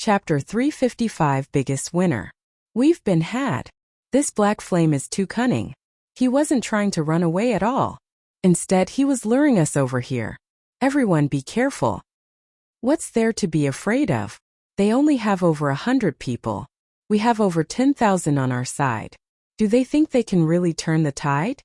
Chapter 355 Biggest Winner. We've been had. This black flame is too cunning. He wasn't trying to run away at all. Instead, he was luring us over here. Everyone be careful. What's there to be afraid of? They only have over 100 people. We have over 10,000 on our side. Do they think they can really turn the tide?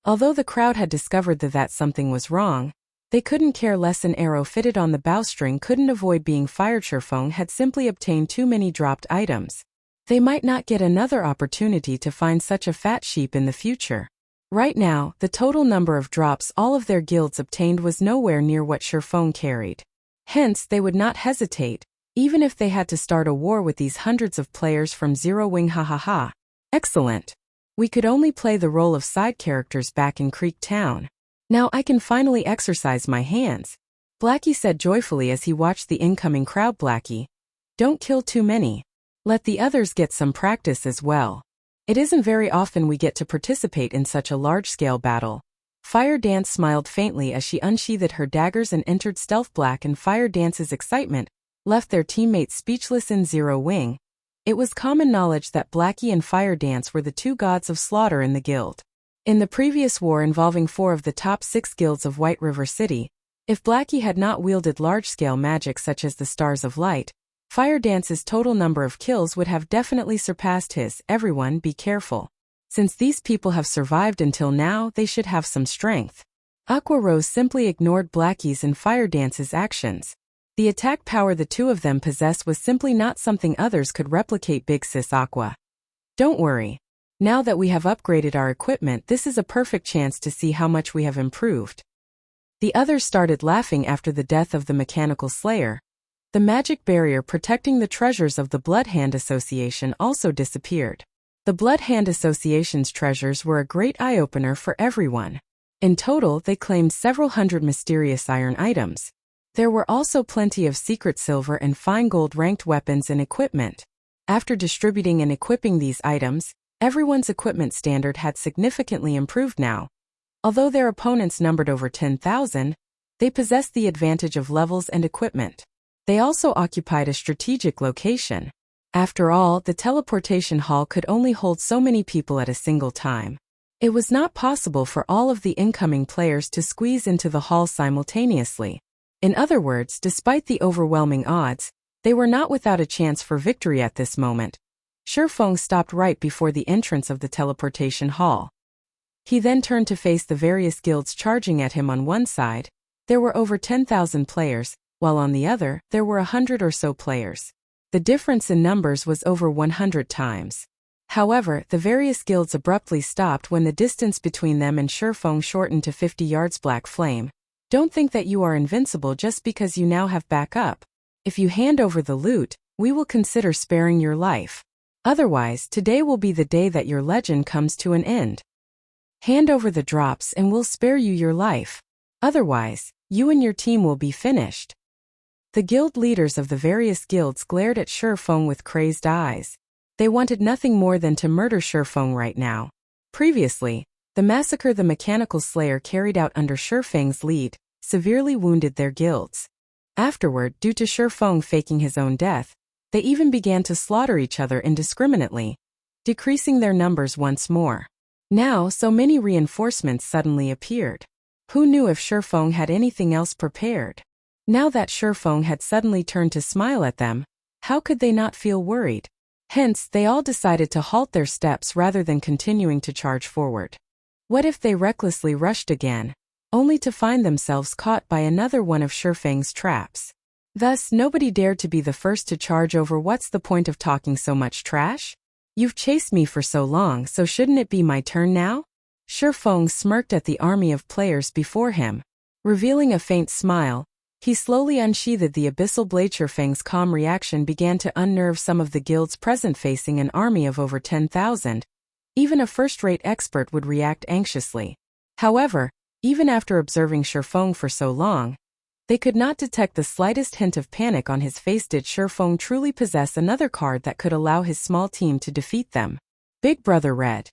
Although the crowd had discovered that something was wrong, they couldn't care less. An arrow fitted on the bowstring couldn't avoid being fired. Sherfeng had simply obtained too many dropped items. They might not get another opportunity to find such a fat sheep in the future. Right now, the total number of drops all of their guilds obtained was nowhere near what Sherfeng carried. Hence, they would not hesitate, even if they had to start a war with these hundreds of players from Zero Wing. Ha. Excellent. We could only play the role of side characters back in Creek Town. Now I can finally exercise my hands, Blackie said joyfully as he watched the incoming crowd. Blackie, don't kill too many. Let the others get some practice as well. It isn't very often we get to participate in such a large-scale battle. Fire Dance smiled faintly as she unsheathed her daggers and entered Stealth. Black and Fire Dance's excitement left their teammates speechless. In Zero Wing, it was common knowledge that Blackie and Fire Dance were the two gods of slaughter in the guild. In the previous war involving 4 of the top 6 guilds of White River City, if Blackie had not wielded large-scale magic such as the Stars of Light, Fire Dance's total number of kills would have definitely surpassed his. Everyone be careful. Since these people have survived until now, they should have some strength. Aqua Rose simply ignored Blackie's and Fire Dance's actions. The attack power the two of them possessed was simply not something others could replicate. Big Sis Aqua, don't worry. Now that we have upgraded our equipment, this is a perfect chance to see how much we have improved. The others started laughing after the death of the Mechanical Slayer. The magic barrier protecting the treasures of the Blood Hand Association also disappeared. The Blood Hand Association's treasures were a great eye-opener for everyone. In total, they claimed several hundred mysterious iron items. There were also plenty of secret silver and fine gold ranked weapons and equipment. After distributing and equipping these items, everyone's equipment standard had significantly improved now. Although their opponents numbered over 10,000, they possessed the advantage of levels and equipment. They also occupied a strategic location. After all, the teleportation hall could only hold so many people at a single time. It was not possible for all of the incoming players to squeeze into the hall simultaneously. In other words, despite the overwhelming odds, they were not without a chance for victory at this moment. Sherfeng stopped right before the entrance of the teleportation hall. He then turned to face the various guilds charging at him. On one side, there were over 10,000 players, while on the other, there were 100 or so players. The difference in numbers was over 100 times. However, the various guilds abruptly stopped when the distance between them and Sherfeng shortened to 50 yards. Black Flame, don't think that you are invincible just because you now have backup. If you hand over the loot, we will consider sparing your life. Otherwise, today will be the day that your legend comes to an end. Hand over the drops and we'll spare you your life. Otherwise, you and your team will be finished. The guild leaders of the various guilds glared at Sherfeng with crazed eyes. They wanted nothing more than to murder Sherfeng right now. Previously, the massacre the Mechanical Slayer carried out under Sherfeng's lead severely wounded their guilds. Afterward, due to Sherfeng faking his own death, they even began to slaughter each other indiscriminately, decreasing their numbers once more. Now, so many reinforcements suddenly appeared. Who knew if Sherfeng had anything else prepared? Now that Sherfeng had suddenly turned to smile at them, how could they not feel worried? Hence, they all decided to halt their steps rather than continuing to charge forward. What if they recklessly rushed again, only to find themselves caught by another one of Sherfeng's traps? Thus, nobody dared to be the first to charge over. What's the point of talking so much trash? You've chased me for so long, so shouldn't it be my turn now? Sherfeng smirked at the army of players before him. Revealing a faint smile, he slowly unsheathed the abyssal blade. Sherfeng's calm reaction began to unnerve some of the guilds present. Facing an army of over 10,000, even a first-rate expert would react anxiously. However, even after observing Sherfeng for so long, they could not detect the slightest hint of panic on his face. Did Sherfeng truly possess another card that could allow his small team to defeat them? Big Brother Red,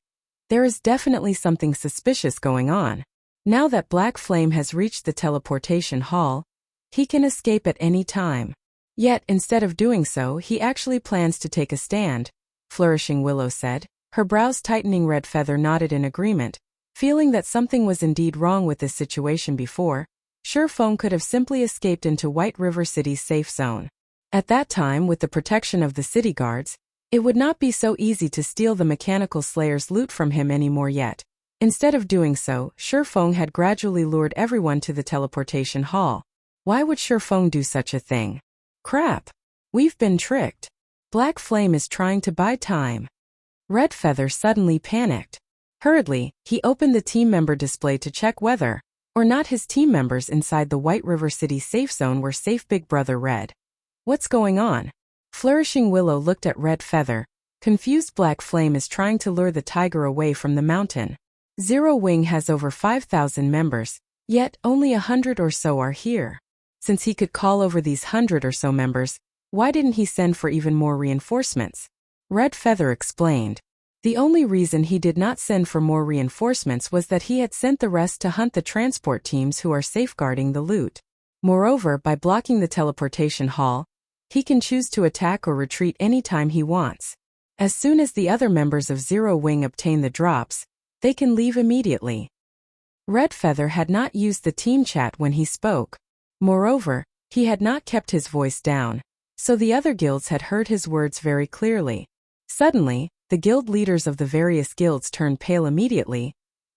there is definitely something suspicious going on. Now that Black Flame has reached the teleportation hall, he can escape at any time. Yet, instead of doing so, he actually plans to take a stand, Flourishing Willow said. Her brows tightening. Red Feather nodded in agreement, feeling that something was indeed wrong with this situation before. Feng could have simply escaped into White River City's safe zone. At that time, with the protection of the city guards, it would not be so easy to steal the Mechanical Slayer's loot from him anymore yet. Instead of doing so, Feng had gradually lured everyone to the teleportation hall. Why would Feng do such a thing? Crap! We've been tricked. Black Flame is trying to buy time. Red Feather suddenly panicked. Hurriedly, he opened the team member display to check whether or not his team members inside the White River City safe zone were safe. Big Brother Red. What's going on? Flourishing Willow looked at Red Feather, confused. Black Flame is trying to lure the tiger away from the mountain. Zero Wing has over 5,000 members, yet only 100 or so are here. Since he could call over these 100 or so members, why didn't he send for even more reinforcements? Red Feather explained. The only reason he did not send for more reinforcements was that he had sent the rest to hunt the transport teams who are safeguarding the loot. Moreover, by blocking the teleportation hall, he can choose to attack or retreat anytime he wants. As soon as the other members of Zero Wing obtain the drops, they can leave immediately. Red Feather had not used the team chat when he spoke. Moreover, he had not kept his voice down, so the other guilds had heard his words very clearly. Suddenly, the guild leaders of the various guilds turned pale immediately.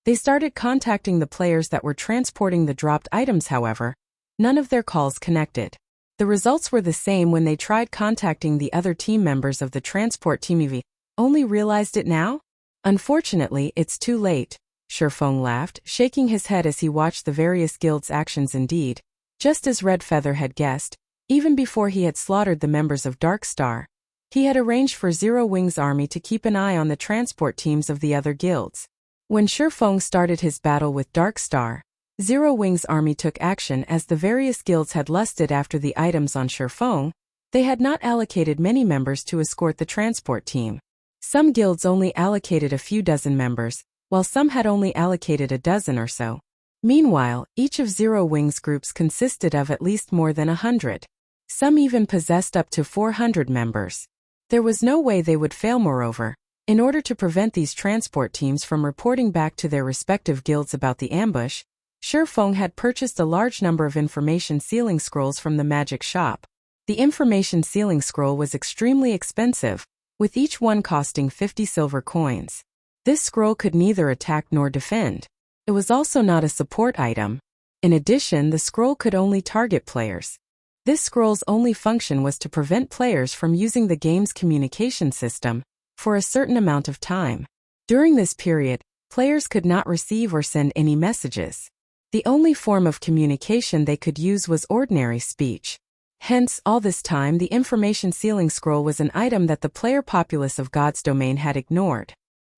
They started contacting the players that were transporting the dropped items. However, none of their calls connected. The results were the same when they tried contacting the other team members of the transport team. You've only realized it now? Unfortunately, it's too late, Feng laughed, shaking his head as he watched the various guilds' actions. Indeed, just as Red Feather had guessed, even before he had slaughtered the members of Dark Star, he had arranged for Zero Wing's army to keep an eye on the transport teams of the other guilds. When Feng started his battle with Dark Star, Zero Wing's army took action as the various guilds had lusted after the items on Feng. They had not allocated many members to escort the transport team. Some guilds only allocated a few dozen members, while some had only allocated a dozen or so. Meanwhile, each of Zero Wing's groups consisted of at least more than 100. Some even possessed up to 400 members. There was no way they would fail. Moreover, in order to prevent these transport teams from reporting back to their respective guilds about the ambush, Feng had purchased a large number of information sealing scrolls from the magic shop. The information sealing scroll was extremely expensive, with each one costing 50 silver coins. This scroll could neither attack nor defend. It was also not a support item. In addition, the scroll could only target players. This scroll's only function was to prevent players from using the game's communication system for a certain amount of time. During this period, players could not receive or send any messages. The only form of communication they could use was ordinary speech. Hence, all this time the information sealing scroll was an item that the player populace of God's domain had ignored.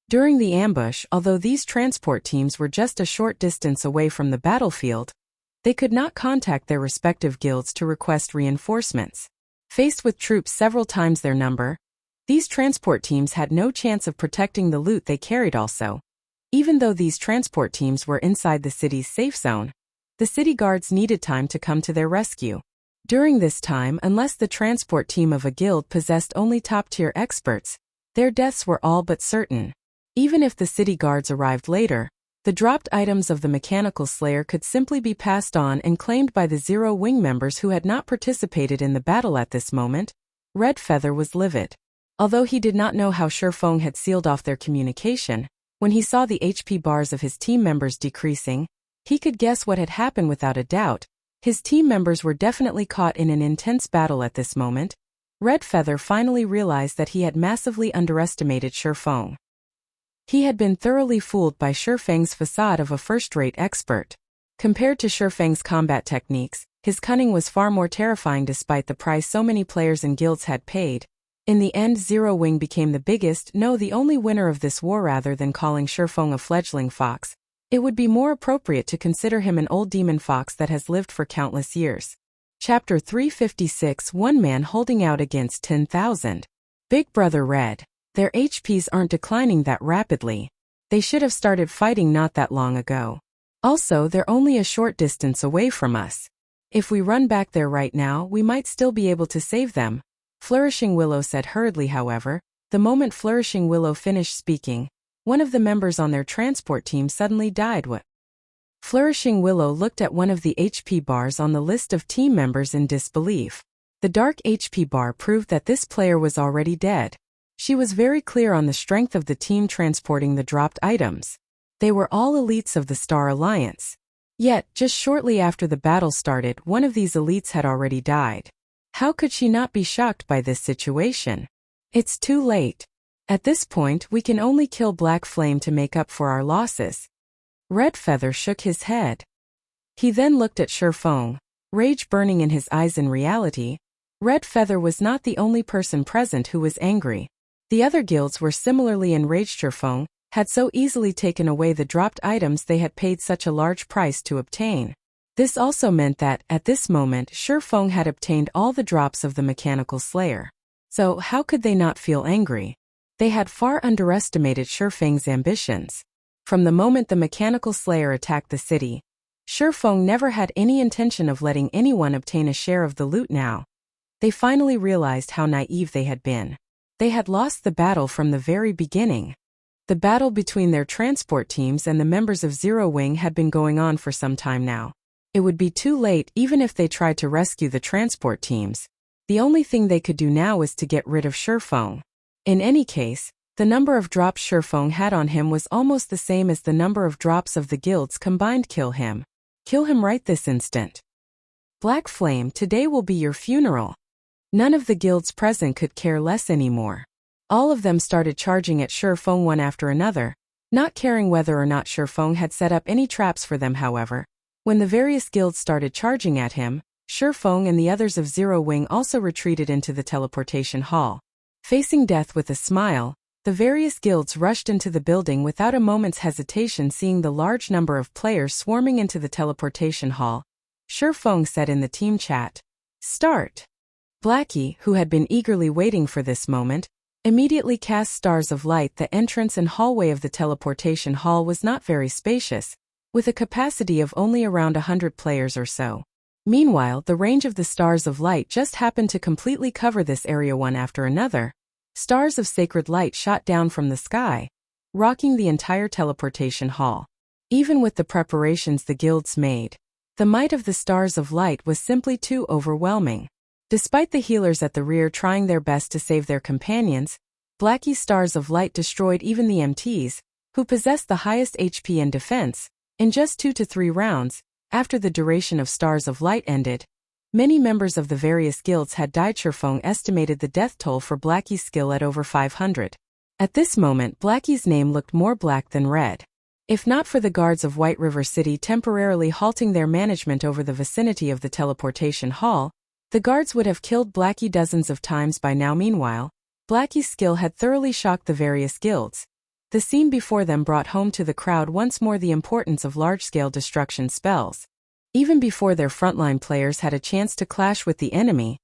During the ambush, although these transport teams were just a short distance away from the battlefield, they could not contact their respective guilds to request reinforcements. Faced with troops several times their number, these transport teams had no chance of protecting the loot they carried. Also, even though these transport teams were inside the city's safe zone, the city guards needed time to come to their rescue. During this time, unless the transport team of a guild possessed only top-tier experts, their deaths were all but certain. Even if the city guards arrived later, the dropped items of the Mechanical Slayer could simply be passed on and claimed by the Zero Wing members who had not participated in the battle. At this moment, Red Feather was livid. Although he did not know how Feng had sealed off their communication, when he saw the HP bars of his team members decreasing, he could guess what had happened without a doubt. His team members were definitely caught in an intense battle at this moment. Red Feather finally realized that he had massively underestimated Feng. He had been thoroughly fooled by Feng's facade of a first-rate expert. Compared to Feng's combat techniques, his cunning was far more terrifying despite the price so many players and guilds had paid. In the end, Zero Wing became the biggest, no, the only winner of this war. Rather than calling Feng a fledgling fox, it would be more appropriate to consider him an old demon fox that has lived for countless years. Chapter 356 One Man Holding Out Against 10,000. Big Brother Red. Their HPs aren't declining that rapidly. They should have started fighting not that long ago. Also, they're only a short distance away from us. If we run back there right now, we might still be able to save them, Flourishing Willow said hurriedly. However, the moment Flourishing Willow finished speaking, one of the members on their transport team suddenly died. What? Flourishing Willow looked at one of the HP bars on the list of team members in disbelief. The dark HP bar proved that this player was already dead. She was very clear on the strength of the team transporting the dropped items. They were all elites of the Star Alliance. Yet, just shortly after the battle started, one of these elites had already died. How could she not be shocked by this situation? It's too late. At this point, we can only kill Black Flame to make up for our losses. Red Feather shook his head. He then looked at Shifeng, rage burning in his eyes. In reality, Red Feather was not the only person present who was angry. The other guilds were similarly enraged. Shifeng had so easily taken away the dropped items they had paid such a large price to obtain. This also meant that, at this moment, Shifeng had obtained all the drops of the Mechanical Slayer. So, how could they not feel angry? They had far underestimated Shifeng's ambitions. From the moment the Mechanical Slayer attacked the city, Shifeng never had any intention of letting anyone obtain a share of the loot. Now, they finally realized how naive they had been. They had lost the battle from the very beginning. The battle between their transport teams and the members of Zero Wing had been going on for some time now. It would be too late even if they tried to rescue the transport teams. The only thing they could do now was to get rid of Shifeng. In any case, the number of drops Shifeng had on him was almost the same as the number of drops of the guilds combined. Kill him. Kill him right this instant. Black Flame, today will be your funeral. None of the guilds present could care less anymore. All of them started charging at Shifeng one after another, not caring whether or not Shifeng had set up any traps for them. However, when the various guilds started charging at him, Shifeng and the others of Zero Wing also retreated into the teleportation hall. Facing death with a smile, the various guilds rushed into the building without a moment's hesitation. Seeing the large number of players swarming into the teleportation hall, Shifeng said in the team chat, "Start." Blackie, who had been eagerly waiting for this moment, immediately cast stars of light. The entrance and hallway of the teleportation hall was not very spacious, with a capacity of only around 100 players or so. Meanwhile, the range of the stars of light just happened to completely cover this area. One after another, stars of sacred light shot down from the sky, rocking the entire teleportation hall. Even with the preparations the guilds made, the might of the stars of light was simply too overwhelming. Despite the healers at the rear trying their best to save their companions, Blackie's stars of light destroyed even the MTs, who possessed the highest HP and defense. In just 2 to 3 rounds, after the duration of stars of light ended, many members of the various guilds had died. Shifeng estimated the death toll for Blackie's skill at over 500. At this moment, Blackie's name looked more black than red. If not for the guards of White River City temporarily halting their management over the vicinity of the teleportation hall, the guards would have killed Blackie dozens of times by now. Meanwhile, Blackie's skill had thoroughly shocked the various guilds. The scene before them brought home to the crowd once more the importance of large-scale destruction spells. Even before their frontline players had a chance to clash with the enemy,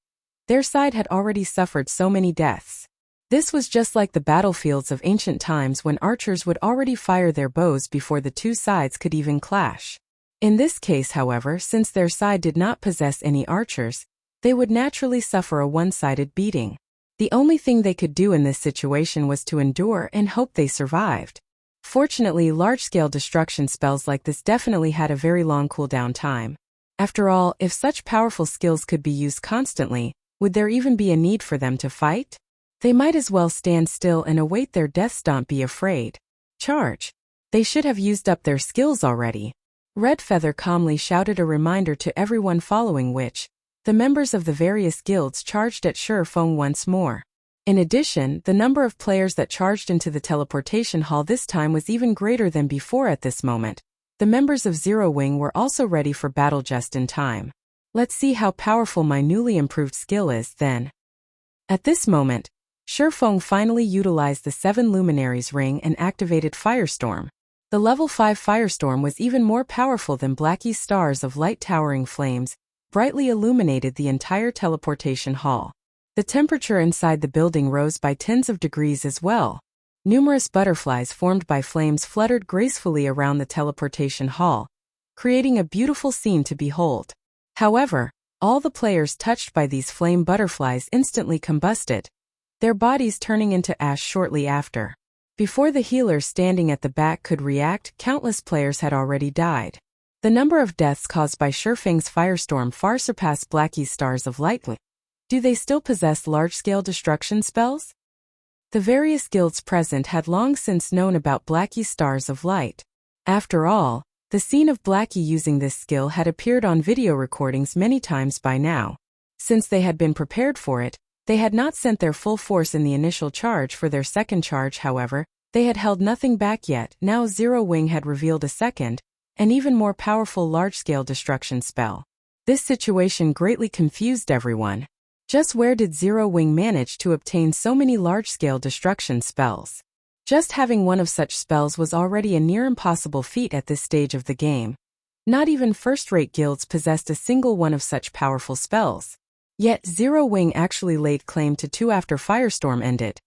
their side had already suffered so many deaths. This was just like the battlefields of ancient times when archers would already fire their bows before the two sides could even clash. In this case, however, since their side did not possess any archers, they would naturally suffer a one-sided beating. The only thing they could do in this situation was to endure and hope they survived. Fortunately, large-scale destruction spells like this definitely had a very long cooldown time. After all, if such powerful skills could be used constantly, would there even be a need for them to fight? They might as well stand still and await their death. Don't be afraid. Charge. They should have used up their skills already. Red Feather calmly shouted a reminder to everyone, following which, the members of the various guilds charged at Shifeng once more. In addition, the number of players that charged into the teleportation hall this time was even greater than before. At this moment, the members of Zero Wing were also ready for battle just in time. Let's see how powerful my newly improved skill is, then. At this moment, Shifeng finally utilized the 7 Luminaries ring and activated Firestorm. The level 5 Firestorm was even more powerful than Blackie's stars of light. Towering flames brightly illuminated the entire teleportation hall. The temperature inside the building rose by tens of degrees as well. Numerous butterflies formed by flames fluttered gracefully around the teleportation hall, creating a beautiful scene to behold. However, all the players touched by these flame butterflies instantly combusted, their bodies turning into ash shortly after. Before the healers standing at the back could react, countless players had already died. The number of deaths caused by Shurfeng's firestorm far surpassed Blackie's stars of light. Do they still possess large-scale destruction spells? The various guilds present had long since known about Blackie's stars of light. After all, the scene of Blackie using this skill had appeared on video recordings many times by now. Since they had been prepared for it, they had not sent their full force in the initial charge. For their second charge, however, they had held nothing back yet. Now Zero Wing had revealed a second, an even more powerful large-scale destruction spell. This situation greatly confused everyone. Just where did Zero Wing manage to obtain so many large-scale destruction spells? Just having one of such spells was already a near impossible feat at this stage of the game. Not even first-rate guilds possessed a single one of such powerful spells. Yet Zero Wing actually laid claim to two after Firestorm ended.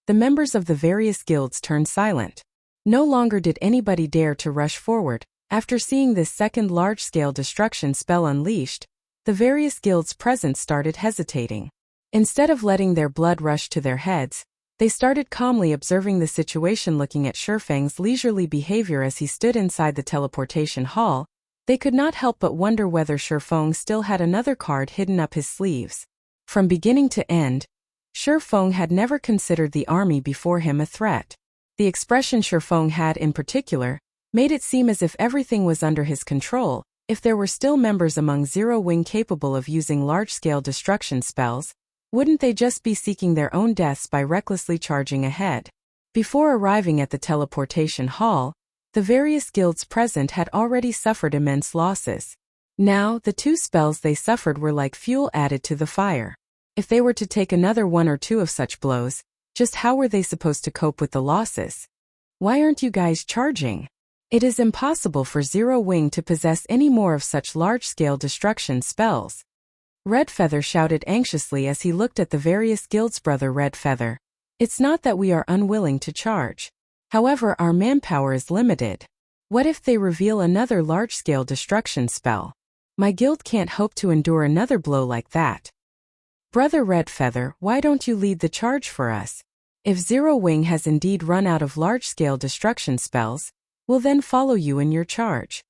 The members of the various guilds turned silent. No longer did anybody dare to rush forward. After seeing this second large-scale destruction spell unleashed, the various guilds present started hesitating. Instead of letting their blood rush to their heads, they started calmly observing the situation. Looking at Shurfeng's leisurely behavior as he stood inside the teleportation hall, they could not help but wonder whether Shurfeng still had another card hidden up his sleeves. From beginning to end, Shurfeng had never considered the army before him a threat. The expression Shurfeng had in particular made it seem as if everything was under his control. If there were still members among Zero Wing capable of using large-scale destruction spells, wouldn't they just be seeking their own deaths by recklessly charging ahead? Before arriving at the teleportation hall, the various guilds present had already suffered immense losses. Now, the two spells they suffered were like fuel added to the fire. If they were to take another one or two of such blows, just how were they supposed to cope with the losses? Why aren't you guys charging? It is impossible for Zero Wing to possess any more of such large-scale destruction spells. Red Feather shouted anxiously as he looked at the various guilds. Brother Red Feather, it's not that we are unwilling to charge. However, our manpower is limited. What if they reveal another large-scale destruction spell? My guild can't hope to endure another blow like that. Brother Red Feather, why don't you lead the charge for us? If Zero Wing has indeed run out of large-scale destruction spells, we'll then follow you in your charge.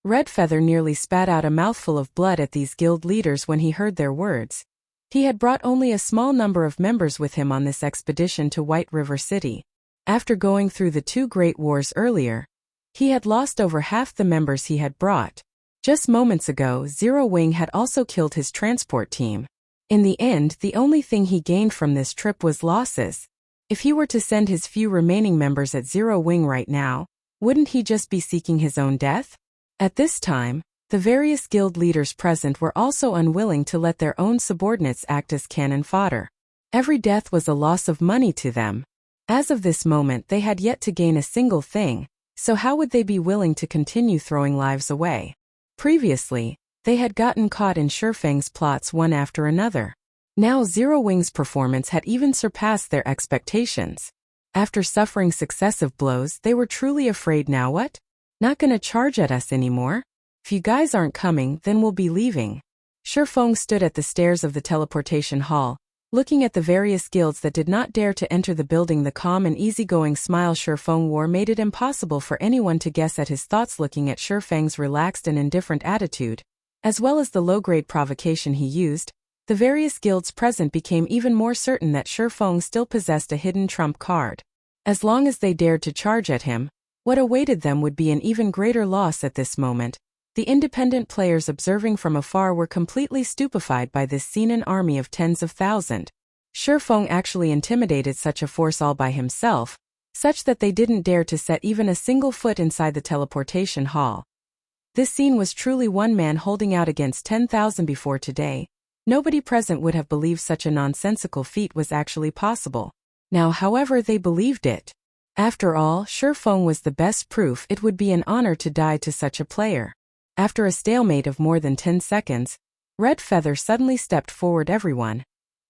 Red Feather nearly spat out a mouthful of blood at these guild leaders when he heard their words. He had brought only a small number of members with him on this expedition to White River City. After going through the two great wars earlier, he had lost over half the members he had brought. Just moments ago, Zero Wing had also killed his transport team. In the end, the only thing he gained from this trip was losses. If he were to send his few remaining members at Zero Wing right now, wouldn't he just be seeking his own death? At this time, the various guild leaders present were also unwilling to let their own subordinates act as cannon fodder. Every death was a loss of money to them. As of this moment, they had yet to gain a single thing, so how would they be willing to continue throwing lives away? Previously, they had gotten caught in Shurfeng's plots one after another. Now Zero Wing's performance had even surpassed their expectations. After suffering successive blows, they were truly afraid. Now what? Not gonna charge at us anymore? If you guys aren't coming, then we'll be leaving. Shurfeng stood at the stairs of the teleportation hall, looking at the various guilds that did not dare to enter the building. The calm and easygoing smile Shurfeng wore made it impossible for anyone to guess at his thoughts. Looking at Shurfeng's relaxed and indifferent attitude, as well as the low-grade provocation he used, the various guilds present became even more certain that Shurfeng still possessed a hidden trump card. As long as they dared to charge at him, what awaited them would be an even greater loss. At this moment, the independent players observing from afar were completely stupefied by this scene. An army of tens of thousands. Shurfeng actually intimidated such a force all by himself, such that they didn't dare to set even a single foot inside the teleportation hall. This scene was truly one man holding out against 10,000. Before today, nobody present would have believed such a nonsensical feat was actually possible. Now, however, they believed it. After all, Shurfeng was the best proof. It would be an honor to die to such a player. After a stalemate of more than 10 seconds, Red Feather suddenly stepped forward. Everyone,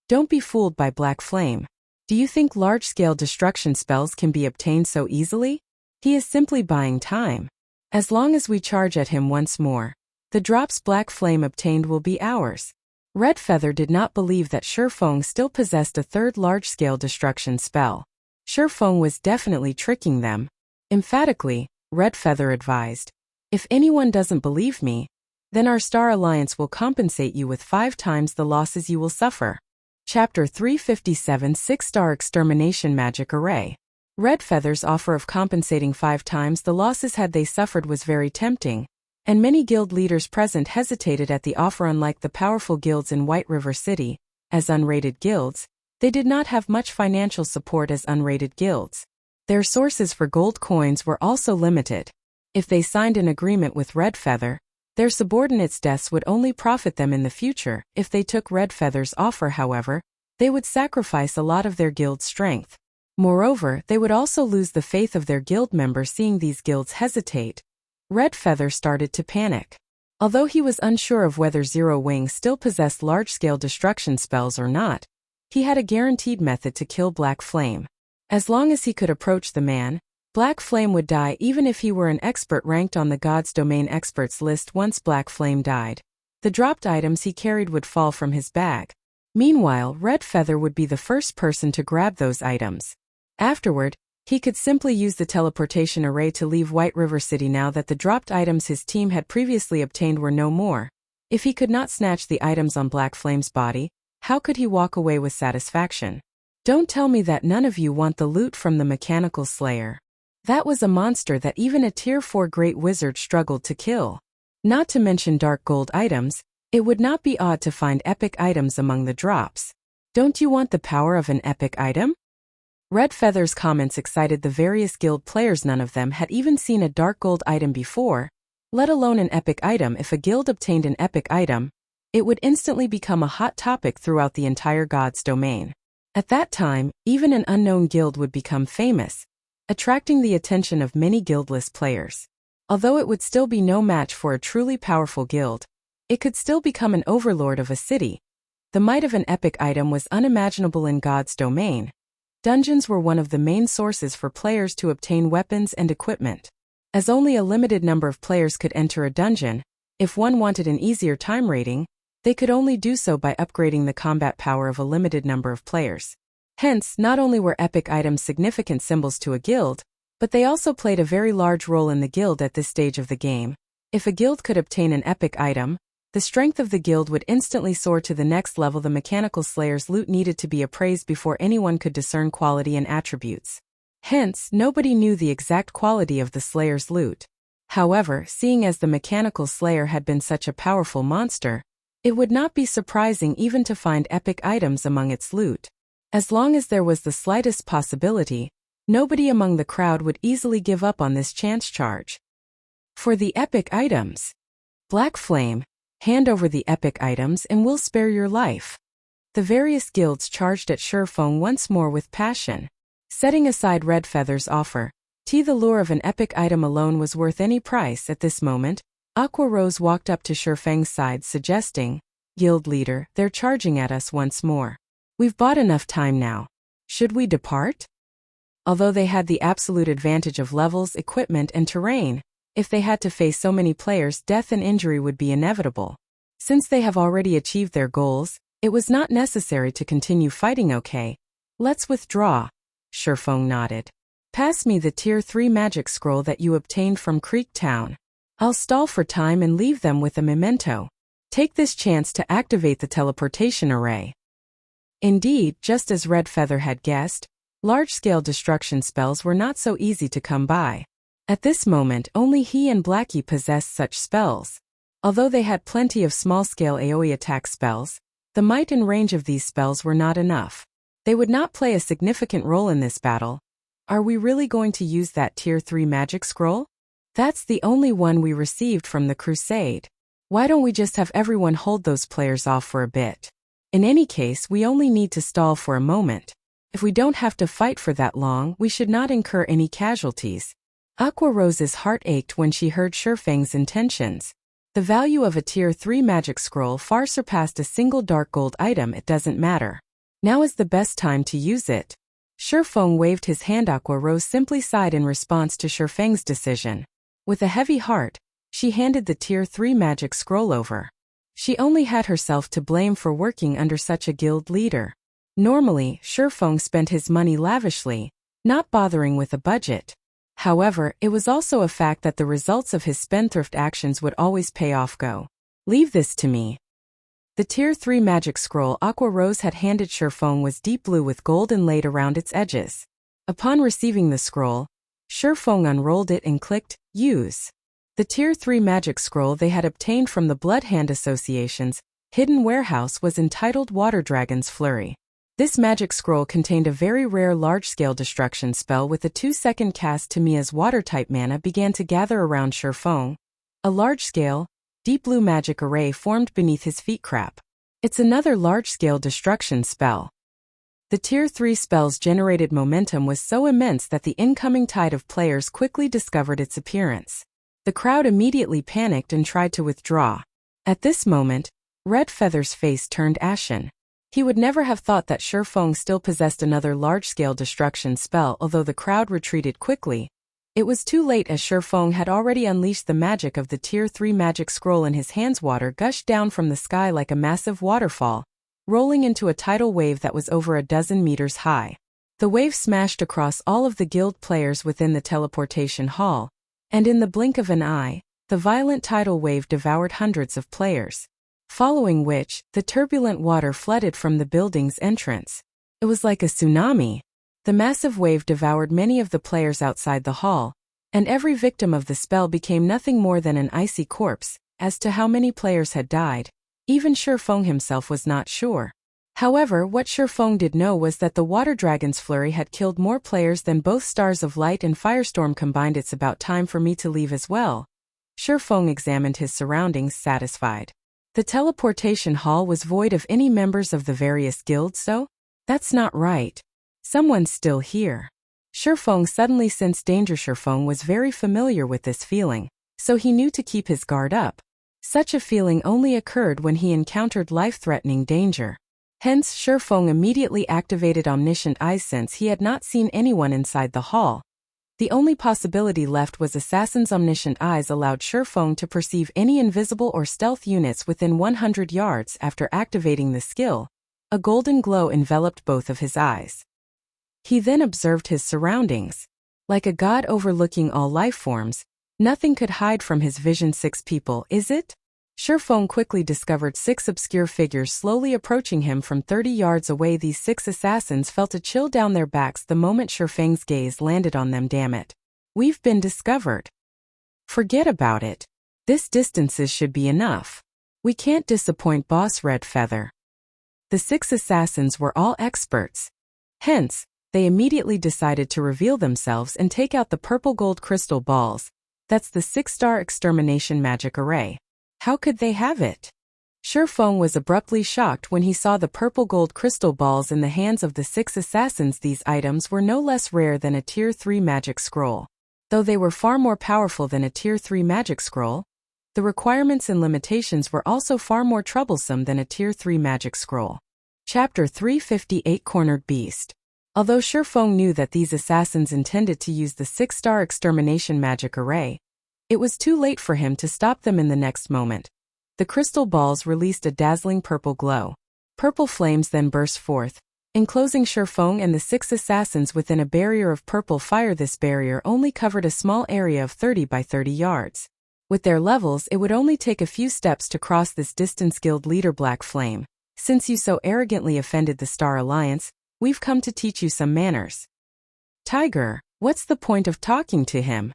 don't be fooled by Black Flame. Do you think large-scale destruction spells can be obtained so easily? He is simply buying time. As long as we charge at him once more, The drops Black Flame obtained will be ours. Red Feather did not believe that Shifeng still possessed a third large-scale destruction spell. Shifeng was definitely tricking them. Emphatically, Red Feather advised, "If anyone doesn't believe me, then our Star Alliance will compensate you with 5 times the losses you will suffer." Chapter 357 6-Star Extermination Magic Array. Red Feather's offer of compensating 5 times the losses had they suffered was very tempting, and many guild leaders present hesitated at the offer. Unlike the powerful guilds in White River City, as unrated guilds, they did not have much financial support as unrated guilds. Their sources for gold coins were also limited. If they signed an agreement with Red Feather, their subordinates' deaths would only profit them in the future. If they took Red Feather's offer, however, they would sacrifice a lot of their guild's strength. Moreover, they would also lose the faith of their guild members. Seeing these guilds hesitate, Red Feather started to panic. Although he was unsure of whether Zero Wing still possessed large-scale destruction spells or not, he had a guaranteed method to kill Black Flame. As long as he could approach the man, Black Flame would die even if he were an expert ranked on the God's Domain experts list. Once Black Flame died, the dropped items he carried would fall from his bag. Meanwhile, Red Feather would be the first person to grab those items. Afterward, he could simply use the teleportation array to leave White River City. Now that the dropped items his team had previously obtained were no more, if he could not snatch the items on Black Flame's body, how could he walk away with satisfaction? Don't tell me that none of you want the loot from the Mechanical Slayer. That was a monster that even a Tier 4 Great Wizard struggled to kill. Not to mention dark gold items, it would not be odd to find epic items among the drops. Don't you want the power of an epic item? Red Feather's comments excited the various guild players. None of them had even seen a dark gold item before, let alone an epic item. If a guild obtained an epic item, it would instantly become a hot topic throughout the entire God's Domain. At that time, even an unknown guild would become famous, attracting the attention of many guildless players. Although it would still be no match for a truly powerful guild, it could still become an overlord of a city. The might of an epic item was unimaginable in God's Domain. Dungeons were one of the main sources for players to obtain weapons and equipment. As only a limited number of players could enter a dungeon, if one wanted an easier time rating, they could only do so by upgrading the combat power of a limited number of players. Hence, not only were epic items significant symbols to a guild, but they also played a very large role in the guild at this stage of the game. If a guild could obtain an epic item, the strength of the guild would instantly soar to the next level. The Mechanical Slayer's loot needed to be appraised before anyone could discern quality and attributes. Hence, nobody knew the exact quality of the Slayer's loot. However, seeing as the Mechanical Slayer had been such a powerful monster, it would not be surprising even to find epic items among its loot. As long as there was the slightest possibility, nobody among the crowd would easily give up on this chance charge. For the epic items, Black Flame, hand over the epic items and we'll spare your life. The various guilds charged at Shifeng once more with passion. Setting aside Red Feather's offer, the lure of an epic item alone was worth any price. At this moment, Aqua Rose walked up to Shifeng's side suggesting, "Guild leader, they're charging at us once more. We've bought enough time now. Should we depart?" Although they had the absolute advantage of levels, equipment, and terrain, if they had to face so many players, death and injury would be inevitable. Since they have already achieved their goals, it was not necessary to continue fighting. Okay, let's withdraw. Shifeng nodded. Pass me the Tier 3 magic scroll that you obtained from Creek Town. I'll stall for time and leave them with a memento. Take this chance to activate the teleportation array. Indeed, just as Red Feather had guessed, large-scale destruction spells were not so easy to come by. At this moment, only he and Blackie possessed such spells. Although they had plenty of small-scale AoE attack spells, the might and range of these spells were not enough. They would not play a significant role in this battle. Are we really going to use that Tier 3 magic scroll? That's the only one we received from the crusade. Why don't we just have everyone hold those players off for a bit? In any case, we only need to stall for a moment. If we don't have to fight for that long, we should not incur any casualties. Aqua Rose's heart ached when she heard Shifeng's intentions. The value of a Tier 3 magic scroll far surpassed a single dark gold item. It doesn't matter. Now is the best time to use it. Shifeng waved his hand. Aqua Rose simply sighed in response to Shifeng's decision. With a heavy heart, She handed the Tier 3 magic scroll over. She only had herself to blame for working under such a guild leader. Normally, Shifeng spent his money lavishly, not bothering with a budget. However, it was also a fact that the results of his spendthrift actions would always pay off. Go. Leave this to me. The Tier 3 magic scroll Aqua Rose had handed Shifeng was deep blue with gold inlaid around its edges. Upon receiving the scroll, Shifeng unrolled it and clicked, Use. The Tier 3 magic scroll they had obtained from the Blood Hand Association's hidden warehouse was entitled Water Dragon's Flurry. This magic scroll contained a very rare large-scale destruction spell with a 2-second cast. Tamiya's water-type mana began to gather around Shifeng. A large-scale, deep blue magic array formed beneath his feet. Crap. It's another large-scale destruction spell. The Tier 3 spell's generated momentum was so immense that the incoming tide of players quickly discovered its appearance. The crowd immediately panicked and tried to withdraw. At this moment, Red Feather's face turned ashen. He would never have thought that Shifeng still possessed another large-scale destruction spell. Although the crowd retreated quickly, it was too late as Shifeng had already unleashed the magic of the Tier 3 magic scroll in his hands. Water gushed down from the sky like a massive waterfall, rolling into a tidal wave that was over a dozen meters high. The wave smashed across all of the guild players within the teleportation hall, and in the blink of an eye, the violent tidal wave devoured hundreds of players. Following which, the turbulent water flooded from the building's entrance. It was like a tsunami. The massive wave devoured many of the players outside the hall, and every victim of the spell became nothing more than an icy corpse. As to how many players had died, even Shifeng himself was not sure. However, what Shifeng did know was that the Water Dragon's Flurry had killed more players than both Stars of Light and Firestorm combined. It's about time for me to leave as well. Shifeng examined his surroundings, satisfied. The teleportation hall was void of any members of the various guilds. So? That's not right. Someone's still here. Shifeng suddenly sensed danger. Shifeng was very familiar with this feeling, so he knew to keep his guard up. Such a feeling only occurred when he encountered life-threatening danger. Hence, Shifeng immediately activated Omniscient Eyes since he had not seen anyone inside the hall. The only possibility left was Assassin's Omniscient Eyes allowed Shifeng to perceive any invisible or stealth units within 100 yards. After activating the skill, a golden glow enveloped both of his eyes. He then observed his surroundings. Like a god overlooking all life forms, nothing could hide from his vision. 6 people, is it? Shifeng quickly discovered 6 obscure figures slowly approaching him from 30 yards away. These 6 assassins felt a chill down their backs the moment Shifeng's gaze landed on them. Damn it. We've been discovered. Forget about it. This distances should be enough. We can't disappoint Boss Red Feather. The 6 assassins were all experts. Hence, they immediately decided to reveal themselves and take out the purple gold crystal balls. That's the 6-star Extermination magic array. How could they have it? Shifeng was abruptly shocked when he saw the purple gold crystal balls in the hands of the 6 assassins. These items were no less rare than a Tier 3 magic scroll. Though they were far more powerful than a Tier 3 magic scroll, the requirements and limitations were also far more troublesome than a Tier 3 magic scroll. Chapter 358 Cornered Beast. Although Shifeng knew that these assassins intended to use the 6-star Extermination magic array, it was too late for him to stop them in the next moment. The crystal balls released a dazzling purple glow. Purple flames then burst forth, enclosing Shifeng and the 6 assassins within a barrier of purple fire. This barrier only covered a small area of 30 by 30 yards. With their levels, it would only take a few steps to cross this distance. Guild leader Black Flame, since you so arrogantly offended the Star Alliance, we've come to teach you some manners. Tiger, what's the point of talking to him?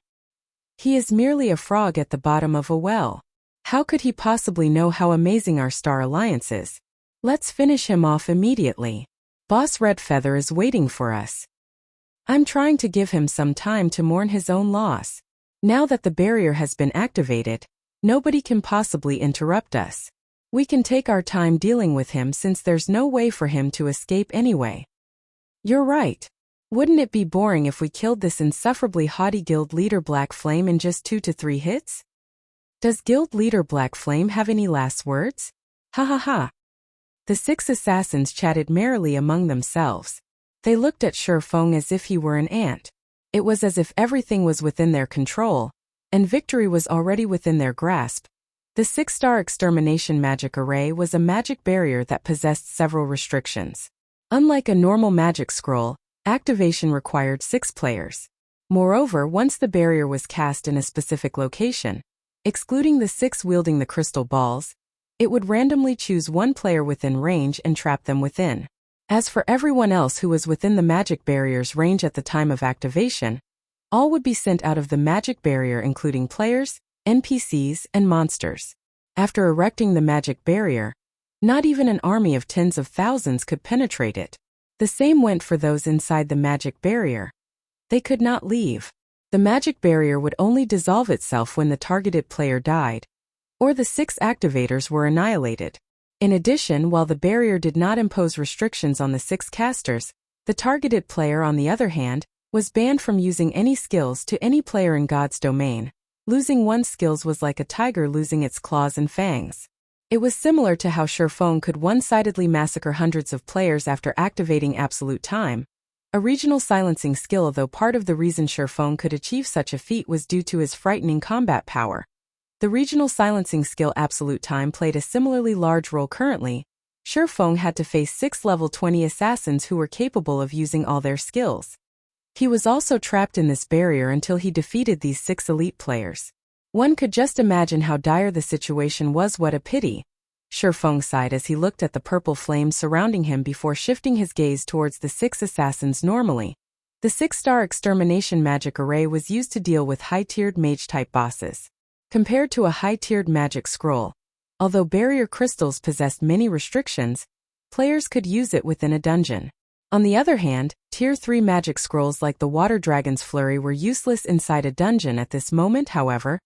He is merely a frog at the bottom of a well. How could he possibly know how amazing our Star Alliance is? Let's finish him off immediately. Boss Red Feather is waiting for us. I'm trying to give him some time to mourn his own loss. Now that the barrier has been activated, nobody can possibly interrupt us. We can take our time dealing with him since there's no way for him to escape anyway. You're right. Wouldn't it be boring if we killed this insufferably haughty guild leader Black Flame in just 2 to 3 hits? Does guild leader Black Flame have any last words? Ha ha ha. The 6 assassins chatted merrily among themselves. They looked at Shifeng as if he were an ant. It was as if everything was within their control, and victory was already within their grasp. The 6-star Extermination magic array was a magic barrier that possessed several restrictions. Unlike a normal magic scroll, activation required 6 players. Moreover, once the barrier was cast in a specific location, excluding the 6 wielding the crystal balls, it would randomly choose 1 player within range and trap them within. As for everyone else who was within the magic barrier's range at the time of activation, all would be sent out of the magic barrier, including players, NPCs, and monsters. After erecting the magic barrier, not even an army of tens of thousands could penetrate it. The same went for those inside the magic barrier. They could not leave. The magic barrier would only dissolve itself when the targeted player died, or the 6 activators were annihilated. In addition, while the barrier did not impose restrictions on the 6 casters, the targeted player, on the other hand, was banned from using any skills to any player in God's domain. Losing one's skills was like a tiger losing its claws and fangs. It was similar to how Shurfeng could one-sidedly massacre hundreds of players after activating Absolute Time, a regional silencing skill, though part of the reason Shurfeng could achieve such a feat was due to his frightening combat power. The regional silencing skill Absolute Time played a similarly large role currently. Shurfeng had to face 6 level 20 assassins who were capable of using all their skills. He was also trapped in this barrier until he defeated these 6 elite players. One could just imagine how dire the situation was. What a pity. Shurfeng sighed as he looked at the purple flames surrounding him before shifting his gaze towards the 6 assassins. Normally, the 6-star Extermination magic array was used to deal with high-tiered mage-type bosses. Compared to a high-tiered magic scroll, although barrier crystals possessed many restrictions, players could use it within a dungeon. On the other hand, Tier 3 magic scrolls like the Water Dragon's Flurry were useless inside a dungeon at this moment. However,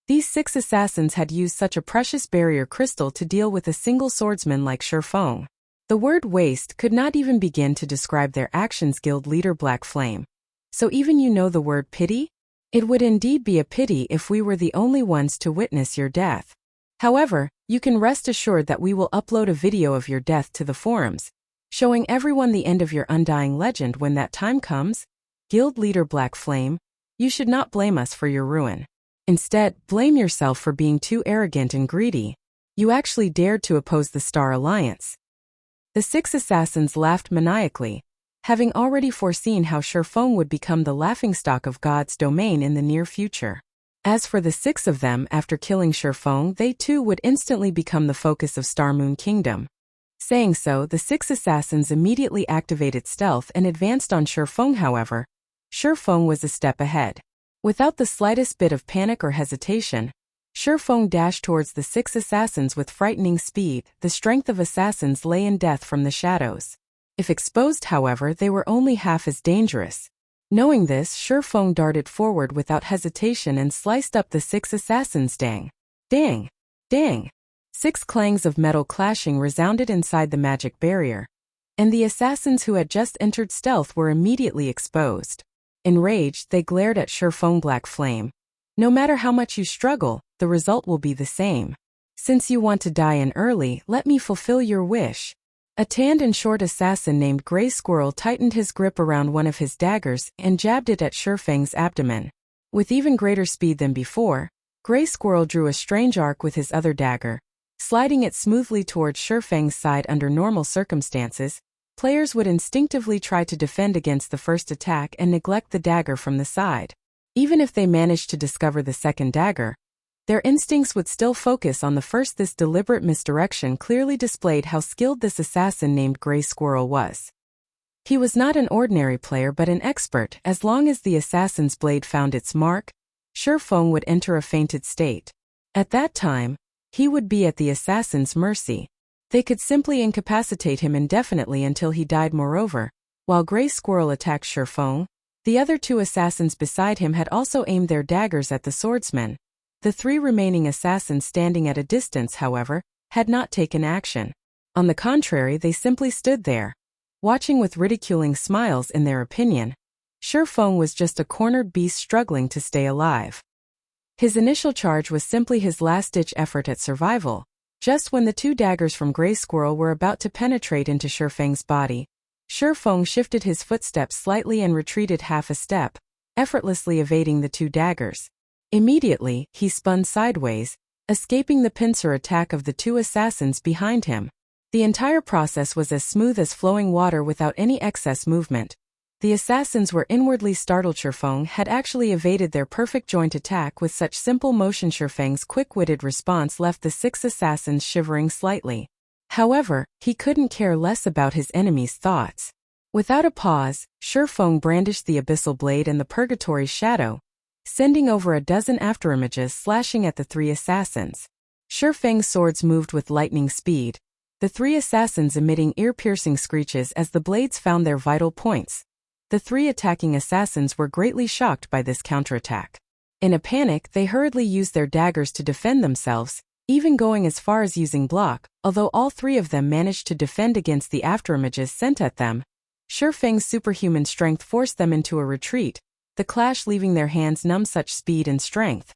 these 6 assassins had used such a precious barrier crystal to deal with a single swordsman like Shurfeng. The word waste could not even begin to describe their actions. Guild leader Black Flame. So even you know the word pity? It would indeed be a pity if we were the only ones to witness your death. However, you can rest assured that we will upload a video of your death to the forums, showing everyone the end of your undying legend when that time comes. Guild leader Black Flame, you should not blame us for your ruin. Instead, blame yourself for being too arrogant and greedy. You actually dared to oppose the Star Alliance. The 6 assassins laughed maniacally, having already foreseen how Shurfeng would become the laughingstock of God's domain in the near future. As for the 6 of them, after killing Shurfeng, they too would instantly become the focus of Starmoon Kingdom. Saying so, the 6 assassins immediately activated stealth and advanced on Shurfeng. However, Shurfeng was a step ahead. Without the slightest bit of panic or hesitation, Shurfeng dashed towards the 6 assassins with frightening speed. The strength of assassins lay in death from the shadows. If exposed, however, they were only half as dangerous. Knowing this, Shurfeng darted forward without hesitation and sliced up the 6 assassins. Dang! Dang! Dang! 6 clangs of metal clashing resounded inside the magic barrier, and the assassins who had just entered stealth were immediately exposed. Enraged, they glared at Shurfeng. Black Flame. No matter how much you struggle, the result will be the same. Since you want to die in early, let me fulfill your wish. A tanned and short assassin named Grey Squirrel tightened his grip around one of his daggers and jabbed it at Shurfeng's abdomen. With even greater speed than before, Grey Squirrel drew a strange arc with his other dagger, sliding it smoothly towards Shurfeng's side. Under normal circumstances, players would instinctively try to defend against the first attack and neglect the dagger from the side. Even if they managed to discover the second dagger, their instincts would still focus on the first. This deliberate misdirection clearly displayed how skilled this assassin named Grey Squirrel was. He was not an ordinary player but an expert. As long as the assassin's blade found its mark, Shurfeng would enter a fainted state. At that time, he would be at the assassin's mercy. They could simply incapacitate him indefinitely until he died. Moreover, while Grey Squirrel attacked Shurfeng, the other 2 assassins beside him had also aimed their daggers at the swordsman. The 3 remaining assassins standing at a distance, however, had not taken action. On the contrary, they simply stood there, watching with ridiculing smiles. In their opinion, Shurfeng was just a cornered beast struggling to stay alive. His initial charge was simply his last-ditch effort at survival. Just when the 2 daggers from Grey Squirrel were about to penetrate into Shurfeng's body, Shurfeng shifted his footsteps slightly and retreated half a step, effortlessly evading the 2 daggers. Immediately, he spun sideways, escaping the pincer attack of the two assassins behind him. The entire process was as smooth as flowing water without any excess movement. The assassins were inwardly startled. Shifeng had actually evaded their perfect joint attack with such simple motion. Shifeng's quick-witted response left the 6 assassins shivering slightly. However, he couldn't care less about his enemy's thoughts. Without a pause, Shifeng brandished the abyssal blade and the purgatory shadow, sending over a dozen afterimages slashing at the 3 assassins. Shifeng's swords moved with lightning speed, the 3 assassins emitting ear-piercing screeches as the blades found their vital points. The 3 attacking assassins were greatly shocked by this counterattack. In a panic, they hurriedly used their daggers to defend themselves, even going as far as using block. Although all 3 of them managed to defend against the afterimages sent at them, Shifeng's superhuman strength forced them into a retreat, the clash leaving their hands numb. Such speed and strength.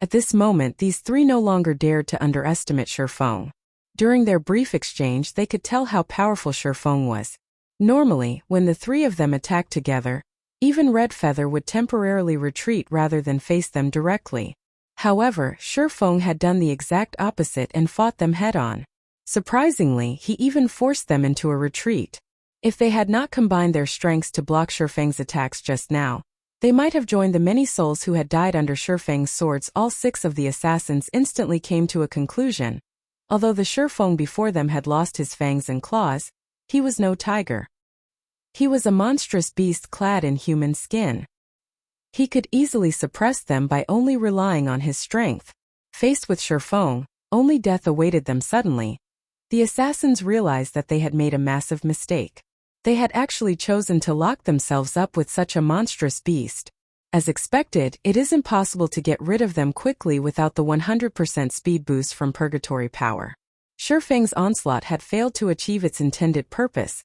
At this moment, these 3 no longer dared to underestimate Shifeng. During their brief exchange, they could tell how powerful Shifeng was. Normally, when the 3 of them attacked together, even Red Feather would temporarily retreat rather than face them directly. However, Shifeng had done the exact opposite and fought them head-on. Surprisingly, he even forced them into a retreat. If they had not combined their strengths to block Shifeng's attacks just now, they might have joined the many souls who had died under Shifeng's swords. All 6 of the assassins instantly came to a conclusion. Although the Shifeng before them had lost his fangs and claws, he was no tiger. He was a monstrous beast clad in human skin. He could easily suppress them by only relying on his strength. Faced with Shifeng, only death awaited them. Suddenly, the assassins realized that they had made a massive mistake. They had actually chosen to lock themselves up with such a monstrous beast. As expected, it is impossible to get rid of them quickly without the 100% speed boost from purgatory power. Shifeng's onslaught had failed to achieve its intended purpose,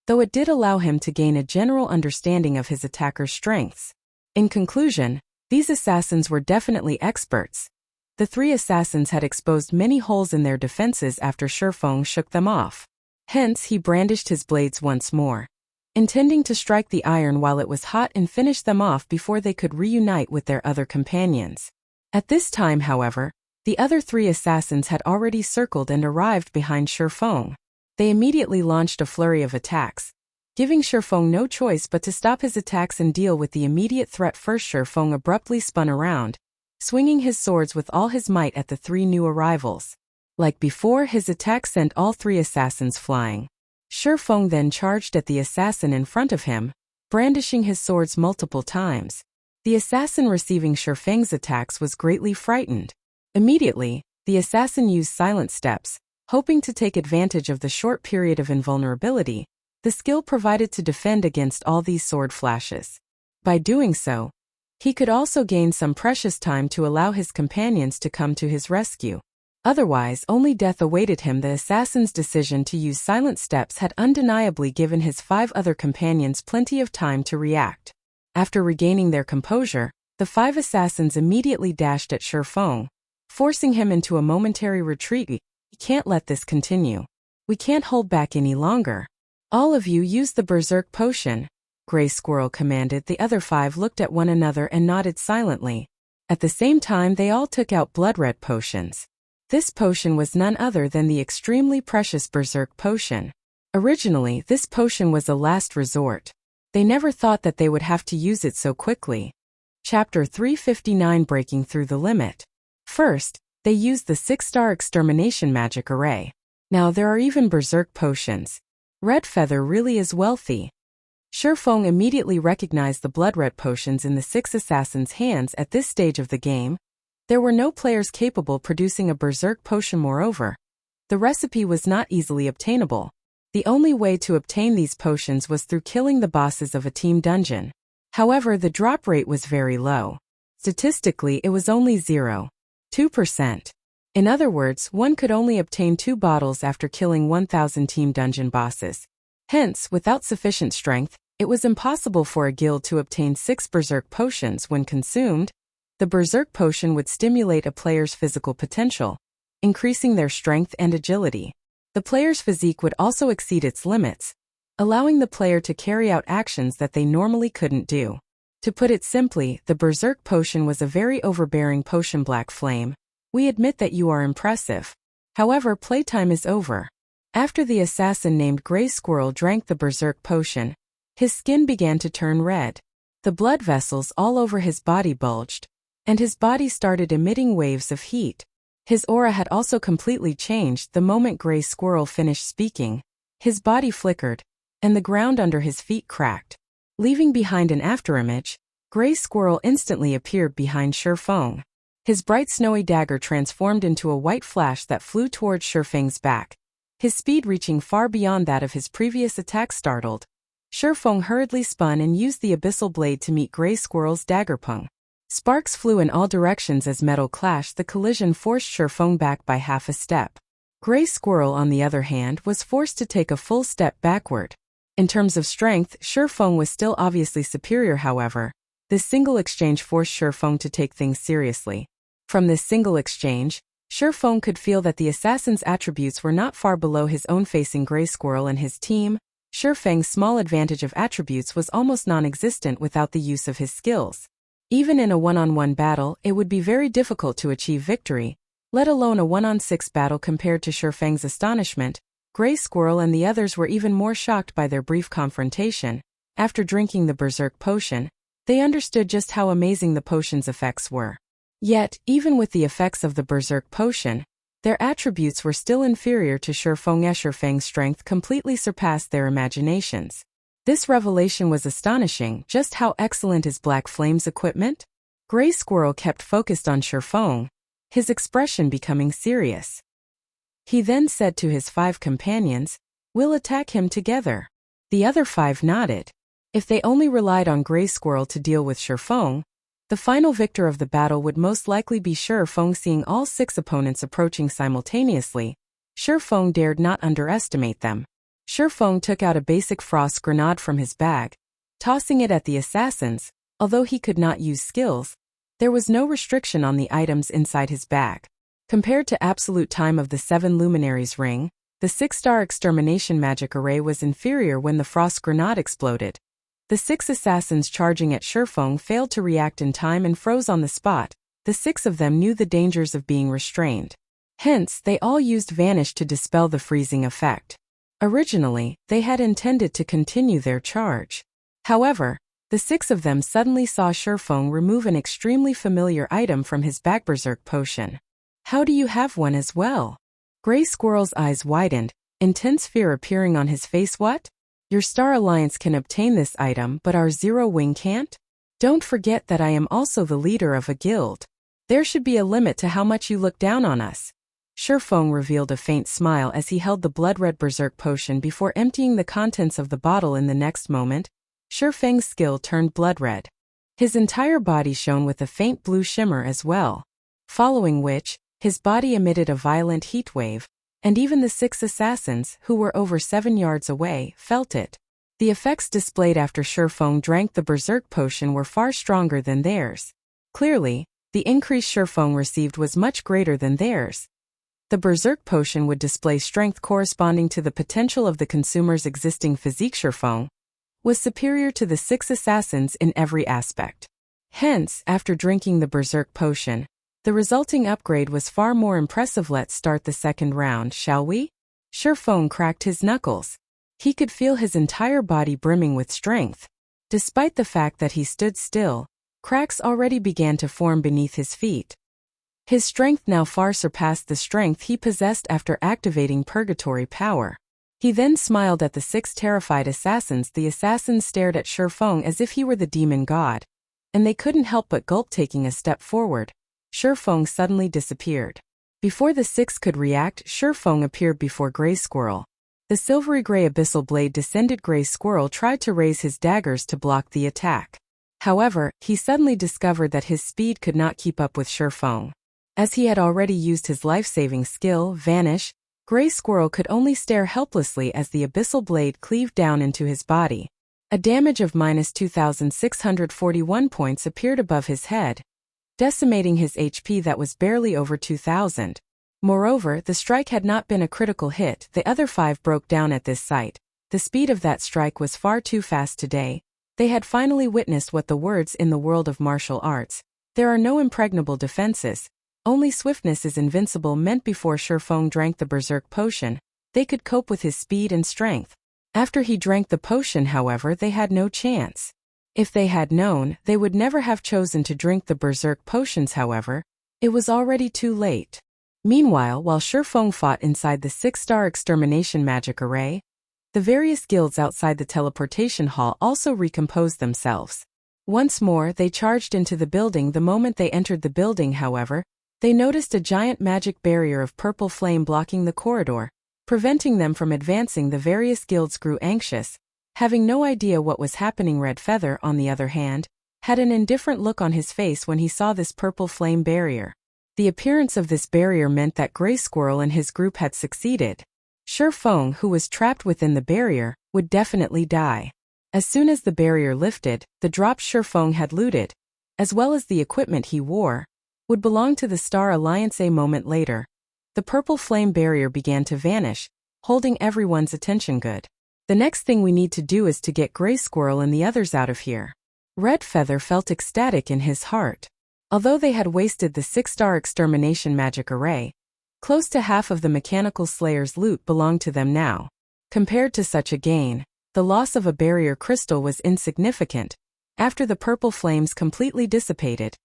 though it did allow him to gain a general understanding of his attacker's strengths. In conclusion, these assassins were definitely experts. The 3 assassins had exposed many holes in their defenses after Shifeng shook them off. Hence, he brandished his blades once more, intending to strike the iron while it was hot and finish them off before they could reunite with their other companions. At this time, however, the other 3 assassins had already circled and arrived behind Shifeng. They immediately launched a flurry of attacks, giving Shifeng no choice but to stop his attacks and deal with the immediate threat first. Shifeng abruptly spun around, swinging his swords with all his might at the 3 new arrivals. Like before, his attack sent all 3 assassins flying. Shifeng then charged at the assassin in front of him, brandishing his swords multiple times. The assassin receiving Shifeng's attacks was greatly frightened. Immediately, the assassin used silent steps, hoping to take advantage of the short period of invulnerability the skill provided to defend against all these sword flashes. By doing so, he could also gain some precious time to allow his companions to come to his rescue. Otherwise, only death awaited him. The assassin's decision to use silent steps had undeniably given his 5 other companions plenty of time to react. After regaining their composure, the 5 assassins immediately dashed at Shifeng, forcing him into a momentary retreat. "We can't let this continue. We can't hold back any longer. All of you use the Berserk Potion," Gray Squirrel commanded. The other 5 looked at one another and nodded silently. At the same time, they all took out Blood Red Potions. This potion was none other than the extremely precious Berserk Potion. Originally, this potion was a last resort. They never thought that they would have to use it so quickly. Chapter 359: Breaking Through the Limit. First, they used the 6-star Extermination magic array. Now there are even Berserk Potions. Red Feather really is wealthy. Shifeng immediately recognized the Blood Red Potions in the 6 assassins' hands. At this stage of the game, there were no players capable producing a Berserk Potion. Moreover, the recipe was not easily obtainable. The only way to obtain these potions was through killing the bosses of a team dungeon. However, the drop rate was very low. Statistically, it was only 0.2%. In other words, one could only obtain 2 bottles after killing 1,000 team dungeon bosses. Hence, without sufficient strength, it was impossible for a guild to obtain 6 Berserk Potions. When consumed, the Berserk Potion would stimulate a player's physical potential, increasing their strength and agility. The player's physique would also exceed its limits, allowing the player to carry out actions that they normally couldn't do. To put it simply, the Berserk potion was a very overbearing potion. Black Flame, we admit that you are impressive. However, playtime is over. After the assassin named Grey Squirrel drank the Berserk potion, his skin began to turn red. The blood vessels all over his body bulged, and his body started emitting waves of heat. His aura had also completely changed the moment Grey Squirrel finished speaking. His body flickered, and the ground under his feet cracked. Leaving behind an afterimage, Grey Squirrel instantly appeared behind Shifeng. His bright snowy dagger transformed into a white flash that flew towards Shifeng's back. His speed reaching far beyond that of his previous attack startled. Shifeng hurriedly spun and used the abyssal blade to meet Grey Squirrel's dagger pung. Sparks flew in all directions as metal clashed. The collision forced Shifeng back by half a step. Grey Squirrel, on the other hand, was forced to take a full step backward. In terms of strength, Shifeng was still obviously superior. However, this single exchange forced Shifeng to take things seriously. From this single exchange, Shifeng could feel that the assassin's attributes were not far below his own. Facing Grey Squirrel and his team, Shifeng's small advantage of attributes was almost non-existent without the use of his skills. Even in a one-on-one battle, it would be very difficult to achieve victory, let alone a 1-on-6 battle. Compared to Shifeng's astonishment, Grey Squirrel and the others were even more shocked by their brief confrontation. After drinking the Berserk potion, they understood just how amazing the potion's effects were. Yet, even with the effects of the Berserk potion, their attributes were still inferior to Shifeng. Shifeng's strength completely surpassed their imaginations. This revelation was astonishing. Just how excellent is Black Flame's equipment? Grey Squirrel kept focused on Shifeng, his expression becoming serious. He then said to his 5 companions, "We'll attack him together." The other 5 nodded. If they only relied on Grey Squirrel to deal with Shifeng, the final victor of the battle would most likely be Shifeng. Seeing all 6 opponents approaching simultaneously, Shifeng dared not underestimate them. Shifeng took out a basic frost grenade from his bag, tossing it at the assassins. Although he could not use skills, there was no restriction on the items inside his bag. Compared to absolute time of the 7 luminaries ring, the 6-star extermination magic array was inferior. When the frost grenade exploded, the 6 assassins charging at Shifeng failed to react in time and froze on the spot. The 6 of them knew the dangers of being restrained. Hence, they all used Vanish to dispel the freezing effect. Originally, they had intended to continue their charge. However, the 6 of them suddenly saw Shifeng remove an extremely familiar item from his bag, Berserk potion. "How do you have one as well?" Grey Squirrel's eyes widened, intense fear appearing on his face. "What? Your Star Alliance can obtain this item, but our Zero Wing can't? Don't forget that I am also the leader of a guild. There should be a limit to how much you look down on us." Shifeng revealed a faint smile as he held the blood-red Berserk potion before emptying the contents of the bottle. In the next moment, Shifeng's skill turned blood-red. His entire body shone with a faint blue shimmer as well. Following which, his body emitted a violent heat wave, and even the 6 assassins, who were over 7 yards away, felt it. The effects displayed after Shifeng drank the Berserk potion were far stronger than theirs. Clearly, the increase Shifeng received was much greater than theirs. The Berserk potion would display strength corresponding to the potential of the consumer's existing physique. Shifeng was superior to the 6 assassins in every aspect. Hence, after drinking the Berserk potion, the resulting upgrade was far more impressive. "Let's start the second round, shall we?" Shifeng cracked his knuckles. He could feel his entire body brimming with strength. Despite the fact that he stood still, cracks already began to form beneath his feet. His strength now far surpassed the strength he possessed after activating Purgatory power. He then smiled at the 6 terrified assassins. The assassins stared at Shifeng as if he were the demon god, and they couldn't help but gulp. Taking a step forward, Shifeng suddenly disappeared. Before the 6 could react, Shifeng appeared before Grey Squirrel. The silvery gray abyssal blade descended. Grey Squirrel tried to raise his daggers to block the attack. However, he suddenly discovered that his speed could not keep up with Shifeng. As he had already used his life-saving skill, Vanish, Grey Squirrel could only stare helplessly as the abyssal blade cleaved down into his body. A damage of -2,641 points appeared above his head, decimating his HP that was barely over 2,000. Moreover, the strike had not been a critical hit. The other 5 broke down at this sight. The speed of that strike was far too fast today. They had finally witnessed what the words in the world of martial arts, "There are no impregnable defenses, only swiftness is invincible," meant. Before Shifeng drank the berserk potion, they could cope with his speed and strength. After he drank the potion, however, they had no chance. If they had known, they would never have chosen to drink the berserk potions. However, it was already too late. Meanwhile, while Shifeng fought inside the 6-star Extermination magic array, the various guilds outside the teleportation hall also recomposed themselves. Once more, they charged into the building. The moment they entered the building, however, they noticed a giant magic barrier of purple flame blocking the corridor, preventing them from advancing. The various guilds grew anxious, having no idea what was happening. Red Feather, on the other hand, had an indifferent look on his face when he saw this purple flame barrier. The appearance of this barrier meant that Grey Squirrel and his group had succeeded. Shifeng, who was trapped within the barrier, would definitely die. As soon as the barrier lifted, the drops Shifeng had looted, as well as the equipment he wore, would belong to the Star Alliance. A moment later, the purple flame barrier began to vanish, holding everyone's attention. Good. The next thing we need to do is to get Grey Squirrel and the others out of here. Red Feather felt ecstatic in his heart. Although they had wasted the 6-star Extermination magic array, close to half of the Mechanical Slayer's loot belonged to them now. Compared to such a gain, the loss of a barrier crystal was insignificant. After the purple flames completely dissipated,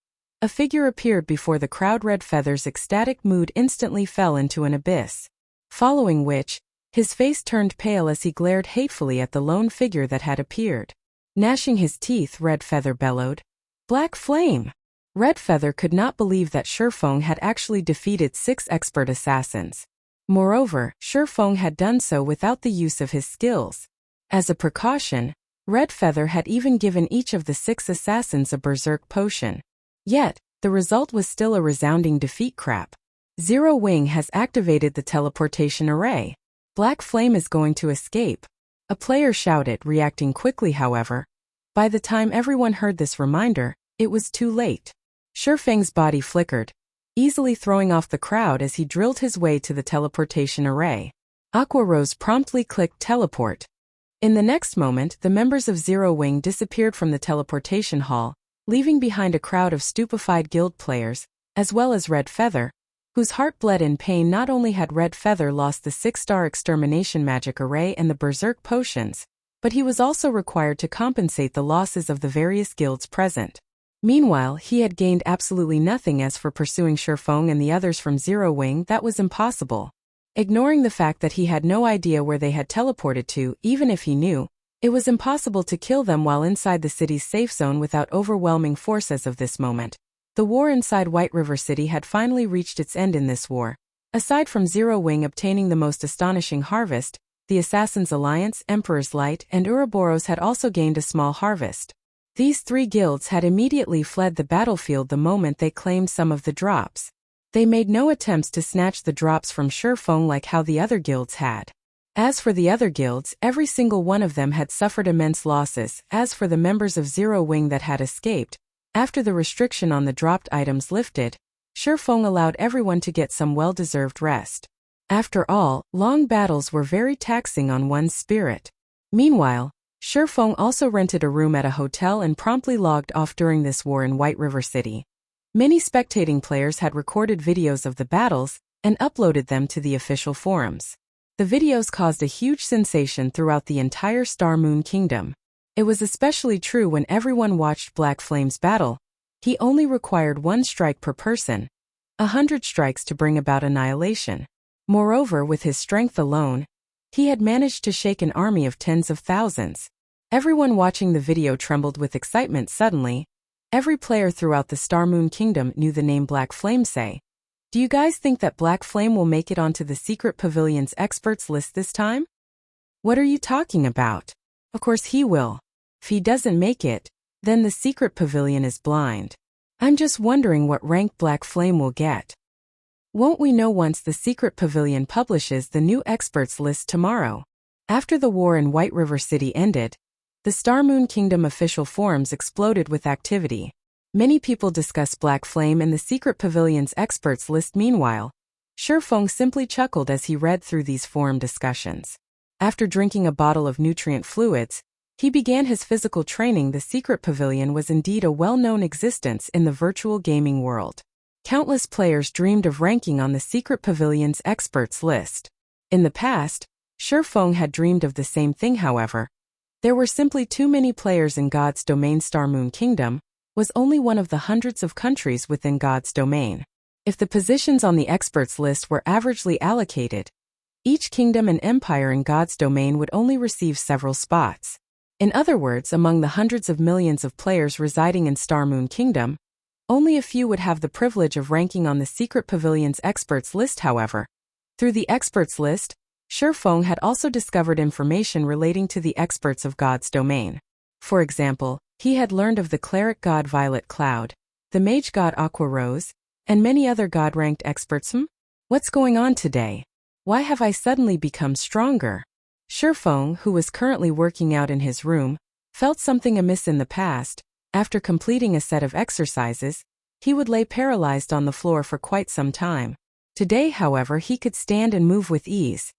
a figure appeared before the crowd. Red Feather's ecstatic mood instantly fell into an abyss, following which, his face turned pale as he glared hatefully at the lone figure that had appeared. Gnashing his teeth, Red Feather bellowed, "Black Flame!" Red Feather could not believe that Shifeng had actually defeated 6 expert assassins. Moreover, Shifeng had done so without the use of his skills. As a precaution, Red Feather had even given each of the 6 assassins a berserk potion. Yet, the result was still a resounding defeat. Crap. Zero Wing has activated the teleportation array. Black Flame is going to escape. A player shouted, reacting quickly. However, by the time everyone heard this reminder, it was too late. Shifeng's body flickered, easily throwing off the crowd as he drilled his way to the teleportation array. Aqua Rose promptly clicked teleport. In the next moment, the members of Zero Wing disappeared from the teleportation hall, leaving behind a crowd of stupefied guild players, as well as Red Feather, whose heart bled in pain. Not only had Red Feather lost the 6-star Extermination magic array and the berserk potions, but he was also required to compensate the losses of the various guilds present. Meanwhile, he had gained absolutely nothing. As for pursuing Shifeng and the others from Zero Wing, that was impossible. Ignoring the fact that he had no idea where they had teleported to, even if he knew, it was impossible to kill them while inside the city's safe zone without overwhelming force. As of this moment, the war inside White River City had finally reached its end. In this war, aside from Zero Wing obtaining the most astonishing harvest, the Assassin's Alliance, Emperor's Light, and Ouroboros had also gained a small harvest. These 3 guilds had immediately fled the battlefield the moment they claimed some of the drops. They made no attempts to snatch the drops from Shifeng like how the other guilds had. As for the other guilds, every single one of them had suffered immense losses. As for the members of Zero Wing that had escaped, after the restriction on the dropped items lifted, Shifeng allowed everyone to get some well-deserved rest. After all, long battles were very taxing on one's spirit. Meanwhile, Shifeng also rented a room at a hotel and promptly logged off. During this war in White River City, many spectating players had recorded videos of the battles and uploaded them to the official forums. The videos caused a huge sensation throughout the entire Star Moon Kingdom. It was especially true when everyone watched Black Flame's battle. He only required 1 strike per person, 100 strikes to bring about annihilation. Moreover, with his strength alone, he had managed to shake an army of tens of thousands. Everyone watching the video trembled with excitement. Suddenly, every player throughout the Star Moon Kingdom knew the name Black Flame. Say, do you guys think that Black Flame will make it onto the Secret Pavilion's experts list this time? What are you talking about? Of course he will. If he doesn't make it, then the Secret Pavilion is blind. I'm just wondering what rank Black Flame will get. Won't we know once the Secret Pavilion publishes the new experts list tomorrow? After the war in White River City ended, the Star Moon Kingdom official forums exploded with activity. Many people discussed Black Flame and the Secret Pavilion's experts list. Meanwhile, Shifeng simply chuckled as he read through these forum discussions. After drinking a bottle of nutrient fluids, He began his physical training. The secret pavilion was indeed a well-known existence in the virtual gaming world. Countless players dreamed of ranking on the secret pavilion's experts list. In the past, Shifeng had dreamed of the same thing. However, there were simply too many players in God's domain. Star Moon Kingdom was only one of the hundreds of countries within God's domain. If the positions on the experts list were averagely allocated, each kingdom and empire in God's domain would only receive several spots. In other words, among the hundreds of millions of players residing in Star Moon Kingdom, only a few would have the privilege of ranking on the secret pavilion's experts list. However, through the experts list, Shifeng had also discovered information relating to the experts of God's domain. For example, he had learned of the cleric god Violet Cloud, the mage god Aqua Rose, and many other god-ranked experts. What's going on today? Why have I suddenly become stronger? Shifeng, who was currently working out in his room, felt something amiss in the past. After completing a set of exercises, he would lay paralyzed on the floor for quite some time. Today, however, he could stand and move with ease.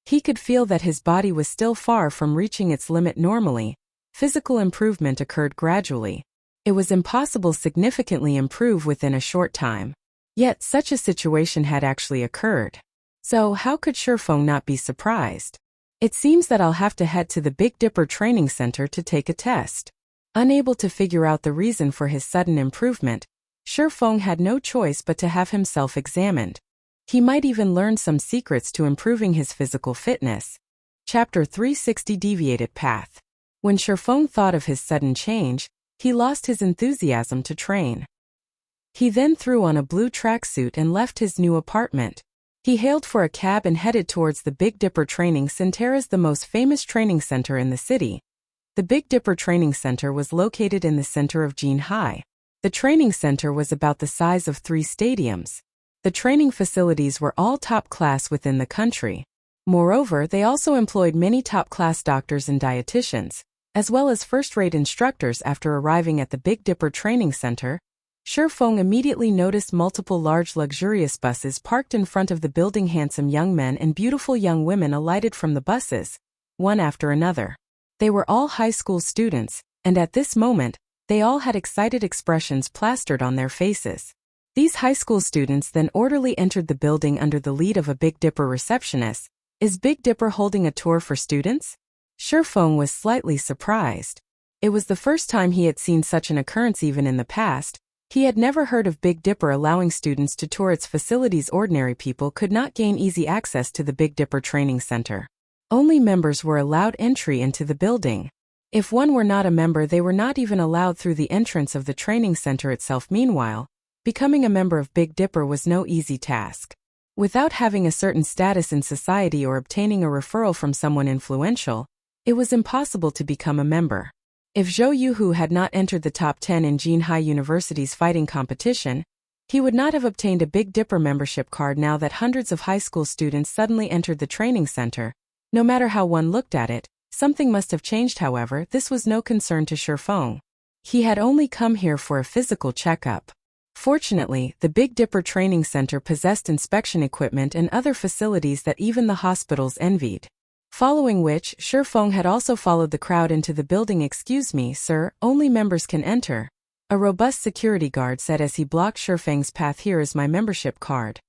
He could feel that his body was still far from reaching its limit normally. Physical improvement occurred gradually. It was impossible to significantly improve within a short time. Yet such a situation had actually occurred. So how could Shifeng not be surprised? It seems that I'll have to head to the Big Dipper Training Center to take a test. Unable to figure out the reason for his sudden improvement, Shifeng had no choice but to have himself examined. He might even learn some secrets to improving his physical fitness. Chapter 360 Deviated Path. When Shifeng thought of his sudden change, he lost his enthusiasm to train. He then threw on a blue tracksuit and left his new apartment. He hailed for a cab and headed towards the Big Dipper Training Center, the most famous training center in the city. The Big Dipper Training Center was located in the center of Jinhai. The training center was about the size of 3 stadiums. The training facilities were all top class within the country. Moreover, they also employed many top-class doctors and dietitians, as well as first-rate instructors. After arriving at the Big Dipper Training Center, Shifeng immediately noticed multiple large luxurious buses parked in front of the building. Handsome young men and beautiful young women alighted from the buses, one after another. They were all high school students, and at this moment, they all had excited expressions plastered on their faces. These high school students then orderly entered the building under the lead of a Big Dipper receptionist. Is Big Dipper holding a tour for students? Shifeng was slightly surprised. It was the first time he had seen such an occurrence. Even in the past, he had never heard of Big Dipper allowing students to tour its facilities. Ordinary people could not gain easy access to the Big Dipper Training Center. Only members were allowed entry into the building. If one were not a member, they were not even allowed through the entrance of the training center itself. Meanwhile, becoming a member of Big Dipper was no easy task. Without having a certain status in society or obtaining a referral from someone influential, it was impossible to become a member. If Zhou Yuhu had not entered the top 10 in Jinhai University's fighting competition, he would not have obtained a Big Dipper membership card. Now that hundreds of high school students suddenly entered the training center, no matter how one looked at it, something must have changed. However, this was no concern to Shifeng. He had only come here for a physical checkup. Fortunately, the Big Dipper Training Center possessed inspection equipment and other facilities that even the hospitals envied. Following which, Shifeng had also followed the crowd into the building. Excuse me, sir, only members can enter, a robust security guard said as he blocked Shifeng's path. Here is my membership card.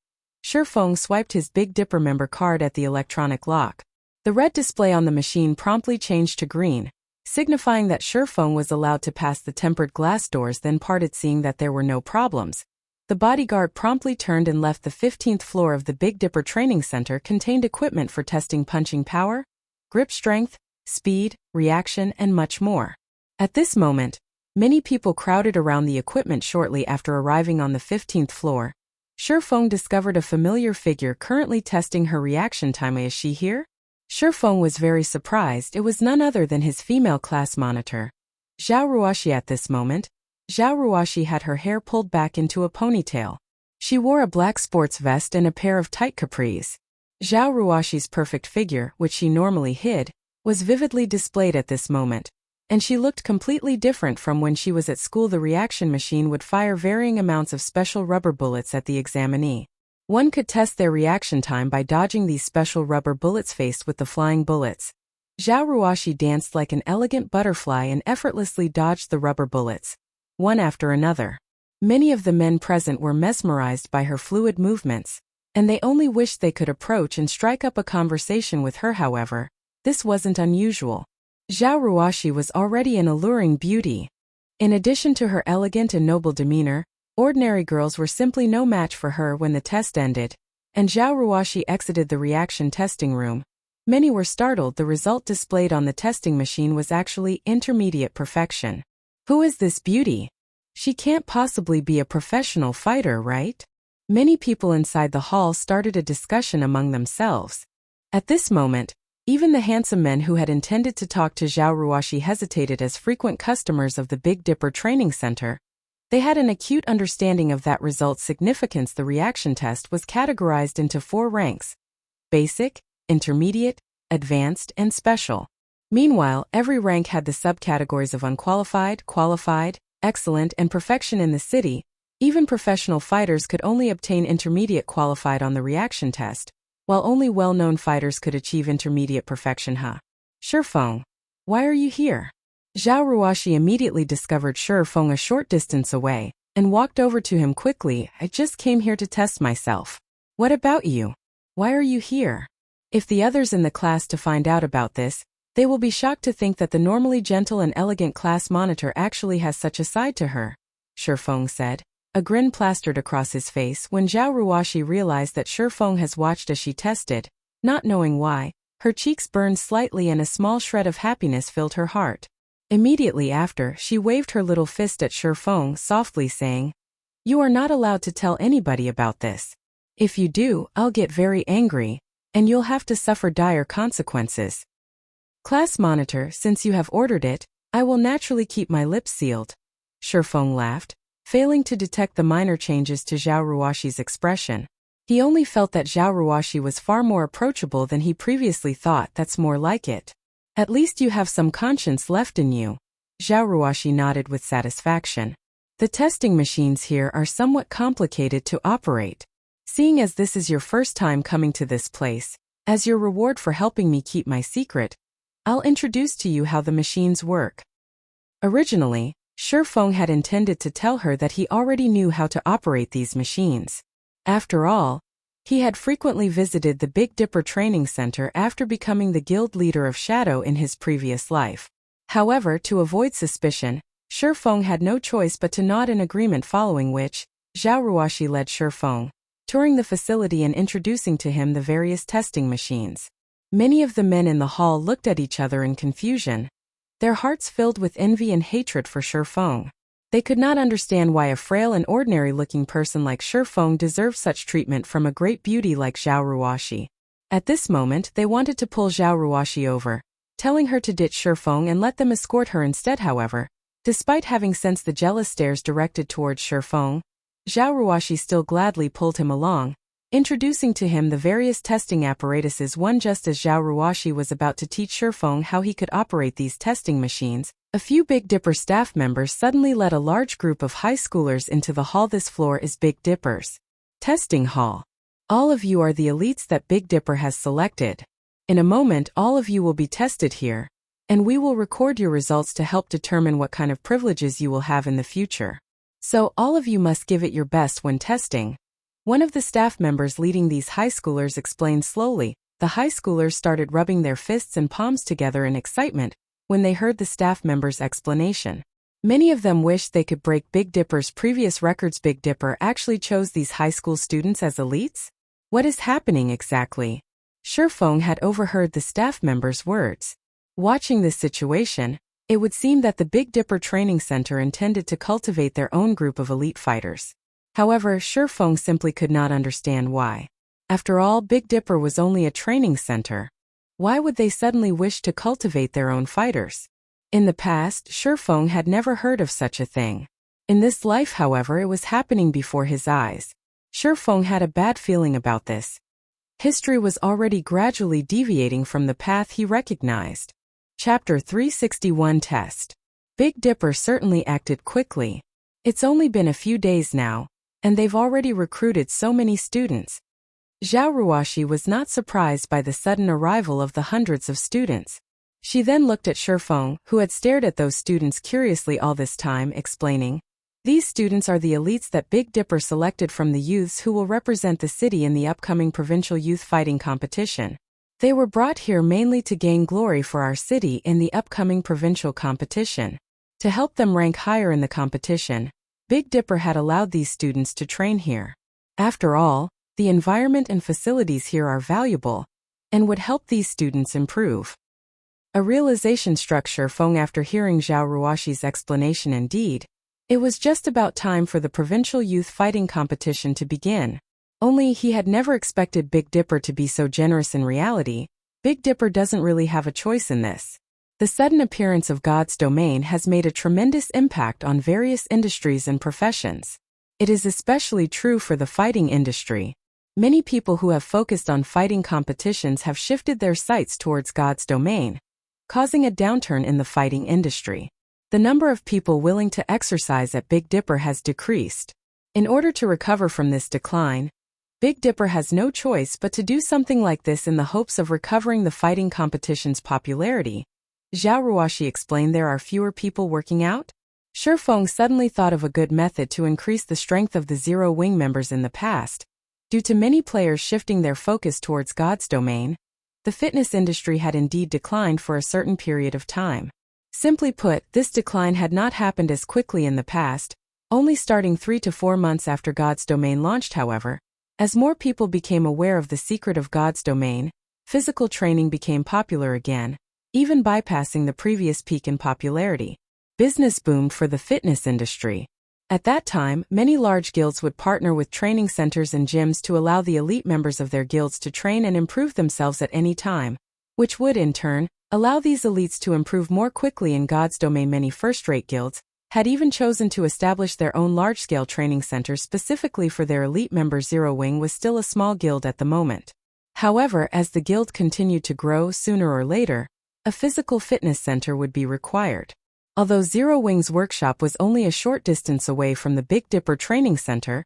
Shifeng swiped his Big Dipper member card at the electronic lock. The red display on the machine promptly changed to green, signifying that Shifeng was allowed to pass. The tempered glass doors then parted. Seeing that there were no problems, the bodyguard promptly turned and left. The 15th floor of the Big Dipper Training Center contained equipment for testing punching power, grip strength, speed, reaction, and much more. At this moment, many people crowded around the equipment. Shortly after arriving on the 15th floor, Shifeng discovered a familiar figure currently testing her reaction time. Is she here? Shifeng was very surprised. It was none other than his female class monitor, Zhao Ruoxi. At this moment, Zhao Ruoxi had her hair pulled back into a ponytail. She wore a black sports vest and a pair of tight capris. Zhao Ruoxi's perfect figure, which she normally hid, was vividly displayed at this moment, and she looked completely different from when she was at school. The reaction machine would fire varying amounts of special rubber bullets at the examinee. One could test their reaction time by dodging these special rubber bullets faced with the flying bullets. Zhao Ruoxi danced like an elegant butterfly and effortlessly dodged the rubber bullets, one after another. Many of the men present were mesmerized by her fluid movements, and they only wished they could approach and strike up a conversation with her. However, this wasn't unusual. Zhao Ruoxi was already an alluring beauty. In addition to her elegant and noble demeanor, ordinary girls were simply no match for her. When the test ended, and Zhao Ruoxi exited the reaction testing room, many were startled. The result displayed on the testing machine was actually intermediate perfection. Who is this beauty? She can't possibly be a professional fighter, right? Many people inside the hall started a discussion among themselves. At this moment, even the handsome men who had intended to talk to Zhao Ruoxi hesitated. As frequent customers of the Big Dipper Training Center, they had an acute understanding of that result's significance. The reaction test was categorized into 4 ranks: basic, intermediate, advanced, and special. Meanwhile, every rank had the subcategories of unqualified, qualified, excellent, and perfection. In the city, even professional fighters could only obtain intermediate qualified on the reaction test, while only well-known fighters could achieve intermediate perfection. Shifeng, why are you here? Zhao Ruoxi immediately discovered Shifeng a short distance away, and walked over to him quickly. I just came here to test myself. What about you? Why are you here? If the others in the class to find out about this, they will be shocked to think that the normally gentle and elegant class monitor actually has such a side to her, Shifeng said. A grin plastered across his face when Zhao Ruoxi realized that Shifeng has watched as she tested. Not knowing why, her cheeks burned slightly and a small shred of happiness filled her heart. Immediately after, she waved her little fist at Shifeng, softly saying, "You are not allowed to tell anybody about this. If you do, I'll get very angry, and you'll have to suffer dire consequences. Class monitor, since you have ordered it, I will naturally keep my lips sealed." Shifeng laughed, failing to detect the minor changes to Zhao Ruoxi's expression. He only felt that Zhao Ruoxi was far more approachable than he previously thought. That's more like it. At least you have some conscience left in you. Zhao Ruoxi nodded with satisfaction. The testing machines here are somewhat complicated to operate. Seeing as this is your first time coming to this place, as your reward for helping me keep my secret, I'll introduce to you how the machines work. Originally, Shifeng had intended to tell her that he already knew how to operate these machines. After all, he had frequently visited the Big Dipper Training Center after becoming the guild leader of Shadow in his previous life. However, to avoid suspicion, Shifeng had no choice but to nod in agreement, following which, Zhao Ruoxi led Shifeng, touring the facility and introducing to him the various testing machines. Many of the men in the hall looked at each other in confusion, their hearts filled with envy and hatred for Shifeng. They could not understand why a frail and ordinary-looking person like Shifeng deserved such treatment from a great beauty like Zhao Ruoxi. At this moment, they wanted to pull Zhao Ruoxi over, telling her to ditch Shifeng and let them escort her instead. However, despite having sensed the jealous stares directed towards Shifeng, Zhao Ruoxi still gladly pulled him along, introducing to him the various testing apparatuses. Just as Zhao Ruoxi was about to teach Shifeng how he could operate these testing machines, a few Big Dipper staff members suddenly led a large group of high schoolers into the hall. This floor is Big Dipper's testing hall. All of you are the elites that Big Dipper has selected. In a moment, all of you will be tested here, and we will record your results to help determine what kind of privileges you will have in the future. So all of you must give it your best when testing. One of the staff members leading these high schoolers explained slowly. The high schoolers started rubbing their fists and palms together in excitement when they heard the staff member's explanation. Many of them wished they could break Big Dipper's previous records. Big Dipper actually chose these high school students as elites? What is happening exactly? Shifeng had overheard the staff members' words. Watching this situation, it would seem that the Big Dipper Training Center intended to cultivate their own group of elite fighters. However, Shifeng simply could not understand why. After all, Big Dipper was only a training center. Why would they suddenly wish to cultivate their own fighters? In the past, Shifeng had never heard of such a thing. In this life, however, it was happening before his eyes. Shifeng had a bad feeling about this. History was already gradually deviating from the path he recognized. Chapter 361 Test. Big Dipper certainly acted quickly. It's only been a few days now, and they've already recruited so many students. Zhao Ruoxi was not surprised by the sudden arrival of the hundreds of students. She then looked at Shifeng, who had stared at those students curiously all this time, explaining, "These students are the elites that Big Dipper selected from the youths who will represent the city in the upcoming provincial youth fighting competition. They were brought here mainly to gain glory for our city in the upcoming provincial competition. To help them rank higher in the competition, Big Dipper had allowed these students to train here. After all, the environment and facilities here are valuable and would help these students improve." A realization struck Shifeng after hearing Zhao Ruoshi's explanation. Indeed, it was just about time for the provincial youth fighting competition to begin. Only he had never expected Big Dipper to be so generous. In reality, Big Dipper doesn't really have a choice in this. The sudden appearance of God's domain has made a tremendous impact on various industries and professions. It is especially true for the fighting industry. Many people who have focused on fighting competitions have shifted their sights towards God's domain, causing a downturn in the fighting industry. The number of people willing to exercise at Big Dipper has decreased. In order to recover from this decline, Big Dipper has no choice but to do something like this in the hopes of recovering the fighting competition's popularity. Zhao Ruoshi explained, "There are fewer people working out?" Shifeng suddenly thought of a good method to increase the strength of the Zero Wing members. In the past, due to many players shifting their focus towards God's domain, the fitness industry had indeed declined for a certain period of time. Simply put, this decline had not happened as quickly in the past, only starting 3 to 4 months after God's domain launched. However, as more people became aware of the secret of God's domain, physical training became popular again, even bypassing the previous peak in popularity. Business boomed for the fitness industry. At that time, many large guilds would partner with training centers and gyms to allow the elite members of their guilds to train and improve themselves at any time, which would, in turn, allow these elites to improve more quickly in God's domain. Many first-rate guilds had even chosen to establish their own large-scale training centers specifically for their elite members. Zero Wing was still a small guild at the moment. However, as the guild continued to grow, sooner or later, a physical fitness center would be required. Although Zero Wing's workshop was only a short distance away from the Big Dipper training center,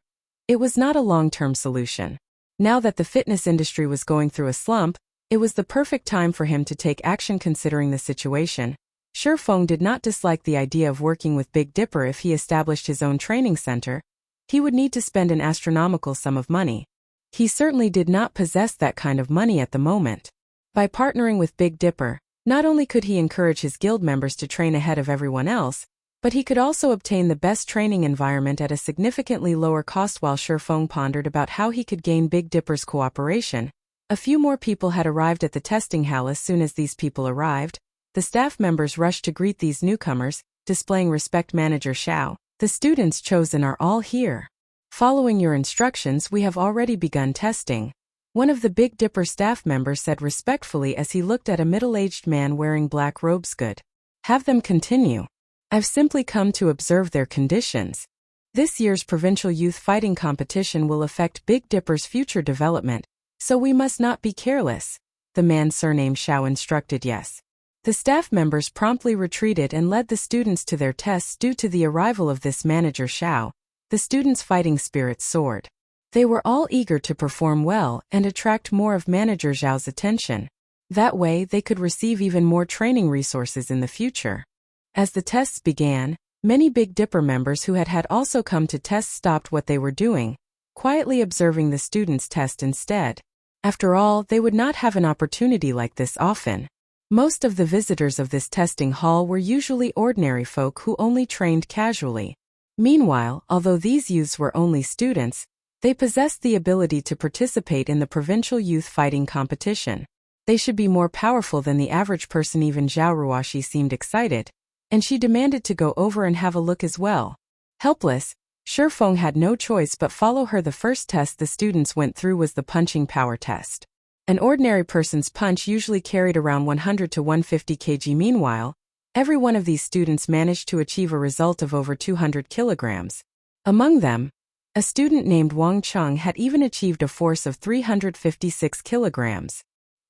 it was not a long-term solution. Now that the fitness industry was going through a slump, it was the perfect time for him to take action. Considering the situation, Shifeng did not dislike the idea of working with Big Dipper. If he established his own training center, he would need to spend an astronomical sum of money. He certainly did not possess that kind of money at the moment. By partnering with Big Dipper, not only could he encourage his guild members to train ahead of everyone else, but he could also obtain the best training environment at a significantly lower cost. While Shifeng pondered about how he could gain Big Dipper's cooperation, a few more people had arrived at the testing hall. As soon as these people arrived, the staff members rushed to greet these newcomers, displaying respect. "Manager Xiao, the students chosen are all here. Following your instructions, we have already begun testing," one of the Big Dipper staff members said respectfully as he looked at a middle-aged man wearing black robes. "Good. Have them continue. I've simply come to observe their conditions. This year's provincial youth fighting competition will affect Big Dipper's future development, so we must not be careless," the man surnamed Xiao instructed. "Yes." The staff members promptly retreated and led the students to their tests. Due to the arrival of this manager Xiao, the students' fighting spirits soared. They were all eager to perform well and attract more of Manager Xiao's attention. That way they could receive even more training resources in the future. As the tests began, many Big Dipper members who had also come to test stopped what they were doing, quietly observing the students test instead. After all, they would not have an opportunity like this often. Most of the visitors of this testing hall were usually ordinary folk who only trained casually. Meanwhile, although these youths were only students, they possessed the ability to participate in the provincial youth fighting competition. They should be more powerful than the average person. Even Zhao Ruoshi seemed excited, and she demanded to go over and have a look as well. Helpless, Shifeng had no choice but follow her. The first test the students went through was the punching power test. An ordinary person's punch usually carried around 100 to 150 kg. Meanwhile, every one of these students managed to achieve a result of over 200 kilograms. Among them, a student named Wang Cheng had even achieved a force of 356 kilograms.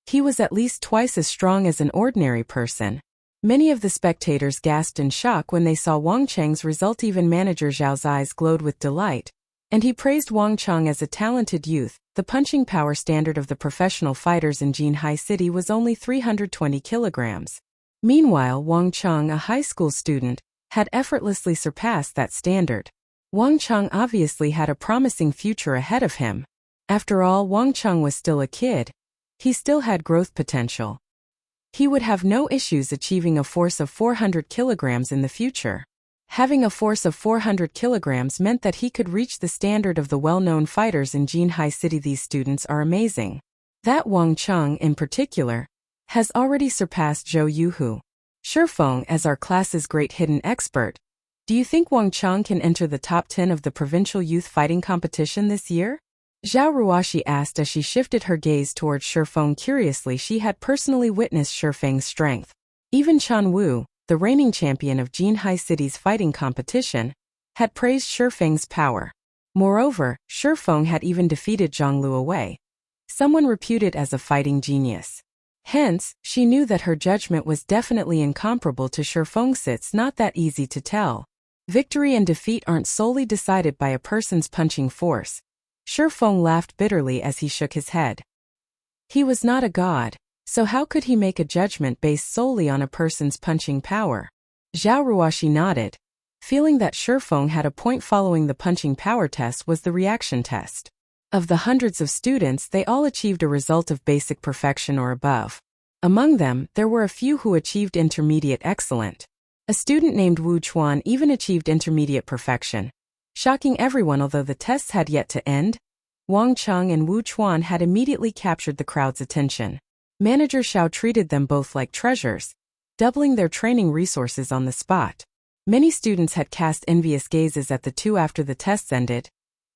He was at least twice as strong as an ordinary person. Many of the spectators gasped in shock when they saw Wang Cheng's result. Even Manager Zhao's eyes glowed with delight, and he praised Wang Cheng as a talented youth. The punching power standard of the professional fighters in Jinhai City was only 320 kilograms. Meanwhile, Wang Cheng, a high school student, had effortlessly surpassed that standard. Wang Cheng obviously had a promising future ahead of him. After all, Wang Cheng was still a kid. He still had growth potential. He would have no issues achieving a force of 400 kilograms in the future. Having a force of 400 kilograms meant that he could reach the standard of the well-known fighters in Jinhai City. These students are amazing. That Wang Cheng, in particular, has already surpassed Zhou Yuhu. Shifeng, as our class's great hidden expert, do you think Wang Cheng can enter the top 10 of the provincial youth fighting competition this year? Zhao Ruoxi asked as she shifted her gaze towards Shifeng. Curiously, she had personally witnessed Shifeng's strength. Even Chen Wu, the reigning champion of Jinhai City's fighting competition, had praised Shifeng's power. Moreover, Shifeng had even defeated Zhang Luowei, someone reputed as a fighting genius. Hence, she knew that her judgment was definitely incomparable to Shifeng's. It's not that easy to tell. Victory and defeat aren't solely decided by a person's punching force. Shifeng laughed bitterly as he shook his head. He was not a god, so how could he make a judgment based solely on a person's punching power? Zhao Ruoxi nodded, feeling that Shifeng had a point. Following the punching power test was the reaction test. Of the hundreds of students, they all achieved a result of basic perfection or above. Among them, there were a few who achieved intermediate excellent. A student named Wu Chuan even achieved intermediate perfection, shocking everyone. Although the tests had yet to end, Wang Cheng and Wu Chuan had immediately captured the crowd's attention. Manager Xiao treated them both like treasures, doubling their training resources on the spot. Many students had cast envious gazes at the two after the tests ended.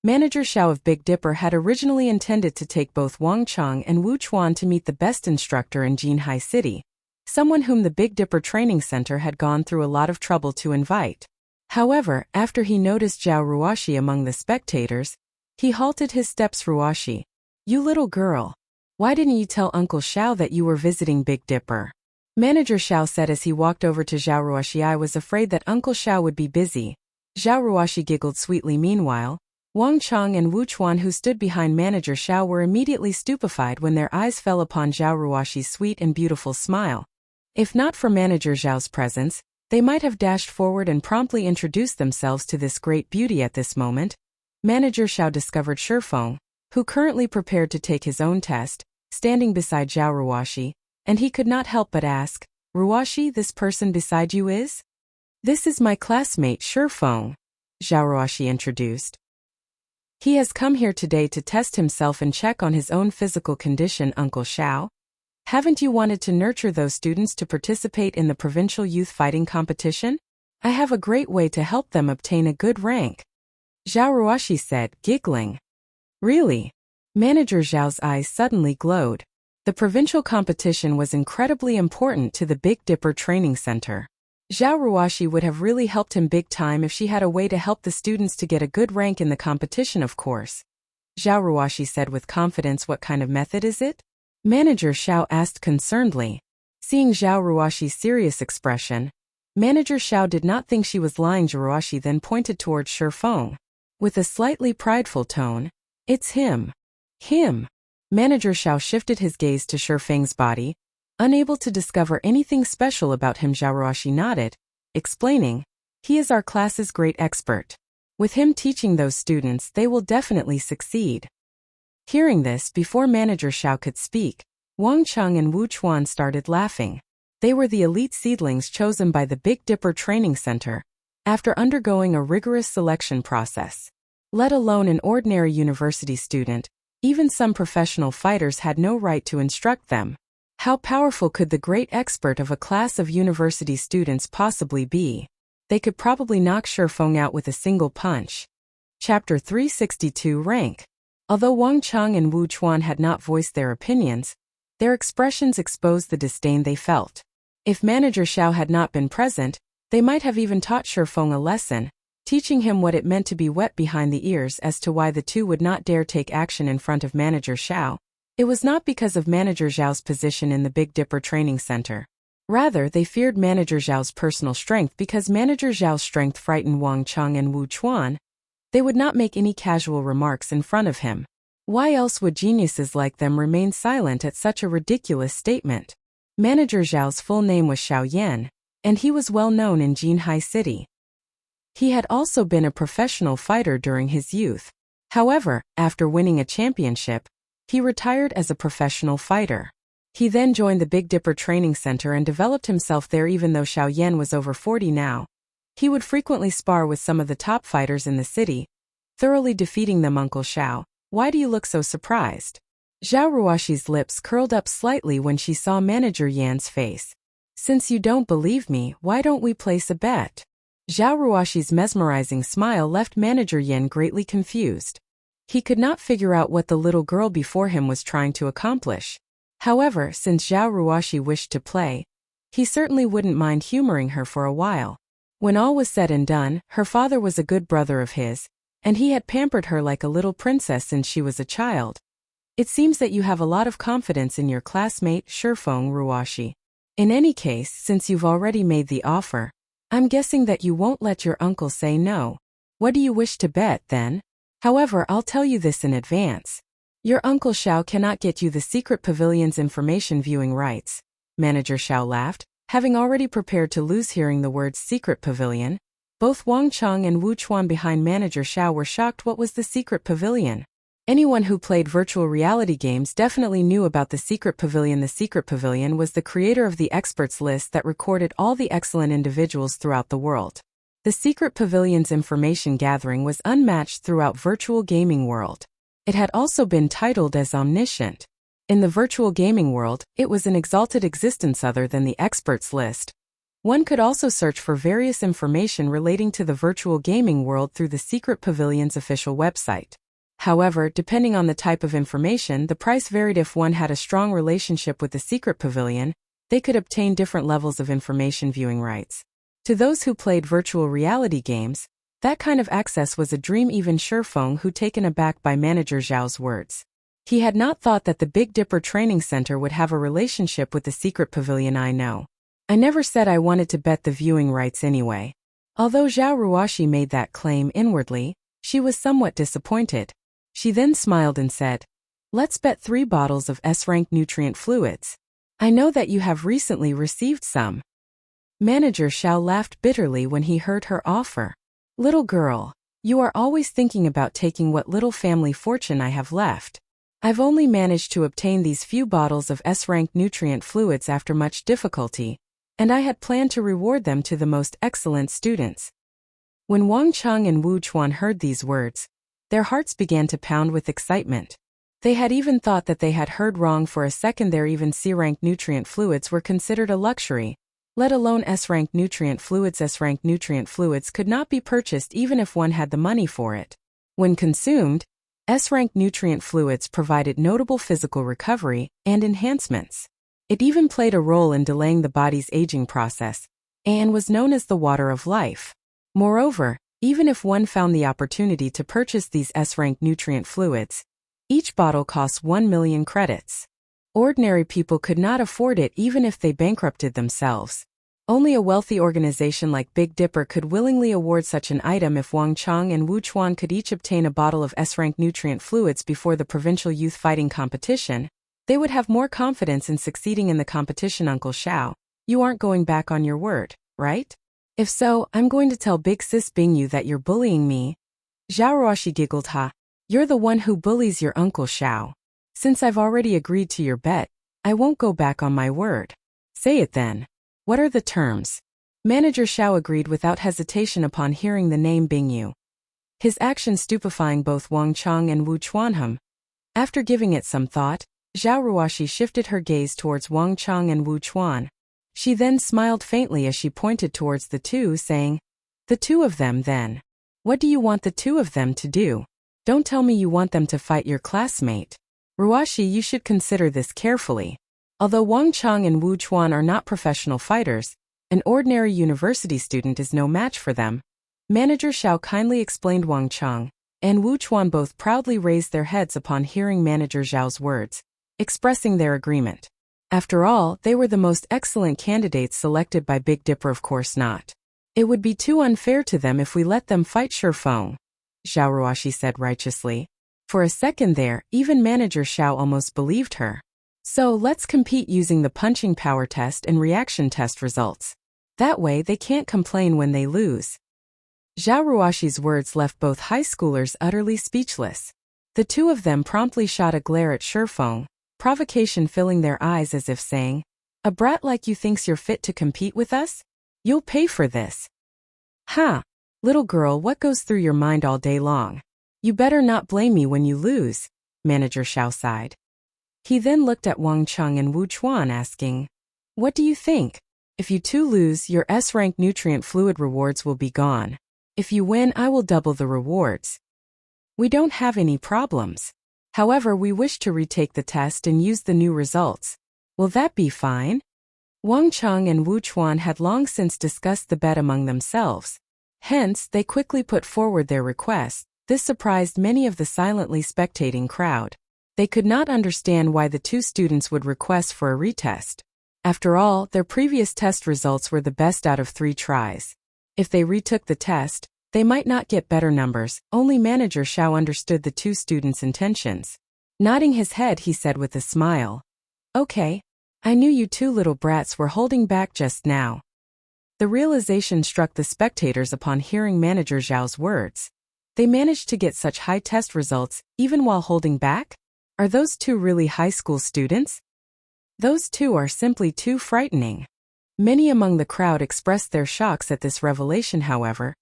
Manager Xiao of Big Dipper had originally intended to take both Wang Cheng and Wu Chuan to meet the best instructor in Jinhai City, someone whom the Big Dipper Training Center had gone through a lot of trouble to invite. However, after he noticed Zhao Ruoxi among the spectators, he halted his steps. Ruoxi, you little girl, why didn't you tell Uncle Xiao that you were visiting Big Dipper? Manager Xiao said as he walked over to Zhao Ruoxi. I was afraid that Uncle Xiao would be busy. Zhao Ruoxi giggled sweetly. Meanwhile, Wang Cheng and Wu Chuan, who stood behind Manager Xiao, were immediately stupefied when their eyes fell upon Zhao Ruoxi's sweet and beautiful smile. If not for Manager Xiao's presence, they might have dashed forward and promptly introduced themselves to this great beauty. At this moment, Manager Xiao discovered Shifeng, who currently prepared to take his own test, standing beside Zhao Ruoxi, and he could not help but ask, Ruoxi, this person beside you is? This is my classmate Shifeng, Zhao Ruoxi introduced. He has come here today to test himself and check on his own physical condition. Uncle Xiao, haven't you wanted to nurture those students to participate in the provincial youth fighting competition? I have a great way to help them obtain a good rank, Zhao Ruoxi said, giggling. Really? Manager Zhao's eyes suddenly glowed. The provincial competition was incredibly important to the Big Dipper Training Center. Zhao Ruoxi would have really helped him big time if she had a way to help the students to get a good rank in the competition. Of course, Zhao Ruoxi said with confidence. What kind of method is it? Manager Xiao asked concernedly. Seeing Zhao Ruoxi's serious expression, Manager Xiao did not think she was lying. Zhao Ruoxi then pointed towards Shifeng with a slightly prideful tone. It's him. Him. Manager Xiao shifted his gaze to Shifeng's body, unable to discover anything special about him. Zhao Ruoxi nodded, explaining, he is our class's great expert. With him teaching those students, they will definitely succeed. Hearing this, before Manager Xiao could speak, Wang Cheng and Wu Chuan started laughing. They were the elite seedlings chosen by the Big Dipper Training Center, after undergoing a rigorous selection process. Let alone an ordinary university student, even some professional fighters had no right to instruct them. How powerful could the great expert of a class of university students possibly be? They could probably knock Shifeng out with a single punch. Chapter 362 Rank. Although Wang Cheng and Wu Chuan had not voiced their opinions, their expressions exposed the disdain they felt. If Manager Xiao had not been present, they might have even taught Shifeng a lesson, teaching him what it meant to be wet behind the ears. As to why the two would not dare take action in front of Manager Xiao, it was not because of Manager Zhao's position in the Big Dipper Training Center. Rather, they feared Manager Zhao's personal strength. Because Manager Zhao's strength frightened Wang Cheng and Wu Chuan, they would not make any casual remarks in front of him. Why else would geniuses like them remain silent at such a ridiculous statement? Manager Zhao's full name was Xiao Yan, and he was well known in Jinhai City. He had also been a professional fighter during his youth. However, after winning a championship, he retired as a professional fighter. He then joined the Big Dipper Training Center and developed himself there. Even though Xiao Yan was over 40 now, he would frequently spar with some of the top fighters in the city, thoroughly defeating them. Uncle Xiao, why do you look so surprised? Zhao Ruoxi's lips curled up slightly when she saw Manager Yan's face. Since you don't believe me, why don't we place a bet? Zhao Ruoxi's mesmerizing smile left Manager Yan greatly confused. He could not figure out what the little girl before him was trying to accomplish. However, since Zhao Ruoxi wished to play, he certainly wouldn't mind humoring her for a while. When all was said and done, her father was a good brother of his, and he had pampered her like a little princess since she was a child. It seems that you have a lot of confidence in your classmate, Shifeng Ruoxi. In any case, since you've already made the offer, I'm guessing that you won't let your uncle say no. What do you wish to bet, then? However, I'll tell you this in advance. Your Uncle Xiao cannot get you the secret pavilion's information viewing rights. Manager Xiao laughed, having already prepared to lose hearing the words secret pavilion. Both Wang Cheng and Wu Chuan behind Manager Xiao were shocked. What was the secret pavilion? Anyone who played virtual reality games definitely knew about the secret pavilion. The secret pavilion was the creator of the experts list that recorded all the excellent individuals throughout the world. The secret pavilion's information gathering was unmatched throughout virtual gaming world. It had also been titled as omniscient. In the virtual gaming world, it was an exalted existence other than the experts list. One could also search for various information relating to the virtual gaming world through the secret pavilion's official website. However, depending on the type of information, the price varied. If one had a strong relationship with the secret pavilion, they could obtain different levels of information viewing rights. To those who played virtual reality games, that kind of access was a dream. Even Shifeng, who taken aback by Manager Zhao's words. He had not thought that the Big Dipper Training Center would have a relationship with the secret pavilion. I know. I never said I wanted to bet the viewing rights anyway. Although Zhao Ruoxi made that claim inwardly, she was somewhat disappointed. She then smiled and said, "Let's bet 3 bottles of S-rank nutrient fluids. I know that you have recently received some." Manager Xiao laughed bitterly when he heard her offer. "Little girl, you are always thinking about taking what little family fortune I have left. I've only managed to obtain these few bottles of S-rank nutrient fluids after much difficulty, and I had planned to reward them to the most excellent students." When Wang Cheng and Wu Chuan heard these words, their hearts began to pound with excitement. They had even thought that they had heard wrong for a second there. Even C-rank nutrient fluids were considered a luxury, let alone S-rank nutrient fluids. S-rank nutrient fluids could not be purchased even if one had the money for it. When consumed, S-rank nutrient fluids provided notable physical recovery and enhancements. It even played a role in delaying the body's aging process, and was known as the water of life. Moreover, even if one found the opportunity to purchase these S-rank nutrient fluids, each bottle costs 1 million credits. Ordinary people could not afford it even if they bankrupted themselves. Only a wealthy organization like Big Dipper could willingly award such an item. If Wang Cheng and Wu Chuan could each obtain a bottle of S-rank nutrient fluids before the provincial youth fighting competition, they would have more confidence in succeeding in the competition. Uncle Xiao, you aren't going back on your word, right? If so, I'm going to tell Big Sis Bingyu that you're bullying me. Zhao Ruoxi giggled. Ha. You're the one who bullies your Uncle Xiao. Since I've already agreed to your bet, I won't go back on my word. Say it then. What are the terms? Manager Xiao agreed without hesitation upon hearing the name Bingyu. His action stupefying both Wang Cheng and Wu Chuanham. After giving it some thought, Zhao Ruoxi shifted her gaze towards Wang Cheng and Wu Chuan. She then smiled faintly as she pointed towards the two, saying, "The two of them then. What do you want the two of them to do? Don't tell me you want them to fight your classmate. Ruoxi, you should consider this carefully. Although Wang Cheng and Wu Chuan are not professional fighters, an ordinary university student is no match for them." Manager Xiao kindly explained. Wang Cheng and Wu Chuan both proudly raised their heads upon hearing Manager Zhao's words, expressing their agreement. After all, they were the most excellent candidates selected by Big Dipper. Of course not. It would be too unfair to them if we let them fight Shifeng, Zhao Ruoxi said righteously. For a second there, even Manager Xiao almost believed her. So let's compete using the punching power test and reaction test results. That way they can't complain when they lose. Zhao Ruoxi's words left both high schoolers utterly speechless. The two of them promptly shot a glare at Shifeng, provocation filling their eyes as if saying, "A brat like you thinks you're fit to compete with us? You'll pay for this." "Huh. Little girl, what goes through your mind all day long? You better not blame me when you lose," Manager Xiao sighed. He then looked at Wang Cheng and Wu Chuan asking, "What do you think? If you two lose, your S-rank nutrient fluid rewards will be gone. If you win, I will double the rewards. We don't have any problems. However, we wish to retake the test and use the new results. Will that be fine?" Wang Cheng and Wu Chuan had long since discussed the bet among themselves. Hence, they quickly put forward their request. This surprised many of the silently spectating crowd. They could not understand why the two students would request for a retest. After all, their previous test results were the best out of 3 tries. If they retook the test, they might not get better numbers. Only Manager Xiao understood the two students' intentions. Nodding his head, he said with a smile, "Okay. I knew you two little brats were holding back just now." The realization struck the spectators upon hearing Manager Zhao's words. They managed to get such high test results, even while holding back? Are those two really high school students? Those two are simply too frightening. Many among the crowd expressed their shocks at this revelation. However,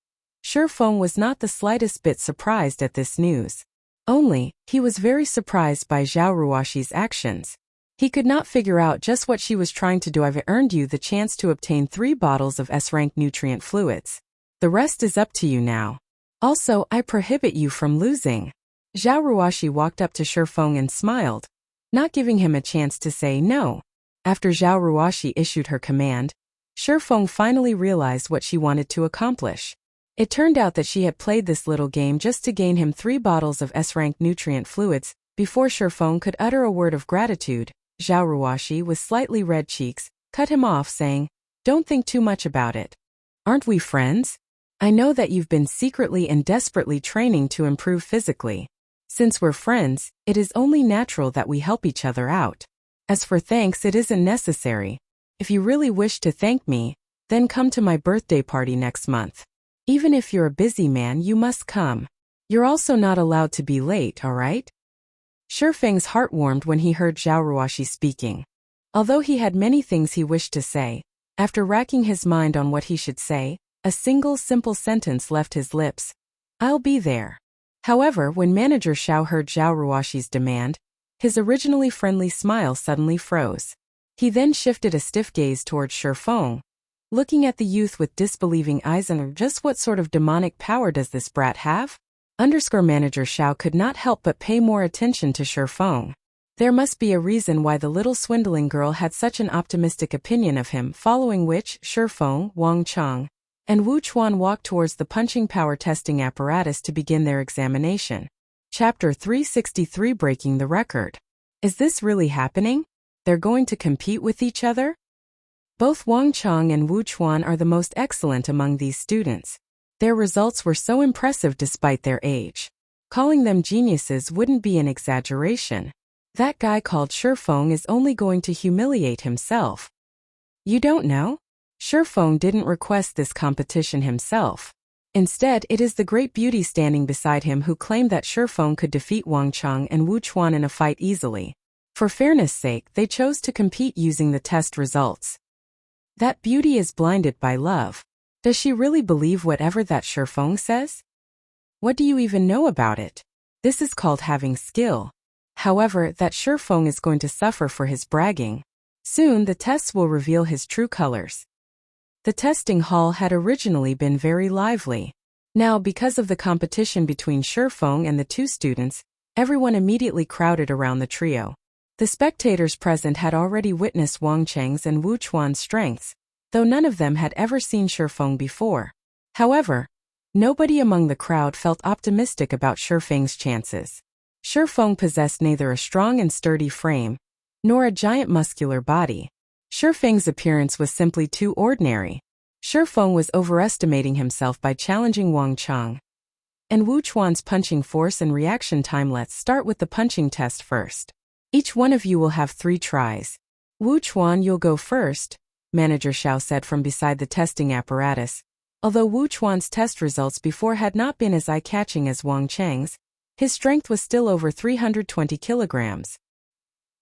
Shifeng was not the slightest bit surprised at this news. Only, he was very surprised by Zhao Ruoxi's actions. He could not figure out just what she was trying to do. "I've earned you the chance to obtain 3 bottles of S-rank nutrient fluids. The rest is up to you now. Also, I prohibit you from losing." Zhao Ruoxi walked up to Shifeng and smiled, not giving him a chance to say no. After Zhao Ruoxi issued her command, Shifeng finally realized what she wanted to accomplish. It turned out that she had played this little game just to gain him 3 bottles of S-rank nutrient fluids. Before Shifeng could utter a word of gratitude, Zhao Ruoxi, with slightly red cheeks, cut him off saying, "Don't think too much about it. Aren't we friends? I know that you've been secretly and desperately training to improve physically. Since we're friends, it is only natural that we help each other out. As for thanks, it isn't necessary. If you really wish to thank me, then come to my birthday party next month. Even if you're a busy man, you must come. You're also not allowed to be late, alright?" Shifeng's heart warmed when he heard Zhao Ruoxi speaking. Although he had many things he wished to say, after racking his mind on what he should say, a single simple sentence left his lips: "I'll be there." However, when Manager Xiao heard Zhao Ruoxi's demand, his originally friendly smile suddenly froze. He then shifted a stiff gaze towards Shifeng, looking at the youth with disbelieving eyes. "And just what sort of demonic power does this brat have?" Manager Xiao could not help but pay more attention to Shifeng. There must be a reason why the little swindling girl had such an optimistic opinion of him, following which Shifeng, Wang Cheng, and Wu Chuan walked towards the punching power testing apparatus to begin their examination. Chapter 363, Breaking the Record. Is this really happening? They're going to compete with each other? Both Wang Cheng and Wu Chuan are the most excellent among these students. Their results were so impressive despite their age. Calling them geniuses wouldn't be an exaggeration. That guy called Shifeng is only going to humiliate himself. You don't know? Shifeng didn't request this competition himself. Instead, it is the great beauty standing beside him who claimed that Shifeng could defeat Wang Cheng and Wu Chuan in a fight easily. For fairness' sake, they chose to compete using the test results. That beauty is blinded by love. Does she really believe whatever that Shifeng says? What do you even know about it? This is called having skill. However, that Shifeng is going to suffer for his bragging. Soon the tests will reveal his true colors. The testing hall had originally been very lively. Now, because of the competition between Shifeng and the two students, everyone immediately crowded around the trio. The spectators present had already witnessed Wang Cheng's and Wu Chuan's strengths, though none of them had ever seen Shifeng before. However, nobody among the crowd felt optimistic about Shifeng's chances. Shifeng possessed neither a strong and sturdy frame, nor a giant muscular body. Shifeng's appearance was simply too ordinary. Shifeng was overestimating himself by challenging Wang Cheng and Wu Chuan's punching force and reaction time. Let's start with the punching test first. Each one of you will have 3 tries. Wu Chuan, you'll go first, Manager Xiao said from beside the testing apparatus. Although Wu Chuan's test results before had not been as eye-catching as Wang Cheng's, his strength was still over 320 kilograms.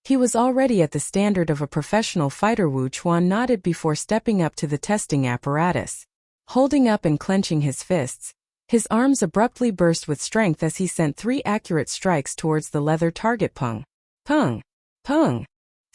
He was already at the standard of a professional fighter. Wu Chuan nodded before stepping up to the testing apparatus. Holding up and clenching his fists, his arms abruptly burst with strength as he sent 3 accurate strikes towards the leather target. Pung! Pung! Pung!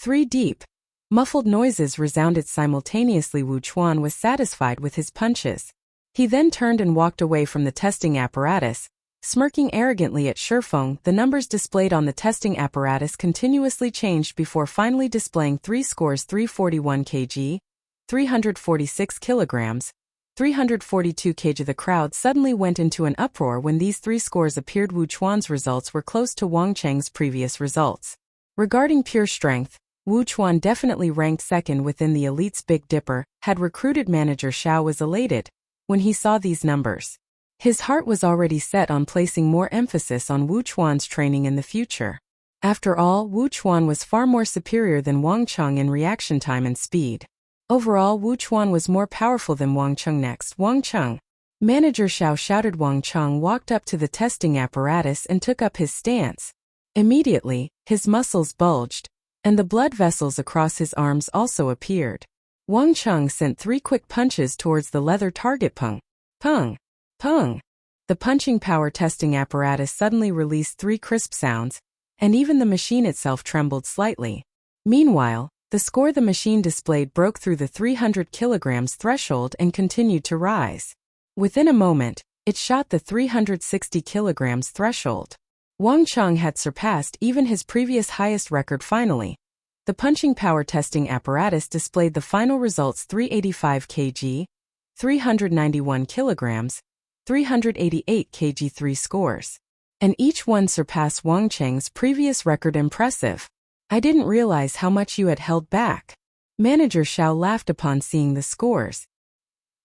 3 deep, muffled noises resounded simultaneously. Wu Chuan was satisfied with his punches. He then turned and walked away from the testing apparatus, smirking arrogantly at Shifeng. The numbers displayed on the testing apparatus continuously changed before finally displaying 3 scores: 341 kg, 346 kilograms, 342 kg. The crowd suddenly went into an uproar when these 3 scores appeared. Wu Chuan's results were close to Wang Cheng's previous results. Regarding pure strength, Wu Chuan definitely ranked second within the elites. Big Dipper had recruited. Manager Xiao was elated when he saw these numbers. His heart was already set on placing more emphasis on Wu Chuan's training in the future. After all, Wu Chuan was far more superior than Wang Cheng in reaction time and speed. Overall, Wu Chuan was more powerful than Wang Cheng. Next, Wang Cheng. Manager Xiao shouted. Wang Cheng walked up to the testing apparatus and took up his stance. Immediately, his muscles bulged, and the blood vessels across his arms also appeared. Wang Cheng sent 3 quick punches towards the leather target. Pung! Pung! Pung! The punching power testing apparatus suddenly released 3 crisp sounds, and even the machine itself trembled slightly. Meanwhile, the score the machine displayed broke through the 300 kilograms threshold and continued to rise. Within a moment, it shot the 360 kilograms threshold. Wang Cheng had surpassed even his previous highest record. Finally, the punching power testing apparatus displayed the final results: 385 kg, 391 kilograms, 388 kg. 3 scores, and each one surpassed Wang Cheng's previous record. Impressive. I didn't realize how much you had held back. Manager Xiao laughed upon seeing the scores.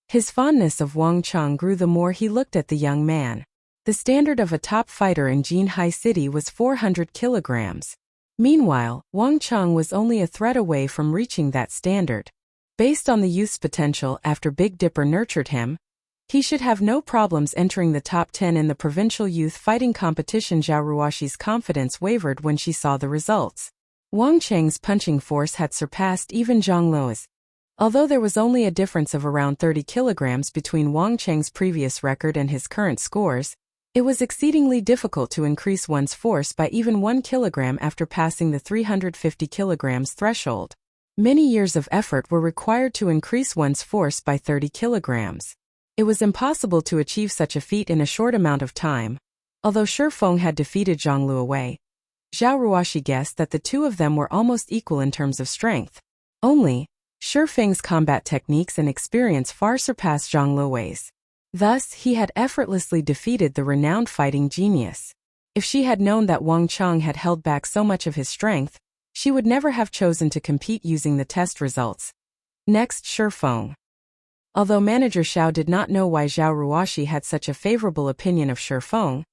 His fondness of Wang Cheng grew the more he looked at the young man. The standard of a top fighter in Jinhai City was 400 kilograms. Meanwhile, Wang Cheng was only a thread away from reaching that standard. Based on the youth's potential after Big Dipper nurtured him, he should have no problems entering the top 10 in the provincial youth fighting competition. Zhao Ruoshi's confidence wavered when she saw the results. Wang Cheng's punching force had surpassed even Zhang Luo's. Although there was only a difference of around 30 kilograms between Wang Cheng's previous record and his current scores, it was exceedingly difficult to increase one's force by even 1 kilogram after passing the 350 kilograms threshold. Many years of effort were required to increase one's force by 30 kilograms. It was impossible to achieve such a feat in a short amount of time. Although Shifeng had defeated Zhang Lu away, Zhao Ruoshi guessed that the 2 of them were almost equal in terms of strength. Only, Shifeng's combat techniques and experience far surpassed Zhang Luo's. Thus, he had effortlessly defeated the renowned fighting genius. If she had known that Wang Cheng had held back so much of his strength, she would never have chosen to compete using the test results. Next, Shifeng. Although Manager Xiao did not know why Zhao Ruoshi had such a favorable opinion of Shifeng,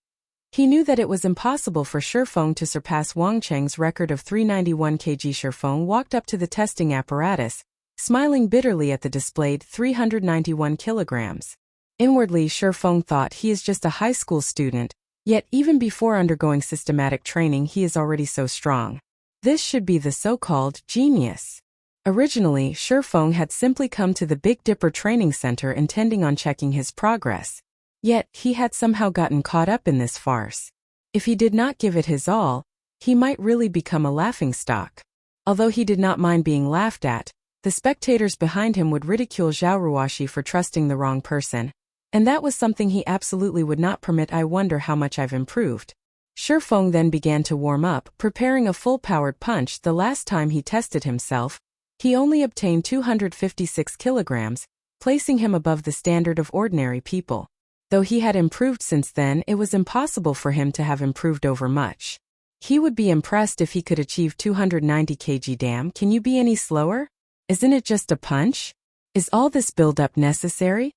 he knew that it was impossible for Shifeng to surpass Wang Cheng's record of 391 kg. Shifeng walked up to the testing apparatus, smiling bitterly at the displayed 391 kilograms. Inwardly, Shifeng thought he is just a high school student, yet even before undergoing systematic training he is already so strong. This should be the so-called genius. Originally, Shifeng had simply come to the Big Dipper training center intending on checking his progress. Yet, he had somehow gotten caught up in this farce. If he did not give it his all, he might really become a laughingstock. Although he did not mind being laughed at, the spectators behind him would ridicule Zhao Ruoshi for trusting the wrong person. And that was something he absolutely would not permit. I wonder how much I've improved. Shifeng then began to warm up, preparing a full-powered punch. The last time he tested himself, he only obtained 256 kilograms, placing him above the standard of ordinary people. Though he had improved since then, it was impossible for him to have improved over much. He would be impressed if he could achieve 290 kg. Damn, can you be any slower? Isn't it just a punch? Is all this build-up necessary?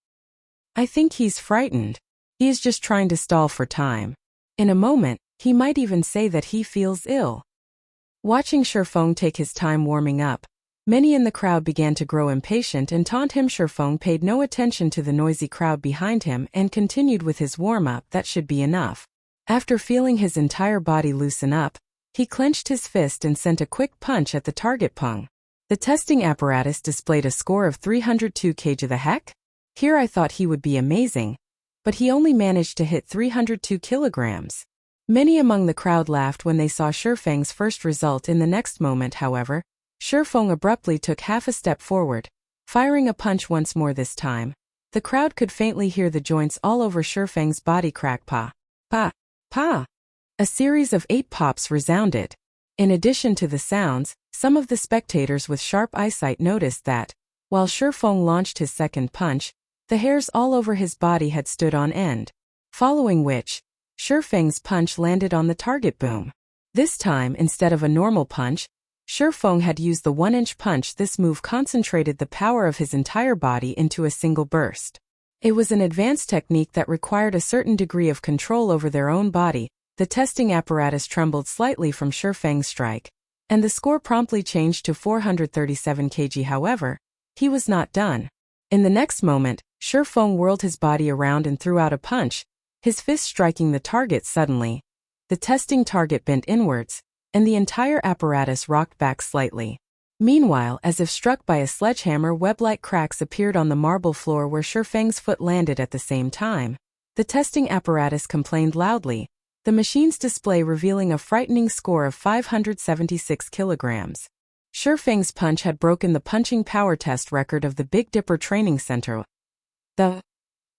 I think he's frightened. He is just trying to stall for time. In a moment, he might even say that he feels ill. Watching Shifeng take his time warming up, many in the crowd began to grow impatient and taunt him. Shifeng paid no attention to the noisy crowd behind him and continued with his warm-up. That should be enough. After feeling his entire body loosen up, he clenched his fist and sent a quick punch at the target. Pung. The testing apparatus displayed a score of 302 kg. The heck? Here I thought he would be amazing, but he only managed to hit 302 kilograms. Many among the crowd laughed when they saw Shifeng's first result. In the next moment, however, Shifeng abruptly took half a step forward, firing a punch once more. This time, the crowd could faintly hear the joints all over Shifeng's body crack. Pa! Pa! Pa! A series of 8 pops resounded. In addition to the sounds, some of the spectators with sharp eyesight noticed that, while Shifeng launched his second punch, the hairs all over his body had stood on end, following which, Shifeng's punch landed on the target. Boom. This time, instead of a normal punch, Shifeng had used the 1-inch punch. This move concentrated the power of his entire body into a single burst. It was an advanced technique that required a certain degree of control over their own body. The testing apparatus trembled slightly from Shifeng's strike, and the score promptly changed to 437 kg. However, he was not done. In the next moment, Shifeng whirled his body around and threw out a punch, his fist striking the target. Suddenly, the testing target bent inwards, and the entire apparatus rocked back slightly. Meanwhile, as if struck by a sledgehammer, web-like cracks appeared on the marble floor where Shifeng's foot landed. At the same time, the testing apparatus complained loudly, the machine's display revealing a frightening score of 576 kilograms. Shifeng's punch had broken the punching power test record of the Big Dipper Training Center.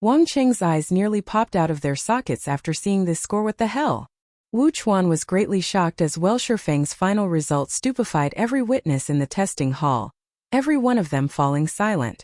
Wang Qing's eyes nearly popped out of their sockets after seeing this score. What the hell? Wu Chuan was greatly shocked as well. Shifeng's final result stupefied every witness in the testing hall, every one of them falling silent.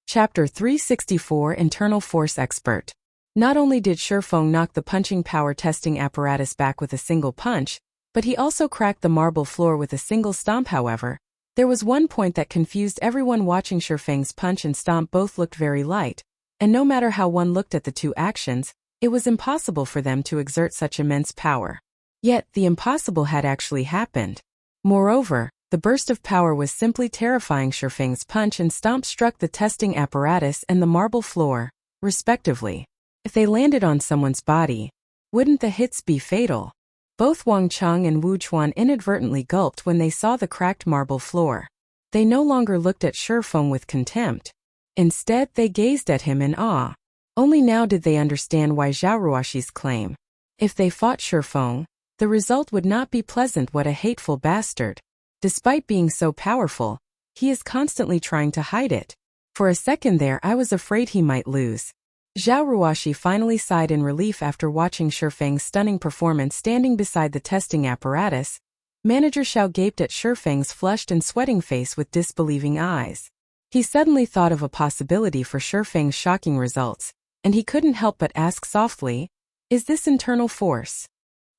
Chapter 364 Internal Force Expert. Not only did Shifeng knock the punching power testing apparatus back with a single punch, but he also cracked the marble floor with a single stomp. However, there was one point that confused everyone watching. Shifeng's punch and stomp both looked very light, and no matter how one looked at the two actions, it was impossible for them to exert such immense power. Yet, the impossible had actually happened. Moreover, the burst of power was simply terrifying. Shifeng's punch and stomp struck the testing apparatus and the marble floor, respectively. If they landed on someone's body, wouldn't the hits be fatal? Both Wang Cheng and Wu Chuan inadvertently gulped when they saw the cracked marble floor. They no longer looked at Shifeng with contempt. Instead, they gazed at him in awe. Only now did they understand why Zhao Ruoxi's claim. If they fought Shifeng, the result would not be pleasant. What a hateful bastard. Despite being so powerful, he is constantly trying to hide it. For a second there I was afraid he might lose. Zhao Ruoxi finally sighed in relief after watching Shifeng's stunning performance. Standing beside the testing apparatus, Manager Xiao gaped at Shifeng's flushed and sweating face with disbelieving eyes. He suddenly thought of a possibility for Shifeng's shocking results, and he couldn't help but ask softly, "Is this internal force?"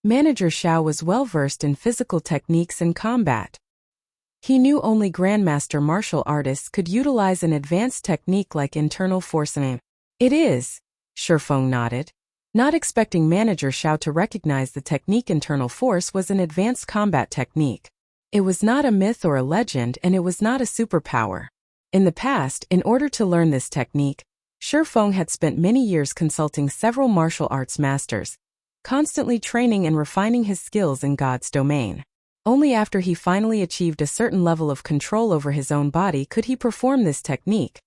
Manager Xiao was well versed in physical techniques and combat. He knew only grandmaster martial artists could utilize an advanced technique like internal force. It is, Shifeng nodded. Not expecting Manager Xiao to recognize the technique. Internal force was an advanced combat technique. It was not a myth or a legend, and it was not a superpower. In the past, in order to learn this technique, Shifeng had spent many years consulting several martial arts masters, constantly training and refining his skills in God's domain. Only after he finally achieved a certain level of control over his own body could he perform this technique.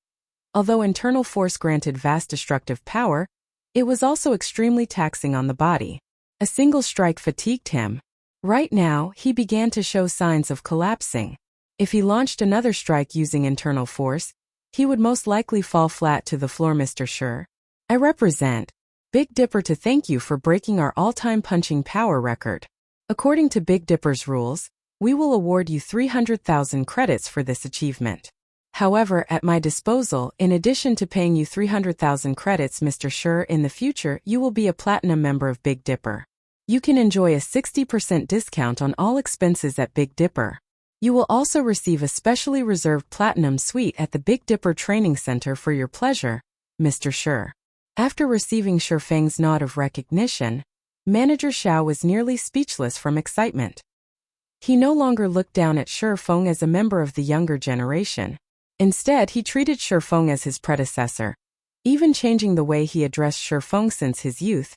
Although internal force granted vast destructive power, it was also extremely taxing on the body. A single strike fatigued him. Right now, he began to show signs of collapsing. If he launched another strike using internal force, he would most likely fall flat to the floor. Mr. Shi, I represent Big Dipper to thank you for breaking our all-time punching power record. According to Big Dipper's rules, we will award you 300,000 credits for this achievement. However, at my disposal, in addition to paying you 300,000 credits, Mr. Shi, in the future, you will be a platinum member of Big Dipper. You can enjoy a 60% discount on all expenses at Big Dipper. You will also receive a specially reserved platinum suite at the Big Dipper Training Center for your pleasure, Mr. Shi. After receiving Shifeng's nod of recognition, Manager Xiao was nearly speechless from excitement. He no longer looked down at Shi Feng as a member of the younger generation. Instead, he treated Shi Feng as his predecessor, even changing the way he addressed Shi Feng since his youth.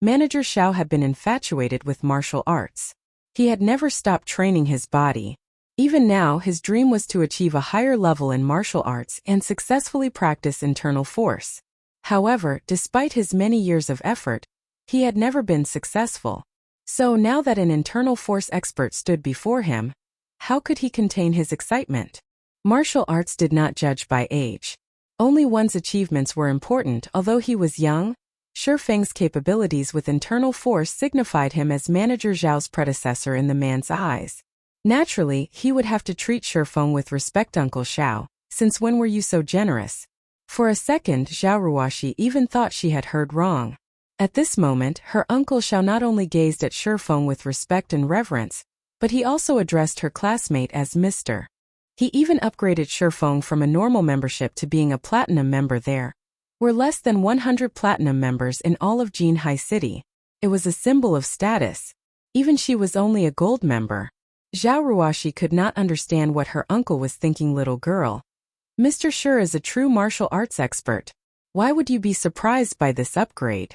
Manager Xiao had been infatuated with martial arts. He had never stopped training his body. Even now, his dream was to achieve a higher level in martial arts and successfully practice internal force. However, despite his many years of effort, he had never been successful. So now that an internal force expert stood before him, how could he contain his excitement? Martial arts did not judge by age. Only one's achievements were important. Although he was young, Shi Feng's capabilities with internal force signified him as Manager Zhao's predecessor in the man's eyes. Naturally, he would have to treat Shi Feng with respect. Uncle Xiao, since when were you so generous? For a second, Zhao Ruoxi even thought she had heard wrong. At this moment, her Uncle Xiao not only gazed at Shi Feng with respect and reverence, but he also addressed her classmate as Mr. He even upgraded Shi Feng from a normal membership to being a platinum member. There were less than 100 platinum members in all of Jinhai City. It was a symbol of status. Even she was only a gold member. Zhao Ruoxi could not understand what her uncle was thinking. Little girl, Mr. Shi is a true martial arts expert. Why would you be surprised by this upgrade?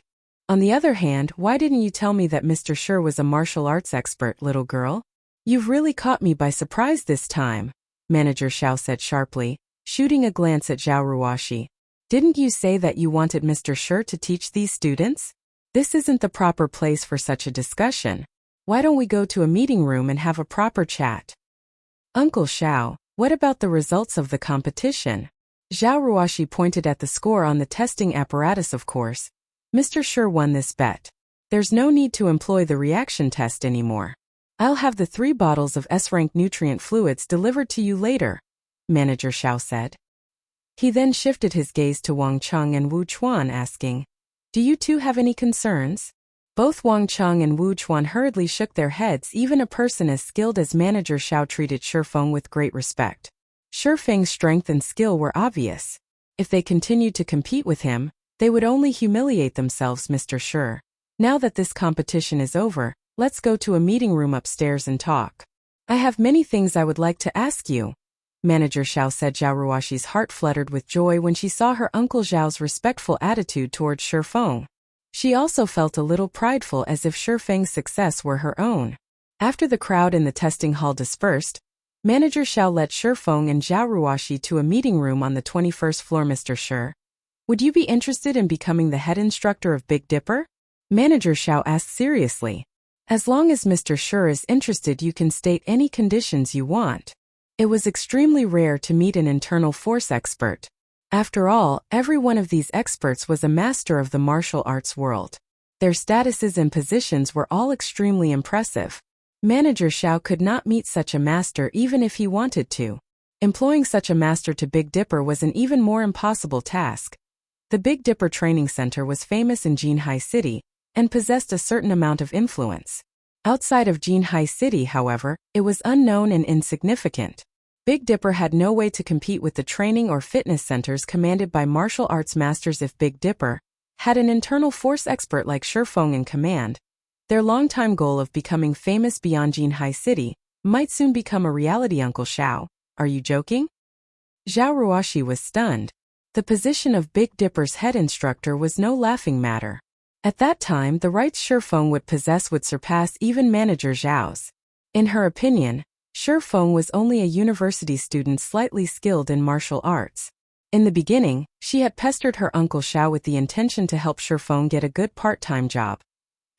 On the other hand, why didn't you tell me that Mr. Shi was a martial arts expert, little girl? You've really caught me by surprise this time, Manager Xiao said sharply, shooting a glance at Zhao Ruoxi. Didn't you say that you wanted Mr. Shi to teach these students? This isn't the proper place for such a discussion. Why don't we go to a meeting room and have a proper chat? Uncle Xiao, what about the results of the competition? Zhao Ruoxi pointed at the score on the testing apparatus. Of course, Mr. Shi won this bet. There's no need to employ the reaction test anymore. I'll have the 3 bottles of S-rank nutrient fluids delivered to you later, Manager Xiao said. He then shifted his gaze to Wang Cheng and Wu Chuan, asking, do you two have any concerns? Both Wang Cheng and Wu Chuan hurriedly shook their heads. Even a person as skilled as Manager Xiao treated Shi Feng with great respect. Shi Feng's strength and skill were obvious. If they continued to compete with him, they would only humiliate themselves. Mr. Shi, now that this competition is over, let's go to a meeting room upstairs and talk. I have many things I would like to ask you, Manager Xiao said. Zhao Ruoxi's heart fluttered with joy when she saw her Uncle Zhao's respectful attitude towards Shi Feng. She also felt a little prideful, as if Shi Feng's success were her own. After the crowd in the testing hall dispersed, Manager Xiao led Shi Feng and Zhao Ruoxi to a meeting room on the 21st floor. Mr. Shi, would you be interested in becoming the head instructor of Big Dipper? Manager Xiao asked seriously. As long as Mr. Shi is interested, you can state any conditions you want. It was extremely rare to meet an internal force expert. After all, every one of these experts was a master of the martial arts world. Their statuses and positions were all extremely impressive. Manager Xiao could not meet such a master even if he wanted to. Employing such a master to Big Dipper was an even more impossible task. The Big Dipper Training Center was famous in Jinhai City and possessed a certain amount of influence. Outside of Jinhai City, however, it was unknown and insignificant. Big Dipper had no way to compete with the training or fitness centers commanded by martial arts masters. If Big Dipper had an internal force expert like Shi Feng in command, their longtime goal of becoming famous beyond Jinhai City might soon become a reality. Uncle Xiao, are you joking? Zhao Ruoxi was stunned. The position of Big Dipper's head instructor was no laughing matter. At that time, the rights Shi Feng would possess would surpass even Manager Zhao's. In her opinion, Shi Feng was only a university student slightly skilled in martial arts. In the beginning, she had pestered her Uncle Xiao with the intention to help Shi Feng get a good part-time job,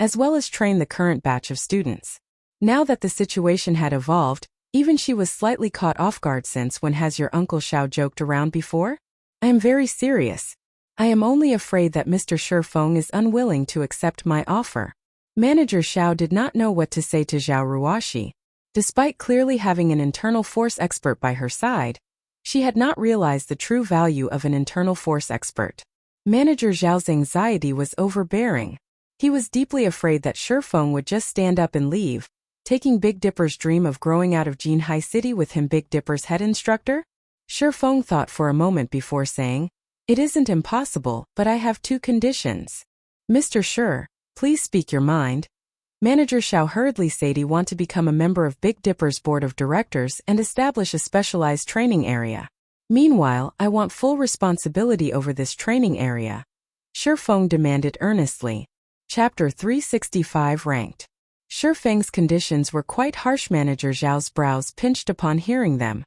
as well as train the current batch of students. Now that the situation had evolved, even she was slightly caught off guard. Since when has your Uncle Xiao joked around before? I am very serious. I am only afraid that Mr. Shi Feng is unwilling to accept my offer. Manager Xiao did not know what to say to Zhao Ruoxi. Despite clearly having an internal force expert by her side, she had not realized the true value of an internal force expert. Manager Zhao's anxiety was overbearing. He was deeply afraid that Shi Feng would just stand up and leave, taking Big Dipper's dream of growing out of Jinhai City with him. Big Dipper's head instructor? Shi Feng thought for a moment before saying, "It isn't impossible, but I have 2 conditions." "Mr. Shi, please speak your mind." Manager Xiao hurriedly said he wanted to become a member of Big Dipper's board of directors and establish a specialized training area. Meanwhile, I want full responsibility over this training area, Shifeng demanded earnestly. Chapter 365 Ranked. Shifeng's conditions were quite harsh. Manager Zhao's brows pinched upon hearing them.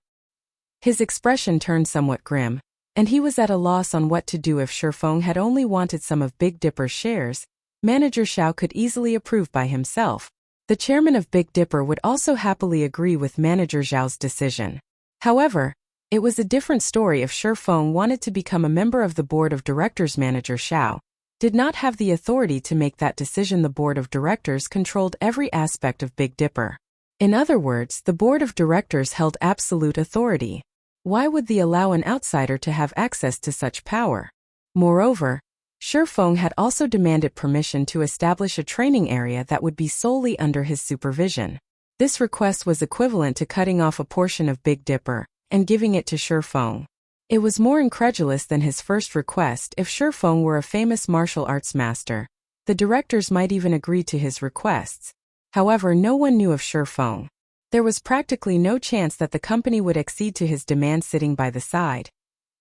His expression turned somewhat grim, and he was at a loss on what to do. If Shifeng had only wanted some of Big Dipper's shares, Manager Xiao could easily approve by himself. The chairman of Big Dipper would also happily agree with Manager Zhao's decision. However, it was a different story if Shifeng wanted to become a member of the board of directors. Manager Xiao did not have the authority to make that decision. The board of directors controlled every aspect of Big Dipper. In other words, the board of directors held absolute authority. Why would they allow an outsider to have access to such power? Moreover, Shifeng had also demanded permission to establish a training area that would be solely under his supervision. This request was equivalent to cutting off a portion of Big Dipper and giving it to Shifeng. It was more incredulous than his first request. If Shifeng were a famous martial arts master, the directors might even agree to his requests. However, no one knew of Shifeng. There was practically no chance that the company would accede to his demands. Sitting by the side,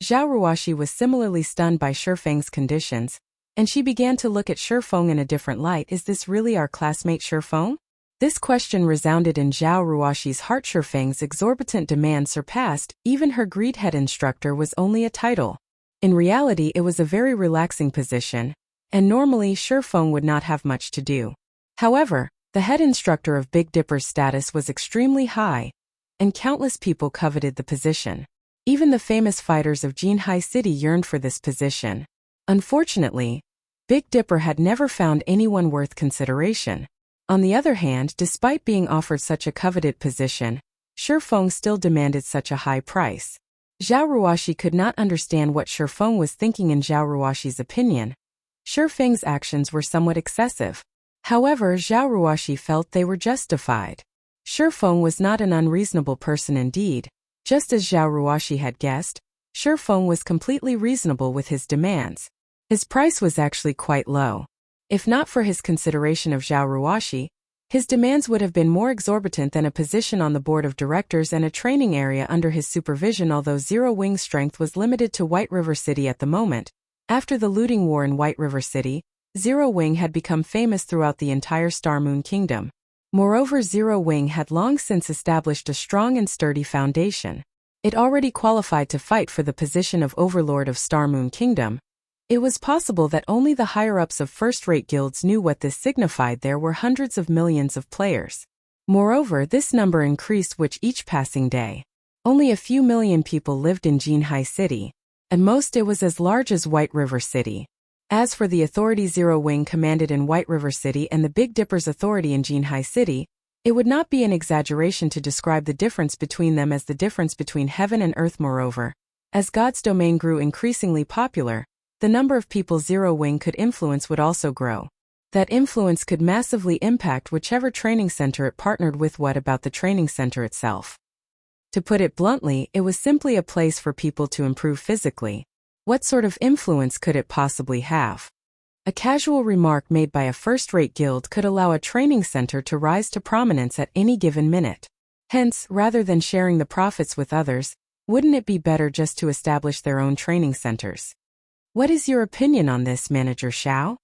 Zhao Ruoxi was similarly stunned by Shifeng's conditions, and she began to look at Shifeng in a different light. Is this really our classmate Shifeng? This question resounded in Zhao Ruoxi's heart. Shifeng's exorbitant demand surpassed even her greed. Head instructor was only a title. In reality, it was a very relaxing position, and normally Shifeng would not have much to do. However, the head instructor of Big Dipper's status was extremely high, and countless people coveted the position. Even the famous fighters of Jinhai City yearned for this position. Unfortunately, Big Dipper had never found anyone worth consideration. On the other hand, despite being offered such a coveted position, Shifeng still demanded such a high price. Zhao Ruoxi could not understand what Shifeng was thinking. In Zhao Ruoxi's opinion, Shifeng's actions were somewhat excessive. However, Zhao Ruoxi felt they were justified. Shifeng was not an unreasonable person indeed. Just as Zhao Ruoxi had guessed, Shifeng was completely reasonable with his demands. His price was actually quite low. If not for his consideration of Zhao Ruoxi, his demands would have been more exorbitant than a position on the board of directors and a training area under his supervision. Although Zero Wing's strength was limited to White River City at the moment, after the looting war in White River City, Zero Wing had become famous throughout the entire Star Moon Kingdom. Moreover, Zero Wing had long since established a strong and sturdy foundation. It already qualified to fight for the position of Overlord of Star Moon Kingdom. It was possible that only the higher-ups of first-rate guilds knew what this signified. There were hundreds of millions of players. Moreover, this number increased with each passing day. Only a few million people lived in Jinhai City. At most, it was as large as White River City. As for the authority Zero Wing commanded in White River City and the Big Dipper's authority in Jinhai City, it would not be an exaggeration to describe the difference between them as the difference between heaven and earth. Moreover, as God's domain grew increasingly popular, the number of people Zero Wing could influence would also grow. That influence could massively impact whichever training center it partnered with. What about the training center itself? To put it bluntly, it was simply a place for people to improve physically. What sort of influence could it possibly have? A casual remark made by a first-rate guild could allow a training center to rise to prominence at any given minute. Hence, rather than sharing the profits with others, wouldn't it be better just to establish their own training centers? What is your opinion on this, Manager Xiao?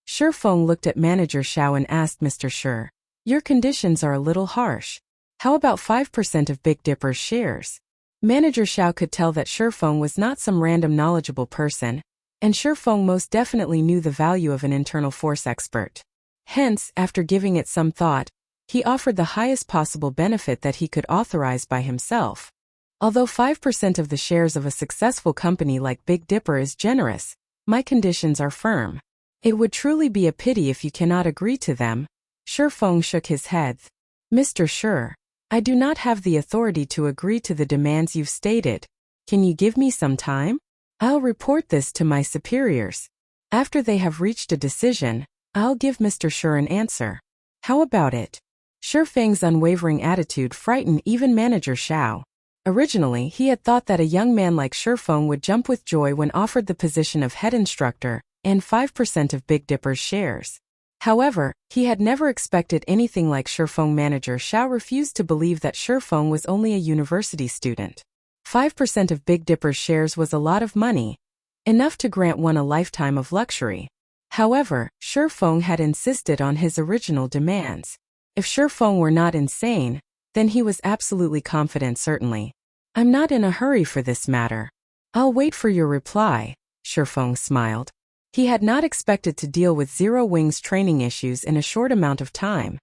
Shifeng looked at Manager Xiao and asked, Mr. Shi, your conditions are a little harsh. How about 5% of Big Dipper's shares? Manager Xiao could tell that Shifeng was not some random knowledgeable person, and Shifeng most definitely knew the value of an internal force expert. Hence, after giving it some thought, he offered the highest possible benefit that he could authorize by himself. Although 5% of the shares of a successful company like Big Dipper is generous, my conditions are firm. It would truly be a pity if you cannot agree to them. Shifeng shook his head. Mr. Shi, I do not have the authority to agree to the demands you've stated. Can you give me some time? I'll report this to my superiors. After they have reached a decision, I'll give Mr. Shi an answer. How about it? Shifeng's unwavering attitude frightened even Manager Xiao. Originally, he had thought that a young man like Shifeng would jump with joy when offered the position of head instructor and 5% of Big Dipper's shares. However, he had never expected anything like Shifeng. Manager Xiao refused to believe that Shifeng was only a university student. 5% of Big Dipper's shares was a lot of money, enough to grant one a lifetime of luxury. However, Shifeng had insisted on his original demands. If Shifeng were not insane, then he was absolutely confident. Certainly. I'm not in a hurry for this matter. I'll wait for your reply, Shifeng smiled. He had not expected to deal with Zero Wing's training issues in a short amount of time.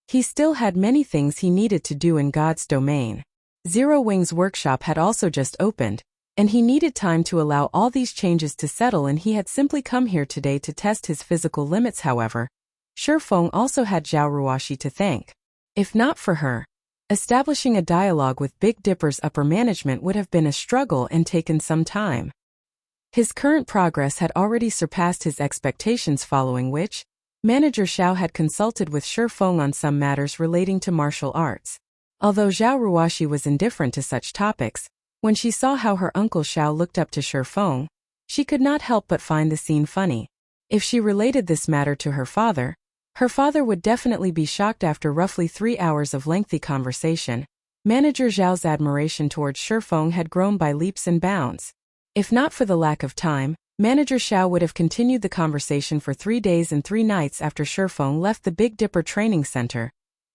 He still had many things he needed to do in God's domain. Zero Wing's workshop had also just opened, and he needed time to allow all these changes to settle, and he had simply come here today to test his physical limits. However, Shifeng also had Zhao Ruoshi to thank. If not for her, establishing a dialogue with Big Dipper's upper management would have been a struggle and taken some time. His current progress had already surpassed his expectations, following which, Manager Xiao had consulted with Shifeng on some matters relating to martial arts. Although Zhao Ruoshi was indifferent to such topics, when she saw how her uncle Xiao looked up to Shifeng, she could not help but find the scene funny. If she related this matter to her father would definitely be shocked. After roughly 3 hours of lengthy conversation, Manager Zhao's admiration towards Shifeng had grown by leaps and bounds. If not for the lack of time, Manager Xiao would have continued the conversation for 3 days and 3 nights. After Shifeng left the Big Dipper training center,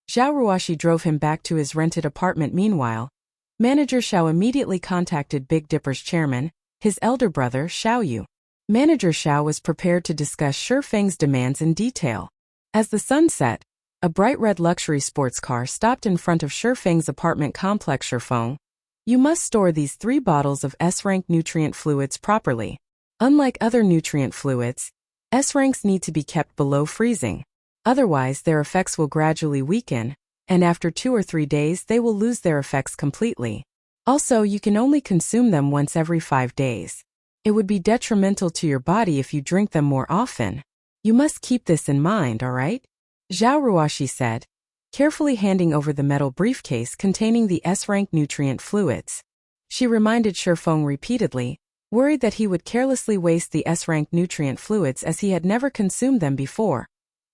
Zhao Ruoshi drove him back to his rented apartment. Meanwhile, Manager Xiao immediately contacted Big Dipper's chairman, his elder brother Xiao Yu. Manager Xiao was prepared to discuss Shifeng's demands in detail. As the sun set, a bright red luxury sports car stopped in front of Shifeng's apartment complex. Shifeng, you must store these 3 bottles of S-rank nutrient fluids properly. Unlike other nutrient fluids, S-ranks need to be kept below freezing. Otherwise, their effects will gradually weaken, and after 2 or 3 days they will lose their effects completely. Also, you can only consume them once every 5 days. It would be detrimental to your body if you drink them more often. You must keep this in mind, alright? Zhao Ruoshi said, carefully handing over the metal briefcase containing the S-rank nutrient fluids. She reminded Shifeng repeatedly, worried that he would carelessly waste the S-rank nutrient fluids as he had never consumed them before.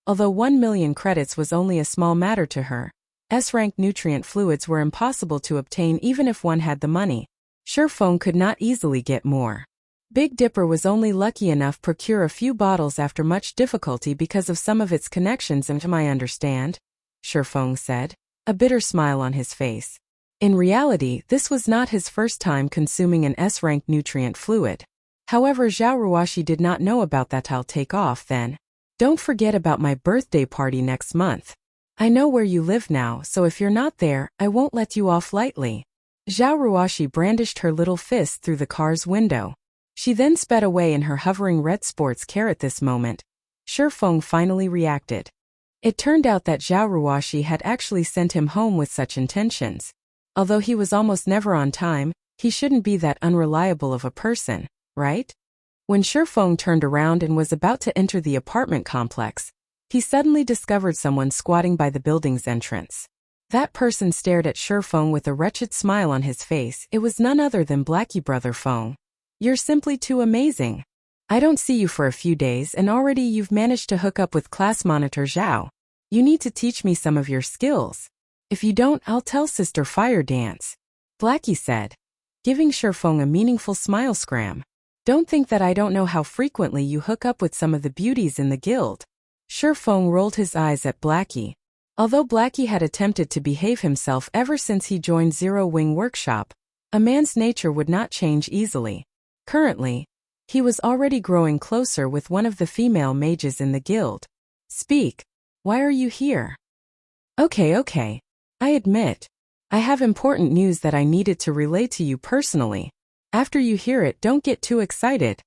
Although 1 million credits was only a small matter to her, S-rank nutrient fluids were impossible to obtain even if one had the money. Shifeng could not easily get more. Big Dipper was only lucky enough to procure a few bottles after much difficulty because of some of its connections, and I understand, Shifeng said, a bitter smile on his face. In reality, this was not his first time consuming an S-rank nutrient fluid. However, Zhao Ruoshi did not know about that. I'll take off then. Don't forget about my birthday party next month. I know where you live now, so if you're not there, I won't let you off lightly. Zhao Ruoshi brandished her little fist through the car's window. She then sped away in her hovering red sports car. At this moment, Shifeng finally reacted. It turned out that Zhao Ruoshi had actually sent him home with such intentions. Although he was almost never on time, he shouldn't be that unreliable of a person, right? When Shifeng turned around and was about to enter the apartment complex, he suddenly discovered someone squatting by the building's entrance. That person stared at Shifeng with a wretched smile on his face. It was none other than Blackie. Brother Feng. You're simply too amazing. I don't see you for a few days and already you've managed to hook up with class monitor Zhao. You need to teach me some of your skills. If you don't, I'll tell Sister Fire Dance, Blackie said, giving Shifeng a meaningful smile. Scram. Don't think that I don't know how frequently you hook up with some of the beauties in the guild. Shifeng rolled his eyes at Blackie. Although Blackie had attempted to behave himself ever since he joined Zero Wing Workshop, a man's nature would not change easily. Currently, he was already growing closer with one of the female mages in the guild. Speak. Why are you here? Okay. I admit, I have important news that I needed to relay to you personally. After you hear it, don't get too excited,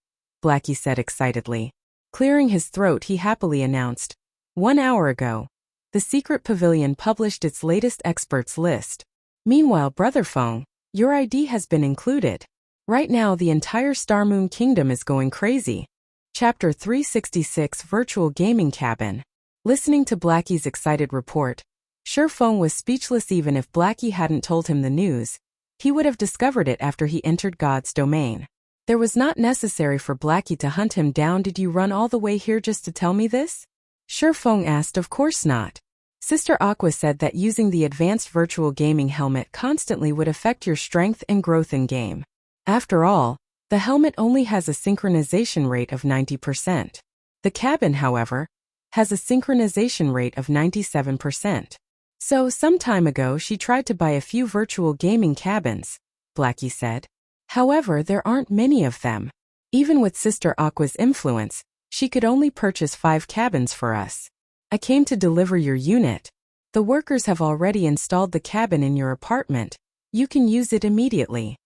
Blackie said excitedly. Clearing his throat, he happily announced, 1 hour ago, the Secret Pavilion published its latest experts list. Meanwhile, Brother Feng, your ID has been included. Right now the entire Star Moon Kingdom is going crazy. Chapter 366 Virtual Gaming Cabin. Listening to Blackie's excited report, Shifeng was speechless. Even if Blackie hadn't told him the news, he would have discovered it after he entered God's domain. There was not necessary for Blackie to hunt him down. Did you run all the way here just to tell me this? Feng asked. Of course not. Sister Aqua said that using the advanced virtual gaming helmet constantly would affect your strength and growth in-game. After all, the helmet only has a synchronization rate of 90%. The cabin, however, has a synchronization rate of 97%. So, some time ago she tried to buy a few virtual gaming cabins, Blackie said. However, there aren't many of them. Even with Sister Aqua's influence, she could only purchase 5 cabins for us. I came to deliver your unit. The workers have already installed the cabin in your apartment. You can use it immediately.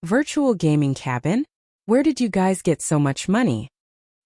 Virtual gaming cabin? Where did you guys get so much money?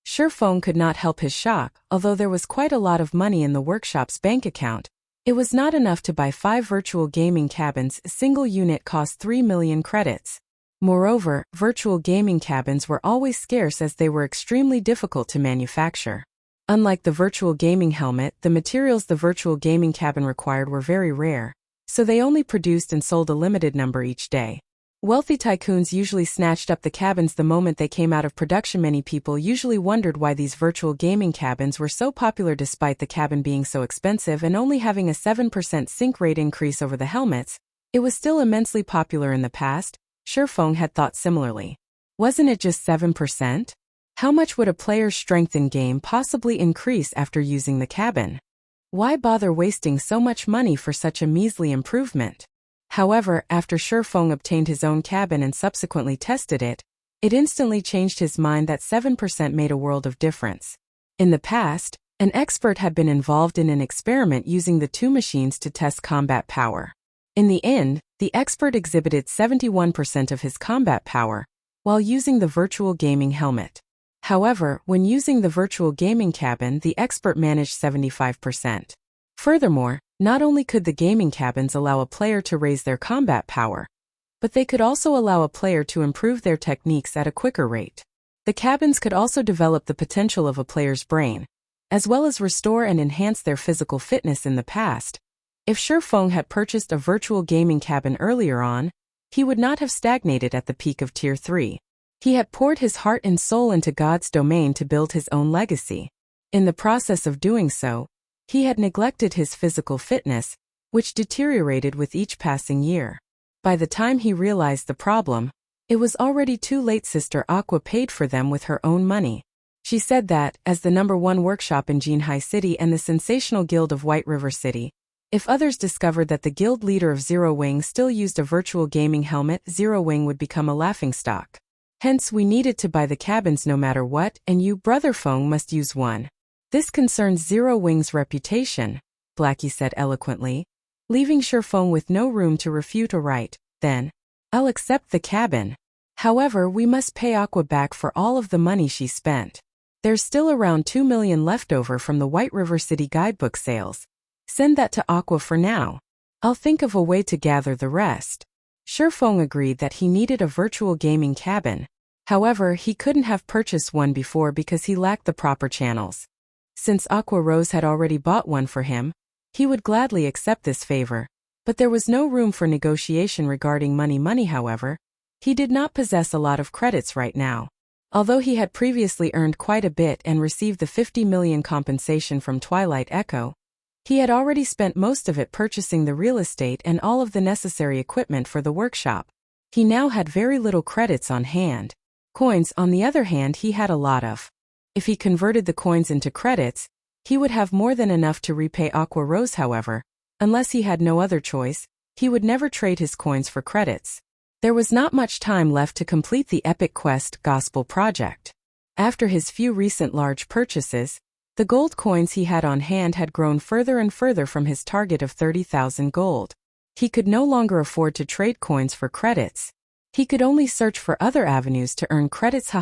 Feng could not help his shock. Although there was quite a lot of money in the workshop's bank account, it was not enough to buy 5 virtual gaming cabins. A single unit cost 3 million credits. Moreover, virtual gaming cabins were always scarce as they were extremely difficult to manufacture. Unlike the virtual gaming helmet, the materials the virtual gaming cabin required were very rare, so they only produced and sold a limited number each day. Wealthy tycoons usually snatched up the cabins the moment they came out of production. Many people usually wondered why these virtual gaming cabins were so popular despite the cabin being so expensive and only having a 7% sync rate increase over the helmets. It was still immensely popular in the past. Feng had thought similarly. Wasn't it just 7%? How much would a player's strength in-game possibly increase after using the cabin? Why bother wasting so much money for such a measly improvement? However, after Feng obtained his own cabin and subsequently tested it, it instantly changed his mind that 7% made a world of difference. In the past, an expert had been involved in an experiment using the 2 machines to test combat power. In the end, the expert exhibited 71% of his combat power while using the virtual gaming helmet. However, when using the virtual gaming cabin, the expert managed 75%. Furthermore, not only could the gaming cabins allow a player to raise their combat power, but they could also allow a player to improve their techniques at a quicker rate. The cabins could also develop the potential of a player's brain, as well as restore and enhance their physical fitness. In the past, if Feng had purchased a virtual gaming cabin earlier on, he would not have stagnated at the peak of Tier 3. He had poured his heart and soul into God's domain to build his own legacy. In the process of doing so, he had neglected his physical fitness, which deteriorated with each passing year. By the time he realized the problem, it was already too late. Sister Aqua paid for them with her own money. She said that, as the #1 workshop in Jinhai City and the sensational guild of White River City, if others discovered that the guild leader of Zero Wing still used a virtual gaming helmet, Zero Wing would become a laughingstock. Hence, we needed to buy the cabins no matter what, and you, Brother Feng, must use one. This concerns Zero Wing's reputation, Blackie said eloquently, leaving Feng with no room to refute or write. Then, I'll accept the cabin. However, we must pay Aqua back for all of the money she spent. There's still around 2 million left over from the White River City guidebook sales. Send that to Aqua for now. I'll think of a way to gather the rest. Feng agreed that he needed a virtual gaming cabin. However, he couldn't have purchased one before because he lacked the proper channels. Since Aqua Rose had already bought one for him, he would gladly accept this favor. But there was no room for negotiation regarding money. However, he did not possess a lot of credits right now. Although he had previously earned quite a bit and received the 50 million compensation from Twilight Echo, he had already spent most of it purchasing the real estate and all of the necessary equipment for the workshop. He now had very little credits on hand. Coins, on the other hand, he had a lot of. If he converted the coins into credits, he would have more than enough to repay Aqua Rose. However, unless he had no other choice, he would never trade his coins for credits. There was not much time left to complete the Epic Quest Gospel project. After his few recent large purchases, the gold coins he had on hand had grown further and further from his target of 30,000 gold. He could no longer afford to trade coins for credits. He could only search for other avenues to earn credits.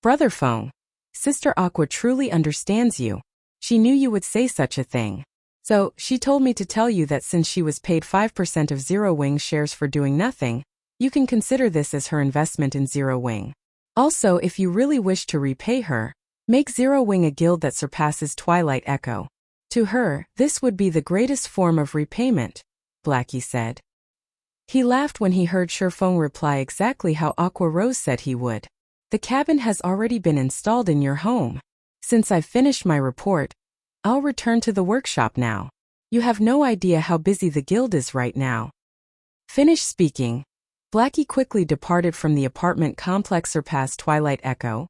Brother Feng, Sister Aqua truly understands you. She knew you would say such a thing. So, she told me to tell you that since she was paid 5% of Zero Wing shares for doing nothing, you can consider this as her investment in Zero Wing. Also, if you really wish to repay her, make Zero Wing a guild that surpasses Twilight Echo. To her, this would be the greatest form of repayment, Blackie said. He laughed when he heard Feng reply exactly how Aqua Rose said he would. The cabin has already been installed in your home. Since I've finished my report, I'll return to the workshop now. You have no idea how busy the guild is right now. Finished speaking, Blackie quickly departed from the apartment complex surpassed Twilight Echo.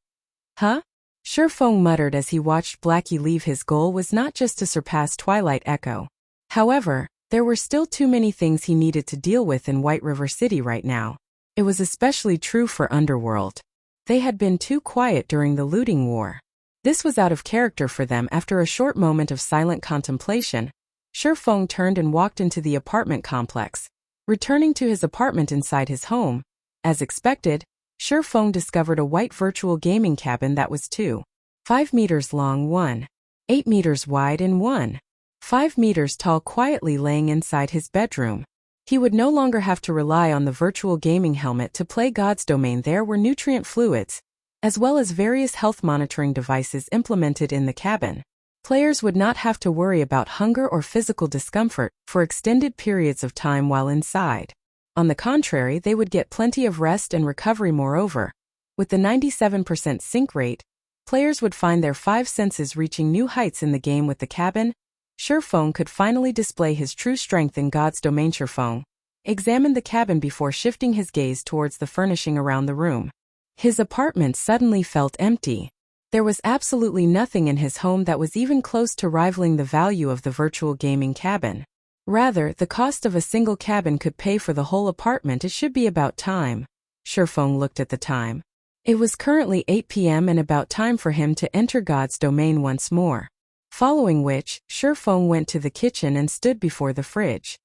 Huh? Shifeng muttered as he watched Blackie leave. His goal was not just to surpass Twilight Echo. However, there were still too many things he needed to deal with in White River City right now. It was especially true for Underworld. They had been too quiet during the looting war. This was out of character for them. After a short moment of silent contemplation, Shifeng turned and walked into the apartment complex. Returning to his apartment inside his home, as expected, Shifeng discovered a white virtual gaming cabin that was 2.5 meters long, 1.8 meters wide and 1.5 meters tall, quietly laying inside his bedroom. He would no longer have to rely on the virtual gaming helmet to play God's Domain. There were nutrient fluids, as well as various health monitoring devices implemented in the cabin. Players would not have to worry about hunger or physical discomfort for extended periods of time while inside. On the contrary, they would get plenty of rest and recovery. Moreover, with the 97% sync rate, players would find their 5 senses reaching new heights in the game. With the cabin, Shifeng could finally display his true strength in God's Domain. Shifeng examined the cabin before shifting his gaze towards the furnishing around the room. His apartment suddenly felt empty. There was absolutely nothing in his home that was even close to rivaling the value of the virtual gaming cabin. Rather, the cost of a single cabin could pay for the whole apartment. It should be about time. Shifeng looked at the time. It was currently 8 p.m. and about time for him to enter God's Domain once more. Following which, Shifeng went to the kitchen and stood before the fridge.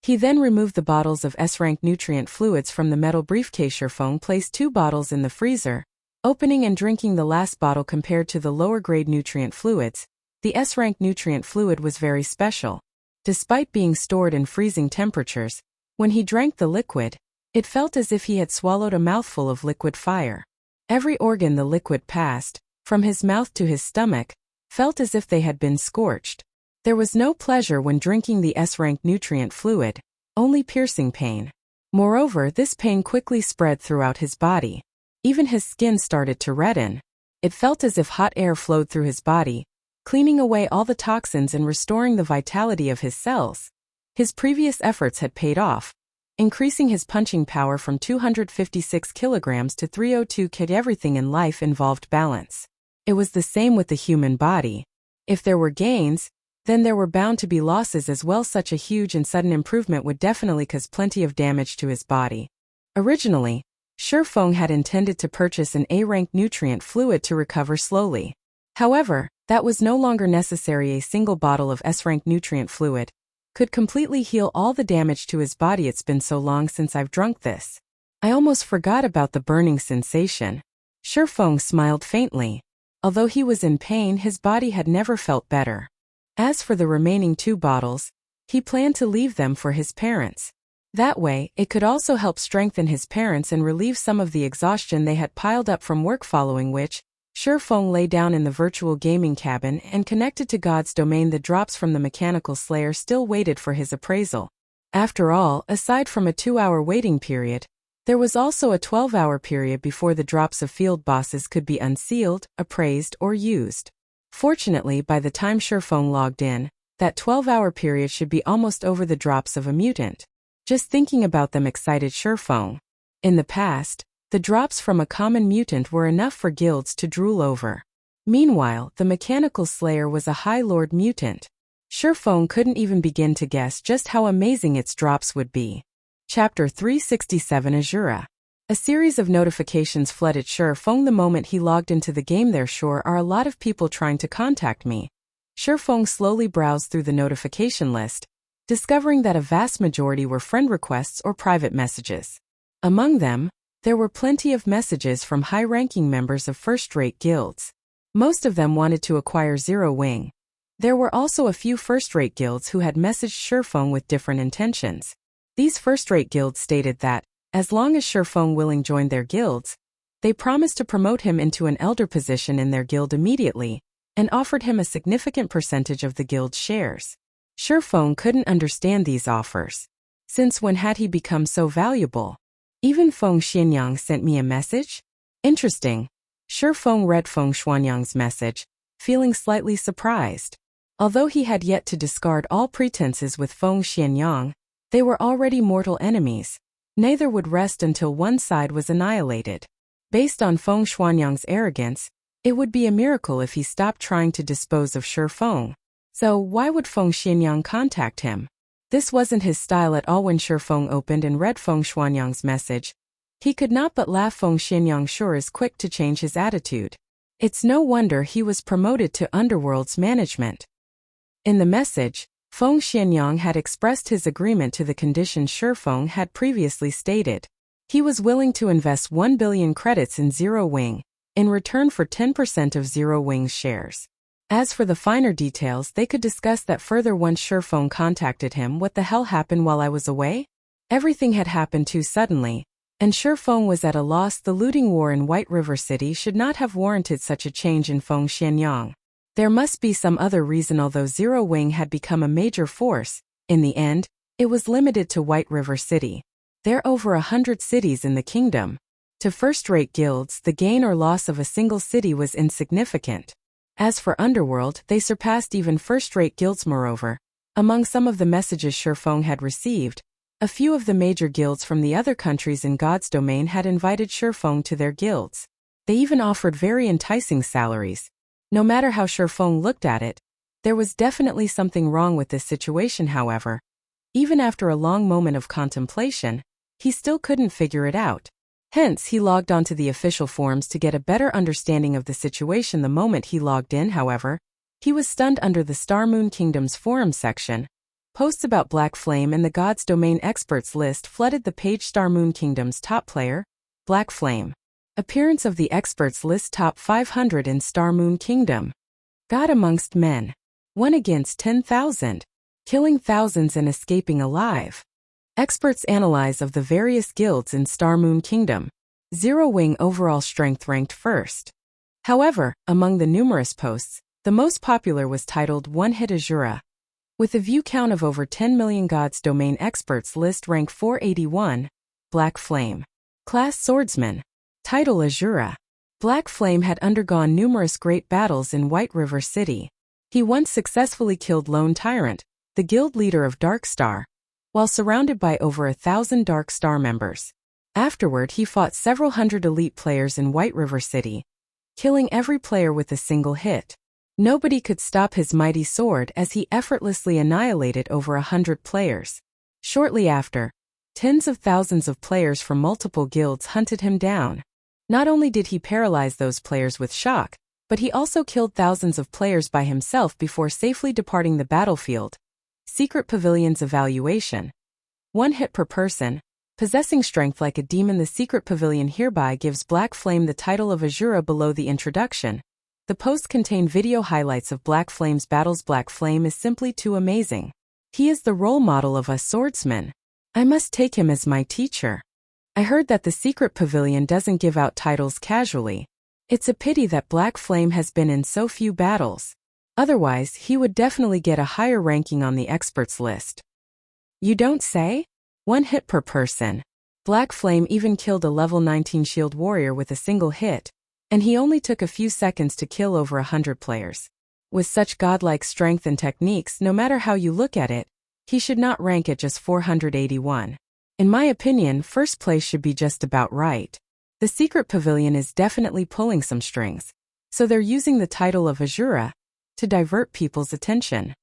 He then removed the bottles of S-rank nutrient fluids from the metal briefcase. Shifeng placed 2 bottles in the freezer, opening and drinking the last bottle. Compared to the lower-grade nutrient fluids, the S-rank nutrient fluid was very special. Despite being stored in freezing temperatures, when he drank the liquid, it felt as if he had swallowed a mouthful of liquid fire. Every organ the liquid passed, from his mouth to his stomach, felt as if they had been scorched. There was no pleasure when drinking the S-rank nutrient fluid, only piercing pain. Moreover, this pain quickly spread throughout his body. Even his skin started to redden. It felt as if hot air flowed through his body, cleaning away all the toxins and restoring the vitality of his cells. His previous efforts had paid off, increasing his punching power from 256 kilograms to 302 kg. Everything in life involved balance. It was the same with the human body. If there were gains, then there were bound to be losses as well. Such a huge and sudden improvement would definitely cause plenty of damage to his body. Originally, Shifeng had intended to purchase an A-rank nutrient fluid to recover slowly. However, that was no longer necessary. A single bottle of S-rank nutrient fluid could completely heal all the damage to his body. It's been so long since I've drunk this. I almost forgot about the burning sensation. Shifeng smiled faintly. Although he was in pain, his body had never felt better. As for the remaining 2 bottles, he planned to leave them for his parents. That way, it could also help strengthen his parents and relieve some of the exhaustion they had piled up from work. Following which, Shifeng lay down in the virtual gaming cabin and connected to God's Domain. The drops from the mechanical slayer still waited for his appraisal. After all, aside from a 2-hour waiting period, there was also a 12-hour period before the drops of field bosses could be unsealed, appraised, or used. Fortunately, by the time Shifeng logged in, that 12-hour period should be almost over. The drops of a mutant. Just thinking about them excited Shifeng. In the past, the drops from a common mutant were enough for guilds to drool over. Meanwhile, the mechanical slayer was a High Lord mutant. Shifeng couldn't even begin to guess just how amazing its drops would be. Chapter 367 Asura. A series of notifications flooded Shifeng the moment he logged into the game. There sure are a lot of people trying to contact me. Shifeng slowly browsed through the notification list, discovering that a vast majority were friend requests or private messages. Among them, there were plenty of messages from high-ranking members of first-rate guilds. Most of them wanted to acquire Zero Wing. There were also a few first-rate guilds who had messaged Shifeng with different intentions. These first-rate guilds stated that, as long as Shifeng willing joined their guilds, they promised to promote him into an elder position in their guild immediately, and offered him a significant percentage of the guild's shares. Shifeng couldn't understand these offers. Since when had he become so valuable? Even Feng Xianyang sent me a message? Interesting. Shifeng read Feng Xuanyang's message, feeling slightly surprised. Although he had yet to discard all pretenses with Feng Xianyang, they were already mortal enemies. Neither would rest until one side was annihilated. Based on Feng Xianyang's arrogance, it would be a miracle if he stopped trying to dispose of Shi Feng. So why would Feng Xianyang contact him? This wasn't his style at all. When Shi Feng opened and read Feng Xianyang's message, he could not but laugh. Feng Xianyang sure is quick to change his attitude. It's no wonder he was promoted to Underworld's management. In the message, Feng Xianyang had expressed his agreement to the conditions Shi Feng had previously stated. He was willing to invest 1 billion credits in Zero Wing, in return for 10% of Zero Wing's shares. As for the finer details, they could discuss that further once Shi Feng contacted him. What the hell happened while I was away? Everything had happened too suddenly, and Shi Feng was at a loss. The looting war in White River City should not have warranted such a change in Feng Xianyang. There must be some other reason. Although Zero Wing had become a major force, in the end, it was limited to White River City. There are over 100 cities in the kingdom. To first-rate guilds, the gain or loss of a single city was insignificant. As for Underworld, they surpassed even first-rate guilds. Moreover, among some of the messages Shi Feng had received, a few of the major guilds from the other countries in God's domain had invited Shi Feng to their guilds. They even offered very enticing salaries. No matter how Shi Feng looked at it, there was definitely something wrong with this situation. However, even after a long moment of contemplation, he still couldn't figure it out. Hence, he logged onto the official forums to get a better understanding of the situation. The moment he logged in, however, he was stunned. Under the Star Moon Kingdom's forum section, posts about Black Flame and the God's Domain experts list flooded the page. Star Moon Kingdom's top player, Black Flame. Appearance of the experts list: top 500 in Star Moon Kingdom. God amongst men. 1 against 10,000. Killing thousands and escaping alive. Experts analyze of the various guilds in Star Moon Kingdom. Zero Wing overall strength ranked first. However, among the numerous posts, the most popular was titled One Hit Asura. With a view count of over 10 million. God's Domain experts list rank 481. Black Flame. Class Swordsman. Title Asura. Black Flame had undergone numerous great battles in White River City. He once successfully killed Lone Tyrant, the guild leader of Dark Star, while surrounded by over 1,000 Dark Star members. Afterward, he fought several hundred elite players in White River City, killing every player with a single hit. Nobody could stop his mighty sword as he effortlessly annihilated over 100 players. Shortly after, tens of thousands of players from multiple guilds hunted him down. Not only did he paralyze those players with shock, but he also killed thousands of players by himself before safely departing the battlefield. Secret Pavilion's evaluation. 1 hit per person. Possessing strength like a demon. The Secret Pavilion hereby gives Black Flame the title of Asura. Below the introduction, the post contained video highlights of Black Flame's battles. Black Flame is simply too amazing. He is the role model of a swordsman. I must take him as my teacher. I heard that the Secret Pavilion doesn't give out titles casually. It's a pity that Black Flame has been in so few battles. Otherwise, he would definitely get a higher ranking on the experts list. You don't say? 1 hit per person. Black Flame even killed a level 19 shield warrior with a single hit, and he only took a few seconds to kill over 100 players. With such godlike strength and techniques, no matter how you look at it, he should not rank at just 481. In my opinion, first place should be just about right. The Secret Pavilion is definitely pulling some strings, so they're using the title of Asura to divert people's attention.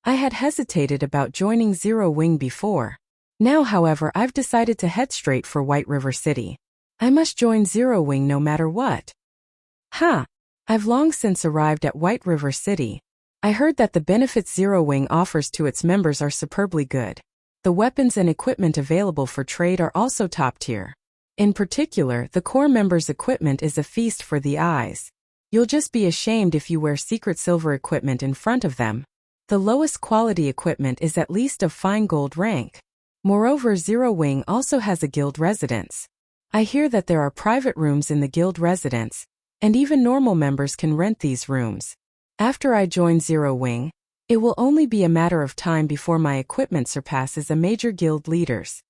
I had hesitated about joining Zero Wing before. Now, however, I've decided to head straight for White River City. I must join Zero Wing no matter what. I've long since arrived at White River City. I heard that the benefits Zero Wing offers to its members are superbly good. The weapons and equipment available for trade are also top tier. In particular, the core members' equipment is a feast for the eyes. You'll just be ashamed if you wear secret silver equipment in front of them. The lowest quality equipment is at least of fine gold rank. Moreover, Zero Wing also has a guild residence. I hear that there are private rooms in the guild residence, and even normal members can rent these rooms. After I join Zero Wing, it will only be a matter of time before my equipment surpasses a major guild leader's.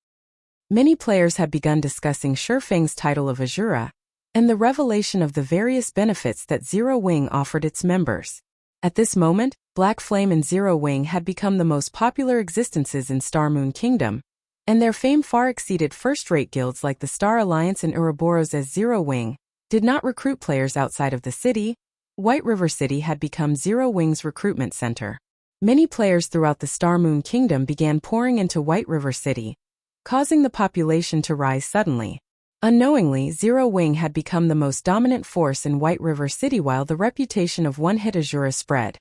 Many players have begun discussing Shi Feng's title of Asura, and the revelation of the various benefits that Zero Wing offered its members. At this moment, Black Flame and Zero Wing had become the most popular existences in Star Moon Kingdom, and their fame far exceeded first-rate guilds like the Star Alliance and Ouroboros. As Zero Wing did not recruit players outside of the city, White River City had become Zero Wing's recruitment center. Many players throughout the Star Moon Kingdom began pouring into White River City, causing the population to rise suddenly. Unknowingly, Zero Wing had become the most dominant force in White River City while the reputation of one-hit Asura spread.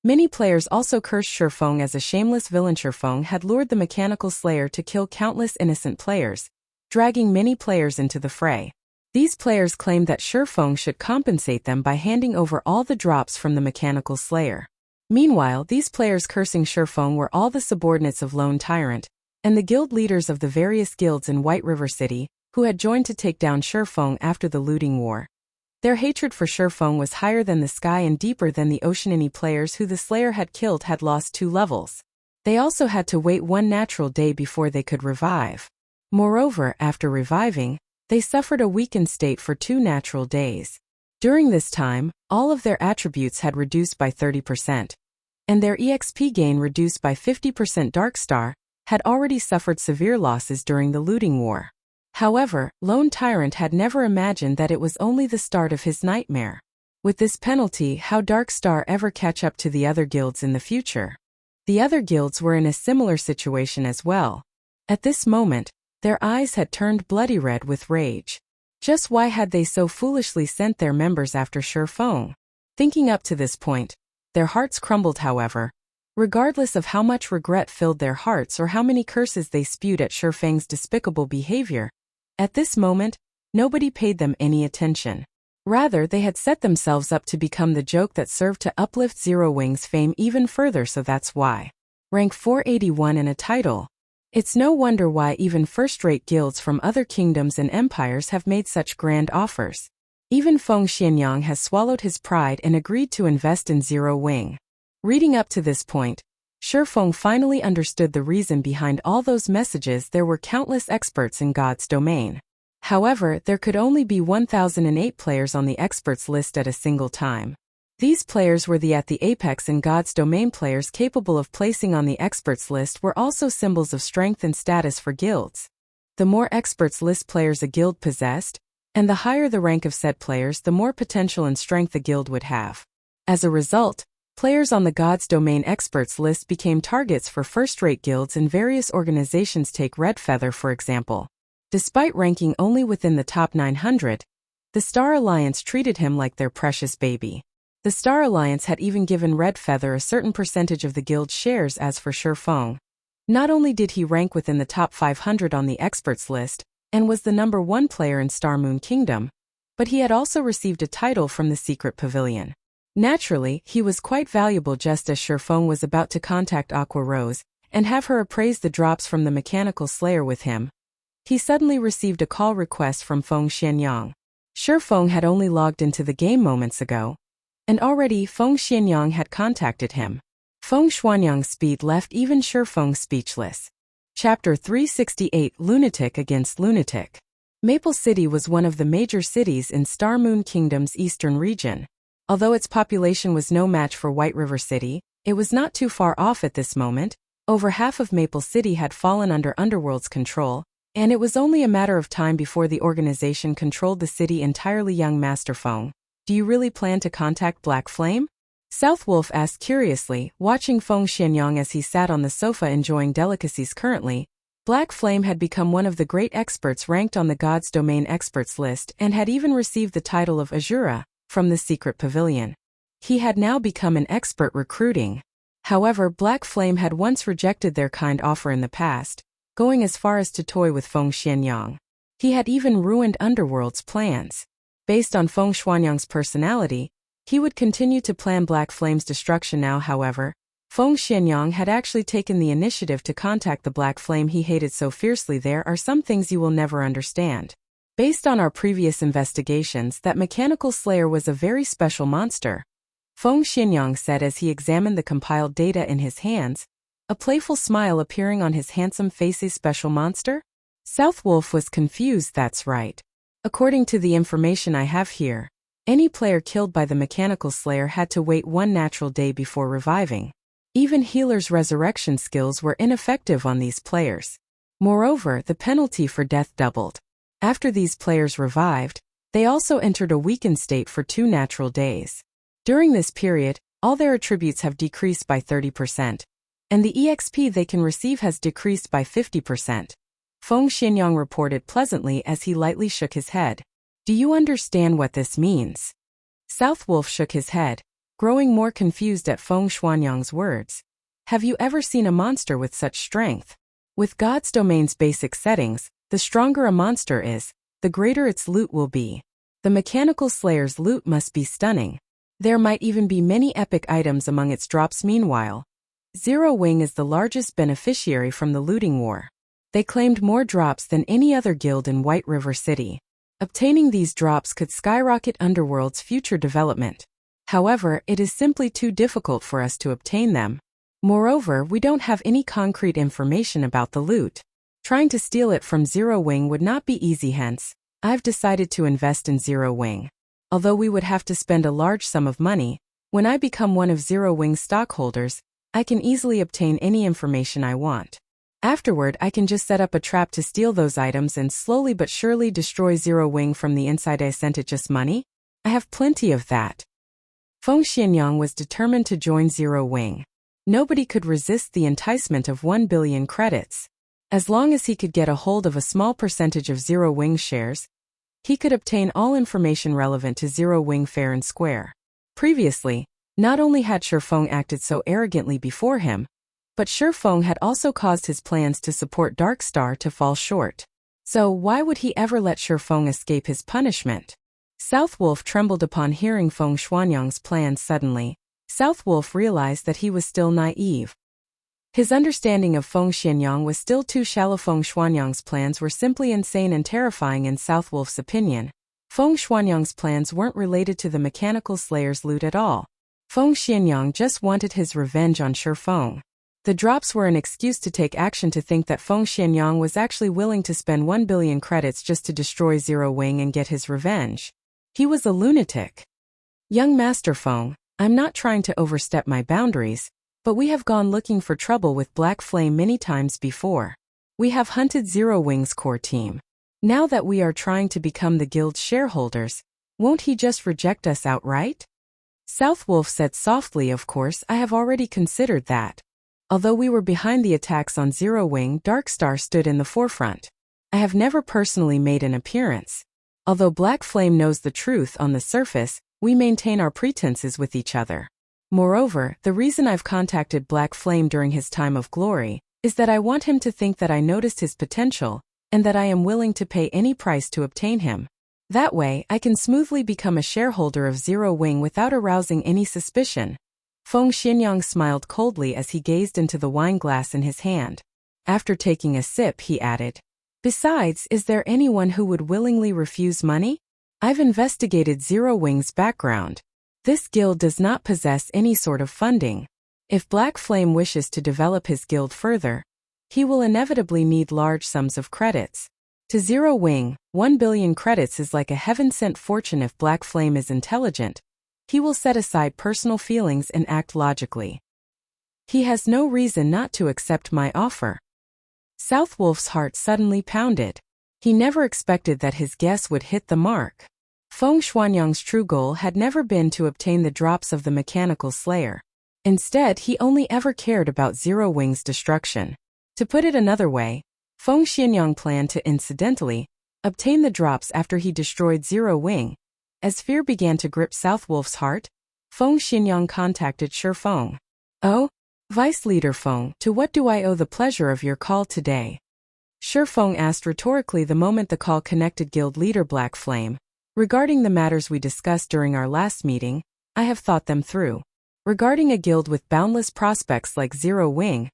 Many players also cursed Shurfeng as a shameless villain. Shurfeng had lured the Mechanical Slayer to kill countless innocent players, dragging many players into the fray. These players claimed that Shurfeng should compensate them by handing over all the drops from the Mechanical Slayer. Meanwhile, these players cursing Shurfeng were all the subordinates of Lone Tyrant, and the guild leaders of the various guilds in White River City, who had joined to take down Shurfeng after the looting war. Their hatred for Shurfeng was higher than the sky and deeper than the ocean. Any players who the Slayer had killed had lost 2 levels. They also had to wait 1 natural day before they could revive. Moreover, after reviving, they suffered a weakened state for 2 natural days. During this time, all of their attributes had reduced by 30%, and their EXP gain reduced by 50%. Darkstar had already suffered severe losses during the looting war. However, Lone Tyrant had never imagined that it was only the start of his nightmare. With this penalty, how Darkstar ever catch up to the other guilds in the future? The other guilds were in a similar situation as well. At this moment, their eyes had turned bloody red with rage. Just why had they so foolishly sent their members after Shurfeng? Thinking up to this point, their hearts crumbled. However, regardless of how much regret filled their hearts or how many curses they spewed at Shurfeng's despicable behavior, at this moment, nobody paid them any attention. Rather, they had set themselves up to become the joke that served to uplift Zero Wing's fame even further. So that's why. Rank 481 and a title. It's no wonder why even first-rate guilds from other kingdoms and empires have made such grand offers. Even Feng Xianyang has swallowed his pride and agreed to invest in Zero Wing. Reading up to this point, Shurfeng finally understood the reason behind all those messages. There were countless experts in God's domain. However, there could only be 1,008 players on the experts list at a single time. These players were at the apex in God's domain. Players capable of placing on the experts list were also symbols of strength and status for guilds. The more experts list players a guild possessed, and the higher the rank of said players, the more potential and strength the guild would have. As a result, players on the God's domain experts list became targets for first-rate guilds and various organizations. Take Red Feather for example. Despite ranking only within the top 900, the Star Alliance treated him like their precious baby. The Star Alliance had even given Red Feather a certain percentage of the guild's shares. As for Shurfeng, not only did he rank within the top 500 on the experts list, and was the #1 player in Star Moon Kingdom, but he had also received a title from the Secret Pavilion. Naturally, he was quite valuable. Just as Shurfeng was about to contact Aqua Rose and have her appraise the drops from the Mechanical Slayer with him, he suddenly received a call request from Feng Xianyang. Shurfeng had only logged into the game moments ago, and already Feng Xianyang had contacted him. Feng Xianyang's speed left even Shurfeng speechless. Chapter 368 Lunatic against Lunatic. Maple City was one of the major cities in Star Moon Kingdom's eastern region. Although its population was no match for White River City, it was not too far off at this moment. Over half of Maple City had fallen under Underworld's control, and it was only a matter of time before the organization controlled the city entirely. Young Master Feng, do you really plan to contact Black Flame? Southwolf asked curiously, watching Feng Xianyang as he sat on the sofa enjoying delicacies. Currently, Black Flame had become one of the great experts ranked on the God's Domain experts list and had even received the title of Asura from the Secret Pavilion. He had now become an expert recruiting. However, Black Flame had once rejected their kind offer in the past, going as far as to toy with Feng Xianyang. He had even ruined Underworld's plans. Based on Feng Xianyang's personality, he would continue to plan Black Flame's destruction now. However, Feng Xianyang had actually taken the initiative to contact the Black Flame he hated so fiercely. There are some things you will never understand. Based on our previous investigations, that Mechanical Slayer was a very special monster, Feng Xianyang said as he examined the compiled data in his hands, a playful smile appearing on his handsome face. A special monster? Southwolf was confused. That's right. According to the information I have here, Any player killed by the Mechanical Slayer had to wait 1 natural day before reviving. Even healers' resurrection skills were ineffective on these players. Moreover, the penalty for death doubled. After these players revived, they also entered a weakened state for 2 natural days. During this period, all their attributes have decreased by 30%, and the EXP they can receive has decreased by 50%. Feng Xianyang reported pleasantly as he lightly shook his head. Do you understand what this means? Southwolf shook his head, growing more confused at Feng Xianyang's words. Have you ever seen a monster with such strength? With God's domain's basic settings, the stronger a monster is, the greater its loot will be. The Mechanical Slayer's loot must be stunning. There might even be many epic items among its drops. Meanwhile, Zero Wing is the largest beneficiary from the looting war. They claimed more drops than any other guild in White River City. Obtaining these drops could skyrocket Underworld's future development. However, it is simply too difficult for us to obtain them. Moreover, we don't have any concrete information about the loot. Trying to steal it from Zero Wing would not be easy, hence, I've decided to invest in Zero Wing. Although we would have to spend a large sum of money, when I become one of Zero Wing's stockholders, I can easily obtain any information I want. Afterward, I can just set up a trap to steal those items and slowly but surely destroy Zero Wing from the inside. Isn't it just money? I have plenty of that. Feng Xianyang was determined to join Zero Wing. Nobody could resist the enticement of 1 billion credits. As long as he could get a hold of a small percentage of Zero Wing shares, he could obtain all information relevant to Zero Wing fair and square. Previously, not only had Shifeng acted so arrogantly before him, but Shifeng had also caused his plans to support Darkstar to fall short. So why would he ever let Shifeng escape his punishment? Southwolf trembled upon hearing Feng Xianyang's plans. Suddenly, Southwolf realized that he was still naive. His understanding of Feng Xianyang was still too shallow. Feng Xianyang's plans were simply insane and terrifying in Southwolf's opinion. Feng Xianyang's plans weren't related to the Mechanical Slayer's loot at all. Feng Xianyang just wanted his revenge on Shifeng. The drops were an excuse to take action. To think that Feng Xianyang was actually willing to spend 1 billion credits just to destroy Zero Wing and get his revenge. He was a lunatic. Young Master Feng, I'm not trying to overstep my boundaries, but we have gone looking for trouble with Black Flame many times before. We have hunted Zero Wing's core team. Now that we are trying to become the guild's shareholders, won't he just reject us outright? Southwolf said softly. Of course, I have already considered that. Although we were behind the attacks on Zero Wing, Darkstar stood in the forefront. I have never personally made an appearance. Although Black Flame knows the truth on the surface, we maintain our pretenses with each other. Moreover, the reason I've contacted Black Flame during his time of glory is that I want him to think that I noticed his potential and that I am willing to pay any price to obtain him. That way, I can smoothly become a shareholder of Zero Wing without arousing any suspicion. Feng Xianyang smiled coldly as he gazed into the wine glass in his hand. After taking a sip, he added, "Besides, is there anyone who would willingly refuse money? I've investigated Zero Wing's background. This guild does not possess any sort of funding. If Black Flame wishes to develop his guild further, he will inevitably need large sums of credits. To Zero Wing, 1 billion credits is like a heaven-sent fortune. If Black Flame is intelligent, he will set aside personal feelings and act logically. He has no reason not to accept my offer." Southwolf's heart suddenly pounded. He never expected that his guess would hit the mark. Feng Xianyang's true goal had never been to obtain the drops of the Mechanical Slayer. Instead, he only ever cared about Zero Wing's destruction. To put it another way, Feng Xianyang planned to incidentally obtain the drops after he destroyed Zero Wing. As fear began to grip Southwolf's heart, Feng Xianyang contacted Shifeng. "Oh, Vice Leader Feng, to what do I owe the pleasure of your call today?" Shifeng asked rhetorically the moment the call connected Guild Leader Black Flame. "Regarding the matters we discussed during our last meeting, I have thought them through. Regarding a guild with boundless prospects like Zero Wing,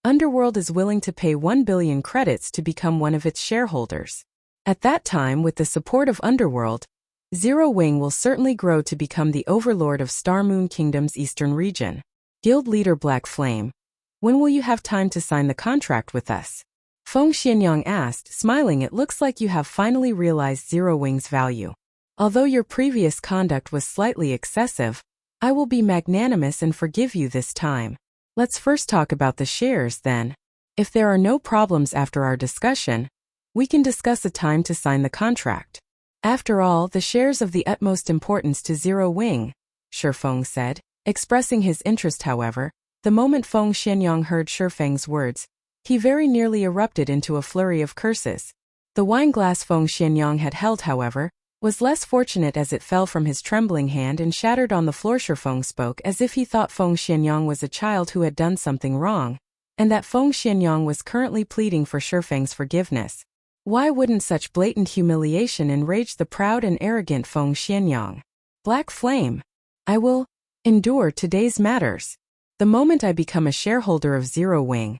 Underworld is willing to pay 1 billion credits to become one of its shareholders. At that time, with the support of Underworld, Zero Wing will certainly grow to become the overlord of Star Moon Kingdom's eastern region." Guild Leader Black Flame, when will you have time to sign the contract with us? Feng Xianyang asked, smiling. "It looks like you have finally realized Zero Wing's value. Although your previous conduct was slightly excessive, I will be magnanimous and forgive you this time. Let's first talk about the shares then. If there are no problems after our discussion, we can discuss a time to sign the contract. After all, the shares of the utmost importance to Zero Wing, Shifeng said, expressing his interest. However, the moment Feng Xianyang heard Shifeng's words, he very nearly erupted into a flurry of curses. The wineglass Feng Xianyang had held, however, was less fortunate as it fell from his trembling hand and shattered on the floor. Shifeng spoke as if he thought Feng Xianyang was a child who had done something wrong, and that Feng Xianyang was currently pleading for Shifeng's forgiveness. Why wouldn't such blatant humiliation enrage the proud and arrogant Feng Xianyang? Black Flame. I will endure today's matters. The moment I become a shareholder of Zero Wing,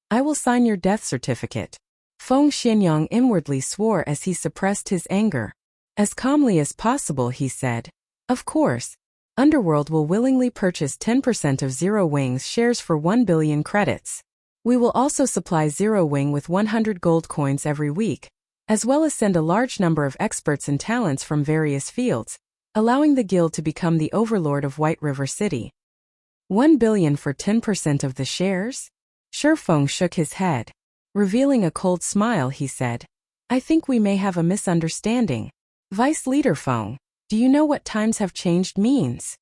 I will sign your death certificate. Feng Xianyang inwardly swore as he suppressed his anger. As calmly as possible, he said, "Of course, Underworld will willingly purchase 10% of Zero Wing's shares for 1 billion credits. We will also supply Zero Wing with 100 gold coins every week, as well as send a large number of experts and talents from various fields, allowing the guild to become the overlord of White River City." 1 billion for 10% of the shares? Shifeng shook his head. Revealing a cold smile, he said, "I think we may have a misunderstanding. Vice Leader Feng, do you know what times have changed means?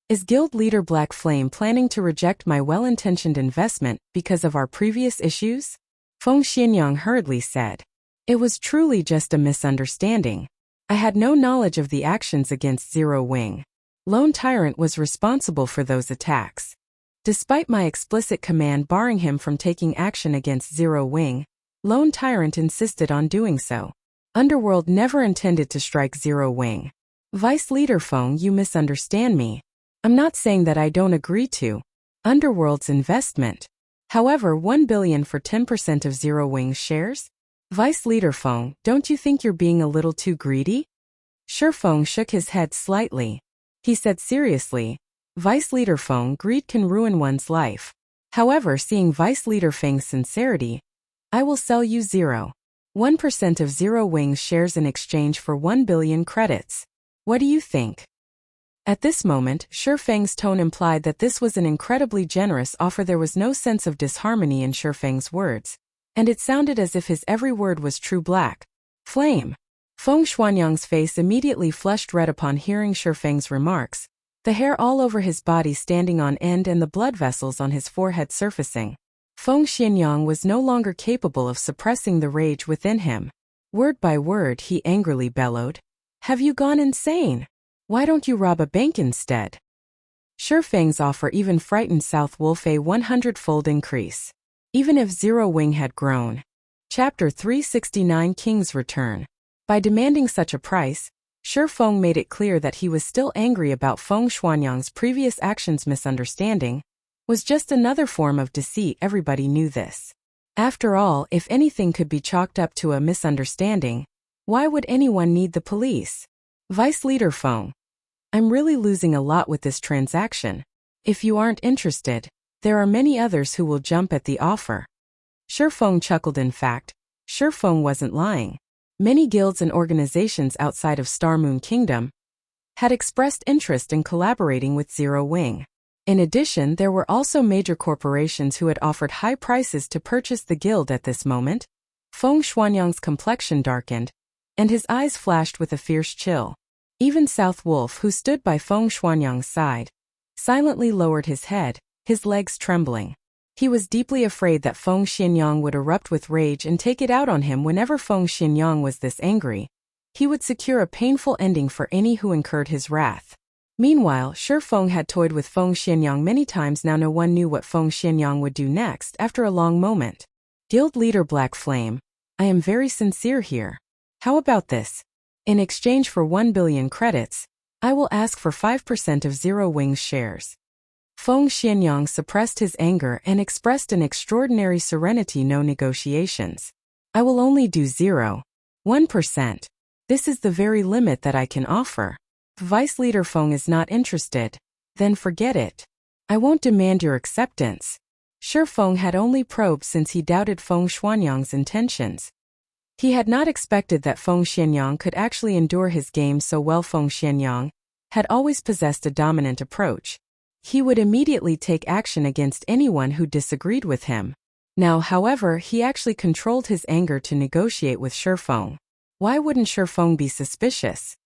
Is Guild Leader Black Flame planning to reject my well-intentioned investment because of our previous issues?" Feng Xianyang hurriedly said. "It was truly just a misunderstanding. I had no knowledge of the actions against Zero Wing. Lone Tyrant was responsible for those attacks. Despite my explicit command barring him from taking action against Zero Wing, Lone Tyrant insisted on doing so. Underworld never intended to strike Zero Wing. Vice Leader Feng, you misunderstand me. I'm not saying that I don't agree to Underworld's investment. However, 1 billion for 10% of Zero Wing's shares? Vice Leader Feng, don't you think you're being a little too greedy?" Shifeng shook his head slightly. He said seriously, "Vice Leader Feng, greed can ruin one's life. However, seeing Vice Leader Feng's sincerity, I will sell you 0.1% of Zero Wing's shares in exchange for 1 billion credits. What do you think?" At this moment, Shifeng's tone implied that this was an incredibly generous offer. There was no sense of disharmony in Shifeng's words, and it sounded as if his every word was true. Black Flame. Feng Xianyang's face immediately flushed red upon hearing Shifeng's remarks, the hair all over his body standing on end and the blood vessels on his forehead surfacing. Feng Xianyang was no longer capable of suppressing the rage within him. Word by word, he angrily bellowed, "Have you gone insane? Why don't you rob a bank instead?" Shifeng's offer even frightened South Wolf a 100-fold increase. Even if Zero Wing had grown. Chapter 369 King's Return. By demanding such a price, Shifeng made it clear that he was still angry about Feng Xianyang's previous actions. Misunderstanding was just another form of deceit. Everybody knew this. After all, if anything could be chalked up to a misunderstanding, why would anyone need the police? Vice Leader Feng, I'm really losing a lot with this transaction. If you aren't interested, there are many others who will jump at the offer. Shifeng chuckled. In fact, Shifeng wasn't lying. Many guilds and organizations outside of Star Moon Kingdom had expressed interest in collaborating with Zero Wing. In addition, there were also major corporations who had offered high prices to purchase the guild. At this moment, Feng Xianyang's complexion darkened, and his eyes flashed with a fierce chill. Even South Wolf, who stood by Feng Xianyang's side, silently lowered his head, his legs trembling. He was deeply afraid that Feng Xianyang would erupt with rage and take it out on him. Whenever Feng Xianyang was this angry, he would secure a painful ending for any who incurred his wrath. Meanwhile, Shifeng had toyed with Feng Xianyang many times now. No one knew what Feng Xianyang would do next. After a long moment, Guild Leader Black Flame, I am very sincere here. How about this? In exchange for 1 billion credits, I will ask for 5% of Zero Wing's shares. Feng Xianyang suppressed his anger and expressed an extraordinary serenity. No negotiations. I will only do 0.1%. This is the very limit that I can offer. If Vice Leader Feng is not interested, then forget it. I won't demand your acceptance. Shifeng had only probed since he doubted Feng Xianyang's intentions. He had not expected that Feng Xianyang could actually endure his game so well. Feng Xianyang had always possessed a dominant approach. He would immediately take action against anyone who disagreed with him. Now, however, he actually controlled his anger to negotiate with Shifeng. Why wouldn't Shifeng be suspicious?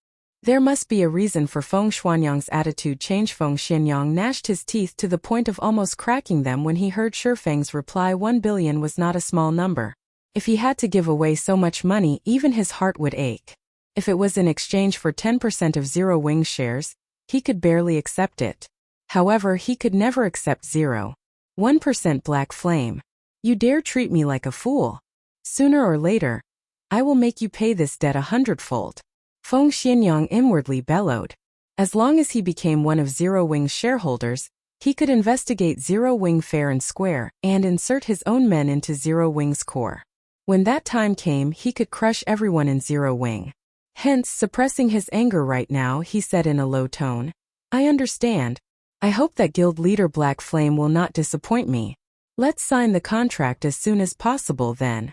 There must be a reason for Feng Xianyang's attitude change. Feng Xianyang gnashed his teeth to the point of almost cracking them when he heard Shifeng's reply. 1 billion was not a small number. If he had to give away so much money, even his heart would ache. If it was in exchange for 10% of Zero Wing's shares, he could barely accept it. However, he could never accept 0.1% Black Flame. You dare treat me like a fool? Sooner or later, I will make you pay this debt 100-fold. Feng Xianyang inwardly bellowed. As long as he became one of Zero Wing's shareholders, he could investigate Zero Wing fair and square and insert his own men into Zero Wing's core. When that time came, he could crush everyone in Zero Wing. Hence, suppressing his anger right now, he said in a low tone, I understand. I hope that guild leader Black Flame will not disappoint me. Let's sign the contract as soon as possible then.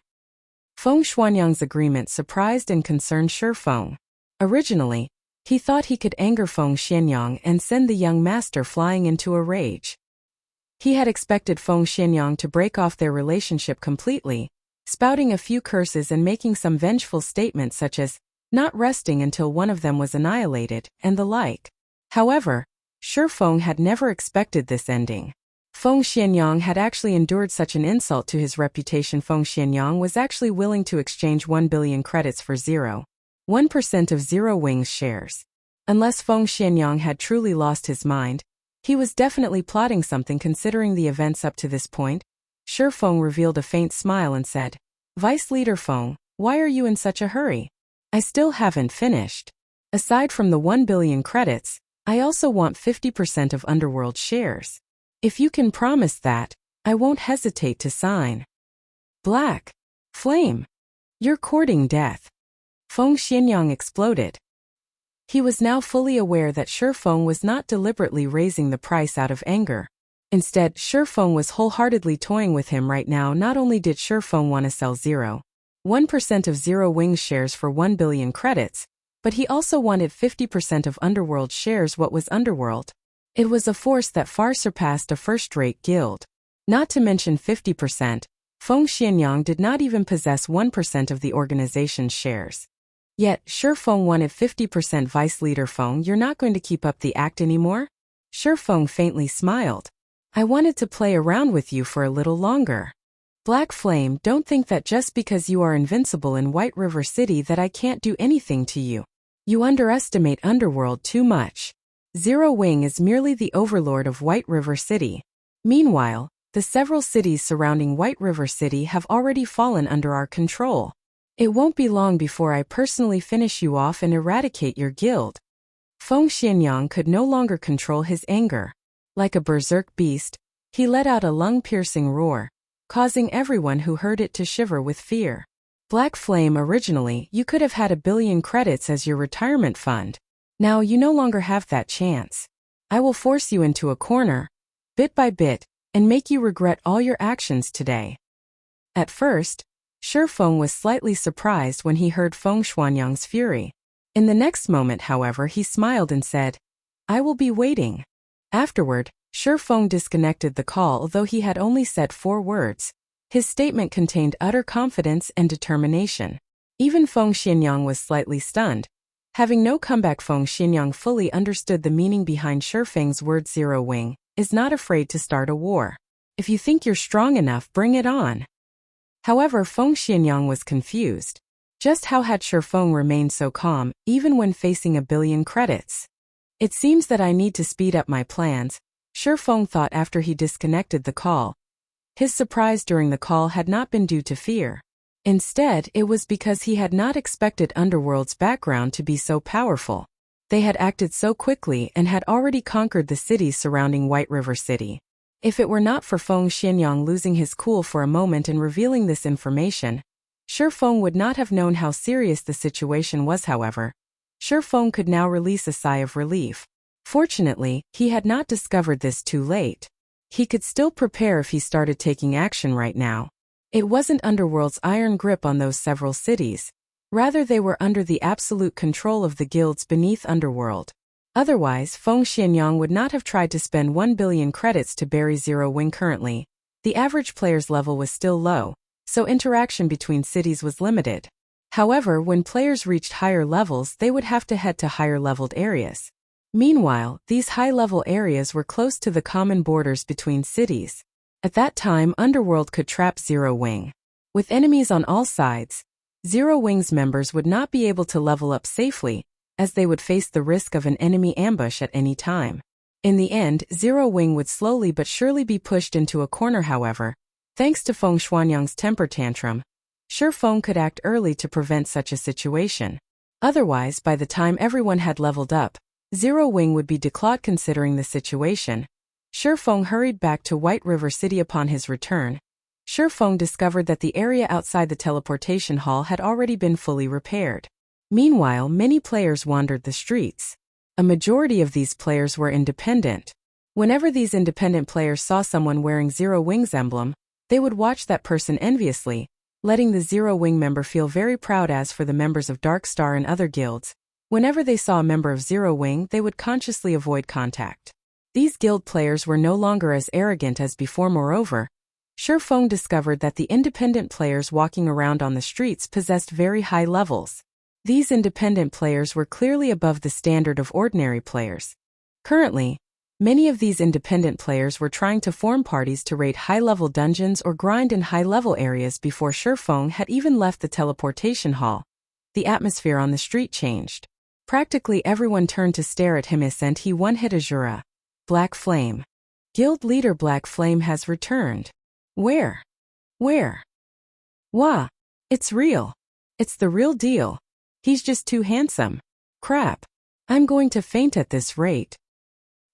Feng Xianyang's agreement surprised and concerned Shifeng. Originally, he thought he could anger Feng Xianyang and send the young master flying into a rage. He had expected Feng Xianyang to break off their relationship completely, spouting a few curses and making some vengeful statements such as, not resting until one of them was annihilated, and the like. However, Shifeng had never expected this ending. Feng Xianyang had actually endured such an insult to his reputation. Feng Xianyang was actually willing to exchange 1 billion credits for 0.1% of Zero Wing's shares. Unless Feng Xianyang had truly lost his mind, he was definitely plotting something considering the events up to this point. Shifeng revealed a faint smile and said, Vice Leader Feng, why are you in such a hurry? I still haven't finished. Aside from the 1 billion credits, I also want 50% of Underworld shares. If you can promise that, I won't hesitate to sign. Black Flame, you're courting death. Feng Xianyang exploded. He was now fully aware that Shifeng was not deliberately raising the price out of anger. Instead, Shifeng was wholeheartedly toying with him right now. Not only did Shifeng want to sell 0.1% of Zero Wing's shares for 1 billion credits, but he also wanted 50% of Underworld shares. What was Underworld? It was a force that far surpassed a first-rate guild. Not to mention 50%, Feng Xianyang did not even possess 1% of the organization's shares. Yet, Shifeng wanted 50%. Vice Leader Feng, you're not going to keep up the act anymore? Shifeng faintly smiled. I wanted to play around with you for a little longer. Black Flame, don't think that just because you are invincible in White River City that I can't do anything to you. You underestimate Underworld too much. Zero Wing is merely the overlord of White River City. Meanwhile, the several cities surrounding White River City have already fallen under our control. It won't be long before I personally finish you off and eradicate your guild. Feng Xianyang could no longer control his anger. Like a berserk beast, he let out a lung-piercing roar, causing everyone who heard it to shiver with fear. Black Flame, originally, you could have had 1 billion credits as your retirement fund. Now you no longer have that chance. I will force you into a corner, bit by bit, and make you regret all your actions today. At first, Shifeng was slightly surprised when he heard Feng Xianyang's fury. In the next moment, however, he smiled and said, I will be waiting. Afterward, Shifeng disconnected the call. Although he had only said 4 words, his statement contained utter confidence and determination. Even Feng Xianyang was slightly stunned. Having no comeback, Feng Xianyang fully understood the meaning behind Shifeng's words. Zero Wing is not afraid to start a war. If you think you're strong enough, bring it on. However, Feng Xianyang was confused. Just how had Shifeng remained so calm, even when facing 1 billion credits? It seems that I need to speed up my plans, Shifeng thought after he disconnected the call. His surprise during the call had not been due to fear. Instead, it was because he had not expected Underworld's background to be so powerful. They had acted so quickly and had already conquered the cities surrounding White River City. If it were not for Feng Xianyang losing his cool for a moment and revealing this information, Shifeng would not have known how serious the situation was. However, Shifeng could now release a sigh of relief. Fortunately, he had not discovered this too late. He could still prepare if he started taking action right now. It wasn't Underworld's iron grip on those several cities. Rather, they were under the absolute control of the guilds beneath Underworld. Otherwise, Feng Xianyang would not have tried to spend 1 billion credits to bury Zero Wing currently. The average player's level was still low, so interaction between cities was limited. However, when players reached higher levels, they would have to head to higher-leveled areas. Meanwhile, these high-level areas were close to the common borders between cities. At that time, Underworld could trap Zero Wing. With enemies on all sides, Zero Wing's members would not be able to level up safely, as they would face the risk of an enemy ambush at any time. In the end, Zero Wing would slowly but surely be pushed into a corner. However, thanks to Feng Xianyang's temper tantrum, Shi Feng could act early to prevent such a situation. Otherwise, by the time everyone had leveled up, Zero Wing would be declawed. Considering the situation, Shi Feng hurried back to White River City. Upon his return, Shi Feng discovered that the area outside the teleportation hall had already been fully repaired. Meanwhile, many players wandered the streets. A majority of these players were independent. Whenever these independent players saw someone wearing Zero Wing's emblem, they would watch that person enviously, letting the Zero Wing member feel very proud. As for the members of Dark Star and other guilds, whenever they saw a member of Zero Wing, they would consciously avoid contact. These guild players were no longer as arrogant as before. Moreover, Shi Feng discovered that the independent players walking around on the streets possessed very high levels. These independent players were clearly above the standard of ordinary players. Currently, many of these independent players were trying to form parties to raid high-level dungeons or grind in high-level areas before Shi Feng had even left the teleportation hall. The atmosphere on the street changed. Practically everyone turned to stare at him. And he one-hit Asura. Black Flame. Guild leader Black Flame has returned. Where? Wah! It's real. It's the real deal. He's just too handsome. Crap. I'm going to faint at this rate.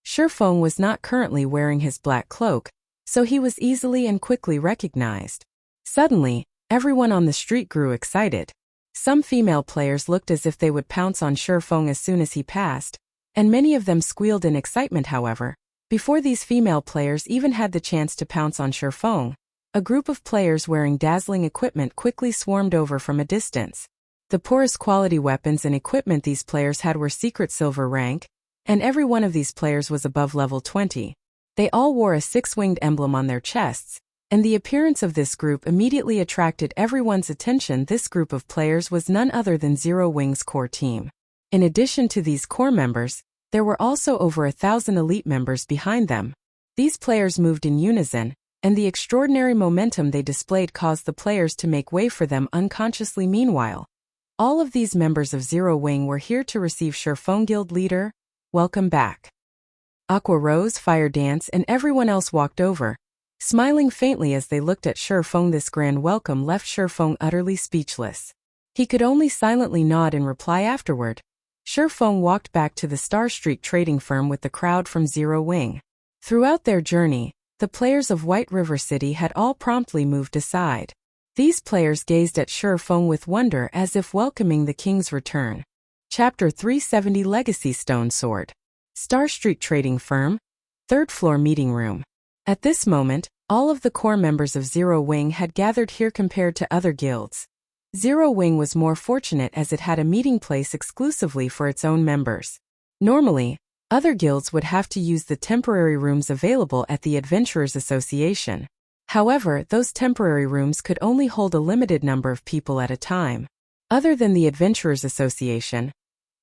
Shi Feng was not currently wearing his black cloak, so he was easily and quickly recognized. Suddenly, everyone on the street grew excited. Some female players looked as if they would pounce on Shi Feng as soon as he passed, and many of them squealed in excitement. However, before these female players even had the chance to pounce on Shi Feng, a group of players wearing dazzling equipment quickly swarmed over from a distance. The poorest quality weapons and equipment these players had were secret silver rank, and every one of these players was above level 20. They all wore a six-winged emblem on their chests, and the appearance of this group immediately attracted everyone's attention. This group of players was none other than Zero Wing's core team. In addition to these core members, there were also over 1,000 elite members behind them. These players moved in unison, and the extraordinary momentum they displayed caused the players to make way for them unconsciously. Meanwhile, all of these members of Zero Wing were here to receive Shi Feng. Guild leader, welcome back. Aqua Rose, Fire Dance, and everyone else walked over, smiling faintly as they looked at Shi Feng. This grand welcome left Shi Feng utterly speechless. He could only silently nod in reply. Afterward, Shi Feng walked back to the Star Street trading firm with the crowd from Zero Wing. Throughout their journey, the players of White River City had all promptly moved aside. These players gazed at Shi Feng with wonder as if welcoming the king's return. Chapter 370 Legacy Stone Sword. Star Street Trading Firm, 3rd floor meeting room. At this moment, all of the core members of Zero Wing had gathered here. Compared to other guilds, Zero Wing was more fortunate as it had a meeting place exclusively for its own members. Normally, other guilds would have to use the temporary rooms available at the Adventurers Association. However, those temporary rooms could only hold a limited number of people at a time. Other than the Adventurers Association,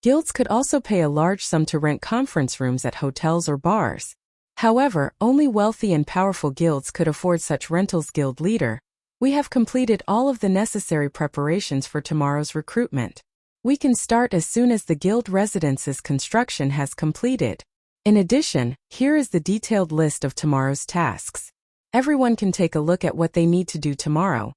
guilds could also pay a large sum to rent conference rooms at hotels or bars. However, only wealthy and powerful guilds could afford such rentals. Guild leader, we have completed all of the necessary preparations for tomorrow's recruitment. We can start as soon as the guild residence's construction has completed. In addition, here is the detailed list of tomorrow's tasks. Everyone can take a look at what they need to do tomorrow.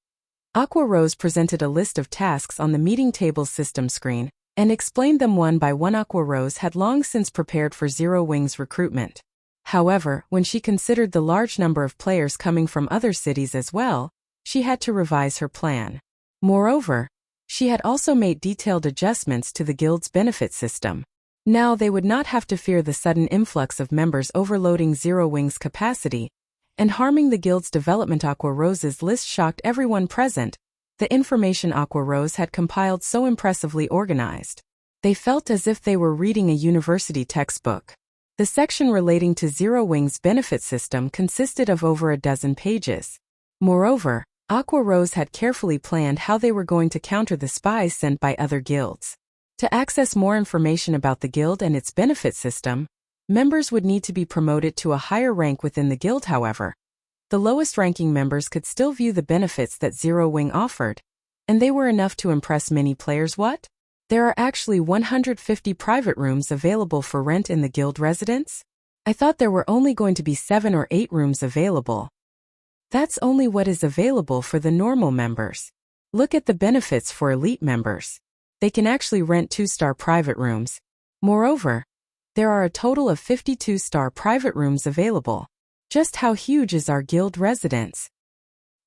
Aqua Rose presented a list of tasks on the meeting table's system screen, and explained them one by one. Aqua Rose had long since prepared for Zero Wing's recruitment. However, when she considered the large number of players coming from other cities as well, she had to revise her plan. Moreover, she had also made detailed adjustments to the guild's benefit system. Now they would not have to fear the sudden influx of members overloading Zero Wing's capacity, and harming the guild's development. Aqua Rose's list shocked everyone present. The information Aqua Rose had compiled so impressively organized. They felt as if they were reading a university textbook. The section relating to Zero Wing's benefit system consisted of over a dozen pages. Moreover, Aqua Rose had carefully planned how they were going to counter the spies sent by other guilds. To access more information about the guild and its benefit system, members would need to be promoted to a higher rank within the guild. However, the lowest-ranking members could still view the benefits that Zero Wing offered, and they were enough to impress many players. What? There are actually 150 private rooms available for rent in the guild residence? I thought there were only going to be 7 or 8 rooms available. That's only what is available for the normal members. Look at the benefits for elite members. They can actually rent 2-star private rooms. Moreover, there are a total of 52-star private rooms available. Just how huge is our guild residence?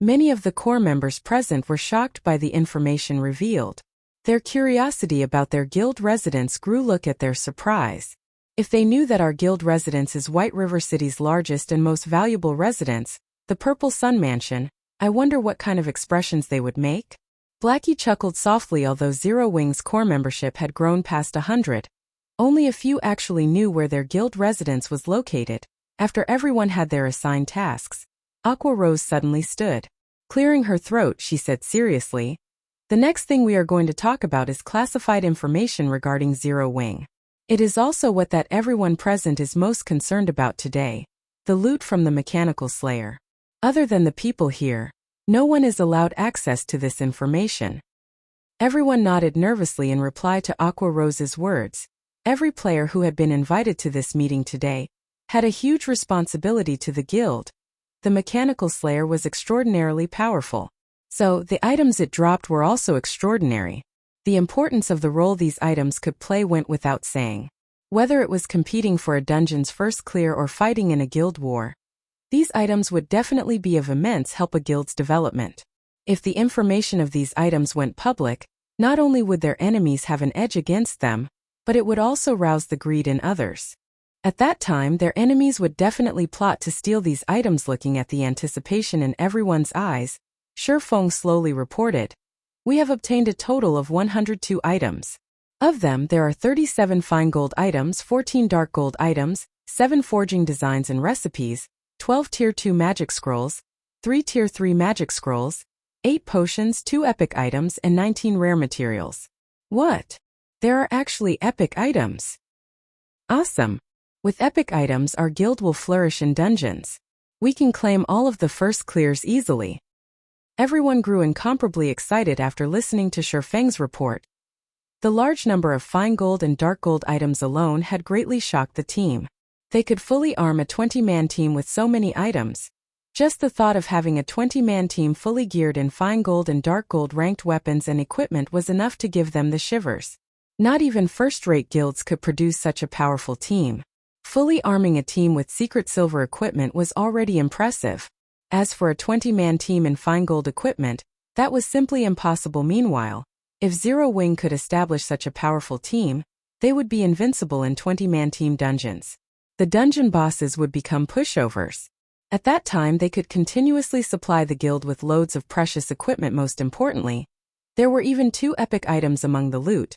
Many of the core members present were shocked by the information revealed. Their curiosity about their guild residence grew. Look at their surprise. If they knew that our guild residence is White River City's largest and most valuable residence, the Purple Sun Mansion, I wonder what kind of expressions they would make? Blackie chuckled softly. Although Zero Wing's core membership had grown past 100, only a few actually knew where their guild residence was located. After everyone had their assigned tasks, Aqua Rose suddenly stood. Clearing her throat, she said seriously, "The next thing we are going to talk about is classified information regarding Zero Wing. It is also what that everyone present is most concerned about today, the loot from the Mechanical Slayer. Other than the people here, no one is allowed access to this information." Everyone nodded nervously in reply to Aqua Rose's words. Every player who had been invited to this meeting today had a huge responsibility to the guild. The Mechanical Slayer was extraordinarily powerful, so the items it dropped were also extraordinary. The importance of the role these items could play went without saying. Whether it was competing for a dungeon's first clear or fighting in a guild war, these items would definitely be of immense help a guild's development. If the information of these items went public, not only would their enemies have an edge against them, but it would also rouse the greed in others. At that time, their enemies would definitely plot to steal these items. Looking at the anticipation in everyone's eyes, Shifeng slowly reported, "We have obtained a total of 102 items. Of them, there are 37 fine gold items, 14 dark gold items, 7 forging designs and recipes, 12 Tier 2 magic scrolls, 3 Tier 3 magic scrolls, 8 potions, 2 epic items, and 19 rare materials." What? There are actually epic items. Awesome. With epic items, our guild will flourish in dungeons. We can claim all of the first clears easily. Everyone grew incomparably excited after listening to Shifeng's report. The large number of fine gold and dark gold items alone had greatly shocked the team. They could fully arm a 20-man team with so many items. Just the thought of having a 20-man team fully geared in fine gold and dark gold ranked weapons and equipment was enough to give them the shivers. Not even first-rate guilds could produce such a powerful team. Fully arming a team with secret silver equipment was already impressive. As for a 20-man team in fine gold equipment, that was simply impossible. Meanwhile, if Zero Wing could establish such a powerful team, they would be invincible in 20-man team dungeons. The dungeon bosses would become pushovers. At that time, they could continuously supply the guild with loads of precious equipment. Most importantly, there were even 2 epic items among the loot.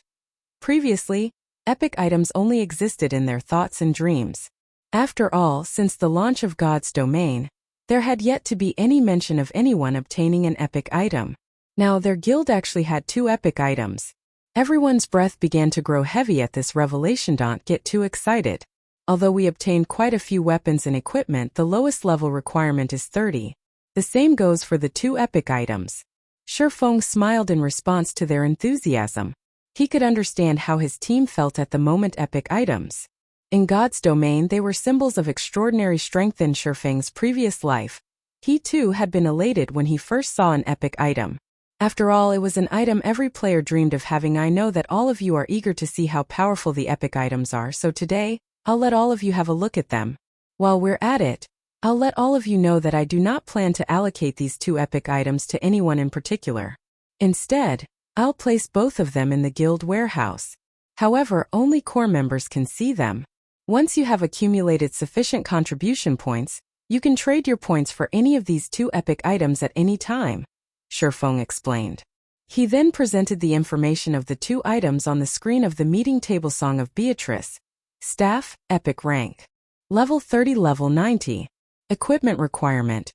Previously, epic items only existed in their thoughts and dreams. After all, since the launch of God's Domain, there had yet to be any mention of anyone obtaining an epic item. Now their guild actually had 2 epic items. Everyone's breath began to grow heavy at this revelation. Don't get too excited. Although we obtained quite a few weapons and equipment, the lowest level requirement is 30. The same goes for the 2 epic items. Shifeng smiled in response to their enthusiasm. He could understand how his team felt at the moment. Epic items. In God's Domain, they were symbols of extraordinary strength. In Shifeng's previous life, he too had been elated when he first saw an epic item. After all, it was an item every player dreamed of having. I know that all of you are eager to see how powerful the epic items are, so today, I'll let all of you have a look at them. While we're at it, I'll let all of you know that I do not plan to allocate these 2 epic items to anyone in particular. Instead, I'll place both of them in the guild warehouse. However, only core members can see them. Once you have accumulated sufficient contribution points, You can trade your points for any of these 2 epic items at any time, Shifeng explained. He then presented the information of the 2 items on the screen of the meeting table. Song of Beatrice. Staff, epic rank. Level 30, level 90. Equipment requirement.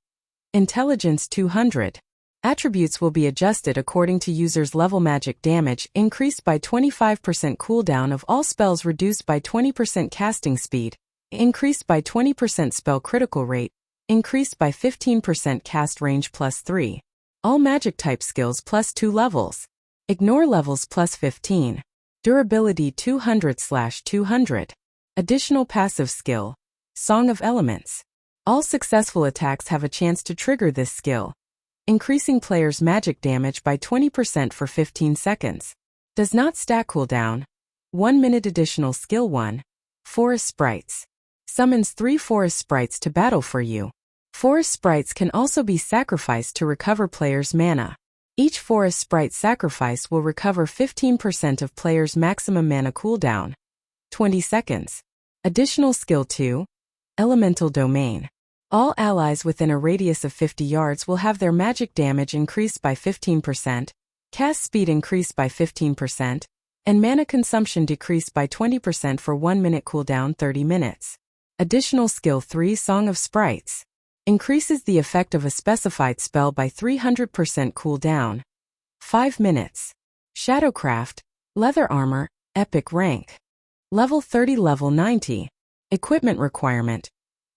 Intelligence 200. Attributes will be adjusted according to user's level. Magic damage increased by 25%, cooldown of all spells reduced by 20%, casting speed increased by 20%, spell critical rate increased by 15%, cast range +3. All magic type skills +2 levels. Ignore levels +15. Durability 200/200. Additional passive skill. Song of Elements. All successful attacks have a chance to trigger this skill, increasing players' magic damage by 20% for 15 seconds. Does not stack cooldown. 1 minute. Additional skill 1. Forest Sprites. Summons 3 forest sprites to battle for you. Forest sprites can also be sacrificed to recover players' mana. Each forest sprite sacrifice will recover 15% of players' maximum mana cooldown. 20 seconds. Additional skill 2. Elemental Domain. All allies within a radius of 50 yards will have their magic damage increased by 15%, cast speed increased by 15%, and mana consumption decreased by 20% for 1 minute cooldown 30 minutes. Additional skill 3. Song of Sprites. Increases the effect of a specified spell by 300% cooldown. 5 minutes. Shadowcraft. Leather armor, epic rank. Level 30, level 90. Equipment requirement.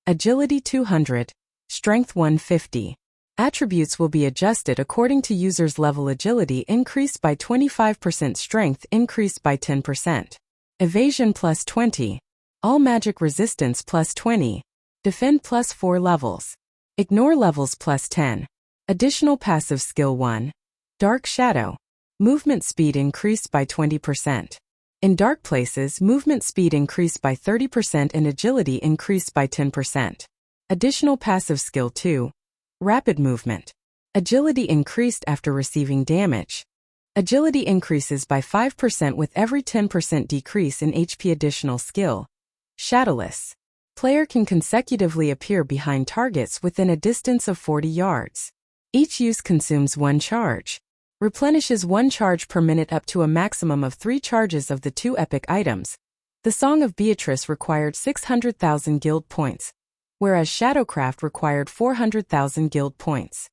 Agility 200. Strength 150. Attributes will be adjusted according to user's level. Agility increased by 25%, strength increased by 10%. Evasion +20. All magic resistance +20. Defend +4 levels. Ignore levels +10. Additional passive skill 1. Dark Shadow. Movement speed increased by 20%. In dark places, movement speed increased by 30% and agility increased by 10%. Additional passive skill 2. Rapid movement. Agility increased after receiving damage. Agility increases by 5% with every 10% decrease in HP. Additional skill. Shadowless. Player can consecutively appear behind targets within a distance of 40 yards. Each use consumes 1 charge. Replenishes 1 charge per minute up to a maximum of 3 charges of the 2 epic items. The Song of Beatrice required 600,000 guild points, whereas Shadowcraft required 400,000 guild points.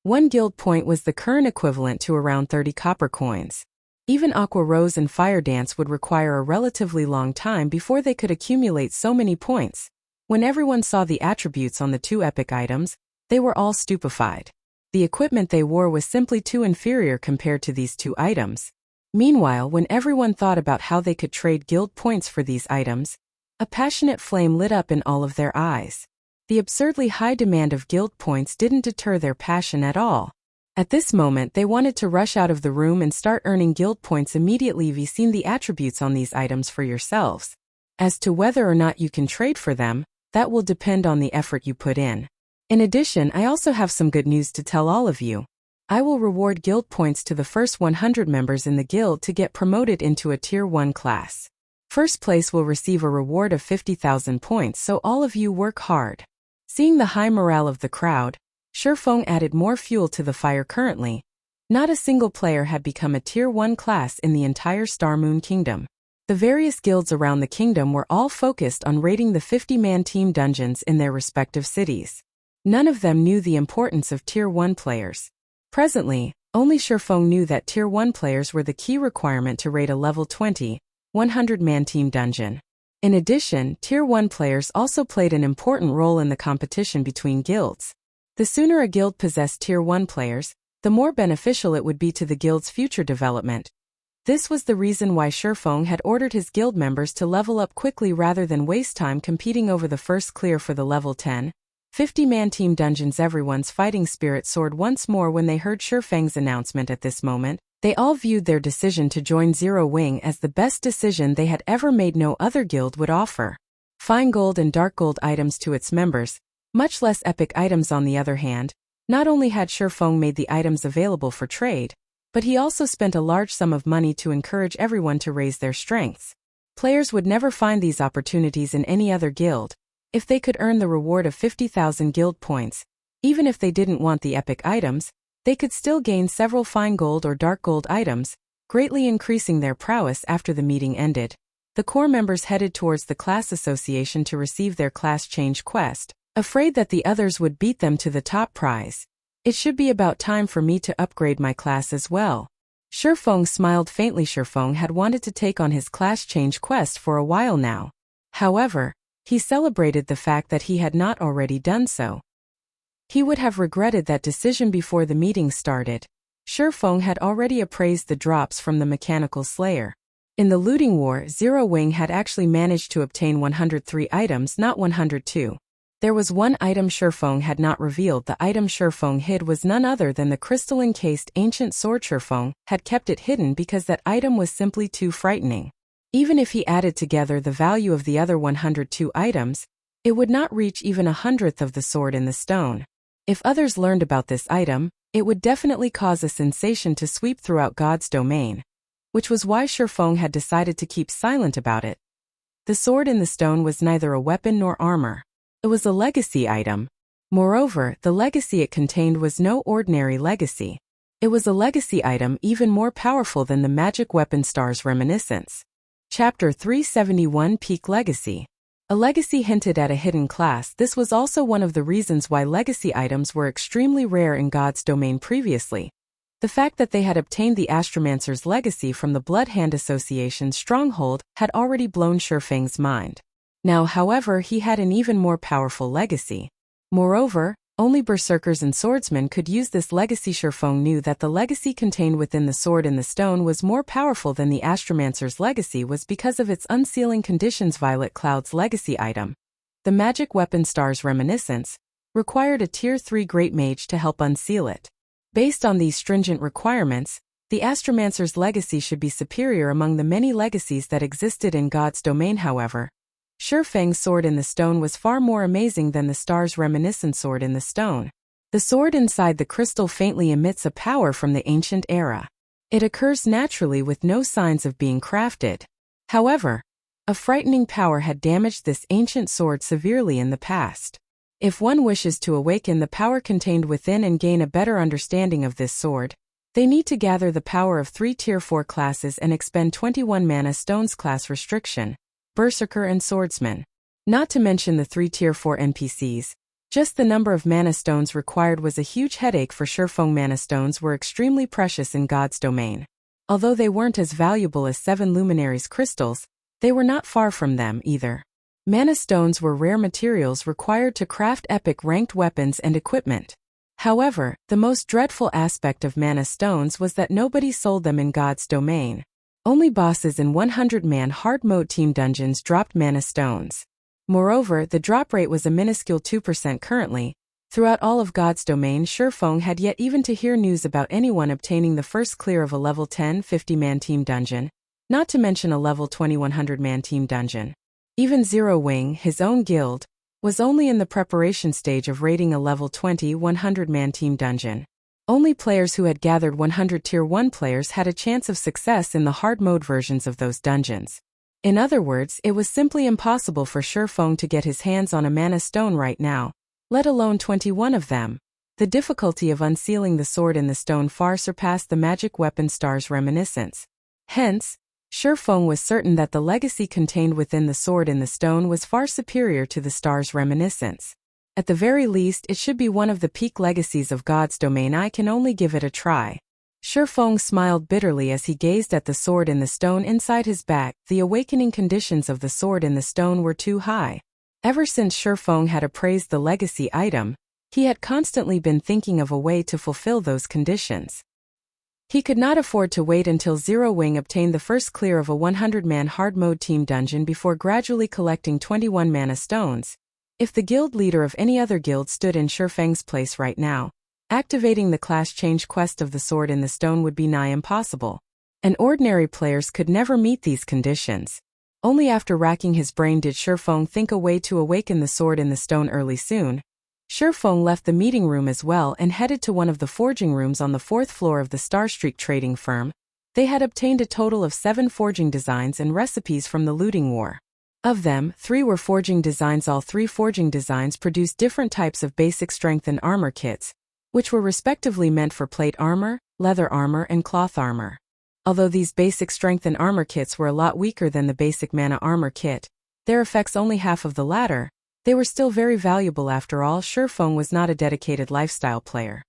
1 guild point was the current equivalent to around 30 copper coins. Even Aqua Rose and Fire Dance would require a relatively long time before they could accumulate so many points. When everyone saw the attributes on the 2 epic items, they were all stupefied. The equipment they wore was simply too inferior compared to these 2 items. Meanwhile, when everyone thought about how they could trade guild points for these items, a passionate flame lit up in all of their eyes. The absurdly high demand of guild points didn't deter their passion at all. At this moment, they wanted to rush out of the room and start earning guild points immediately. You've seen the attributes on these items for yourselves. As to whether or not you can trade for them, that will depend on the effort you put in. In addition, I also have some good news to tell all of you. I will reward guild points to the first 100 members in the guild to get promoted into a Tier 1 class. First place will receive a reward of 50,000 points, so all of you work hard. Seeing the high morale of the crowd, Shifeng added more fuel to the fire. Currently, not a single player had become a Tier 1 class in the entire Star Moon Kingdom. The various guilds around the kingdom were all focused on raiding the 50-man team dungeons in their respective cities. None of them knew the importance of Tier 1 players. Presently, only Shifeng knew that Tier 1 players were the key requirement to raid a level 20, 100-man team dungeon. In addition, Tier 1 players also played an important role in the competition between guilds. The sooner a guild possessed Tier 1 players, the more beneficial it would be to the guild's future development. This was the reason why Shifeng had ordered his guild members to level up quickly rather than waste time competing over the first clear for the level 10, 50-man team dungeons. Everyone's fighting spirit soared once more when they heard Shifeng's announcement. At this moment, they all viewed their decision to join Zero Wing as the best decision they had ever made. No other guild would offer fine gold and dark gold items to its members, much less epic items. On the other hand, not only had Shifeng made the items available for trade, but he also spent a large sum of money to encourage everyone to raise their strengths. Players would never find these opportunities in any other guild. If they could earn the reward of 50,000 guild points, even if they didn't want the epic items, they could still gain several fine gold or dark gold items, greatly increasing their prowess. After the meeting ended, the core members headed towards the class association to receive their class change quest, afraid that the others would beat them to the top prize. It should be about time for me to upgrade my class as well. Shifeng smiled faintly. Shifeng had wanted to take on his class change quest for a while now. However, he celebrated the fact that he had not already done so. He would have regretted that decision before the meeting started. Shifeng had already appraised the drops from the Mechanical Slayer. In the looting war, Zero Wing had actually managed to obtain 103 items, not 102. There was one item Shifeng had not revealed. The item Shifeng hid was none other than the crystal-encased ancient sword. Shifeng had kept it hidden because that item was simply too frightening. Even if he added together the value of the other 102 items, it would not reach even 1/100th of the sword in the stone. If others learned about this item, it would definitely cause a sensation to sweep throughout God's domain, which was why Shifeng had decided to keep silent about it. The sword in the stone was neither a weapon nor armor. It was a legacy item. Moreover, the legacy it contained was no ordinary legacy. It was a legacy item even more powerful than the magic weapon Star's Reminiscence. Chapter 371 Peak Legacy. A legacy hinted at a hidden class. This was also one of the reasons why legacy items were extremely rare in God's domain previously. The fact that they had obtained the Astromancer's legacy from the Bloodhand Association's stronghold had already blown Shifeng's mind. Now, however, he had an even more powerful legacy. Moreover, only berserkers and swordsmen could use this legacy. Shifeng knew that the legacy contained within the sword in the stone was more powerful than the Astromancer's legacy was because of its unsealing conditions. Violet Cloud's legacy item, the magic weapon Star's Reminiscence, required a Tier 3 Great Mage to help unseal it. Based on these stringent requirements, the Astromancer's legacy should be superior among the many legacies that existed in God's domain. However, Shifeng's sword in the stone was far more amazing than the Star's Reminiscence sword in the stone. The sword inside the crystal faintly emits a power from the ancient era. It occurs naturally with no signs of being crafted. However, a frightening power had damaged this ancient sword severely in the past. If one wishes to awaken the power contained within and gain a better understanding of this sword, they need to gather the power of 3 Tier 4 classes and expend 21 mana stones. Class restriction: Berserker and Swordsman. Not to mention the 3 Tier 4 NPCs. Just the number of mana stones required was a huge headache for Shifeng. Mana stones were extremely precious in God's domain. Although they weren't as valuable as 7 Luminaries crystals, they were not far from them either. Mana stones were rare materials required to craft epic ranked weapons and equipment. However, the most dreadful aspect of mana stones was that nobody sold them in God's domain. Only bosses in 100-man hard mode team dungeons dropped mana stones. Moreover, the drop rate was a minuscule 2% currently. Throughout all of God's domain, Shifeng had yet even to hear news about anyone obtaining the first clear of a level 10 50-man team dungeon, not to mention a level 20 100-man team dungeon. Even Zero Wing, his own guild, was only in the preparation stage of raiding a level 20 100-man team dungeon. Only players who had gathered 100 Tier 1 players had a chance of success in the hard mode versions of those dungeons. In other words, it was simply impossible for Shifeng to get his hands on a mana stone right now, let alone 21 of them. The difficulty of unsealing the sword in the stone far surpassed the magic weapon Star's Reminiscence. Hence, Shifeng was certain that the legacy contained within the sword in the stone was far superior to the Star's Reminiscence. At the very least, it should be one of the peak legacies of God's domain. I can only give it a try. Shifeng smiled bitterly as he gazed at the sword in the stone inside his back. The awakening conditions of the sword in the stone were too high. Ever since Shifeng had appraised the legacy item, he had constantly been thinking of a way to fulfill those conditions. He could not afford to wait until Zero Wing obtained the first clear of a 100-man hard mode team dungeon before gradually collecting 21 mana stones. If the guild leader of any other guild stood in Shifeng's place right now, activating the class change quest of the sword in the stone would be nigh impossible. And ordinary players could never meet these conditions. Only after racking his brain did Shifeng think a way to awaken the sword in the stone early soon. Shifeng left the meeting room as well and headed to one of the forging rooms on the 4th floor of the Starstreak trading firm. They had obtained a total of 7 forging designs and recipes from the looting war. Of them, 3 were forging designs. All 3 forging designs produced different types of basic strength and armor kits, which were respectively meant for plate armor, leather armor, and cloth armor. Although these basic strength and armor kits were a lot weaker than the basic mana armor kit, their effects only half of the latter, they were still very valuable. After all, Shifeng was not a dedicated lifestyle player.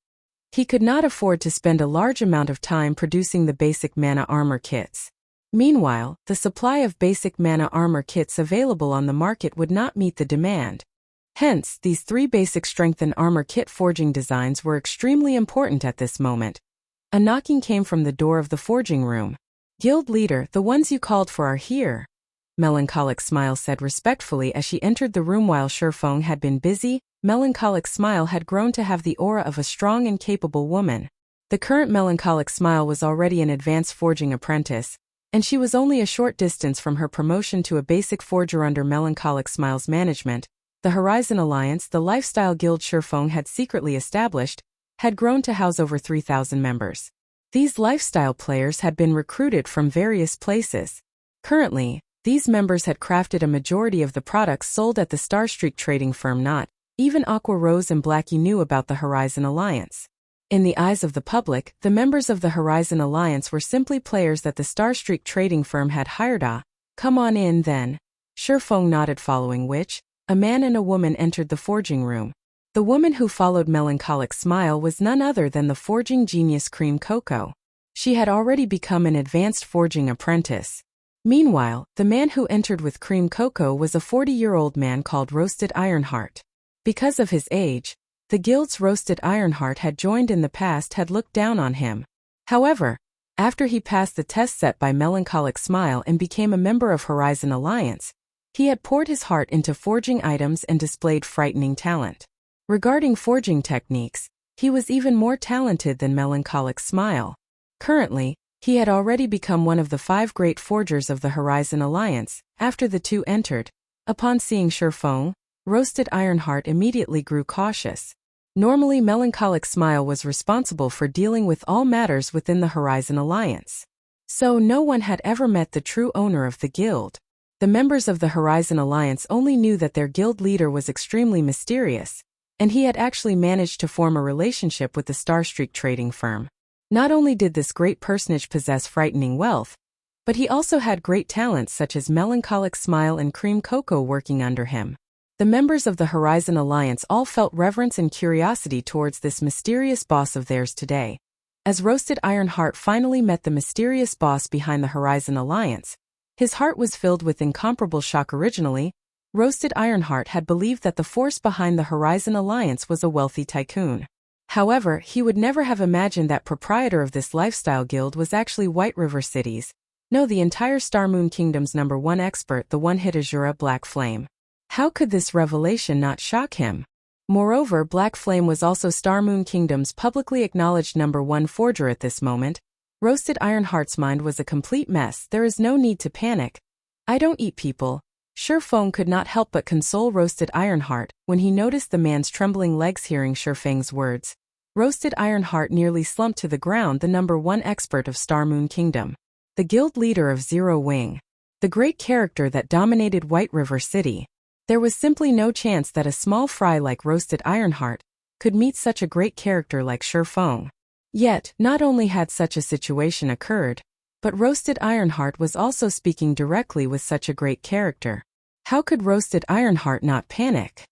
He could not afford to spend a large amount of time producing the basic mana armor kits. Meanwhile, the supply of basic mana armor kits available on the market would not meet the demand. Hence, these 3 basic strength and armor kit forging designs were extremely important at this moment. A knocking came from the door of the forging room. "Guild leader, the ones you called for are here," Melancholic Smile said respectfully as she entered the room. While Shifeng had been busy, Melancholic Smile had grown to have the aura of a strong and capable woman. The current Melancholic Smile was already an advanced forging apprentice, and she was only a short distance from her promotion to a basic forger under Melancholic Smile's management. The Horizon Alliance, the lifestyle guild Shifeng had secretly established, had grown to house over 3,000 members. These lifestyle players had been recruited from various places. Currently, these members had crafted a majority of the products sold at the Starstreak trading firm. Not even Aqua Rose and Blackie knew about the Horizon Alliance. In the eyes of the public, the members of the Horizon Alliance were simply players that the Starstreak trading firm had hired. "Ah, come on in then." Shifeng nodded, following which, a man and a woman entered the forging room. The woman who followed Melancholic Smile was none other than the forging genius Cream Coco. She had already become an advanced forging apprentice. Meanwhile, the man who entered with Cream Coco was a 40-year-old man called Roasted Ironheart. Because of his age, the guild's Roasted Ironheart had joined in the past had looked down on him. However, after he passed the test set by Melancholic Smile and became a member of Horizon Alliance, he had poured his heart into forging items and displayed frightening talent. Regarding forging techniques, he was even more talented than Melancholic Smile. Currently, he had already become one of the 5 great forgers of the Horizon Alliance. After the two entered, upon seeing Shifeng, Roasted Ironheart immediately grew cautious. Normally, Melancholic Smile was responsible for dealing with all matters within the Horizon Alliance. So no one had ever met the true owner of the guild. The members of the Horizon Alliance only knew that their guild leader was extremely mysterious, and he had actually managed to form a relationship with the Starstreak trading firm. Not only did this great personage possess frightening wealth, but he also had great talents such as Melancholic Smile and Cream Coco working under him. The members of the Horizon Alliance all felt reverence and curiosity towards this mysterious boss of theirs today. As Roasted Ironheart finally met the mysterious boss behind the Horizon Alliance, his heart was filled with incomparable shock. Originally, Roasted Ironheart had believed that the force behind the Horizon Alliance was a wealthy tycoon. However, he would never have imagined that proprietor of this lifestyle guild was actually White River City's, no, the entire Star Moon Kingdom's #1 expert, the one-hit Asura Black Flame. How could this revelation not shock him? Moreover, Black Flame was also Star Moon Kingdom's publicly acknowledged #1 forger at this moment. Roasted Ironheart's mind was a complete mess. "There is no need to panic. I don't eat people." Shifeng could not help but console Roasted Ironheart when he noticed the man's trembling legs. Hearing Shifeng's words, Roasted Ironheart nearly slumped to the ground. The #1 expert of Star Moon Kingdom, the guild leader of Zero Wing, the great character that dominated White River City. There was simply no chance that a small fry like Roasted Ironheart could meet such a great character like Shifeng. Yet, not only had such a situation occurred, but Roasted Ironheart was also speaking directly with such a great character. How could Roasted Ironheart not panic?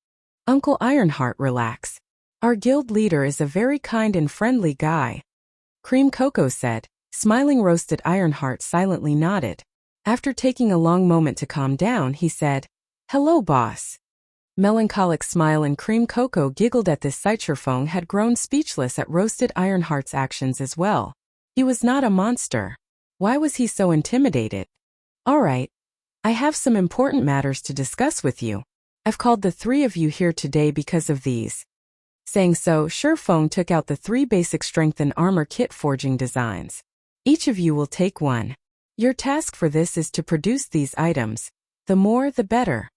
"Uncle Ironheart, relax. Our guild leader is a very kind and friendly guy," Cream Coco said, smiling. Roasted Ironheart silently nodded. After taking a long moment to calm down, he said, "Hello, boss." Melancholic Smile and Cream Coco giggled at this sight. Shifeng had grown speechless at Roasted Ironheart's actions as well. He was not a monster. Why was he so intimidated? "All right. I have some important matters to discuss with you. I've called the 3 of you here today because of these." Saying so, Shifeng took out the 3 basic strength and armor kit forging designs. "Each of you will take one. Your task for this is to produce these items. The more, the better."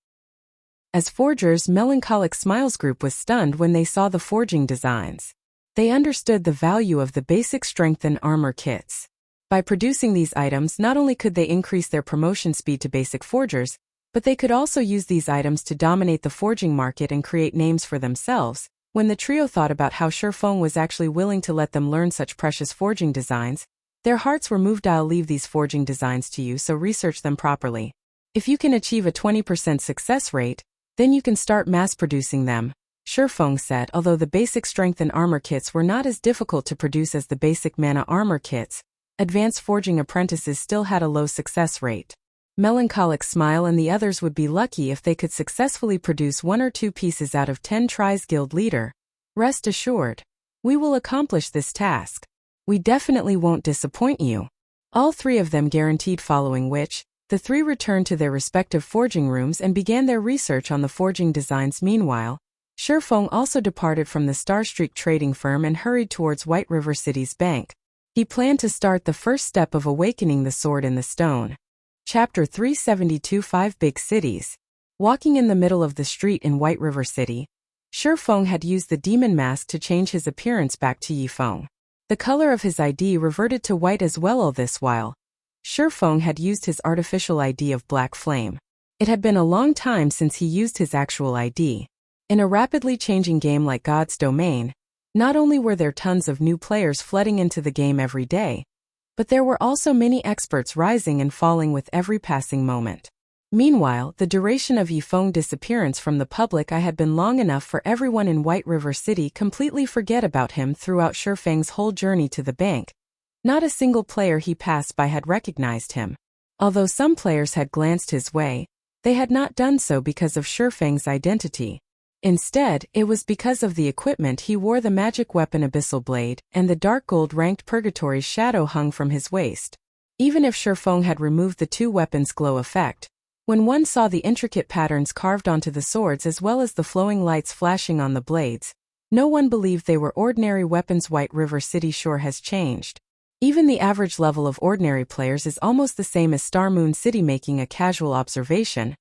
As forgers, Melancholic Smile's group was stunned when they saw the forging designs. They understood the value of the basic strength and armor kits. By producing these items, not only could they increase their promotion speed to basic forgers, But they could also use these items to dominate the forging market and create names for themselves. When the trio thought about how Shifeng was actually willing to let them learn such precious forging designs, their hearts were moved. I'll leave these forging designs to you, so research them properly. If you can achieve a 20% success rate, then you can start mass-producing them, Shifeng said. Although the basic strength and armor kits were not as difficult to produce as the basic mana armor kits, advanced forging apprentices still had a low success rate. Melancholic Smile and the others would be lucky if they could successfully produce 1 or 2 pieces out of 10 tries. Guild leader, rest assured, we will accomplish this task. We definitely won't disappoint you. All 3 of them guaranteed, following which, the 3 returned to their respective forging rooms and began their research on the forging designs. Meanwhile, Shifeng also departed from the Starstreak trading firm and hurried towards White River City's bank. He planned to start the first step of awakening the sword in the stone. Chapter 372 5 Big Cities. Walking in the middle of the street in White River City, Shifeng had used the demon mask to change his appearance back to Yifeng. The color of his ID reverted to white as well. All this while, Shifeng had used his artificial ID of Black Flame. It had been a long time since he used his actual ID. In a rapidly changing game like God's Domain, not only were there tons of new players flooding into the game every day, but there were also many experts rising and falling with every passing moment. Meanwhile, the duration of Yifeng's disappearance from the public eye had been long enough for everyone in White River City completely forget about him. Throughout Shifeng's whole journey to the bank, not a single player he passed by had recognized him. Although some players had glanced his way, they had not done so because of Shifeng's identity. Instead, it was because of the equipment he wore. The magic weapon Abyssal Blade and the dark gold-ranked Purgatory's shadow hung from his waist. Even if Shifeng had removed the 2 weapons' glow effect, when one saw the intricate patterns carved onto the swords as well as the flowing lights flashing on the blades, no one believed they were ordinary weapons. White River City sure has changed. Even the average level of ordinary players is almost the same as Star Moon City. Making a casual observation,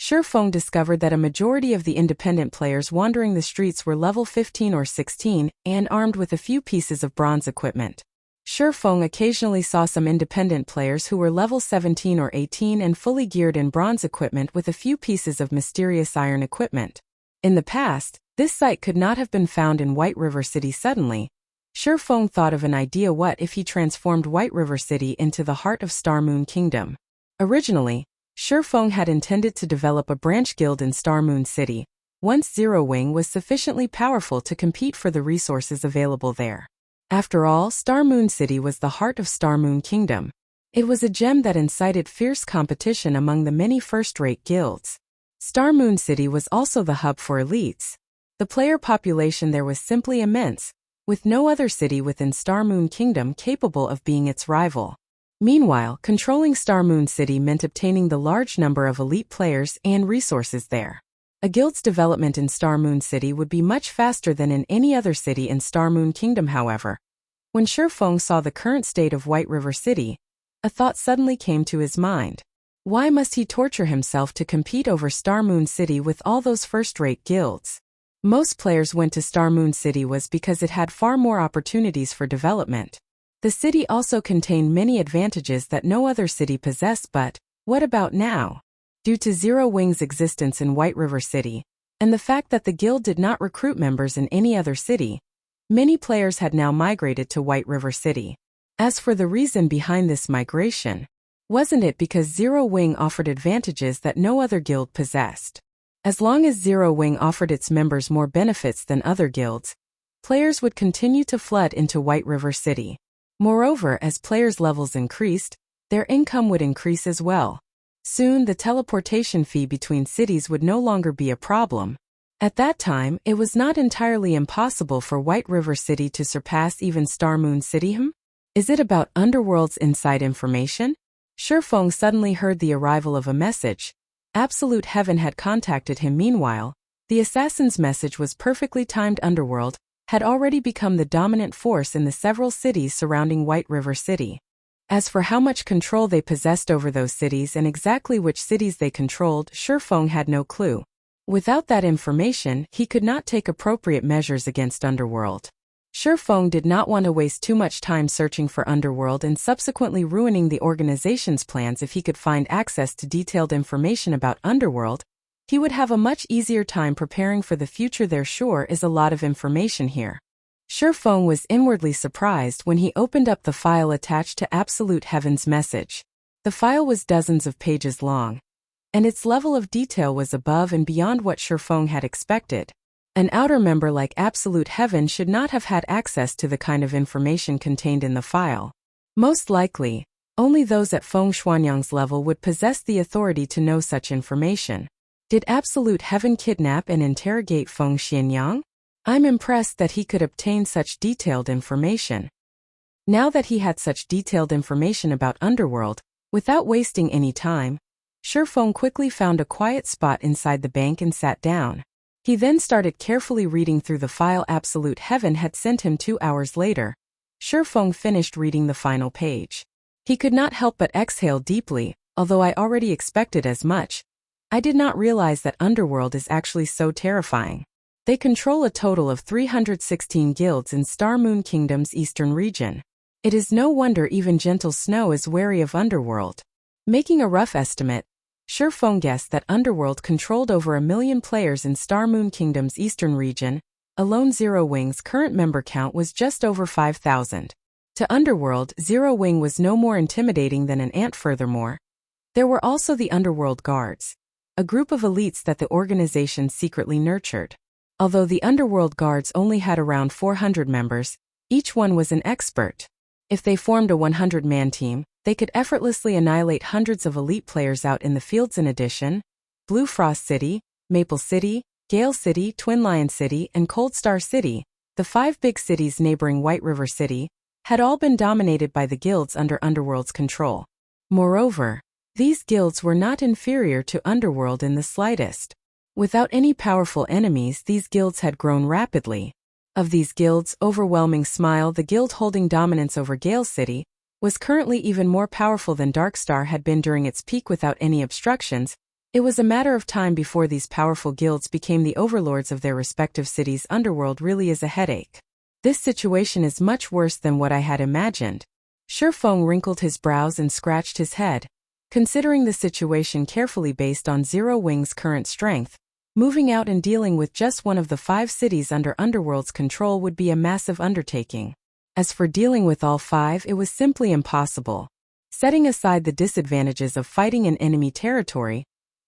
Shifeng discovered that a majority of the independent players wandering the streets were level 15 or 16 and armed with a few pieces of bronze equipment. Shifeng occasionally saw some independent players who were level 17 or 18 and fully geared in bronze equipment with a few pieces of mysterious iron equipment. In the past, this sight could not have been found in White River City. Suddenly, Shifeng thought of an idea. What if he transformed White River City into the heart of Star Moon Kingdom? Originally, Shifeng had intended to develop a branch guild in Star Moon City, once Zero Wing was sufficiently powerful to compete for the resources available there. After all, Star Moon City was the heart of Star Moon Kingdom. It was a gem that incited fierce competition among the many first-rate guilds. Star Moon City was also the hub for elites. The player population there was simply immense, with no other city within Star Moon Kingdom capable of being its rival. Meanwhile, controlling Star Moon City meant obtaining the large number of elite players and resources there. A guild's development in Star Moon City would be much faster than in any other city in Star Moon Kingdom. However, when Shifeng saw the current state of White River City, a thought suddenly came to his mind. Why must he torture himself to compete over Star Moon City with all those first-rate guilds? Most players went to Star Moon City was because it had far more opportunities for development. The city also contained many advantages that no other city possessed. But what about now? Due to Zero Wing's existence in White River City, and the fact that the guild did not recruit members in any other city, many players had now migrated to White River City. As for the reason behind this migration, wasn't it because Zero Wing offered advantages that no other guild possessed? As long as Zero Wing offered its members more benefits than other guilds, players would continue to flood into White River City. Moreover, as players' levels increased, their income would increase as well. Soon, the teleportation fee between cities would no longer be a problem. At that time, it was not entirely impossible for White River City to surpass even Star Moon City. Is it about Underworld's inside information? Shifeng suddenly heard the arrival of a message. Absolute Heaven had contacted him. Meanwhile, the assassin's message was perfectly timed. Underworld had already become the dominant force in the several cities surrounding White River City. As for how much control they possessed over those cities and exactly which cities they controlled, Shifeng had no clue. Without that information, he could not take appropriate measures against Underworld. Feng did not want to waste too much time searching for Underworld and subsequently ruining the organization's plans. If he could find access to detailed information about Underworld, he would have a much easier time preparing for the future. There sure is a lot of information here. Feng was inwardly surprised when he opened up the file attached to Absolute Heaven's message. The file was dozens of pages long, and its level of detail was above and beyond what Feng had expected. An outer member like Absolute Heaven should not have had access to the kind of information contained in the file. Most likely, only those at Feng Xuanyang's level would possess the authority to know such information. Did Absolute Heaven kidnap and interrogate Feng Xianyang? I'm impressed that he could obtain such detailed information. Now that he had such detailed information about Underworld, without wasting any time, Feng quickly found a quiet spot inside the bank and sat down. He then started carefully reading through the file Absolute Heaven had sent him 2 hours later. Feng finished reading the final page. He could not help but exhale deeply, although I already expected as much. I did not realize that Underworld is actually so terrifying. They control a total of 316 guilds in Star Moon Kingdom's eastern region. It is no wonder even Gentle Snow is wary of Underworld. Making a rough estimate, Feng guessed that Underworld controlled over 1 million players in Star Moon Kingdom's eastern region. Alone Zero Wing's current member count was just over 5,000. To Underworld, Zero Wing was no more intimidating than an ant. Furthermore, there were also the Underworld Guards, a group of elites that the organization secretly nurtured. Although the Underworld Guards only had around 400 members, each one was an expert. If they formed a 100-man team, they could effortlessly annihilate hundreds of elite players out in the fields. In addition, Blue Frost City, Maple City, Gale City, Twin Lion City, and Cold Star City, the 5 big cities neighboring White River City, had all been dominated by the guilds under Underworld's control. Moreover, these guilds were not inferior to Underworld in the slightest. Without any powerful enemies, these guilds had grown rapidly. Of these guilds, overwhelming Smile, the guild holding dominance over Gale City, was currently even more powerful than Darkstar had been during its peak. Without any obstructions, it was a matter of time before these powerful guilds became the overlords of their respective cities. Underworld really is a headache. This situation is much worse than what I had imagined. Feng wrinkled his brows and scratched his head. Considering the situation carefully based on Zero Wing's current strength, moving out and dealing with just one of the 5 cities under Underworld's control would be a massive undertaking. As for dealing with all 5, it was simply impossible. Setting aside the disadvantages of fighting in enemy territory,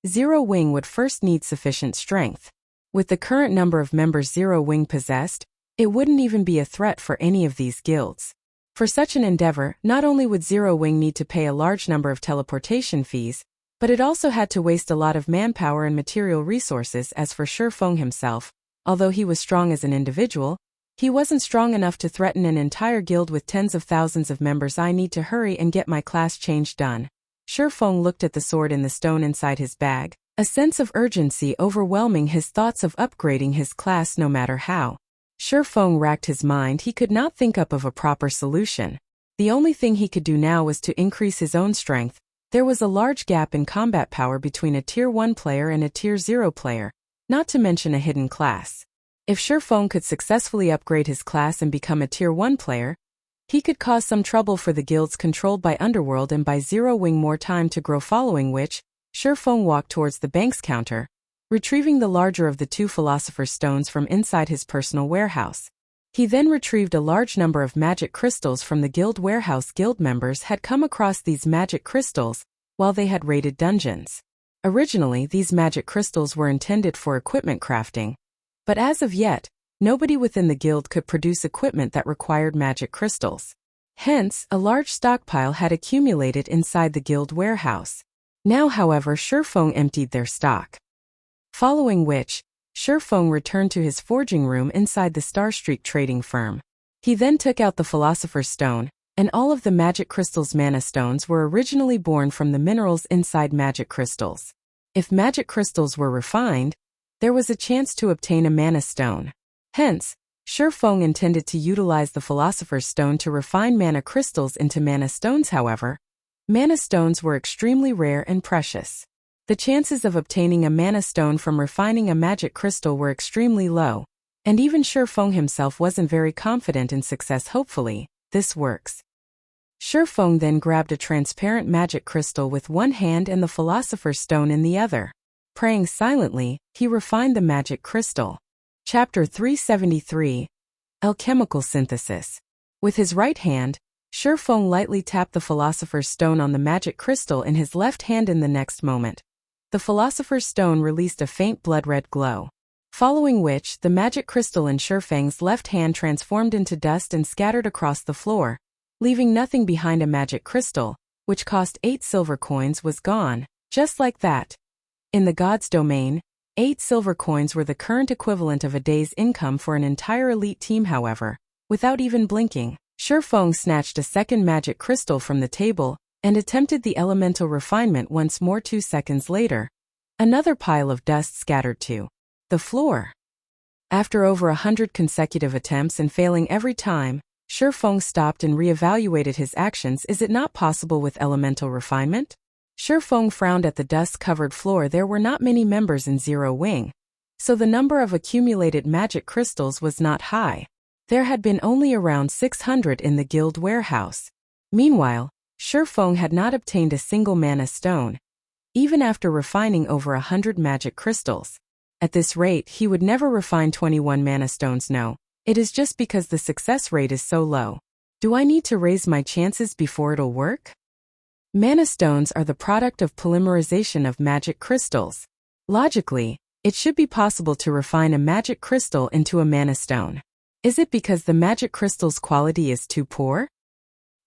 Zero Wing would first need sufficient strength. With the current number of members Zero Wing possessed, it wouldn't even be a threat for any of these guilds. For such an endeavor, not only would Zero Wing need to pay a large number of teleportation fees, but it also had to waste a lot of manpower and material resources. As for Feng himself, although he was strong as an individual, he wasn't strong enough to threaten an entire guild with tens of thousands of members. I need to hurry and get my class change done. Feng looked at the sword in the stone inside his bag, a sense of urgency overwhelming his thoughts of upgrading his class no matter how. Feng racked his mind. He could not think up of a proper solution. The only thing he could do now was to increase his own strength. There was a large gap in combat power between a Tier 1 player and a Tier 0 player, not to mention a hidden class. If Feng could successfully upgrade his class and become a Tier 1 player, he could cause some trouble for the guilds controlled by Underworld and buy Zero Wing more time to grow, following which, Feng walked towards the bank's counter, retrieving the larger of the 2 Philosopher's Stones from inside his personal warehouse. He then retrieved a large number of magic crystals from the guild warehouse. Guild members had come across these magic crystals while they had raided dungeons. Originally, these magic crystals were intended for equipment crafting, but as of yet, nobody within the guild could produce equipment that required magic crystals. Hence, a large stockpile had accumulated inside the guild warehouse. Now, however, Feng emptied their stock. Following which, Feng returned to his forging room inside the Star Streak trading firm. He then took out the Philosopher's Stone, and all of the magic crystals. Mana stones were originally born from the minerals inside magic crystals. If magic crystals were refined, there was a chance to obtain a mana stone. Hence, Feng intended to utilize the Philosopher's Stone to refine mana crystals into mana stones. However, mana stones were extremely rare and precious. The chances of obtaining a mana stone from refining a magic crystal were extremely low. And even Shifeng himself wasn't very confident in success. Hopefully, this works. Shifeng then grabbed a transparent magic crystal with one hand and the Philosopher's Stone in the other. Praying silently, he refined the magic crystal. Chapter 373. Alchemical Synthesis. With his right hand, Shifeng lightly tapped the Philosopher's Stone on the magic crystal in his left hand. In the next moment, the Philosopher's Stone released a faint blood-red glow, following which the magic crystal in Shifeng's left hand transformed into dust and scattered across the floor, leaving nothing behind. A magic crystal, which cost 8 silver coins, was gone, just like that. In the God's domain, 8 silver coins were the current equivalent of a day's income for an entire elite team. However, without even blinking, Shifeng snatched a second magic crystal from the table and attempted the elemental refinement once more. 2 seconds later, another pile of dust scattered to the floor. After over 100 consecutive attempts and failing every time, Shifeng stopped and reevaluated his actions. Is it not possible with elemental refinement? Shifeng frowned at the dust-covered floor. There were not many members in Zero Wing, so the number of accumulated magic crystals was not high. There had been only around 600 in the guild warehouse. Meanwhile, Shifeng had not obtained a single mana stone, even after refining over 100 magic crystals. At this rate, he would never refine 21 mana stones. No, it is just because the success rate is so low. Do I need to raise my chances before it'll work? Mana stones are the product of polymerization of magic crystals. Logically, it should be possible to refine a magic crystal into a mana stone. Is it because the magic crystal's quality is too poor?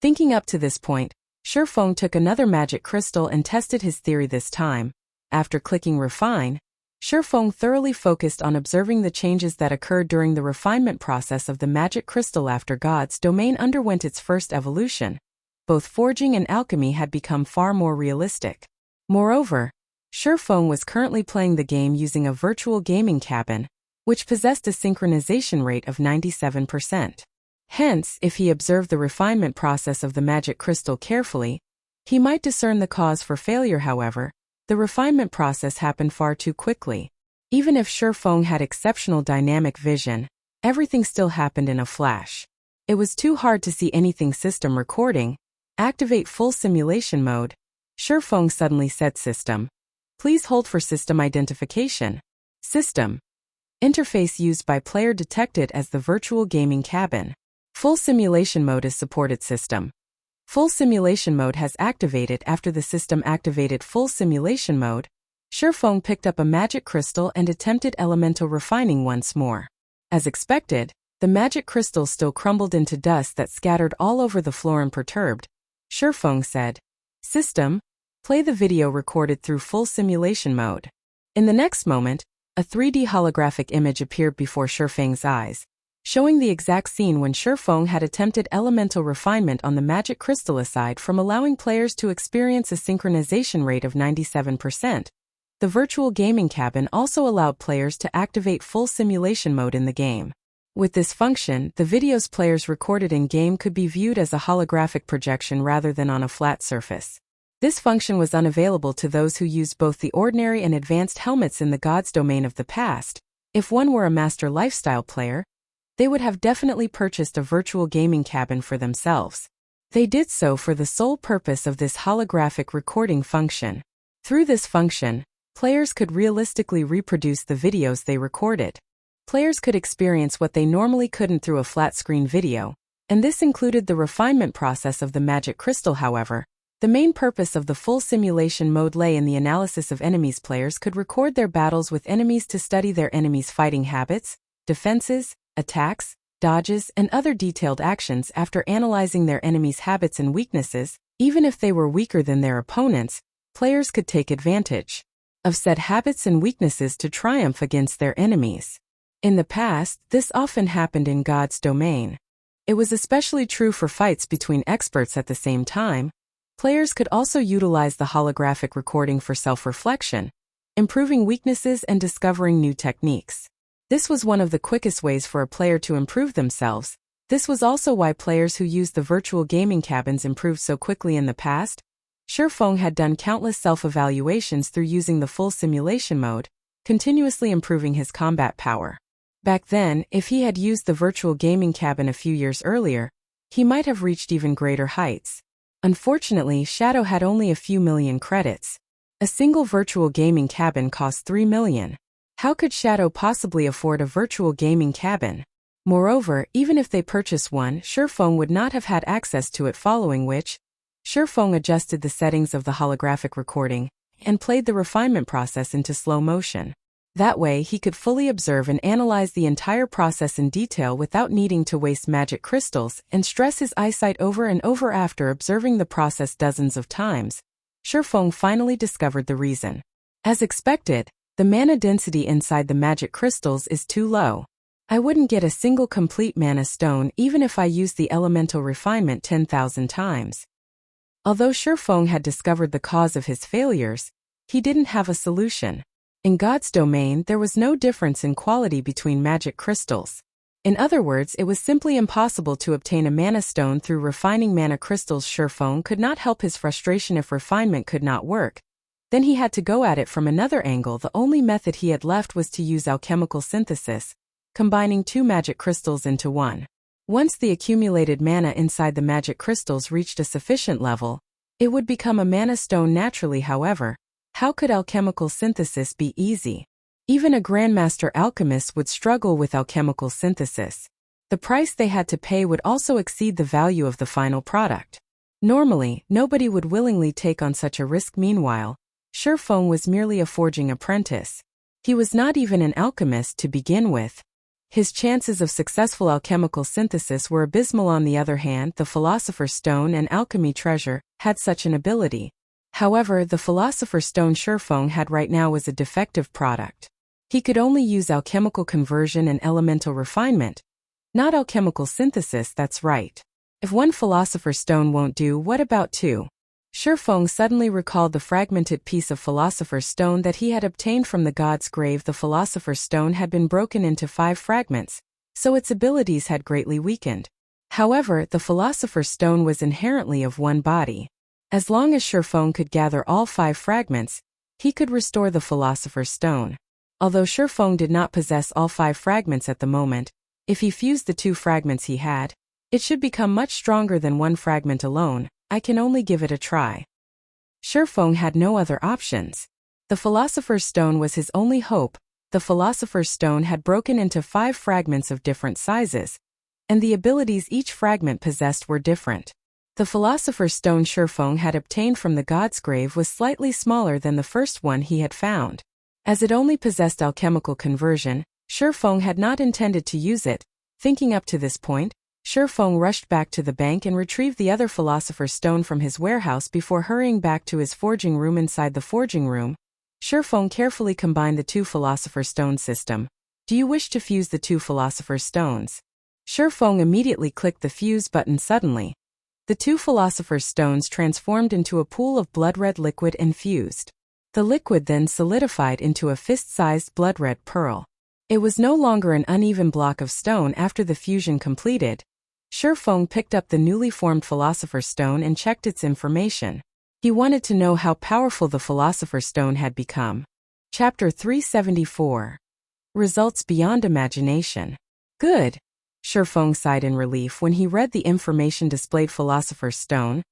Thinking up to this point, Shifeng took another magic crystal and tested his theory this time. After clicking refine, Shifeng thoroughly focused on observing the changes that occurred during the refinement process of the magic crystal. After God's domain underwent its first evolution, both forging and alchemy had become far more realistic. Moreover, Shifeng was currently playing the game using a virtual gaming cabin, which possessed a synchronization rate of 97%. Hence, if he observed the refinement process of the magic crystal carefully, he might discern the cause for failure. However, the refinement process happened far too quickly. Even if Shifeng had exceptional dynamic vision, everything still happened in a flash. It was too hard to see anything. System recording. Activate full simulation mode. Shifeng suddenly said, "System, please hold for system identification." System. Interface used by player detected as the virtual gaming cabin. Full simulation mode is supported. System. Full simulation mode has activated. After the system activated full simulation mode, Shifeng picked up a magic crystal and attempted elemental refining once more. As expected, the magic crystal still crumbled into dust that scattered all over the floor. Unperturbed, Shifeng said, "System, play the video recorded through full simulation mode." In the next moment, a 3D holographic image appeared before Shifeng's eyes, showing the exact scene when Shifeng had attempted elemental refinement on the magic crystal. Aside from allowing players to experience a synchronization rate of 97%, the virtual gaming cabin also allowed players to activate full simulation mode in the game. With this function, the videos players recorded in-game could be viewed as a holographic projection rather than on a flat surface. This function was unavailable to those who used both the ordinary and advanced helmets in the God's domain of the past. If one were a master lifestyle player, they would have definitely purchased a virtual gaming cabin for themselves. They did so for the sole purpose of this holographic recording function. Through this function, players could realistically reproduce the videos they recorded. Players could experience what they normally couldn't through a flat-screen video, and this included the refinement process of the magic crystal. However, the main purpose of the full simulation mode lay in the analysis of enemies. Players could record their battles with enemies to study their enemies' fighting habits, defenses, attacks, dodges, and other detailed actions. After analyzing their enemies' habits and weaknesses, even if they were weaker than their opponents, players could take advantage of said habits and weaknesses to triumph against their enemies. In the past, this often happened in God's domain. It was especially true for fights between experts. At the same time, players could also utilize the holographic recording for self-reflection, improving weaknesses and discovering new techniques. This was one of the quickest ways for a player to improve themselves. This was also why players who used the virtual gaming cabins improved so quickly in the past. Shifeng had done countless self-evaluations through using the full simulation mode, continuously improving his combat power. Back then, if he had used the virtual gaming cabin a few years earlier, he might have reached even greater heights. Unfortunately, Shadow had only a few million credits. A single virtual gaming cabin cost 3 million. How could Shadow possibly afford a virtual gaming cabin? Moreover, even if they purchased one, Shifeng would not have had access to it, following which, Shifeng adjusted the settings of the holographic recording and played the refinement process into slow motion. That way, he could fully observe and analyze the entire process in detail without needing to waste magic crystals and stress his eyesight over and over. After observing the process dozens of times, Shifeng finally discovered the reason. As expected, the mana density inside the magic crystals is too low. I wouldn't get a single complete mana stone even if I used the elemental refinement 10,000 times. Although Shifeng had discovered the cause of his failures, he didn't have a solution. In God's domain, there was no difference in quality between magic crystals. In other words, it was simply impossible to obtain a mana stone through refining mana crystals. Shifeng could not help his frustration if refinement could not work. Then he had to go at it from another angle. The only method he had left was to use alchemical synthesis, combining two magic crystals into one. Once the accumulated mana inside the magic crystals reached a sufficient level, it would become a mana stone naturally. However, how could alchemical synthesis be easy? Even a grandmaster alchemist would struggle with alchemical synthesis. The price they had to pay would also exceed the value of the final product. Normally, nobody would willingly take on such a risk. Meanwhile, Shifeng was merely a forging apprentice. He was not even an alchemist to begin with. His chances of successful alchemical synthesis were abysmal. On the other hand, the Philosopher's Stone and Alchemy Treasure had such an ability. However, the Philosopher's Stone Shifeng had right now was a defective product. He could only use alchemical conversion and elemental refinement, not alchemical synthesis. That's right. If one Philosopher's Stone won't do, what about two? Shifeng suddenly recalled the fragmented piece of Philosopher's Stone that he had obtained from the god's grave. The Philosopher's Stone had been broken into 5 fragments, so its abilities had greatly weakened. However, the Philosopher's Stone was inherently of one body. As long as Shifeng could gather all 5 fragments, he could restore the Philosopher's Stone. Although Shifeng did not possess all 5 fragments at the moment, if he fused the 2 fragments he had, it should become much stronger than 1 fragment alone. I can only give it a try. Shifeng had no other options. The Philosopher's Stone was his only hope. The Philosopher's Stone had broken into 5 fragments of different sizes, and the abilities each fragment possessed were different. The Philosopher's Stone Shifeng had obtained from the god's grave was slightly smaller than the first one he had found. As it only possessed alchemical conversion, Shifeng had not intended to use it. Thinking up to this point, Shifeng rushed back to the bank and retrieved the other Philosopher's Stone from his warehouse before hurrying back to his forging room. Inside the forging room, Shifeng carefully combined the 2 Philosopher's Stone system. Do you wish to fuse the 2 Philosopher's Stones? Shifeng immediately clicked the fuse button. Suddenly, the 2 Philosopher's Stones transformed into a pool of blood-red liquid and fused. The liquid then solidified into a fist-sized blood-red pearl. It was no longer an uneven block of stone. After the fusion completed, Shifeng picked up the newly formed Philosopher's Stone and checked its information. He wanted to know how powerful the Philosopher's Stone had become. Chapter 374. Results Beyond Imagination. Good. Shifeng sighed in relief when he read the information displayed. Philosopher's Stone,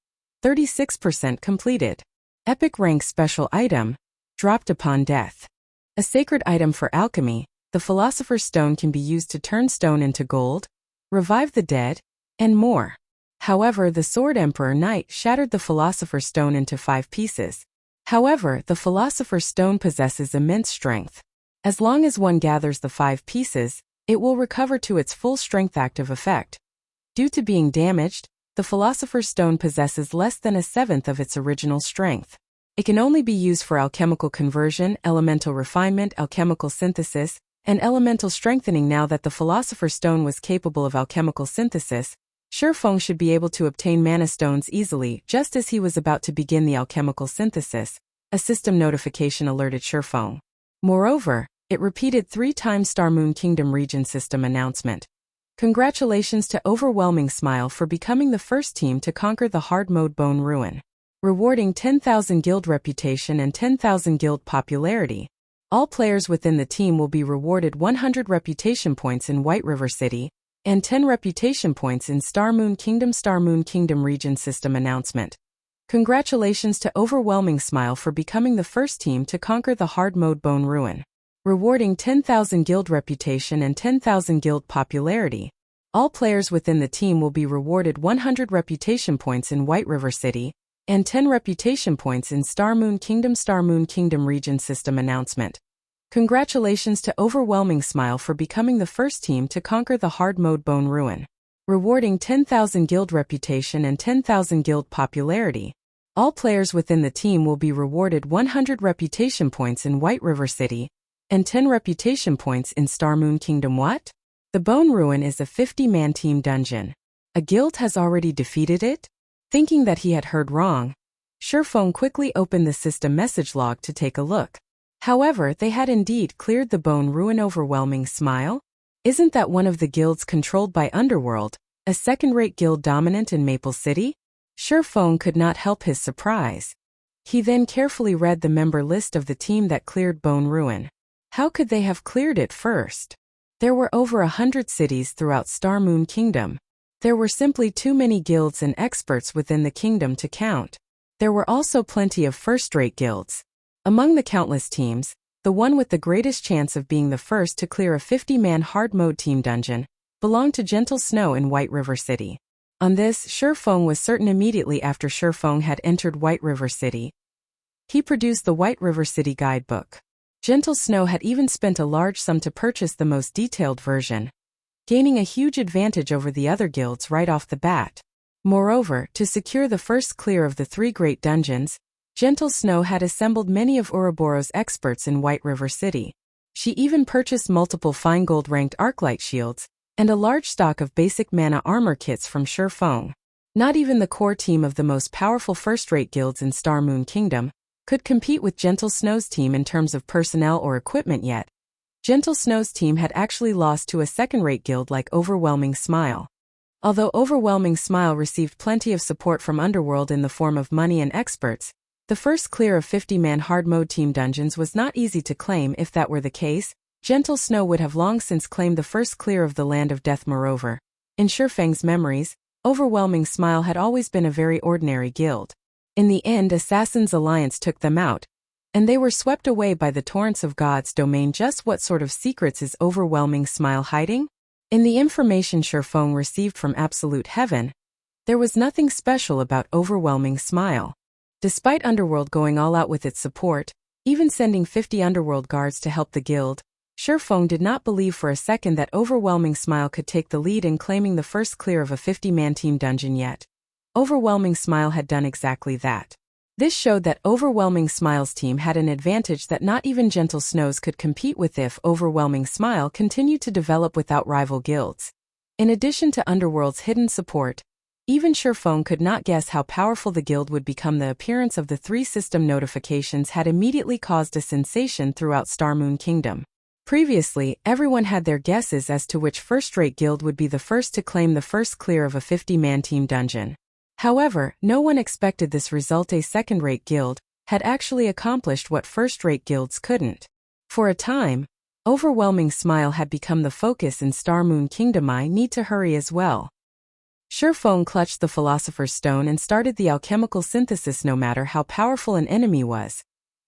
36% completed. Epic rank special item, dropped upon death. A sacred item for alchemy, the Philosopher's Stone can be used to turn stone into gold, revive the dead, and more. However, the Sword Emperor Knight shattered the Philosopher's Stone into 5 pieces. However, the Philosopher's Stone possesses immense strength. As long as one gathers the 5 pieces, it will recover to its full strength active effect. Due to being damaged, the Philosopher's Stone possesses less than 1/7 of its original strength. It can only be used for alchemical conversion, elemental refinement, alchemical synthesis, and elemental strengthening. Now that the Philosopher's Stone was capable of alchemical synthesis, Shifeng should be able to obtain mana stones easily. Just as he was about to begin the alchemical synthesis, a system notification alerted Shifeng. Moreover, it repeated 3 times Star Moon Kingdom region system announcement. Congratulations to Overwhelming Smile for becoming the first team to conquer the hard mode Bone Ruin. Rewarding 10,000 guild reputation and 10,000 guild popularity. All players within the team will be rewarded 100 reputation points in White River City and 10 reputation points in Star Moon Kingdom region system announcement. Congratulations to Overwhelming Smile for becoming the first team to conquer the hard mode Bone Ruin. Rewarding 10,000 guild reputation and 10,000 guild popularity. All players within the team will be rewarded 100 reputation points in White River City and 10 reputation points in Star Moon Kingdom region system announcement. Congratulations to Overwhelming Smile for becoming the first team to conquer the hard mode Bone Ruin. Rewarding 10,000 guild reputation and 10,000 guild popularity. All players within the team will be rewarded 100 reputation points in White River City and 10 reputation points in Star Moon Kingdom. What? The Bone Ruin is a 50-man team dungeon. A guild has already defeated it? Thinking that he had heard wrong, Sherfong quickly opened the system message log to take a look. However, they had indeed cleared the Bone Ruin. Overwhelming Smile? Isn't that one of the guilds controlled by Underworld, a second-rate guild dominant in Maple City? Sherfong could not help his surprise. He then carefully read the member list of the team that cleared Bone Ruin. How could they have cleared it first? There were over 100 cities throughout Star Moon Kingdom. There were simply too many guilds and experts within the kingdom to count. There were also plenty of first-rate guilds. Among the countless teams, the one with the greatest chance of being the first to clear a 50-man hard mode team dungeon belonged to Gentle Snow in White River City. On this, Sherfong was certain immediately after Sherfong had entered White River City. He produced the White River City guidebook. Gentle Snow had even spent a large sum to purchase the most detailed version, gaining a huge advantage over the other guilds right off the bat. Moreover, to secure the first clear of the 3 great dungeons, Gentle Snow had assembled many of Ouroboros' experts in White River City. She even purchased multiple fine gold-ranked arclight shields and a large stock of basic mana armor kits from Sherfong. Not even the core team of the most powerful first-rate guilds in Star Moon Kingdom could compete with Gentle Snow's team in terms of personnel or equipment yet. Gentle Snow's team had actually lost to a second-rate guild like Overwhelming Smile. Although Overwhelming Smile received plenty of support from Underworld in the form of money and experts, the first clear of 50-man hard mode team dungeons was not easy to claim. If that were the case, Gentle Snow would have long since claimed the first clear of the Land of Death. Moreover, in Sherfang's memories, Overwhelming Smile had always been a very ordinary guild. In the end, Assassin's Alliance took them out, and they were swept away by the torrents of God's domain. Just what sort of secrets is Overwhelming Smile hiding? In the information Sherfong received from Absolute Heaven, there was nothing special about Overwhelming Smile. Despite Underworld going all out with its support, even sending 50 Underworld guards to help the guild, Sherfong did not believe for a second that Overwhelming Smile could take the lead in claiming the first clear of a 50-man team dungeon yet. Overwhelming Smile had done exactly that. This showed that Overwhelming Smile's team had an advantage that not even Gentle Snow's could compete with if Overwhelming Smile continued to develop without rival guilds. In addition to Underworld's hidden support, even Sherfong could not guess how powerful the guild would become. The appearance of the 3 system notifications had immediately caused a sensation throughout Star Moon Kingdom. Previously, everyone had their guesses as to which first-rate guild would be the first to claim the first clear of a 50-man team dungeon. However, no one expected this result. A second-rate guild had actually accomplished what first-rate guilds couldn't. For a time, Overwhelming Smile had become the focus in Star Moon Kingdom. I need to hurry as well. Sherfong clutched the Philosopher's Stone and started the alchemical synthesis. No matter how powerful an enemy was,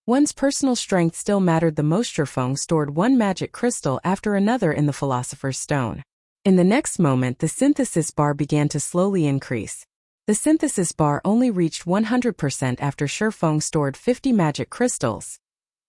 one's personal strength still mattered the most. Sherfong stored one magic crystal after another in the Philosopher's Stone. In the next moment, the synthesis bar began to slowly increase. The synthesis bar only reached 100% after Sherfong stored 50 magic crystals.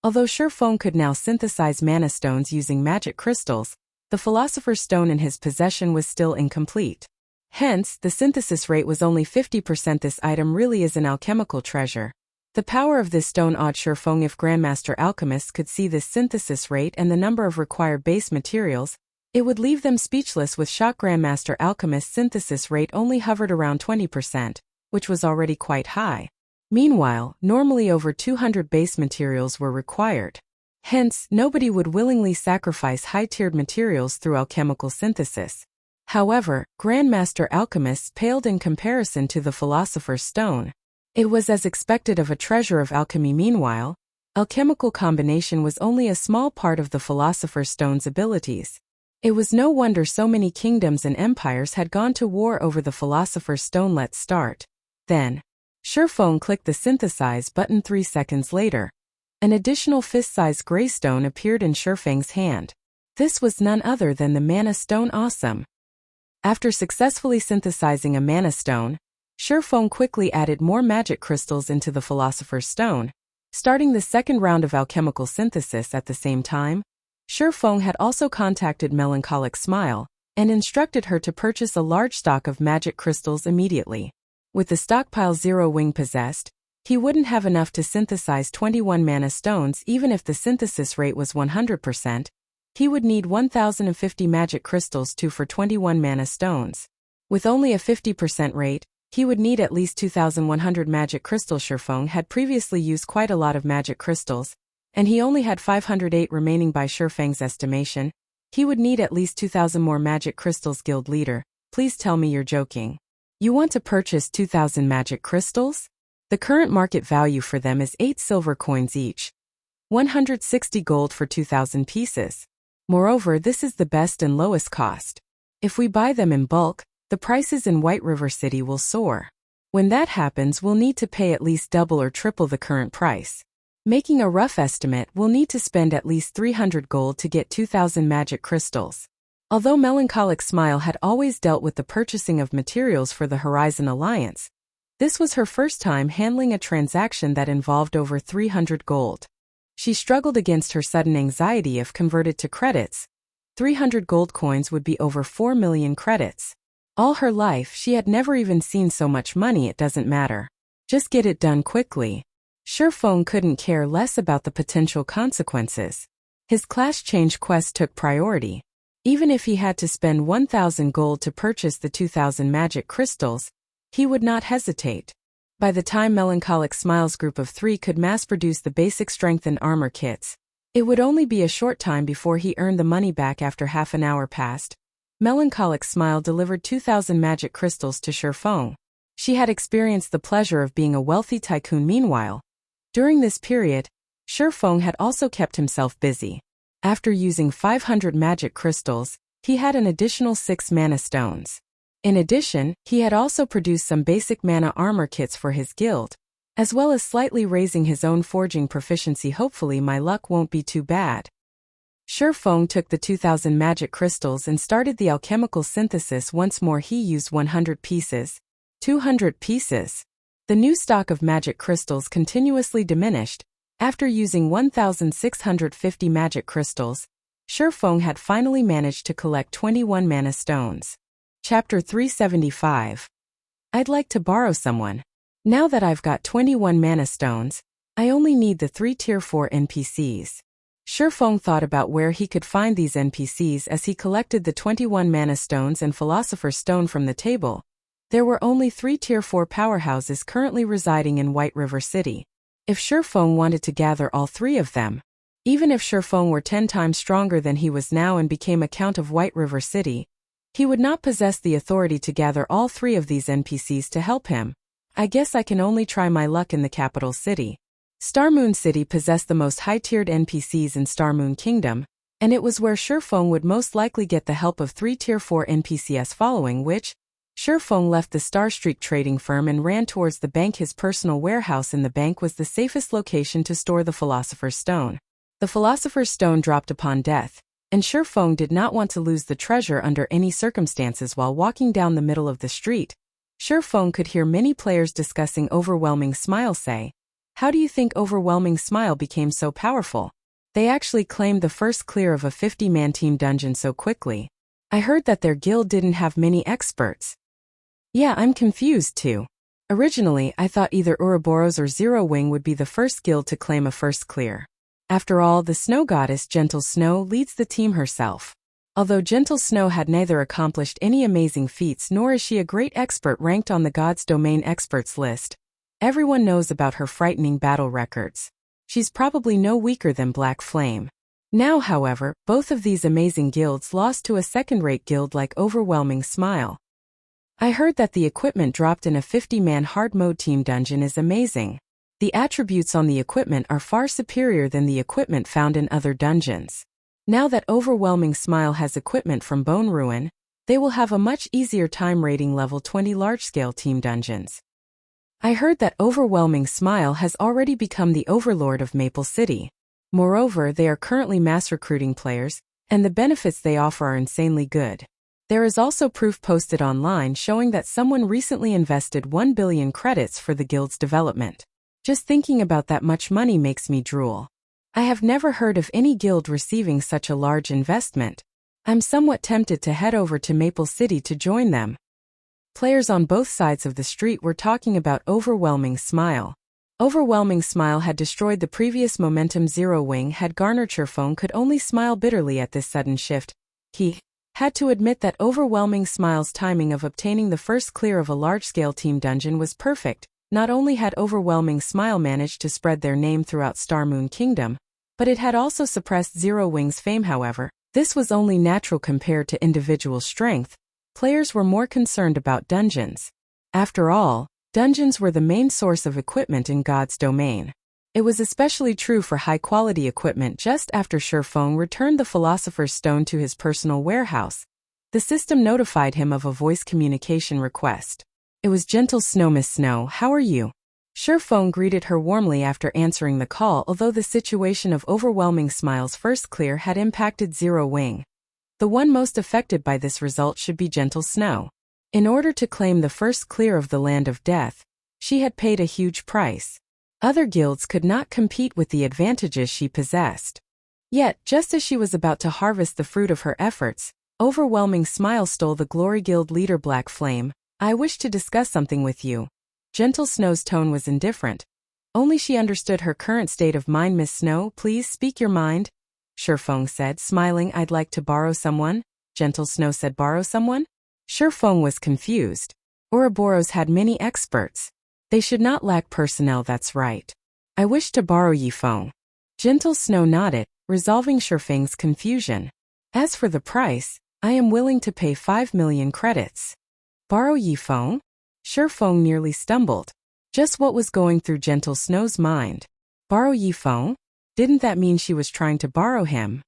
Although Sherfong could now synthesize mana stones using magic crystals, the Philosopher's Stone in his possession was still incomplete. Hence, the synthesis rate was only 50%. This item really is an alchemical treasure. The power of this stone awed Sherfong. If Grandmaster alchemists could see this synthesis rate and the number of required base materials, it would leave them speechless. With shock, Grandmaster alchemist's synthesis rate only hovered around 20%, which was already quite high. Meanwhile, normally over 200 base materials were required. Hence, nobody would willingly sacrifice high-tiered materials through alchemical synthesis. However, Grandmaster alchemists paled in comparison to the Philosopher's Stone. It was as expected of a treasure of alchemy. Meanwhile, Alchemical combination was only a small part of the Philosopher's Stone's abilities. It was no wonder so many kingdoms and empires had gone to war over the Philosopher's Stone. Let's start. Then, Shurfeng clicked the synthesize button. 3 seconds later, an additional fist-sized gray stone appeared in Shurfeng's hand. This was none other than the Mana Stone. Awesome. After successfully synthesizing a Mana Stone, Shurfeng quickly added more magic crystals into the Philosopher's Stone, starting the second round of alchemical synthesis at the same time. Shurfeng had also contacted Melancholic Smile and instructed her to purchase a large stock of magic crystals immediately. With the stockpile Zero Wing possessed, he wouldn't have enough to synthesize 21 mana stones. Even if the synthesis rate was 100%, he would need 1,050 magic crystals for 21 mana stones. With only a 50% rate, he would need at least 2,100 magic crystals. Shurfeng had previously used quite a lot of magic crystals, and he only had 508 remaining by Shurfeng's estimation. He would need at least 2,000 more magic crystals. Guild leader, please tell me you're joking. You want to purchase 2,000 magic crystals? The current market value for them is 8 silver coins each. 160 gold for 2,000 pieces. Moreover, this is the best and lowest cost. If we buy them in bulk, the prices in White River City will soar. When that happens, we'll need to pay at least double or triple the current price. Making a rough estimate, we'll need to spend at least 300 gold to get 2,000 magic crystals. Although Melancholic Smile had always dealt with the purchasing of materials for the Horizon Alliance, this was her first time handling a transaction that involved over 300 gold. She struggled against her sudden anxiety. If converted to credits, 300 gold coins would be over 4 million credits. All her life, she had never even seen so much money. It doesn't matter. Just get it done quickly. Shurfeng couldn't care less about the potential consequences. His class change quest took priority. Even if he had to spend 1,000 gold to purchase the 2,000 magic crystals, he would not hesitate. By the time Melancholic Smile's group of 3 could mass-produce the basic strength and armor kits, it would only be a short time before he earned the money back. After half an hour passed, Melancholic Smile delivered 2,000 magic crystals to Shurfeng. She had experienced the pleasure of being a wealthy tycoon. Meanwhile, during this period, Shurfeng had also kept himself busy. After using 500 magic crystals, he had an additional 6 mana stones. In addition, he had also produced some basic mana armor kits for his guild, as well as slightly raising his own forging proficiency. Hopefully my luck won't be too bad. Shurfeng took the 2,000 magic crystals and started the alchemical synthesis once more. He used 100 pieces, 200 pieces. The new stock of magic crystals continuously diminished. After using 1,650 magic crystals, Shurfeng had finally managed to collect 21 mana stones. Chapter 375. I'd like to borrow someone. Now that I've got 21 mana stones, I only need the 3 tier 4 NPCs. Shurfeng thought about where he could find these NPCs as he collected the 21 mana stones and Philosopher's Stone from the table. There were only 3 tier 4 powerhouses currently residing in White River City. If Shurfeng wanted to gather all 3 of them, even if Shurfeng were 10 times stronger than he was now and became a Count of White River City, he would not possess the authority to gather all 3 of these NPCs to help him. I guess I can only try my luck in the capital city. Starmoon City possessed the most high-tiered NPCs in Starmoon Kingdom, and it was where Shurfeng would most likely get the help of 3 tier 4 NPCs, following which, Shurfeng left the Star Street trading firm and ran towards the bank. His personal warehouse in the bank was the safest location to store the Philosopher's Stone. The Philosopher's Stone dropped upon death, and Shurfeng did not want to lose the treasure under any circumstances. While walking down the middle of the street, Shurfeng could hear many players discussing Overwhelming Smile. Say, how do you think Overwhelming Smile became so powerful? They actually claimed the first clear of a 50-man team dungeon so quickly. I heard that their guild didn't have many experts. Yeah, I'm confused too. Originally, I thought either Ouroboros or Zero Wing would be the first guild to claim a first clear. After all, the snow goddess Gentle Snow leads the team herself. Although Gentle Snow had neither accomplished any amazing feats nor is she a great expert ranked on the God's Domain experts list, everyone knows about her frightening battle records. She's probably no weaker than Black Flame. Now, however, both of these amazing guilds lost to a second-rate guild like Overwhelming Smile. I heard that the equipment dropped in a 50-man hard mode team dungeon is amazing. The attributes on the equipment are far superior than the equipment found in other dungeons. Now that Overwhelming Smile has equipment from Bone Ruin, they will have a much easier time raiding level 20 large-scale team dungeons. I heard that Overwhelming Smile has already become the overlord of Maple City. Moreover, they are currently mass recruiting players, and the benefits they offer are insanely good. There is also proof posted online showing that someone recently invested 1 billion credits for the guild's development. Just thinking about that much money makes me drool. I have never heard of any guild receiving such a large investment. I'm somewhat tempted to head over to Maple City to join them. Players on both sides of the street were talking about Overwhelming Smile. Overwhelming Smile had destroyed the previous Momentum Zero Wing had garnered Sherfone could only smile bitterly at this sudden shift. He had to admit that Overwhelming Smile's timing of obtaining the first clear of a large-scale team dungeon was perfect. Not only had Overwhelming Smile managed to spread their name throughout Star Moon Kingdom, but it had also suppressed Zero Wing's fame. However, this was only natural compared to individual strength. Players were more concerned about dungeons. After all, dungeons were the main source of equipment in God's domain. It was especially true for high-quality equipment. Just after Sherfone returned the Philosopher's Stone to his personal warehouse, the system notified him of a voice communication request. It was Gentle Snow. Miss Snow, how are you? Sherfone greeted her warmly after answering the call. Although the situation of Overwhelming Smile's first clear had impacted Zero Wing, the one most affected by this result should be Gentle Snow. In order to claim the first clear of the Land of Death, she had paid a huge price. Other guilds could not compete with the advantages she possessed. Yet, just as she was about to harvest the fruit of her efforts, Overwhelming Smile stole the Glory Guild leader Black Flame. I wish to discuss something with you. Gentle Snow's tone was indifferent. Only she understood her current state of mind. Miss Snow, please speak your mind. Sherfone said, smiling. I'd like to borrow someone. Gentle Snow said, borrow someone? Sherfone was confused. Ouroboros had many experts. They should not lack personnel. That's right. I wish to borrow Yifeng. Gentle Snow nodded, resolving Sherfang's confusion. As for the price, I am willing to pay 5 million credits. Borrow Yifeng? Sherfone nearly stumbled. Just what was going through Gentle Snow's mind? Borrow Yifeng? Didn't that mean she was trying to borrow him?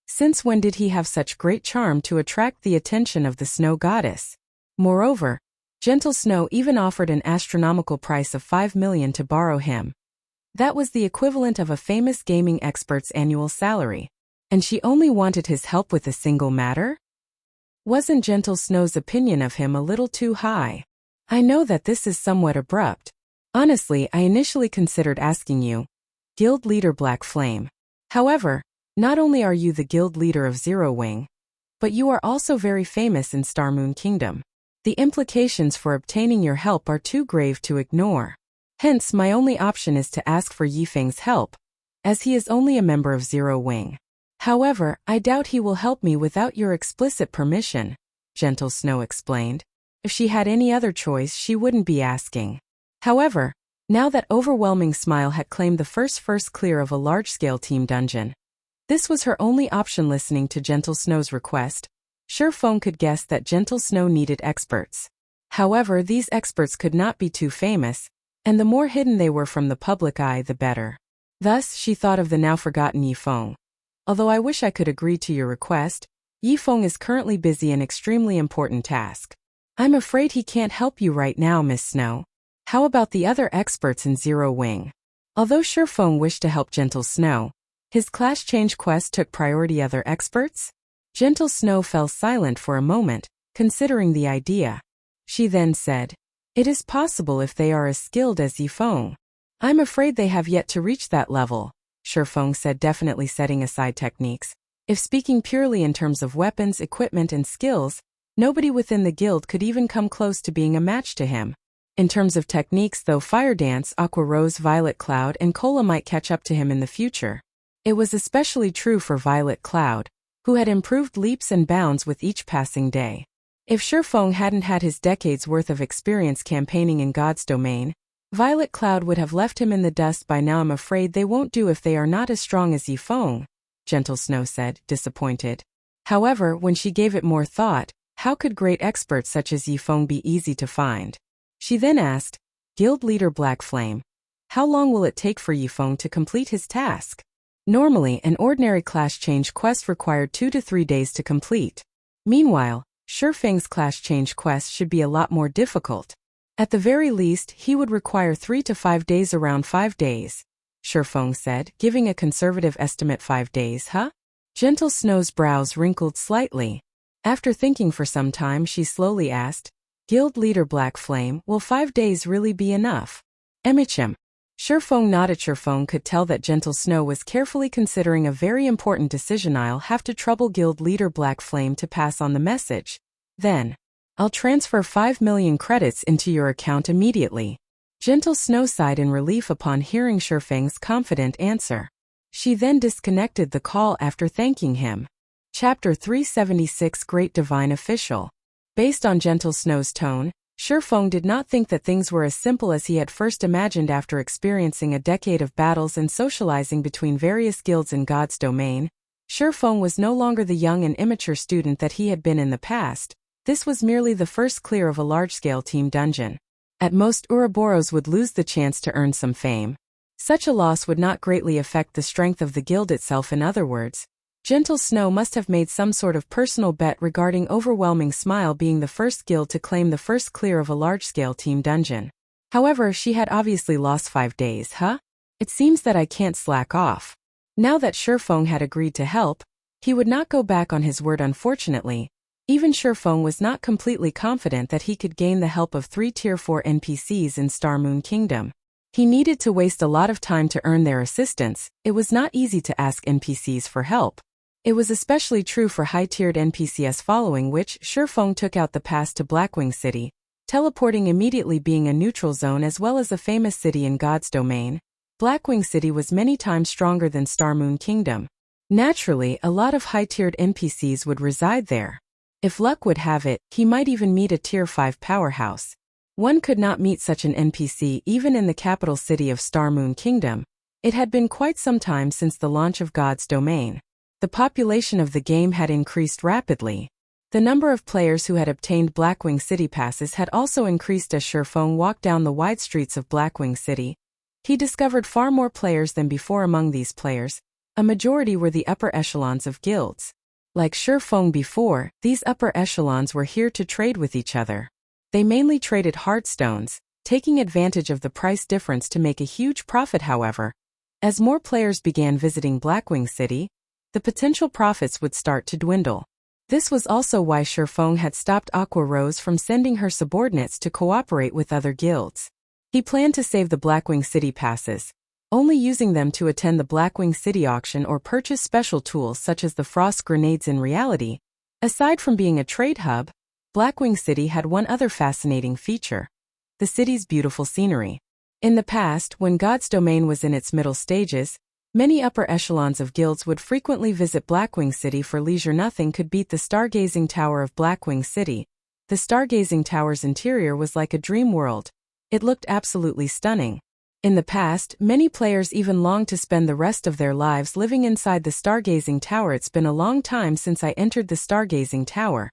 Since when did he have such great charm to attract the attention of the Snow Goddess? Moreover, Gentle Snow even offered an astronomical price of 5 million to borrow him. That was the equivalent of a famous gaming expert's annual salary. And she only wanted his help with a single matter? Wasn't Gentle Snow's opinion of him a little too high? I know that this is somewhat abrupt. Honestly, I initially considered asking you. Guild Leader Black Flame. However, not only are you the guild leader of Zero Wing, but you are also very famous in Star Moon Kingdom. The implications for obtaining your help are too grave to ignore. Hence, my only option is to ask for Yifeng's help, as he is only a member of Zero Wing. However, I doubt he will help me without your explicit permission, Gentle Snow explained. If she had any other choice, she wouldn't be asking. However, now that Overwhelming Smile had claimed the first clear of a large-scale team dungeon, this was her only option. Listening to Gentle Snow's request, Sherfone could guess that Gentle Snow needed experts. However, these experts could not be too famous, and the more hidden they were from the public eye, the better. Thus, she thought of the now-forgotten Yifeng. Although I wish I could agree to your request, Yifeng is currently busy an extremely important task. I'm afraid he can't help you right now, Miss Snow. How about the other experts in Zero Wing? Although Sherfone wished to help Gentle Snow, his class change quest took priority. Other experts? Gentle Snow fell silent for a moment, considering the idea. She then said, it is possible if they are as skilled as Yifeng. I'm afraid they have yet to reach that level, Sherfone said, definitely setting aside techniques. If speaking purely in terms of weapons, equipment, and skills, nobody within the guild could even come close to being a match to him. In terms of techniques, though, Fire Dance, Aqua Rose, Violet Cloud, and Cola might catch up to him in the future. It was especially true for Violet Cloud, who had improved leaps and bounds with each passing day. If Sherfone hadn't had his decades worth of experience campaigning in God's domain, Violet Cloud would have left him in the dust by now. I'm afraid they won't do if they are not as strong as Yifeng, Gentle Snow said, disappointed. However, when she gave it more thought, how could great experts such as Yifeng be easy to find? She then asked, Guild Leader Black Flame, How long will it take for Yifeng to complete his task? Normally, an ordinary class change quest required 2 to 3 days to complete. Meanwhile, Shifeng's class change quest should be a lot more difficult. At the very least, he would require 3 to 5 days, around 5 days. Shifeng said, giving a conservative estimate. 5 days, huh? Gentle Snow's brows wrinkled slightly. After thinking for some time, she slowly asked, Guild Leader Black Flame, will 5 days really be enough? Emichim. Shifeng nodded. Shifeng could tell that Gentle Snow was carefully considering a very important decision. I'll have to trouble Guild Leader Black Flame to pass on the message. Then, I'll transfer 5 million credits into your account immediately. Gentle Snow sighed in relief upon hearing Shifeng's confident answer. She then disconnected the call after thanking him. Chapter 376 Great Divine Official. Based on Gentle Snow's tone, Shifeng did not think that things were as simple as he had first imagined. After experiencing a decade of battles and socializing between various guilds in God's domain, Shifeng was no longer the young and immature student that he had been in the past. This was merely the first clear of a large-scale team dungeon. At most, Ouroboros would lose the chance to earn some fame. Such a loss would not greatly affect the strength of the guild itself. In other words, Gentle Snow must have made some sort of personal bet regarding Overwhelming Smile being the first guild to claim the first clear of a large-scale team dungeon. However, she had obviously lost 5 days, huh? It seems that I can't slack off. Now that Shifeng had agreed to help, he would not go back on his word. Unfortunately, even Shifeng was not completely confident that he could gain the help of 3 Tier 4 NPCs in Star Moon Kingdom. He needed to waste a lot of time to earn their assistance. It was not easy to ask NPCs for help. It was especially true for high-tiered NPCs, following which Shifeng took out the pass to Blackwing City, teleporting immediately. Being a neutral zone as well as a famous city in God's domain, Blackwing City was many times stronger than Star Moon Kingdom. Naturally, a lot of high-tiered NPCs would reside there. If luck would have it, he might even meet a Tier 5 powerhouse. One could not meet such an NPC even in the capital city of Star Moon Kingdom. It had been quite some time since the launch of God's domain. The population of the game had increased rapidly. The number of players who had obtained Blackwing City passes had also increased. As Shifeng walked down the wide streets of Blackwing City, he discovered far more players than before. Among these players, a majority were the upper echelons of guilds. Like Shifeng before, these upper echelons were here to trade with each other. They mainly traded heartstones, taking advantage of the price difference to make a huge profit. However, as more players began visiting Blackwing City, the potential profits would start to dwindle. This was also why Shifeng had stopped Aqua Rose from sending her subordinates to cooperate with other guilds. He planned to save the Blackwing City passes, only using them to attend the Blackwing City auction or purchase special tools such as the frost grenades. In reality, aside from being a trade hub, Blackwing City had one other fascinating feature: the city's beautiful scenery. In the past, when God's domain was in its middle stages, many upper echelons of guilds would frequently visit Blackwing City for leisure. Nothing could beat the stargazing tower of Blackwing City. The stargazing tower's interior was like a dream world. It looked absolutely stunning. In the past, many players even longed to spend the rest of their lives living inside the stargazing tower. It's been a long time since I entered the stargazing tower,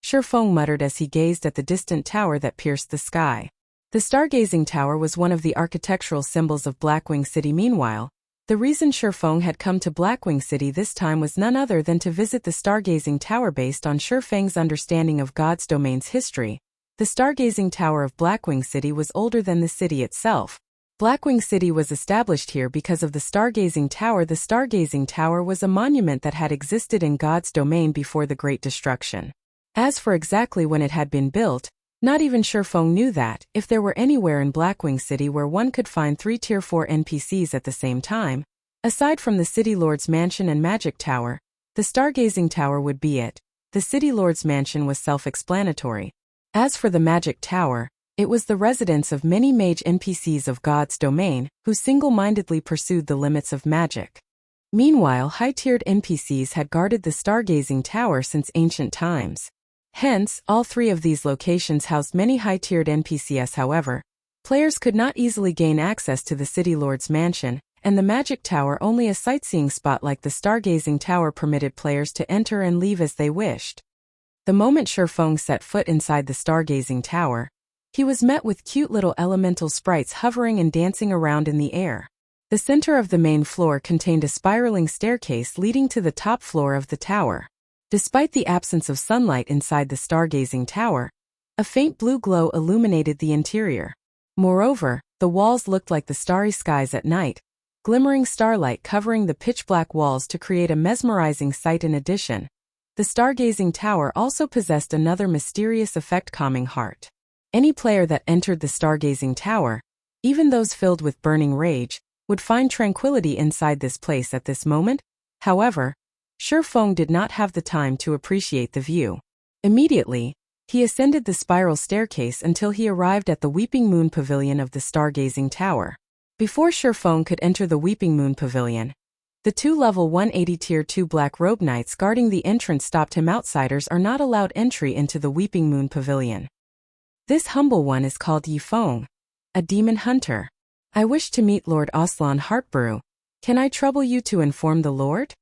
Shifeng muttered as he gazed at the distant tower that pierced the sky. The stargazing tower was one of the architectural symbols of Blackwing City. Meanwhile, the reason Shifeng had come to Blackwing City this time was none other than to visit the stargazing tower. Based on Shifeng's understanding of God's domain's history, the stargazing tower of Blackwing City was older than the city itself. Blackwing City was established here because of the stargazing tower. The stargazing tower was a monument that had existed in God's domain before the Great Destruction. As for exactly when it had been built, not even Shifeng knew that. If there were anywhere in Blackwing City where one could find 3 Tier 4 NPCs at the same time, aside from the City Lord's Mansion and Magic Tower, the Stargazing Tower would be it. The City Lord's Mansion was self-explanatory. As for the Magic Tower, it was the residence of many mage NPCs of God's domain, who single-mindedly pursued the limits of magic. Meanwhile, high-tiered NPCs had guarded the Stargazing Tower since ancient times. Hence, all 3 of these locations housed many high-tiered NPCs. However, players could not easily gain access to the City Lord's Mansion, and the Magic Tower. Only a sightseeing spot like the Stargazing Tower permitted players to enter and leave as they wished. The moment Shifeng set foot inside the Stargazing Tower, He was met with cute little elemental sprites hovering and dancing around in the air. The center of the main floor contained a spiraling staircase leading to the top floor of the tower. Despite the absence of sunlight inside the stargazing tower, a faint blue glow illuminated the interior. Moreover, the walls looked like the starry skies at night, glimmering starlight covering the pitch-black walls to create a mesmerizing sight. In addition, the stargazing tower also possessed another mysterious effect: calming heart. Any player that entered the stargazing tower, even those filled with burning rage, would find tranquility inside this place at this moment. However, Shifeng did not have the time to appreciate the view. Immediately, he ascended the spiral staircase until he arrived at the Weeping Moon Pavilion of the stargazing tower. Before Shifeng could enter the Weeping Moon Pavilion, the two level 180 Tier 2 Black Robe Knights guarding the entrance stopped him. Outsiders are not allowed entry into the Weeping Moon Pavilion. This humble one is called Yifeng, a demon hunter. I wish to meet Lord Aslan Heartbrew. Can I trouble you to inform the Lord?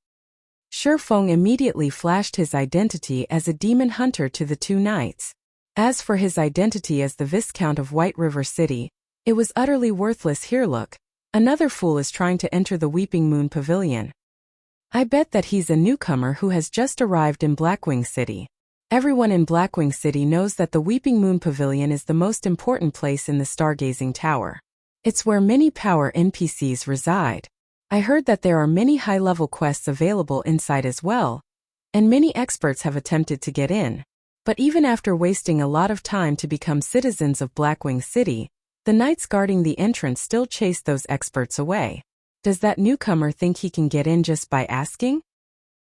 Shifeng immediately flashed his identity as a demon hunter to the two knights. As for his identity as the Viscount of White River City, it was utterly worthless. Here look, another fool is trying to enter the Weeping Moon Pavilion. I bet that he's a newcomer who has just arrived in Blackwing City. Everyone in Blackwing City knows that the Weeping Moon Pavilion is the most important place in the stargazing tower. It's where many power NPCs reside. I heard that there are many high-level quests available inside as well, and many experts have attempted to get in. But even after wasting a lot of time to become citizens of Blackwing City, the knights guarding the entrance still chase those experts away. Does that newcomer think he can get in just by asking?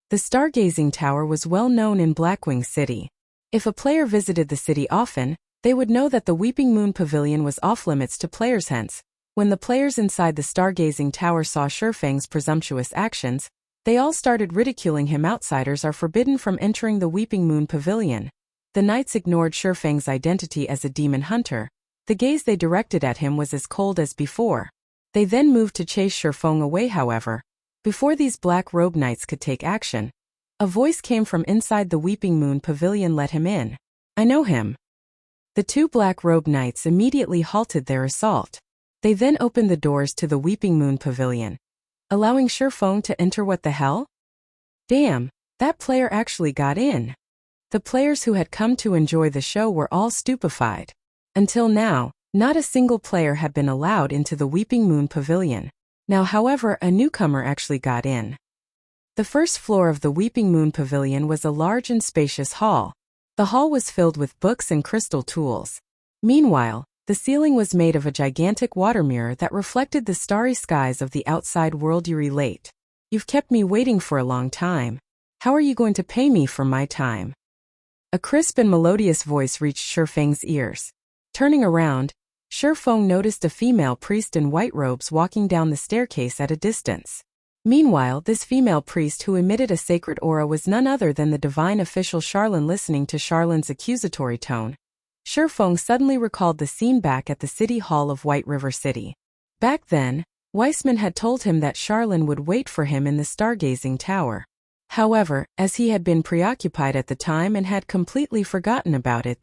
The stargazing tower was well known in Blackwing City. If a player visited the city often, they would know that the Weeping Moon Pavilion was off-limits to players. Hence, when the players inside the stargazing tower saw Shifeng's presumptuous actions, they all started ridiculing him. Outsiders are forbidden from entering the Weeping Moon Pavilion. The knights ignored Shifeng's identity as a demon hunter. The gaze they directed at him was as cold as before. They then moved to chase Shifeng away. However, before these Black Robe Knights could take action, a voice came from inside the Weeping Moon Pavilion. Let him in. I know him. The two Black Robe Knights immediately halted their assault. They then opened the doors to the Weeping Moon Pavilion, allowing Shifeng to enter. What the hell? Damn, that player actually got in. The players who had come to enjoy the show were all stupefied. Until now, not a single player had been allowed into the Weeping Moon Pavilion. Now, however, a newcomer actually got in. The first floor of the Weeping Moon Pavilion was a large and spacious hall. The hall was filled with books and crystal tools. Meanwhile, the ceiling was made of a gigantic water mirror that reflected the starry skies of the outside world. You relate. You've kept me waiting for a long time. How are you going to pay me for my time? A crisp and melodious voice reached Shifeng's ears. Turning around, Shifeng noticed a female priest in white robes walking down the staircase at a distance. Meanwhile, this female priest who emitted a sacred aura was none other than the divine official Charlene. Listening to Charlene's accusatory tone, Shifeng suddenly recalled the scene back at the City Hall of White River City. Back then, Weissman had told him that Charlene would wait for him in the stargazing tower. However, as he had been preoccupied at the time and had completely forgotten about it,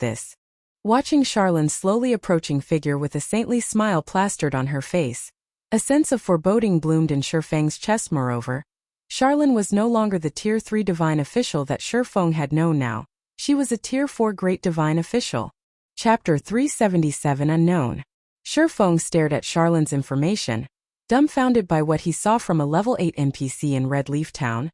watching Charlene's slowly approaching figure with a saintly smile plastered on her face, a sense of foreboding bloomed in Shifeng's chest. Moreover, Charlene was no longer the Tier 3 divine official that Shifeng had known. Now, she was a Tier 4 great divine official. Chapter 377 Unknown. Shifeng stared at Charlene's information, dumbfounded by what he saw from a level 8 NPC in Red Leaf Town.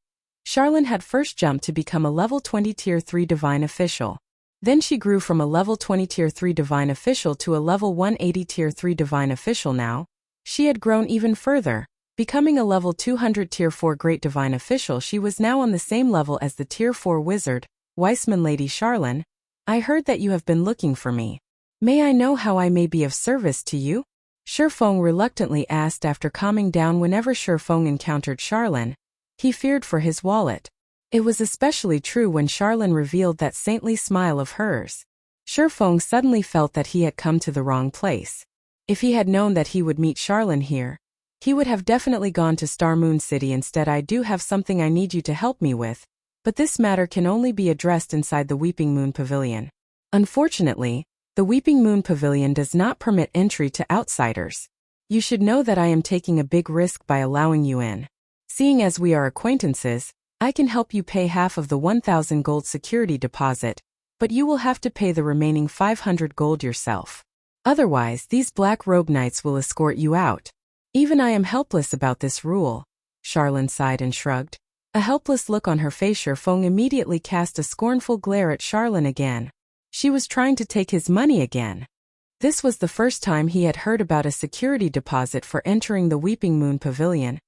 Charlene had first jumped to become a level 20 Tier 3 divine official. Then she grew from a level 20 Tier 3 divine official to a level 180 Tier 3 divine official. Now, she had grown even further, becoming a level 200 Tier 4 great divine official. She was now on the same level as the Tier 4 wizard, Weissman. Lady Charlene, I heard that you have been looking for me. May I know how I may be of service to you? Shifeng reluctantly asked after calming down. Whenever Shifeng encountered Charlene, he feared for his wallet. It was especially true when Charlene revealed that saintly smile of hers. Shifeng suddenly felt that he had come to the wrong place. If he had known that he would meet Charlene here, he would have definitely gone to Star Moon City instead. I do have something I need you to help me with, but this matter can only be addressed inside the Weeping Moon Pavilion. Unfortunately, The Weeping Moon Pavilion does not permit entry to outsiders. You should know that I am taking a big risk by allowing you in. Seeing as we are acquaintances, I can help you pay half of the 1,000 gold security deposit, but you will have to pay the remaining 500 gold yourself. Otherwise, these black robe knights will escort you out. Even I am helpless about this rule. Charlene sighed and shrugged. A helpless look on her face. Feng immediately cast a scornful glare at Charlene again. She was trying to take his money again. This was the first time he had heard about a security deposit for entering the Weeping Moon Pavilion.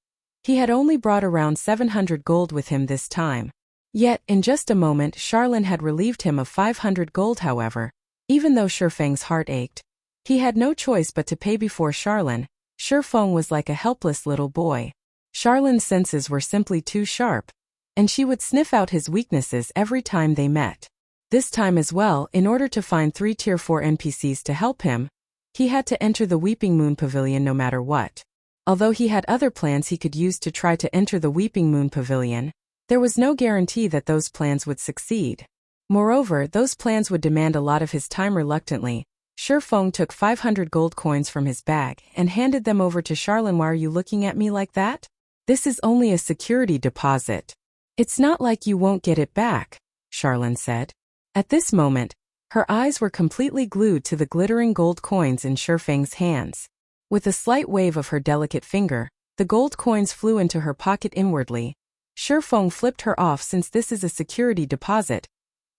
He had only brought around 700 gold with him this time. Yet, in just a moment, Charlene had relieved him of 500 gold. However, even though Feng's heart ached, he had no choice but to pay. Before Charlene, Feng was like a helpless little boy. Charlene's senses were simply too sharp, and she would sniff out his weaknesses every time they met. This time as well, in order to find 3 Tier 4 NPCs to help him, he had to enter the Weeping Moon Pavilion no matter what. Although he had other plans he could use to try to enter the Weeping Moon Pavilion, there was no guarantee that those plans would succeed. Moreover, those plans would demand a lot of his time. Reluctantly, Feng took 500 gold coins from his bag and handed them over to Charlene. Why are you looking at me like that? This is only a security deposit. It's not like you won't get it back, Charlene said. At this moment, her eyes were completely glued to the glittering gold coins in Feng's hands. With a slight wave of her delicate finger, the gold coins flew into her pocket inwardly. Feng flipped her off. Since this is a security deposit,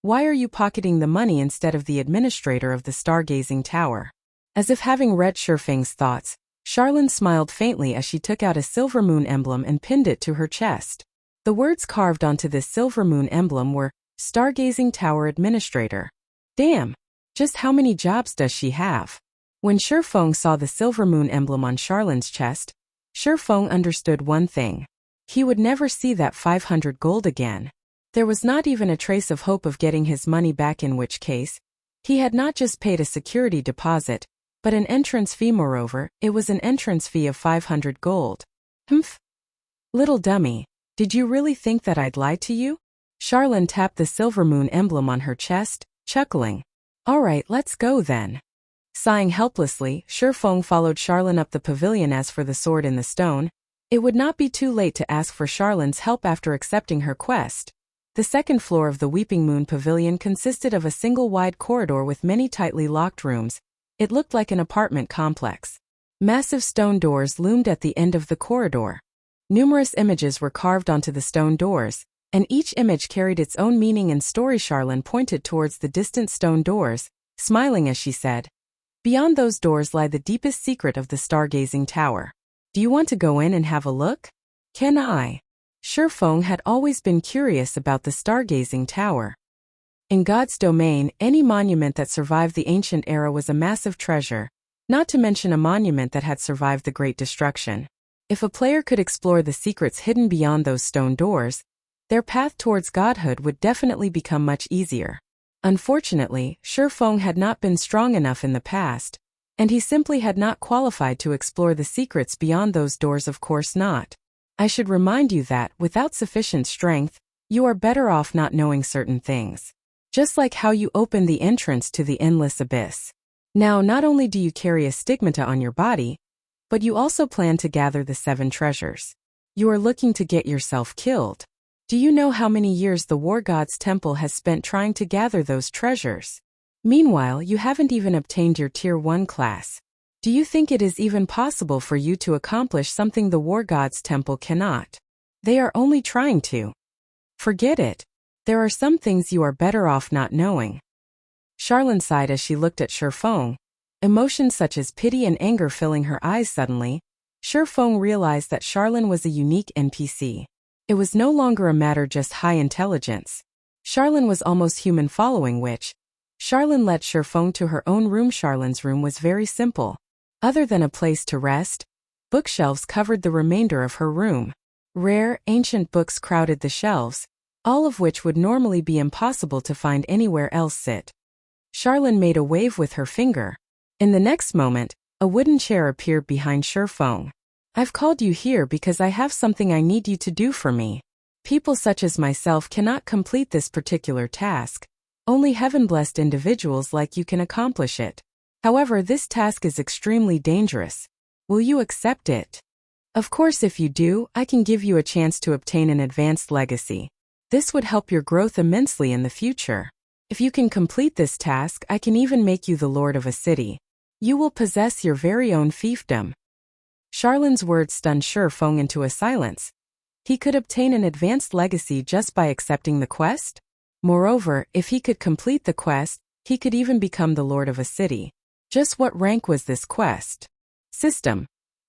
why are you pocketing the money instead of the administrator of the stargazing tower? As if having read Feng's thoughts, Charlene smiled faintly as she took out a silver moon emblem and pinned it to her chest. The words carved onto this silver moon emblem were, Stargazing Tower Administrator. Damn! Just how many jobs does she have? When Feng saw the silver moon emblem on Charlene's chest, Feng understood one thing. He would never see that 500 gold again. There was not even a trace of hope of getting his money back, in which case, he had not just paid a security deposit, but an entrance fee. Moreover, it was an entrance fee of 500 gold. Humph! Little dummy, did you really think that I'd lie to you? Charlene tapped the silver moon emblem on her chest, chuckling. Alright, let's go then. Sighing helplessly, Feng followed Charlene up the pavilion. As for the sword in the stone, it would not be too late to ask for Charlene's help after accepting her quest. The second floor of the Weeping Moon Pavilion consisted of a single wide corridor with many tightly locked rooms. It looked like an apartment complex. Massive stone doors loomed at the end of the corridor. Numerous images were carved onto the stone doors, and each image carried its own meaning and story. Charlene pointed towards the distant stone doors, smiling as she said, Beyond those doors lie the deepest secret of the stargazing tower. Do you want to go in and have a look? Can I? Feng had always been curious about the stargazing tower. In God's domain, any monument that survived the ancient era was a massive treasure, not to mention a monument that had survived the Great Destruction. If a player could explore the secrets hidden beyond those stone doors, their path towards godhood would definitely become much easier. Unfortunately, Feng had not been strong enough in the past, and he simply had not qualified to explore the secrets beyond those doors. Of course not. I should remind you that, without sufficient strength, you are better off not knowing certain things. Just like how you open the entrance to the endless abyss. Now, not only do you carry a stigmata on your body, but you also plan to gather the 7 treasures. You are looking to get yourself killed. Do you know how many years the War God's Temple has spent trying to gather those treasures? Meanwhile, you haven't even obtained your Tier 1 class. Do you think it is even possible for you to accomplish something the War God's Temple cannot? They are only trying to. Forget it. There are some things you are better off not knowing. Charlene sighed as she looked at Feng. Emotions such as pity and anger filling her eyes. Suddenly, Feng realized that Charlene was a unique NPC. It was no longer a matter just high intelligence. Charlene was almost human, following which, Charlene led Feng to her own room. Charlene's room was very simple. Other than a place to rest, bookshelves covered the remainder of her room. Rare, ancient books crowded the shelves, all of which would normally be impossible to find anywhere else. Sit. Charlene made a wave with her finger. In the next moment, a wooden chair appeared behind Feng. I've called you here because I have something I need you to do for me. People such as myself cannot complete this particular task. Only heaven-blessed individuals like you can accomplish it. However, this task is extremely dangerous. Will you accept it? Of course, if you do, I can give you a chance to obtain an advanced legacy. This would help your growth immensely in the future. If you can complete this task, I can even make you the lord of a city. You will possess your very own fiefdom. Charlin's words stunned Shifeng into a silence. He could obtain an advanced legacy just by accepting the quest? Moreover, if he could complete the quest, he could even become the lord of a city. Just what rank was this quest? System.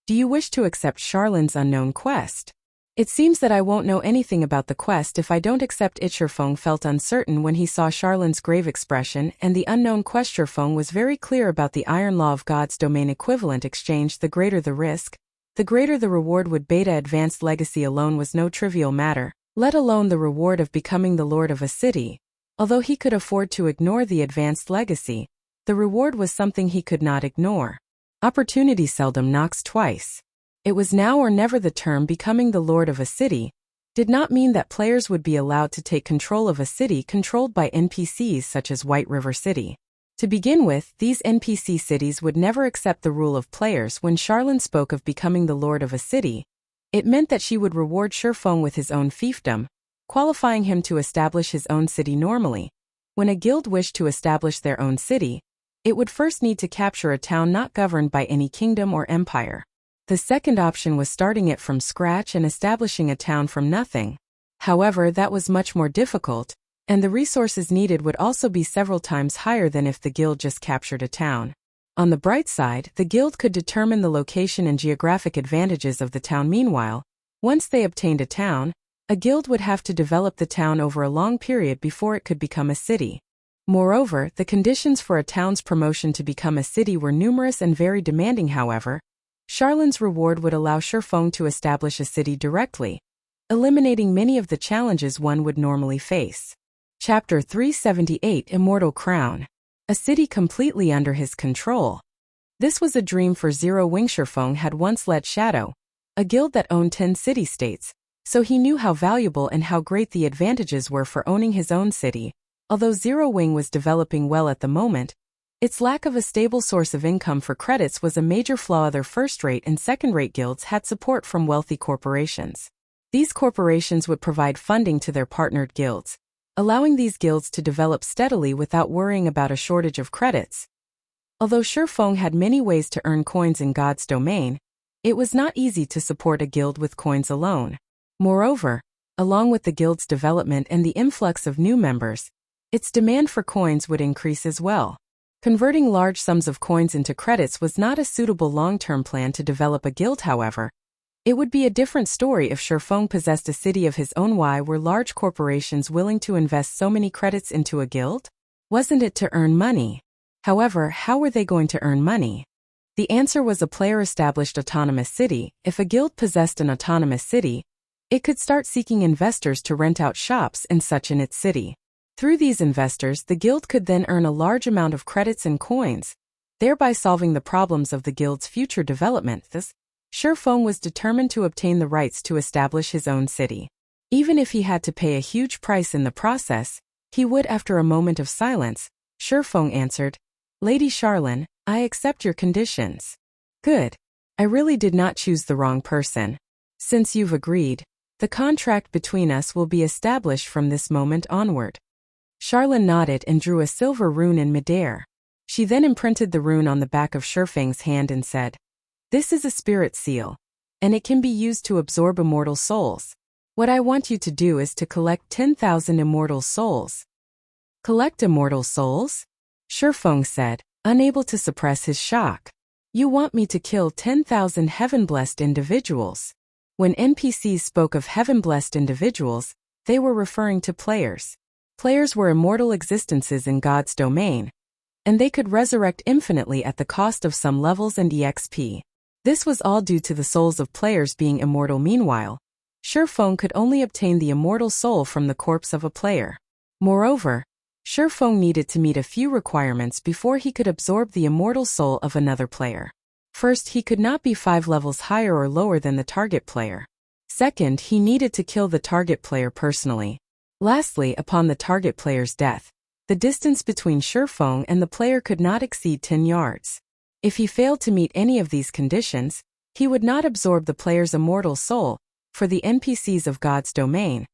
Do you wish to accept Charlin's unknown quest? It seems that I won't know anything about the quest if I don't accept it. Shifeng felt uncertain when he saw Charlin's grave expression, and the unknown quest. Shifeng was very clear about the iron law of God's domain equivalent exchange. The greater the risk, the greater the reward. Would beta advanced legacy alone was no trivial matter, let alone the reward of becoming the lord of a city. Although he could afford to ignore the advanced legacy, the reward was something he could not ignore. Opportunity seldom knocks twice. It was now or never. The term becoming the lord of a city did not mean that players would be allowed to take control of a city controlled by NPCs such as White River City. To begin with, these NPC cities would never accept the rule of players. When Charlin spoke of becoming the lord of a city, it meant that she would reward Shifeng with his own fiefdom, qualifying him to establish his own city. Normally, when a guild wished to establish their own city, it would first need to capture a town not governed by any kingdom or empire. The second option was starting it from scratch and establishing a town from nothing. However, that was much more difficult, and the resources needed would also be several times higher than if the guild just captured a town. On the bright side, the guild could determine the location and geographic advantages of the town. Meanwhile, once they obtained a town, a guild would have to develop the town over a long period before it could become a city. Moreover, the conditions for a town's promotion to become a city were numerous and very demanding. However, Charlin's reward would allow Shifeng to establish a city directly, eliminating many of the challenges one would normally face. Chapter 378 Immortal Crown. A city completely under his control. This was a dream for Zero Wing. Shifeng had once led Shadow, a guild that owned 10 city-states, so he knew how valuable and how great the advantages were for owning his own city. Although Zero Wing was developing well at the moment, its lack of a stable source of income for credits was a major flaw. Other first-rate and second-rate guilds had support from wealthy corporations. These corporations would provide funding to their partnered guilds, allowing these guilds to develop steadily without worrying about a shortage of credits. Although Shifeng had many ways to earn coins in God's domain, it was not easy to support a guild with coins alone. Moreover, along with the guild's development and the influx of new members, its demand for coins would increase as well. Converting large sums of coins into credits was not a suitable long-term plan to develop a guild. However, it would be a different story if Shifeng possessed a city of his own. Why were large corporations willing to invest so many credits into a guild? Wasn't it to earn money? However, how were they going to earn money? The answer was a player-established autonomous city. If a guild possessed an autonomous city, it could start seeking investors to rent out shops and such in its city. Through these investors, the guild could then earn a large amount of credits and coins, thereby solving the problems of the guild's future development. Thus, Shifeng was determined to obtain the rights to establish his own city. Even if he had to pay a huge price in the process, he would. After a moment of silence, Shifeng answered, "Lady Charlin, I accept your conditions." "Good. I really did not choose the wrong person. Since you've agreed, the contract between us will be established from this moment onward." Charlin nodded and drew a silver rune in midair. She then imprinted the rune on the back of Shifeng's hand and said, "This is a spirit seal, and it can be used to absorb immortal souls. What I want you to do is to collect 10,000 immortal souls." "Collect immortal souls?" Shifeng said, unable to suppress his shock. "You want me to kill 10,000 heaven-blessed individuals?" When NPCs spoke of heaven-blessed individuals, they were referring to players. Players were immortal existences in God's domain, and they could resurrect infinitely at the cost of some levels and EXP. This was all due to the souls of players being immortal. Meanwhile, Shifeng could only obtain the immortal soul from the corpse of a player. Moreover, Shifeng needed to meet a few requirements before he could absorb the immortal soul of another player. First, he could not be 5 levels higher or lower than the target player. Second, he needed to kill the target player personally. Lastly, upon the target player's death, The distance between Shifeng and the player could not exceed 10 yards. If he failed to meet any of these conditions, he would not absorb the player's immortal soul. For the NPCs of God's domain,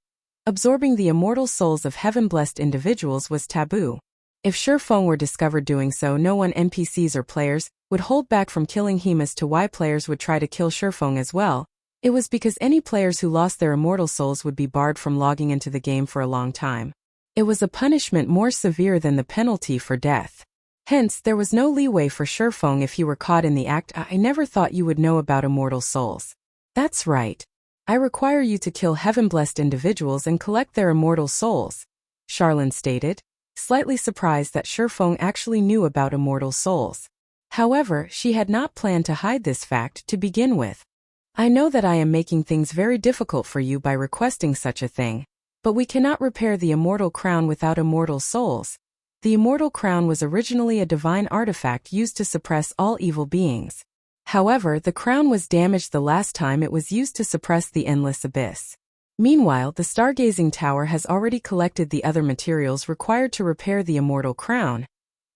absorbing the immortal souls of heaven-blessed individuals was taboo. If Shifeng were discovered doing so, no one NPCs or players would hold back from killing him. As to why players would try to kill Shifeng as well, it was because any players who lost their immortal souls would be barred from logging into the game for a long time. It was a punishment more severe than the penalty for death. Hence, there was no leeway for Shifeng if he were caught in the act. I never thought you would know about immortal souls. That's right. I require you to kill heaven-blessed individuals and collect their immortal souls, Charlene stated, slightly surprised that Shifeng actually knew about immortal souls. However, she had not planned to hide this fact to begin with. I know that I am making things very difficult for you by requesting such a thing, but we cannot repair the immortal crown without immortal souls. The immortal crown was originally a divine artifact used to suppress all evil beings. However, the crown was damaged the last time it was used to suppress the endless abyss. Meanwhile, the stargazing tower has already collected the other materials required to repair the immortal crown,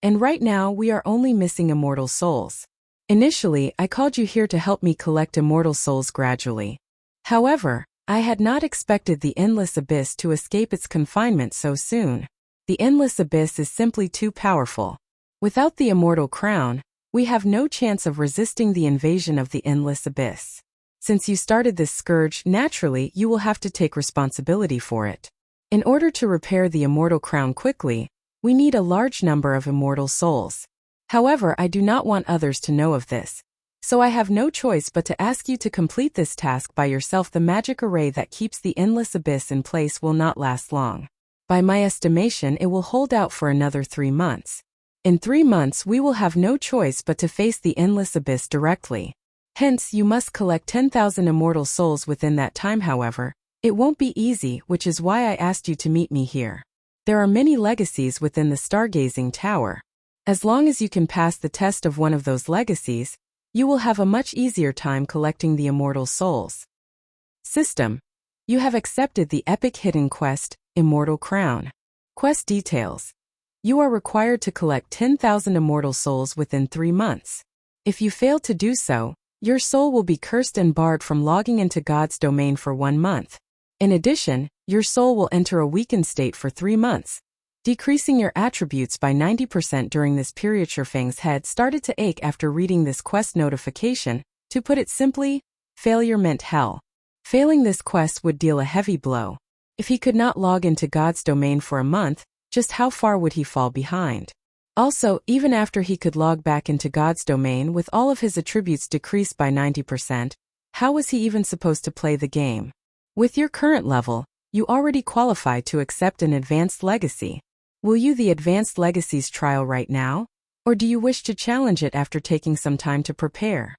and right now we are only missing immortal souls. Initially, I called you here to help me collect immortal souls gradually. However, I had not expected the endless abyss to escape its confinement so soon. The endless abyss is simply too powerful. Without the immortal crown, we have no chance of resisting the invasion of the endless abyss. Since you started this scourge, naturally you will have to take responsibility for it. In order to repair the immortal crown quickly, we need a large number of immortal souls. However, I do not want others to know of this, so I have no choice but to ask you to complete this task by yourself. The magic array that keeps the endless abyss in place will not last long. By my estimation, it will hold out for another 3 months. In 3 months, we will have no choice but to face the endless abyss directly. Hence, you must collect 10,000 immortal souls within that time. However, it won't be easy, which is why I asked you to meet me here. There are many legacies within the stargazing tower. As long as you can pass the test of one of those legacies, you will have a much easier time collecting the immortal souls. System. You have accepted the epic hidden quest, Immortal Crown. Quest details. You are required to collect 10,000 immortal souls within 3 months. If you fail to do so, your soul will be cursed and barred from logging into God's domain for 1 month. In addition, your soul will enter a weakened state for 3 months, decreasing your attributes by 90% during this period. Shifeng's head started to ache after reading this quest notification. To put it simply, failure meant hell. Failing this quest would deal a heavy blow. If he could not log into God's domain for a month, just how far would he fall behind? Also, even after he could log back into God's domain with all of his attributes decreased by 90%, how was he even supposed to play the game? With your current level, you already qualify to accept an advanced legacy. Will you the advanced legacies trial right now? Or do you wish to challenge it after taking some time to prepare?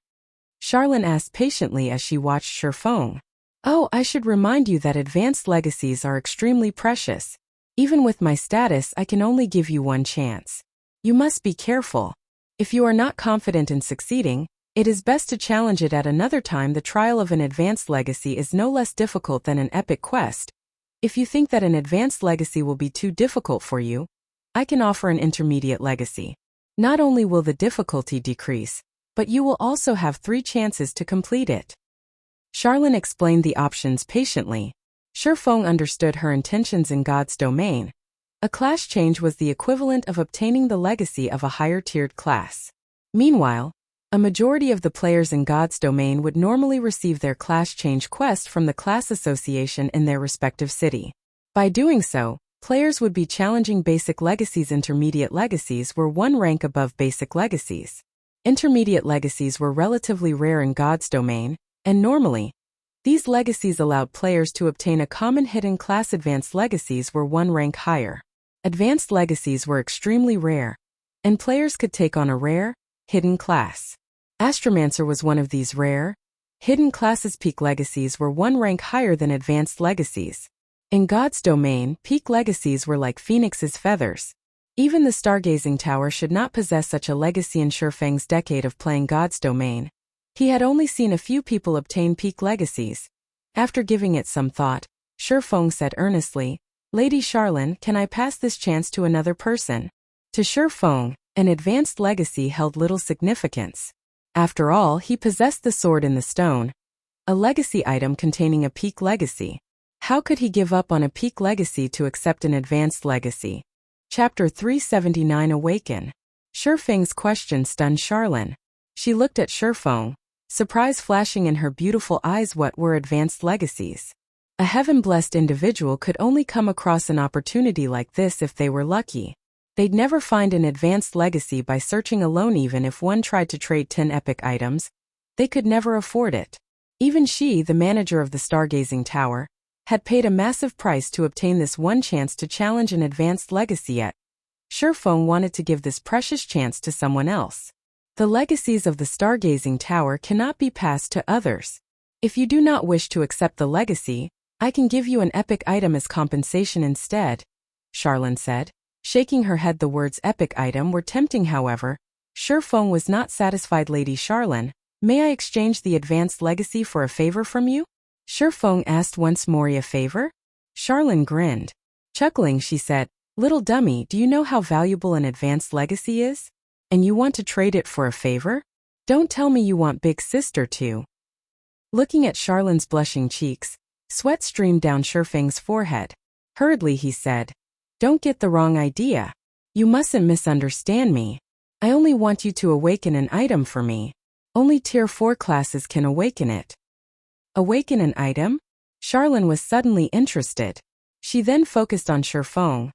Charlene asked patiently as she watched Shifeng. Oh, I should remind you that advanced legacies are extremely precious. Even with my status, I can only give you 1 chance. You must be careful. If you are not confident in succeeding, it is best to challenge it at another time. The trial of an advanced legacy is no less difficult than an epic quest. If you think that an advanced legacy will be too difficult for you, I can offer an intermediate legacy. Not only will the difficulty decrease, but you will also have 3 chances to complete it. Charlene explained the options patiently. Shifeng understood her intentions in God's domain. A class change was the equivalent of obtaining the legacy of a higher-tiered class. Meanwhile, a majority of the players in God's domain would normally receive their class change quest from the class association in their respective city. By doing so, players would be challenging basic legacies. Intermediate legacies were 1 rank above basic legacies. Intermediate legacies were relatively rare in God's domain, and normally, these legacies allowed players to obtain a common hidden class. Advanced legacies were 1 rank higher. Advanced legacies were extremely rare, and players could take on a rare, hidden class. Astromancer was one of these rare, hidden classes. Peak legacies were 1 rank higher than advanced legacies. In God's domain, peak legacies were like phoenix's feathers. Even the stargazing tower should not possess such a legacy. In Shifeng's decade of playing God's domain, he had only seen a few people obtain peak legacies. After giving it some thought, Shifeng said earnestly, Lady Charlene, can I pass this chance to another person? To Shi Feng, an advanced legacy held little significance. After all, he possessed the sword in the stone, a legacy item containing a peak legacy. How could he give up on a peak legacy to accept an advanced legacy? Chapter 379 Awaken. Shi Feng's question stunned Charlene. She looked at Shi Feng, surprise flashing in her beautiful eyes. What were advanced legacies? A heaven-blessed individual could only come across an opportunity like this if they were lucky. They'd never find an advanced legacy by searching alone. Even if one tried to trade 10 epic items, they could never afford it. Even she, the manager of the Stargazing Tower, had paid a massive price to obtain this one chance to challenge an advanced legacy. Yet Shi Feng wanted to give this precious chance to someone else. The legacies of the Stargazing Tower cannot be passed to others. If you do not wish to accept the legacy, I can give you an epic item as compensation instead, Charlene said. Shaking her head, the words epic item were tempting. However, Shi Feng was not satisfied. Lady Charlene, may I exchange the advanced legacy for a favor from you? Shi Feng asked once more. A favor? Charlene grinned. Chuckling, she said, little dummy, do you know how valuable an advanced legacy is? And you want to trade it for a favor? Don't tell me you want big sister too. Looking at Charlene's blushing cheeks, sweat streamed down Shi Feng's forehead. Hurriedly he said, don't get the wrong idea. You mustn't misunderstand me. I only want you to awaken an item for me. Only tier 4 classes can awaken it. Awaken an item? Charlene was suddenly interested. She then focused on Shi Feng,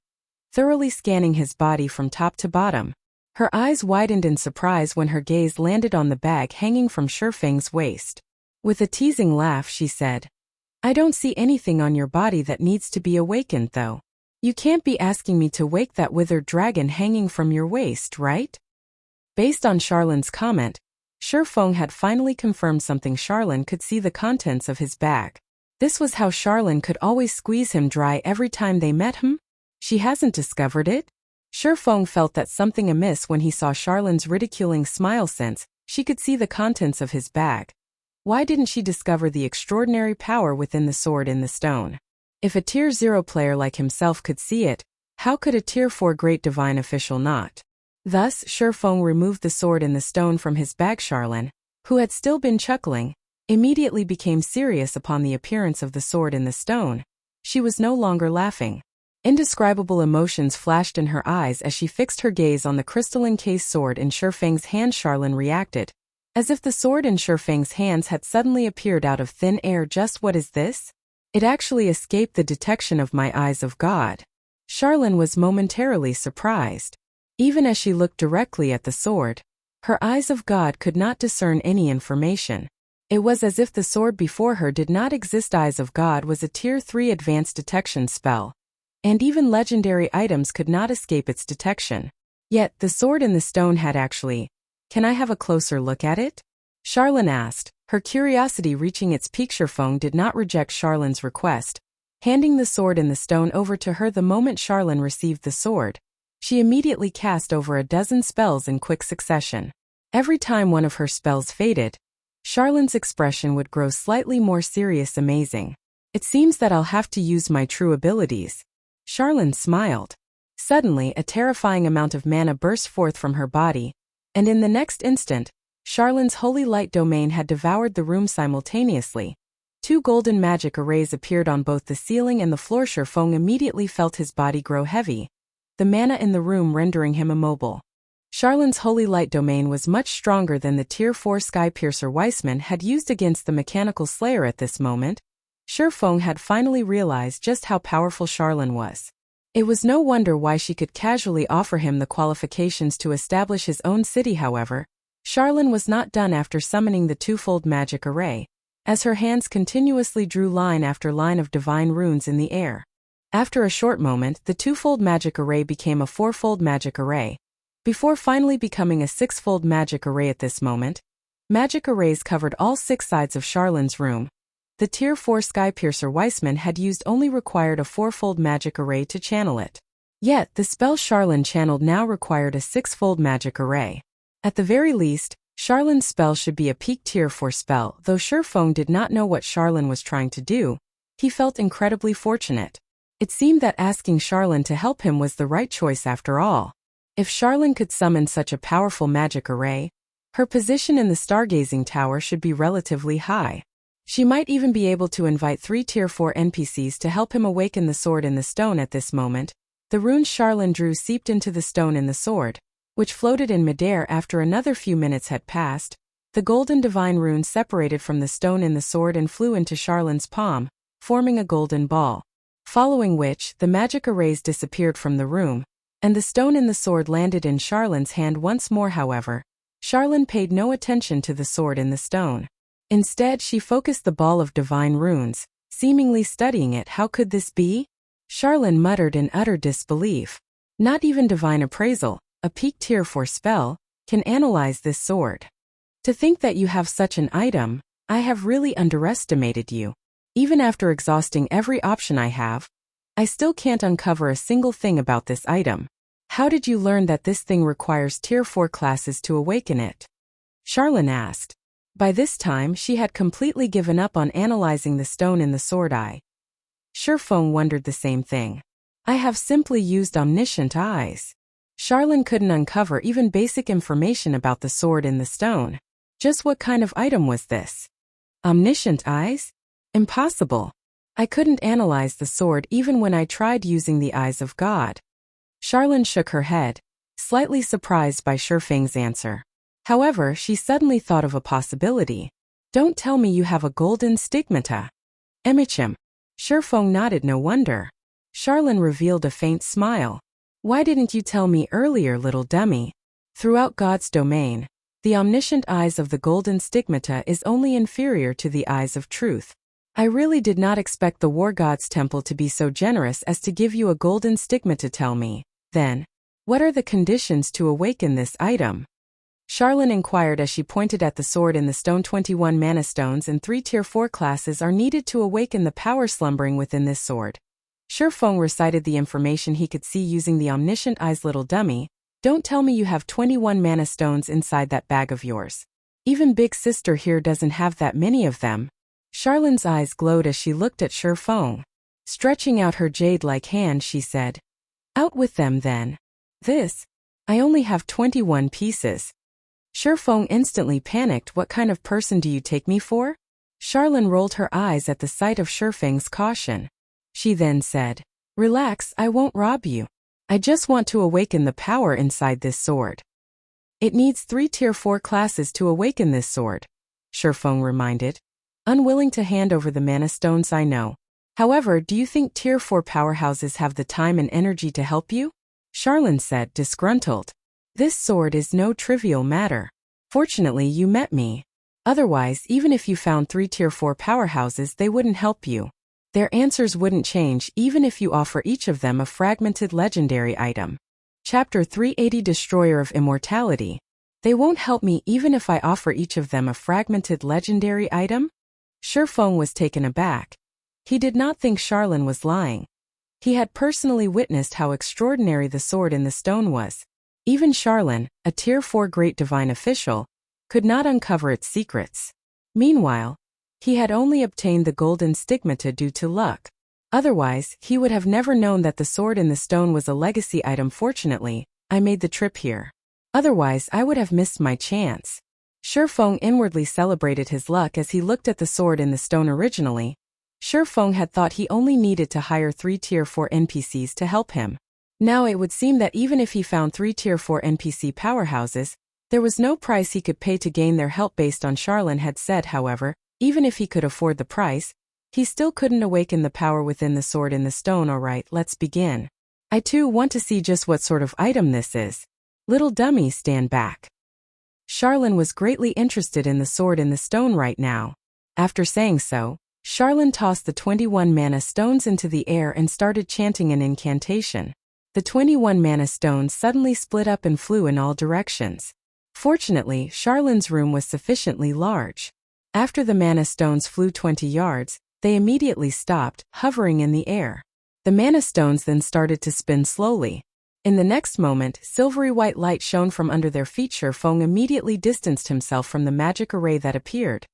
thoroughly scanning his body from top to bottom. Her eyes widened in surprise when her gaze landed on the bag hanging from Shi Feng's waist. With a teasing laugh, she said, I don't see anything on your body that needs to be awakened though. You can't be asking me to wake that withered dragon hanging from your waist, right? Based on Charlene's comment, Shi Feng had finally confirmed something. Charlene could see the contents of his bag. This was how Charlene could always squeeze him dry every time they met him. She hasn't discovered it? Shi Feng felt that something amiss when he saw Charlene's ridiculing smile. Since she could see the contents of his bag, why didn't she discover the extraordinary power within the sword in the stone? If a tier 0 player like himself could see it, how could a tier 4 great divine official not? Thus, Shi Feng removed the sword in the stone from his bag. Charlene, who had still been chuckling, immediately became serious upon the appearance of the sword in the stone. She was no longer laughing. Indescribable emotions flashed in her eyes as she fixed her gaze on the crystalline case sword in Shi Feng's hand. Charlene reacted, as if the sword in Shi Feng's hands had suddenly appeared out of thin air. Just what is this? It actually escaped the detection of my eyes of God. Charlene was momentarily surprised. Even as she looked directly at the sword, her eyes of God could not discern any information. It was as if the sword before her did not exist. Eyes of God was a tier 3 advanced detection spell, and even legendary items could not escape its detection. Yet, the sword in the stone had actually. Can I have a closer look at it? Charlene asked, her curiosity reaching its peak. Shi Feng did not reject Charlene's request, handing the sword in the stone over to her. The moment Charlene received the sword, she immediately cast over a dozen spells in quick succession. Every time one of her spells faded, Charlene's expression would grow slightly more serious. Amazing. It seems that I'll have to use my true abilities. Charlene smiled. Suddenly, a terrifying amount of mana burst forth from her body, and in the next instant, Charlene's holy light domain had devoured the room simultaneously. 2 golden magic arrays appeared on both the ceiling and the floor. Shi Feng immediately felt his body grow heavy, the mana in the room rendering him immobile. Charlene's holy light domain was much stronger than the tier 4 Sky Piercer Weissman had used against the mechanical slayer. At this moment, Shi Feng had finally realized just how powerful Charlene was. It was no wonder why she could casually offer him the qualifications to establish his own city. However, Charlene was not done after summoning the twofold magic array, as her hands continuously drew line after line of divine runes in the air. After a short moment, the twofold magic array became a fourfold magic array, before finally becoming a sixfold magic array. At this moment, magic arrays covered all 6 sides of Charlene's room. The tier 4 Sky Piercer Weissman had used only required a fourfold magic array to channel it. Yet, the spell Charlene channeled now required a 6-fold magic array. At the very least, Charlene's spell should be a peak tier 4 spell. Though Shi Feng did not know what Charlene was trying to do, he felt incredibly fortunate. It seemed that asking Charlene to help him was the right choice after all. If Charlene could summon such a powerful magic array, her position in the stargazing tower should be relatively high. She might even be able to invite 3 Tier 4 NPCs to help him awaken the sword in the stone at this moment. The runes Charlene drew seeped into the stone in the sword, which floated in midair after another few minutes had passed. The golden divine rune separated from the stone in the sword and flew into Charlene's palm, forming a golden ball. Following which, the magic arrays disappeared from the room, and the stone in the sword landed in Charlene's hand once more. However, Charlene paid no attention to the sword in the stone. Instead, she focused the ball of divine runes, seemingly studying it. How could this be? Charlene muttered in utter disbelief. Not even divine appraisal, a peak tier 4 spell, can analyze this sword. To think that you have such an item, I have really underestimated you. Even after exhausting every option I have, I still can't uncover a single thing about this item. How did you learn that this thing requires tier 4 classes to awaken it? Charlene asked. By this time, she had completely given up on analyzing the stone in the sword eye. Shurfeng wondered the same thing. I have simply used omniscient eyes. Charlene couldn't uncover even basic information about the sword in the stone. Just what kind of item was this? Omniscient eyes? Impossible. I couldn't analyze the sword even when I tried using the eyes of God. Charlene shook her head, slightly surprised by Shurfeng's answer. However, she suddenly thought of a possibility. Don't tell me you have a golden stigmata. Emichim. Shurfeng nodded. No wonder. Charlene revealed a faint smile. Why didn't you tell me earlier, little dummy? Throughout God's domain, the omniscient eyes of the golden stigmata is only inferior to the eyes of truth. I really did not expect the War God's Temple to be so generous as to give you a golden stigmata. Tell me, then, what are the conditions to awaken this item? Charlene inquired as she pointed at the sword in the stone. 21 mana stones and 3 tier 4 classes are needed to awaken the power slumbering within this sword. Shurfeng recited the information he could see using the omniscient eyes. Little dummy, don't tell me you have 21 mana stones inside that bag of yours. Even big sister here doesn't have that many of them. Charlene's eyes glowed as she looked at Shurfeng. Stretching out her jade-like hand, she said, "Out with them then. I only have 21 pieces." Shurfeng instantly panicked. What kind of person do you take me for? Charlene rolled her eyes at the sight of Shurfeng's caution. She then said, "Relax, I won't rob you. I just want to awaken the power inside this sword." It needs 3 tier 4 classes to awaken this sword, Shurfeng reminded. Unwilling to hand over the mana stones. I know. However, do you think tier 4 powerhouses have the time and energy to help you? Charlene said, disgruntled. This sword is no trivial matter. Fortunately, you met me. Otherwise, even if you found 3 tier 4 powerhouses, they wouldn't help you. Their answers wouldn't change even if you offer each of them a fragmented legendary item. Chapter 380 Destroyer of Immortality. They won't help me even if I offer each of them a fragmented legendary item? Shurfeng was taken aback. He did not think Charlene was lying. He had personally witnessed how extraordinary the sword in the stone was. Even Charlene, a tier 4 great divine official, could not uncover its secrets. Meanwhile, he had only obtained the golden stigmata due to luck. Otherwise, he would have never known that the sword in the stone was a legacy item. Fortunately, I made the trip here. Otherwise, I would have missed my chance. Shurfeng inwardly celebrated his luck as he looked at the sword in the stone. Originally, Shurfeng had thought he only needed to hire 3 tier 4 NPCs to help him. Now it would seem that even if he found 3 tier 4 NPC powerhouses, there was no price he could pay to gain their help. Based on Charlene had said, however, even if he could afford the price, he still couldn't awaken the power within the sword in the stone. Alright, let's begin. I too want to see just what sort of item this is. Little dummy, stand back. Charlene was greatly interested in the sword in the stone right now. After saying so, Charlene tossed the 21 mana stones into the air and started chanting an incantation. The 21 mana stones suddenly split up and flew in all directions. Fortunately, Charlene's room was sufficiently large. After the mana stones flew 20 yards, they immediately stopped, hovering in the air. The mana stones then started to spin slowly. In the next moment, silvery white light shone from under their feet. Shurfeng immediately distanced himself from the magic array that appeared,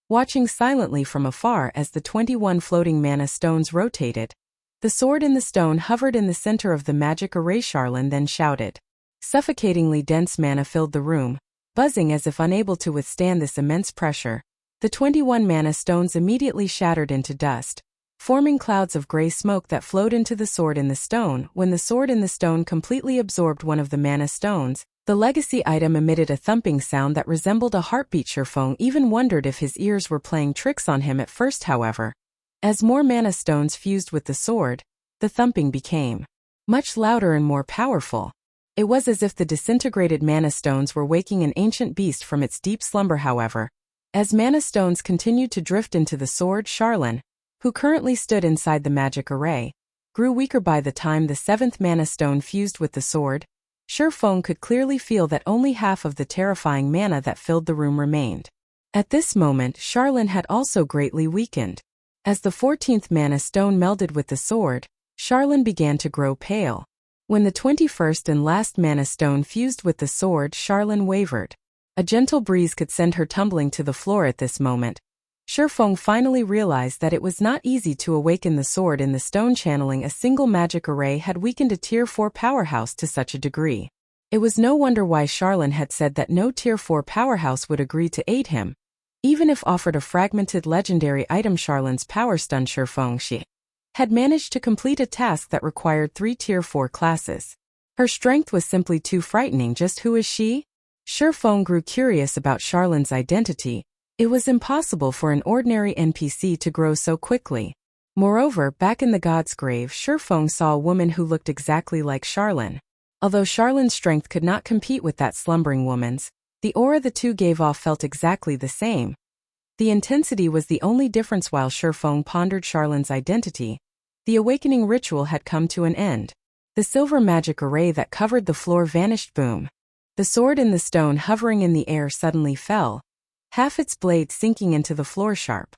watching silently from afar as the 21 floating mana stones rotated. The sword in the stone hovered in the center of the magic array. Charlene then shouted. Suffocatingly dense mana filled the room, buzzing as if unable to withstand this immense pressure. The 21 mana stones immediately shattered into dust, forming clouds of gray smoke that flowed into the sword in the stone. When the sword in the stone completely absorbed one of the mana stones, the legacy item emitted a thumping sound that resembled a heartbeat. Shurfeng even wondered if his ears were playing tricks on him at first. However, as more mana stones fused with the sword, the thumping became much louder and more powerful. It was as if the disintegrated mana stones were waking an ancient beast from its deep slumber. However, as mana stones continued to drift into the sword, Charlene, who currently stood inside the magic array, grew weaker. By the time the 7th mana stone fused with the sword, Shurfeng could clearly feel that only half of the terrifying mana that filled the room remained. At this moment, Charlene had also greatly weakened. As the 14th mana stone melded with the sword, Charlene began to grow pale. When the 21st and last mana stone fused with the sword, Charlene wavered. A gentle breeze could send her tumbling to the floor at this moment. Shurfeng finally realized that it was not easy to awaken the sword in the stone. Channeling a single magic array had weakened a Tier 4 powerhouse to such a degree. It was no wonder why Charlene had said that no Tier 4 powerhouse would agree to aid him, even if offered a fragmented legendary item. Charlene's power stunned Shurfeng. She had managed to complete a task that required 3 Tier 4 classes. Her strength was simply too frightening. Just who is she? Shurfeng grew curious about Charlene's identity. It was impossible for an ordinary NPC to grow so quickly. Moreover, back in the god's grave, Shurfeng saw a woman who looked exactly like Charlene. Although Charlene's strength could not compete with that slumbering woman's, the aura the two gave off felt exactly the same. The intensity was the only difference. While Shurfeng pondered Charlene's identity, the awakening ritual had come to an end. The silver magic array that covered the floor vanished. Boom. The sword in the stone hovering in the air suddenly fell, half its blade sinking into the floor sharp.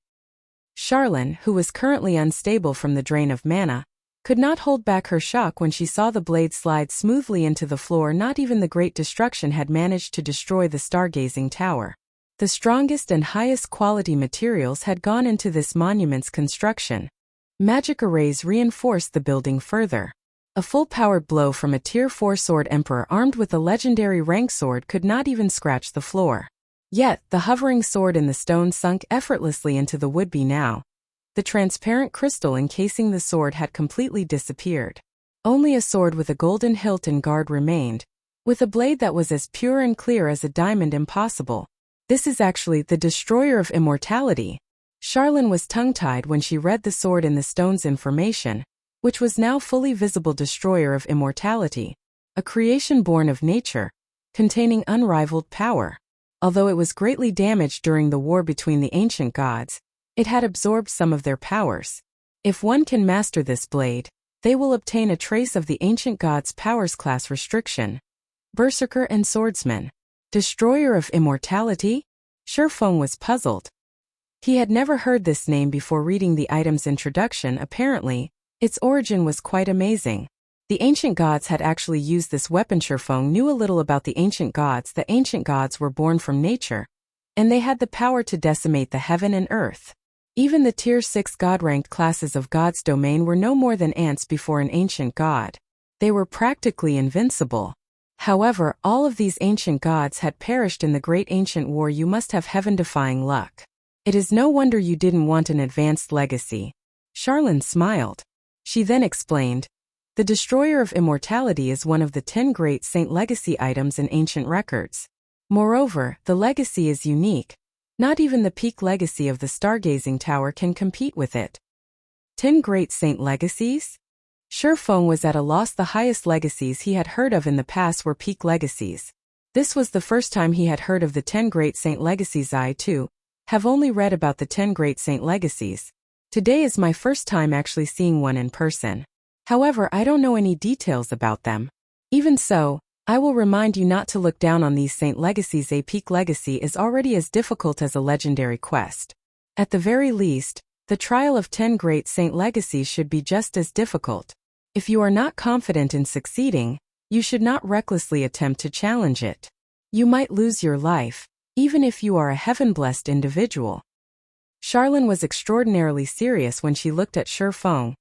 Charlene, who was currently unstable from the drain of mana, could not hold back her shock when she saw the blade slide smoothly into the floor. Not even the Great Destruction had managed to destroy the stargazing tower. The strongest and highest quality materials had gone into this monument's construction. Magic arrays reinforced the building further. A full-powered blow from a Tier 4 sword emperor armed with a legendary rank sword could not even scratch the floor. Yet, the hovering sword in the stone sunk effortlessly into the would-be. Now, the transparent crystal encasing the sword had completely disappeared. Only a sword with a golden hilt and guard remained, with a blade that was as pure and clear as a diamond. Impossible. This is actually the destroyer of immortality. Charlene was tongue-tied when she read the sword in the stone's information, which was now fully visible. Destroyer of immortality, a creation born of nature, containing unrivaled power. Although it was greatly damaged during the war between the ancient gods, it had absorbed some of their powers. If one can master this blade, they will obtain a trace of the ancient gods' powers. Class restriction: Berserker and Swordsman. Destroyer of immortality? Shurfeng was puzzled. He had never heard this name before reading the item's introduction. Apparently, its origin was quite amazing. The ancient gods had actually used this weapon. Shurfeng knew a little about the ancient gods. The ancient gods were born from nature, and they had the power to decimate the heaven and earth. Even the Tier 6 god-ranked classes of God's domain were no more than ants before an ancient god. They were practically invincible. However, all of these ancient gods had perished in the Great Ancient War. You must have heaven-defying luck. It is no wonder you didn't want an advanced legacy. Charlene smiled. She then explained, the Destroyer of Immortality is one of the 10 great saint legacy items in ancient records. Moreover, the legacy is unique. Not even the peak legacy of the Stargazing Tower can compete with it. 10 great saint legacies? Shurfeng was at a loss. The highest legacies he had heard of in the past were peak legacies. This was the first time he had heard of the 10 great saint legacies. I, too, have only read about the 10 great saint legacies. Today is my first time actually seeing one in person. However, I don't know any details about them. Even so, I will remind you not to look down on these saint legacies. A peak legacy is already as difficult as a legendary quest. At the very least, the trial of 10 great saint legacies should be just as difficult. If you are not confident in succeeding, you should not recklessly attempt to challenge it. You might lose your life, even if you are a heaven-blessed individual. Charlene was extraordinarily serious when she looked at Shurfeng.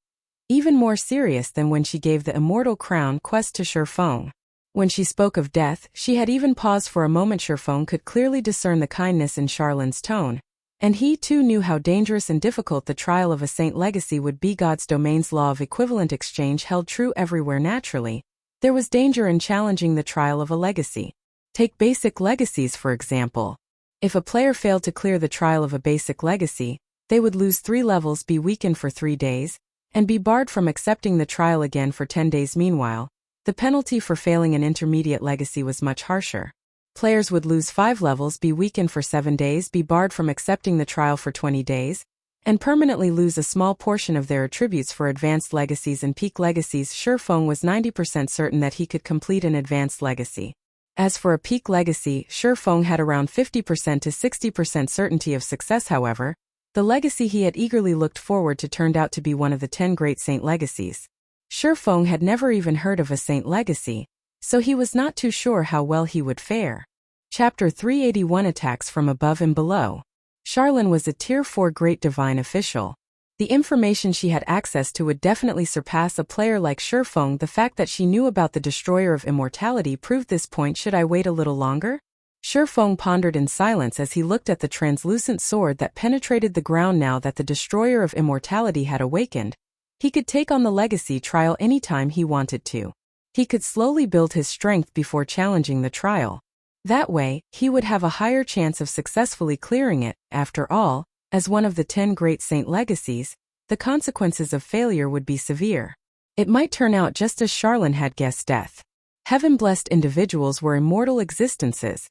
even more serious than when she gave the Immortal Crown quest to Shifeng. When she spoke of death, she had even paused for a moment. Shifeng could clearly discern the kindness in Charlene's tone, and he too knew how dangerous and difficult the trial of a saint legacy would be. God's domain's law of equivalent exchange held true everywhere. Naturally, there was danger in challenging the trial of a legacy. Take basic legacies for example. If a player failed to clear the trial of a basic legacy, they would lose 3 levels, be weakened for 3 days, and be barred from accepting the trial again for 10 days. Meanwhile, the penalty for failing an intermediate legacy was much harsher. Players would lose 5 levels, be weakened for 7 days, be barred from accepting the trial for 20 days, and permanently lose a small portion of their attributes for advanced legacies and peak legacies. Shifeng was 90% certain that he could complete an advanced legacy. As for a peak legacy, Shifeng had around 50% to 60% certainty of success. However, the legacy he had eagerly looked forward to turned out to be one of the 10 great saint legacies. Shifeng had never even heard of a saint legacy, so he was not too sure how well he would fare. Chapter 381 Attacks from Above and Below. Charlene was a Tier 4 Great Divine Official. The information she had access to would definitely surpass a player like Shifeng. The fact that she knew about the Destroyer of Immortality proved this point. Should I wait a little longer? Shifeng pondered in silence as he looked at the translucent sword that penetrated the ground. Now that the Destroyer of Immortality had awakened, he could take on the legacy trial anytime he wanted to. He could slowly build his strength before challenging the trial. That way, he would have a higher chance of successfully clearing it. After all, as one of the 10 great saint legacies, the consequences of failure would be severe. It might turn out just as Charlene had guessed. Death. Heaven-blessed individuals were immortal existences,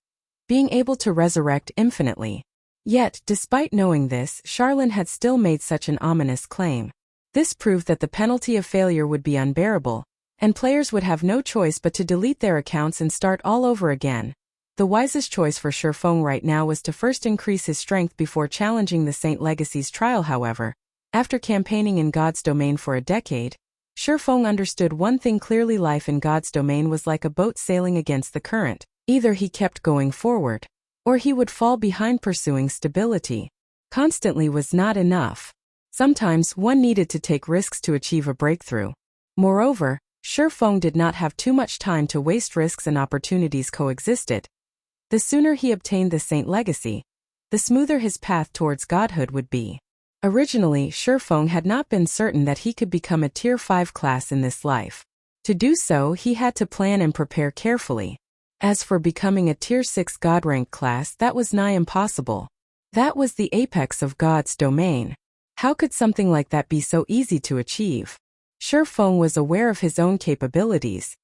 being able to resurrect infinitely. Yet, despite knowing this, Charlene had still made such an ominous claim. This proved that the penalty of failure would be unbearable, and players would have no choice but to delete their accounts and start all over again. The wisest choice for Shifeng right now was to first increase his strength before challenging the Saint Legacy's trial. However, after campaigning in God's domain for a decade, Shifeng understood one thing clearly: life in God's domain was like a boat sailing against the current. Either he kept going forward, or he would fall behind. Pursuing stability constantly was not enough. Sometimes one needed to take risks to achieve a breakthrough. Moreover, Shifeng did not have too much time to waste. Risks and opportunities coexisted. The sooner he obtained the Saint Legacy, the smoother his path towards godhood would be. Originally, Shifeng had not been certain that he could become a Tier 5 class in this life. To do so, he had to plan and prepare carefully. As for becoming a Tier 6 God rank class, that was nigh impossible. That was the apex of God's domain. How could something like that be so easy to achieve? Shifeng was aware of his own capabilities.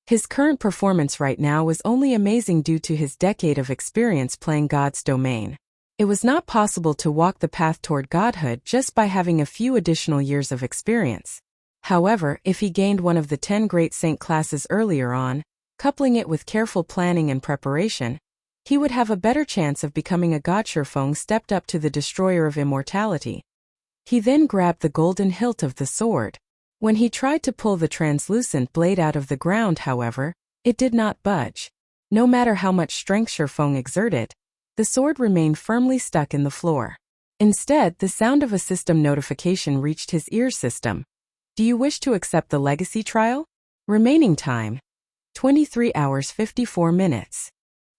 His current performance right now was only amazing due to his decade of experience playing God's domain. It was not possible to walk the path toward godhood just by having a few additional years of experience. However, if he gained one of the 10 great saint classes earlier on, coupling it with careful planning and preparation, he would have a better chance of becoming a god. Shifeng stepped up to the Destroyer of Immortality. He then grabbed the golden hilt of the sword. When he tried to pull the translucent blade out of the ground, however, it did not budge. No matter how much strength Shifeng exerted, the sword remained firmly stuck in the floor. Instead, the sound of a system notification reached his ear system. Do you wish to accept the legacy trial? Remaining time: 23 hours 54 minutes.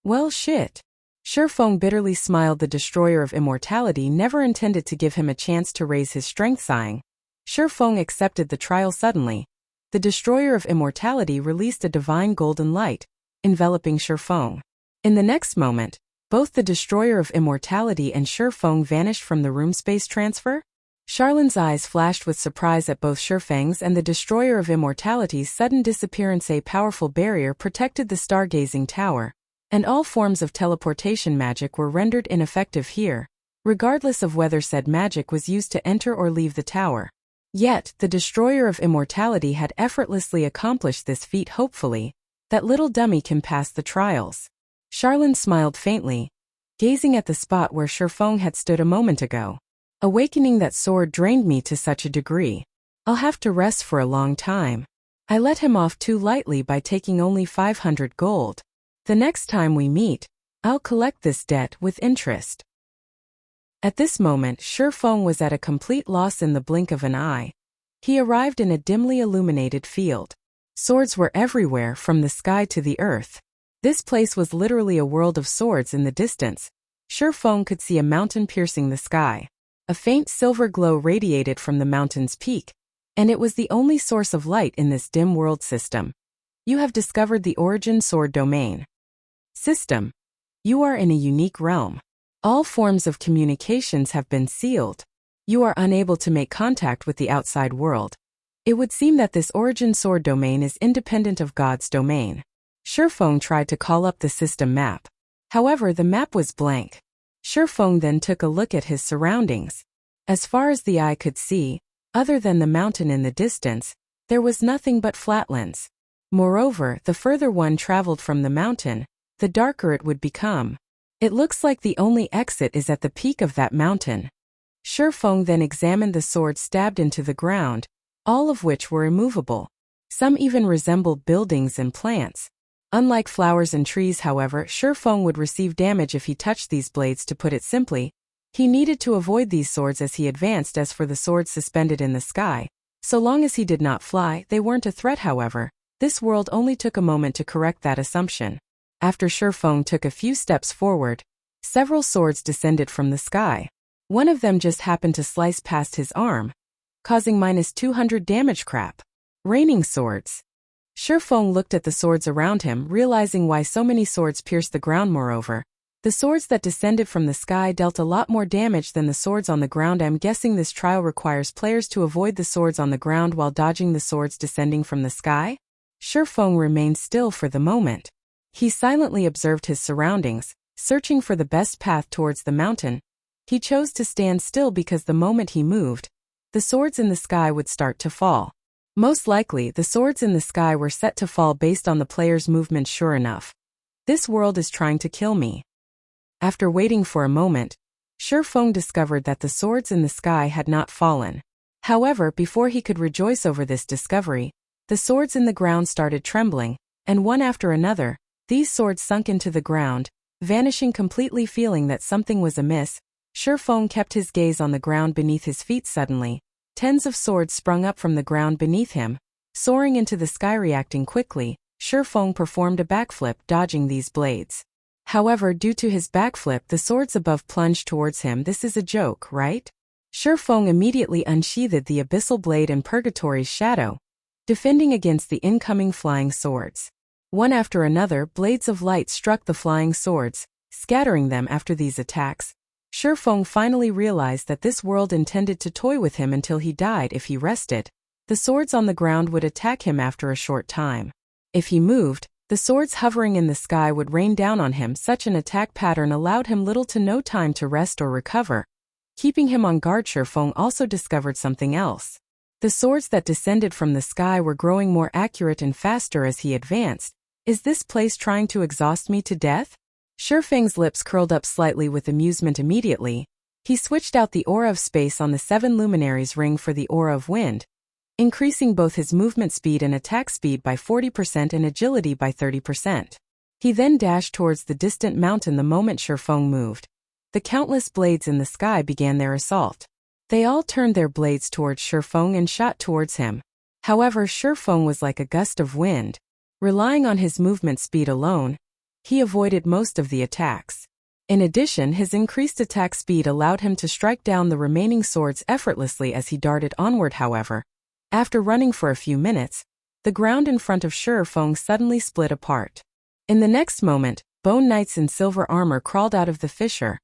Well shit. Shifeng bitterly smiled. The Destroyer of Immortality never intended to give him a chance to raise his strength. Sighing, Shifeng accepted the trial. Suddenly, the Destroyer of Immortality released a divine golden light, enveloping Shifeng. In the next moment, both the Destroyer of Immortality and Shifeng vanished from the room. Space transfer? Charlene's eyes flashed with surprise at both Shifeng's and the Destroyer of Immortality's sudden disappearance. A powerful barrier protected the stargazing tower, and all forms of teleportation magic were rendered ineffective here, regardless of whether said magic was used to enter or leave the tower. Yet, the Destroyer of Immortality had effortlessly accomplished this feat. Hopefully, that little dummy can pass the trials. Charlene smiled faintly, gazing at the spot where Shifeng had stood a moment ago. Awakening that sword drained me to such a degree. I'll have to rest for a long time. I let him off too lightly by taking only 500 gold. The next time we meet, I'll collect this debt with interest. At this moment, Shifeng was at a complete loss. In the blink of an eye, He arrived in a dimly illuminated field. Swords were everywhere, from the sky to the earth. This place was literally a world of swords in the distance. Shifeng could see a mountain piercing the sky. A faint silver glow radiated from the mountain's peak, and it was the only source of light in this dim world system. You have discovered the origin sword domain. System. You are in a unique realm. All forms of communications have been sealed. You are unable to make contact with the outside world. It would seem that this origin sword domain is independent of God's domain. Shifeng tried to call up the system map. However, the map was blank. Shifeng then took a look at his surroundings. As far as the eye could see, other than the mountain in the distance, there was nothing but flatlands. Moreover, the further one traveled from the mountain, the darker it would become. It looks like the only exit is at the peak of that mountain. Shifeng then examined the swords stabbed into the ground, all of which were immovable. Some even resembled buildings and plants. Unlike flowers and trees, however, Shifeng would receive damage if he touched these blades. To put it simply, he needed to avoid these swords as he advanced. As for the swords suspended in the sky, so long as he did not fly, they weren't a threat. However, this world only took a moment to correct that assumption. After Shifeng took a few steps forward, several swords descended from the sky. One of them just happened to slice past his arm, causing -200 damage. Crap. Raining swords. Shifeng looked at the swords around him, realizing why so many swords pierced the ground. Moreover, the swords that descended from the sky dealt a lot more damage than the swords on the ground. I'm guessing this trial requires players to avoid the swords on the ground while dodging the swords descending from the sky? Shifeng remained still for the moment. He silently observed his surroundings, searching for the best path towards the mountain. He chose to stand still because the moment he moved, the swords in the sky would start to fall. Most likely, the swords in the sky were set to fall based on the player's movement. Sure enough, this world is trying to kill me. After waiting for a moment, Shifeng discovered that the swords in the sky had not fallen. However, before he could rejoice over this discovery, the swords in the ground started trembling, and one after another, these swords sunk into the ground, vanishing completely. Feeling that something was amiss, Shifeng kept his gaze on the ground beneath his feet. Suddenly, tens of swords sprung up from the ground beneath him, soaring into the sky. Reacting quickly, Shifeng performed a backflip, dodging these blades. However, due to his backflip, the swords above plunged towards him. This is a joke, right? Shifeng immediately unsheathed the abyssal blade in Purgatory's shadow, defending against the incoming flying swords. One after another, blades of light struck the flying swords, scattering them. After these attacks, Shifeng finally realized that this world intended to toy with him until he died. If he rested, the swords on the ground would attack him after a short time. If he moved, the swords hovering in the sky would rain down on him. Such an attack pattern allowed him little to no time to rest or recover, keeping him on guard. Shifeng also discovered something else. The swords that descended from the sky were growing more accurate and faster as he advanced. Is this place trying to exhaust me to death? Shifeng's lips curled up slightly with amusement. Immediately, he switched out the aura of space on the 7 luminaries ring for the aura of wind, increasing both his movement speed and attack speed by 40% and agility by 30%. He then dashed towards the distant mountain. The moment Shifeng moved, the countless blades in the sky began their assault. They all turned their blades towards Shifeng and shot towards him. However, Shifeng was like a gust of wind. Relying on his movement speed alone, he avoided most of the attacks. In addition, his increased attack speed allowed him to strike down the remaining swords effortlessly as he darted onward. However, after running for a few minutes, the ground in front of Shifeng suddenly split apart. In the next moment, bone knights in silver armor crawled out of the fissure,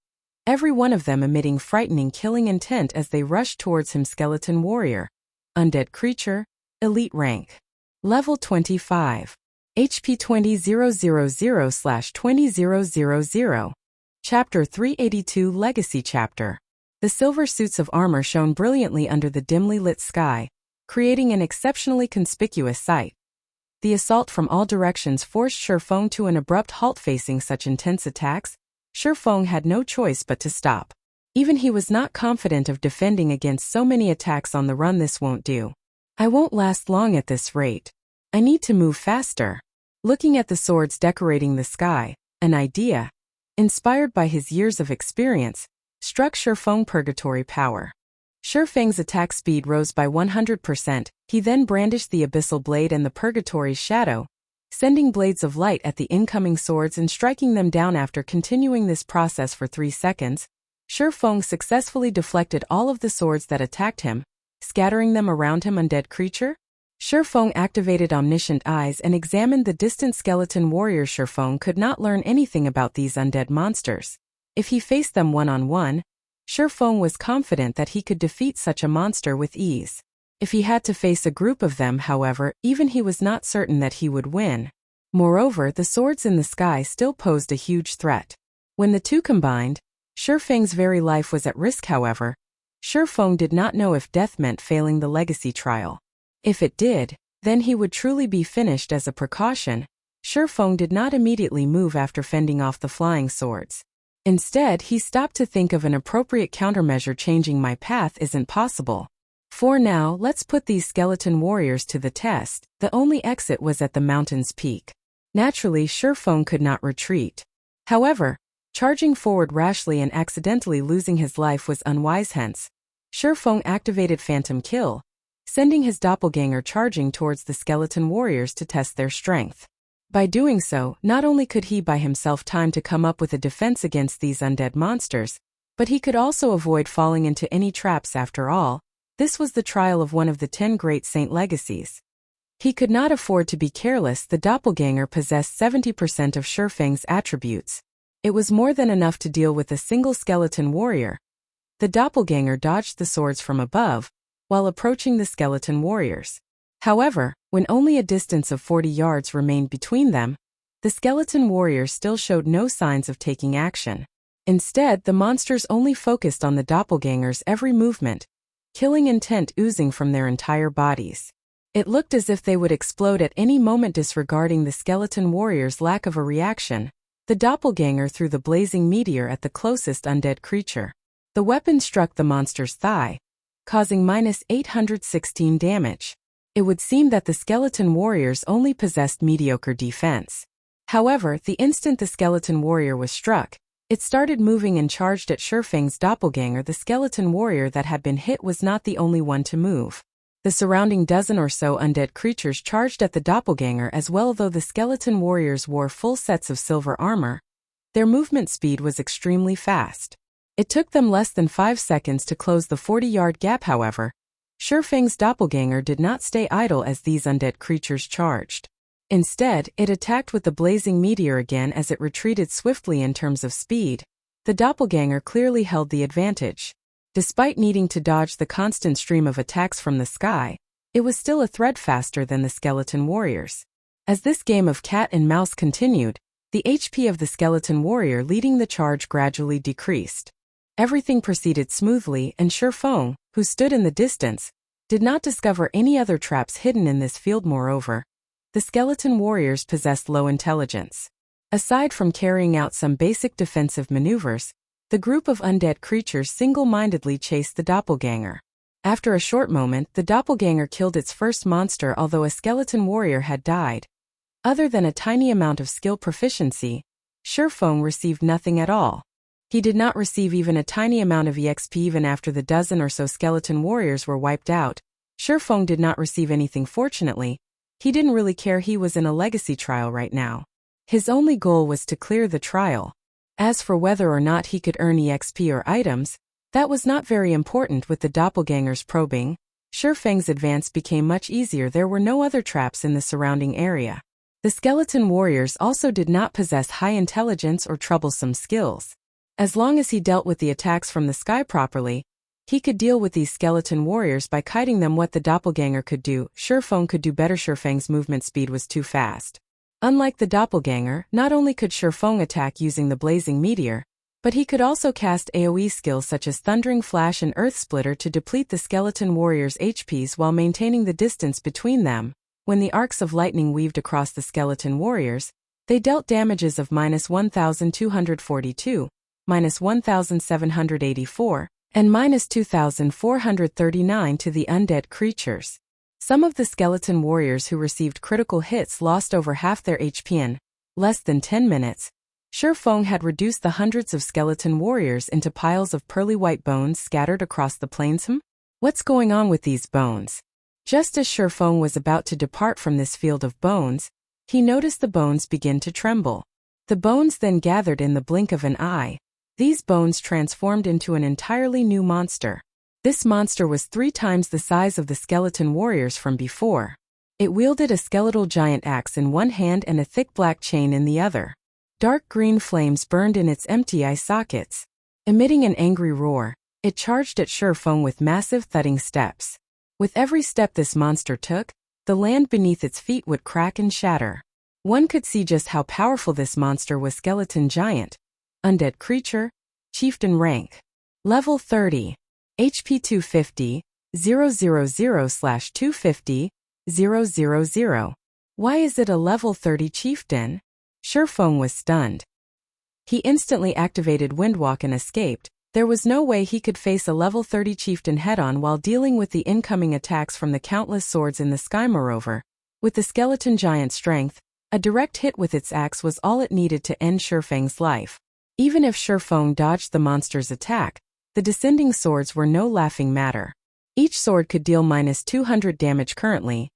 every one of them emitting frightening killing intent as they rushed towards him. Skeleton warrior. Undead creature. Elite rank. Level 25. HP 20000/20000. Chapter 382 Legacy Chapter. The silver suits of armor shone brilliantly under the dimly lit sky, creating an exceptionally conspicuous sight. The assault from all directions forced Shifeng to an abrupt halt. Facing such intense attacks, Shifeng had no choice but to stop. Even he was not confident of defending against so many attacks on the run. This won't do. I won't last long at this rate. I need to move faster. Looking at the swords decorating the sky, an idea, inspired by his years of experience, struck Shifeng. Purgatory power. Feng's attack speed rose by 100%, he then brandished the Abyssal Blade and the Purgatory's Shadow, sending blades of light at the incoming swords and striking them down. After continuing this process for 3 seconds, Feng successfully deflected all of the swords that attacked him, scattering them around him. Undead creature? Feng activated Omniscient Eyes and examined the distant skeleton warriors. Feng could not learn anything about these undead monsters. If he faced them one-on-one, Feng was confident that he could defeat such a monster with ease. If he had to face a group of them, however, even he was not certain that he would win. Moreover, the swords in the sky still posed a huge threat. When the two combined, Feng's very life was at risk. However, Feng did not know if death meant failing the legacy trial. If it did, then he would truly be finished. As a precaution, Feng did not immediately move after fending off the flying swords. Instead, he stopped to think of an appropriate countermeasure. Changing my path isn't possible. For now, let's put these skeleton warriors to the test. The only exit was at the mountain's peak. Naturally, Feng could not retreat. However, charging forward rashly and accidentally losing his life was unwise. Hence, Feng activated Phantom Kill, sending his doppelganger charging towards the skeleton warriors to test their strength. By doing so, not only could he buy himself time to come up with a defense against these undead monsters, but he could also avoid falling into any traps. After all, this was the trial of one of the 10 great saint legacies. He could not afford to be careless. The doppelganger possessed 70% of Feng's attributes. It was more than enough to deal with a single skeleton warrior. The doppelganger dodged the swords from above, while approaching the skeleton warriors. However, when only a distance of 40 yards remained between them, the skeleton warriors still showed no signs of taking action. Instead, the monsters only focused on the doppelganger's every movement, killing intent oozing from their entire bodies. It looked as if they would explode at any moment. Disregarding the skeleton warrior's lack of a reaction, the doppelganger threw the blazing meteor at the closest undead creature. The weapon struck the monster's thigh, causing -816 damage. It would seem that the skeleton warriors only possessed mediocre defense. However, the instant the skeleton warrior was struck, it started moving and charged at Feng's doppelganger. The skeleton warrior that had been hit was not the only one to move. The surrounding dozen or so undead creatures charged at the doppelganger as well. Though the skeleton warriors wore full sets of silver armor, their movement speed was extremely fast. It took them less than 5 seconds to close the 40-yard gap. However, Feng's doppelganger did not stay idle as these undead creatures charged. Instead, it attacked with the blazing meteor again. As it retreated swiftly in terms of speed, the doppelganger clearly held the advantage. Despite needing to dodge the constant stream of attacks from the sky, it was still a thread faster than the skeleton warriors. As this game of cat and mouse continued, the HP of the skeleton warrior leading the charge gradually decreased. Everything proceeded smoothly, and Feng, who stood in the distance, did not discover any other traps hidden in this field. Moreover, the skeleton warriors possessed low intelligence. Aside from carrying out some basic defensive maneuvers, the group of undead creatures single-mindedly chased the doppelganger. After a short moment, the doppelganger killed its first monster. Although a skeleton warrior had died, other than a tiny amount of skill proficiency, Feng received nothing at all. He did not receive even a tiny amount of EXP. Even after the dozen or so skeleton warriors were wiped out, Feng did not receive anything. Fortunately, he didn't really care. He was in a legacy trial right now. His only goal was to clear the trial. As for whether or not he could earn EXP or items, that was not very important. With the doppelganger's probing, Feng's advance became much easier. There were no other traps in the surrounding area. The skeleton warriors also did not possess high intelligence or troublesome skills. As long as he dealt with the attacks from the sky properly, he could deal with these skeleton warriors by kiting them. What the doppelganger could do, Feng could do better. Feng's movement speed was too fast. Unlike the doppelganger, not only could Feng attack using the blazing meteor, but he could also cast AoE skills such as Thundering Flash and Earth Splitter to deplete the skeleton warriors' HPs while maintaining the distance between them. When the arcs of lightning weaved across the skeleton warriors, they dealt damages of -1,242, -1,784, and -2,439 to the undead creatures. Some of the skeleton warriors who received critical hits lost over half their HP in less than 10 minutes. Feng had reduced the hundreds of skeleton warriors into piles of pearly white bones scattered across the plains. What's going on with these bones? Just as Shifeng was about to depart from this field of bones, he noticed the bones begin to tremble. The bones then gathered in the blink of an eye. These bones transformed into an entirely new monster. This monster was 3 times the size of the skeleton warriors from before. It wielded a skeletal giant axe in one hand and a thick black chain in the other. Dark green flames burned in its empty eye sockets. Emitting an angry roar, it charged at Shifeng with massive thudding steps. With every step this monster took, the land beneath its feet would crack and shatter. One could see just how powerful this monster was. Skeleton giant. Undead creature. Chieftain rank. Level 30. HP 250, 000/250, 000. Why is it a level 30 chieftain? Shifeng was stunned. He instantly activated Windwalk and escaped. There was no way he could face a level 30 chieftain head-on while dealing with the incoming attacks from the countless swords in the sky. Moreover, with the skeleton giant's strength, a direct hit with its axe was all it needed to end Shifeng's life. Even if Shifeng dodged the monster's attack, the descending swords were no laughing matter. Each sword could deal -200 damage currently.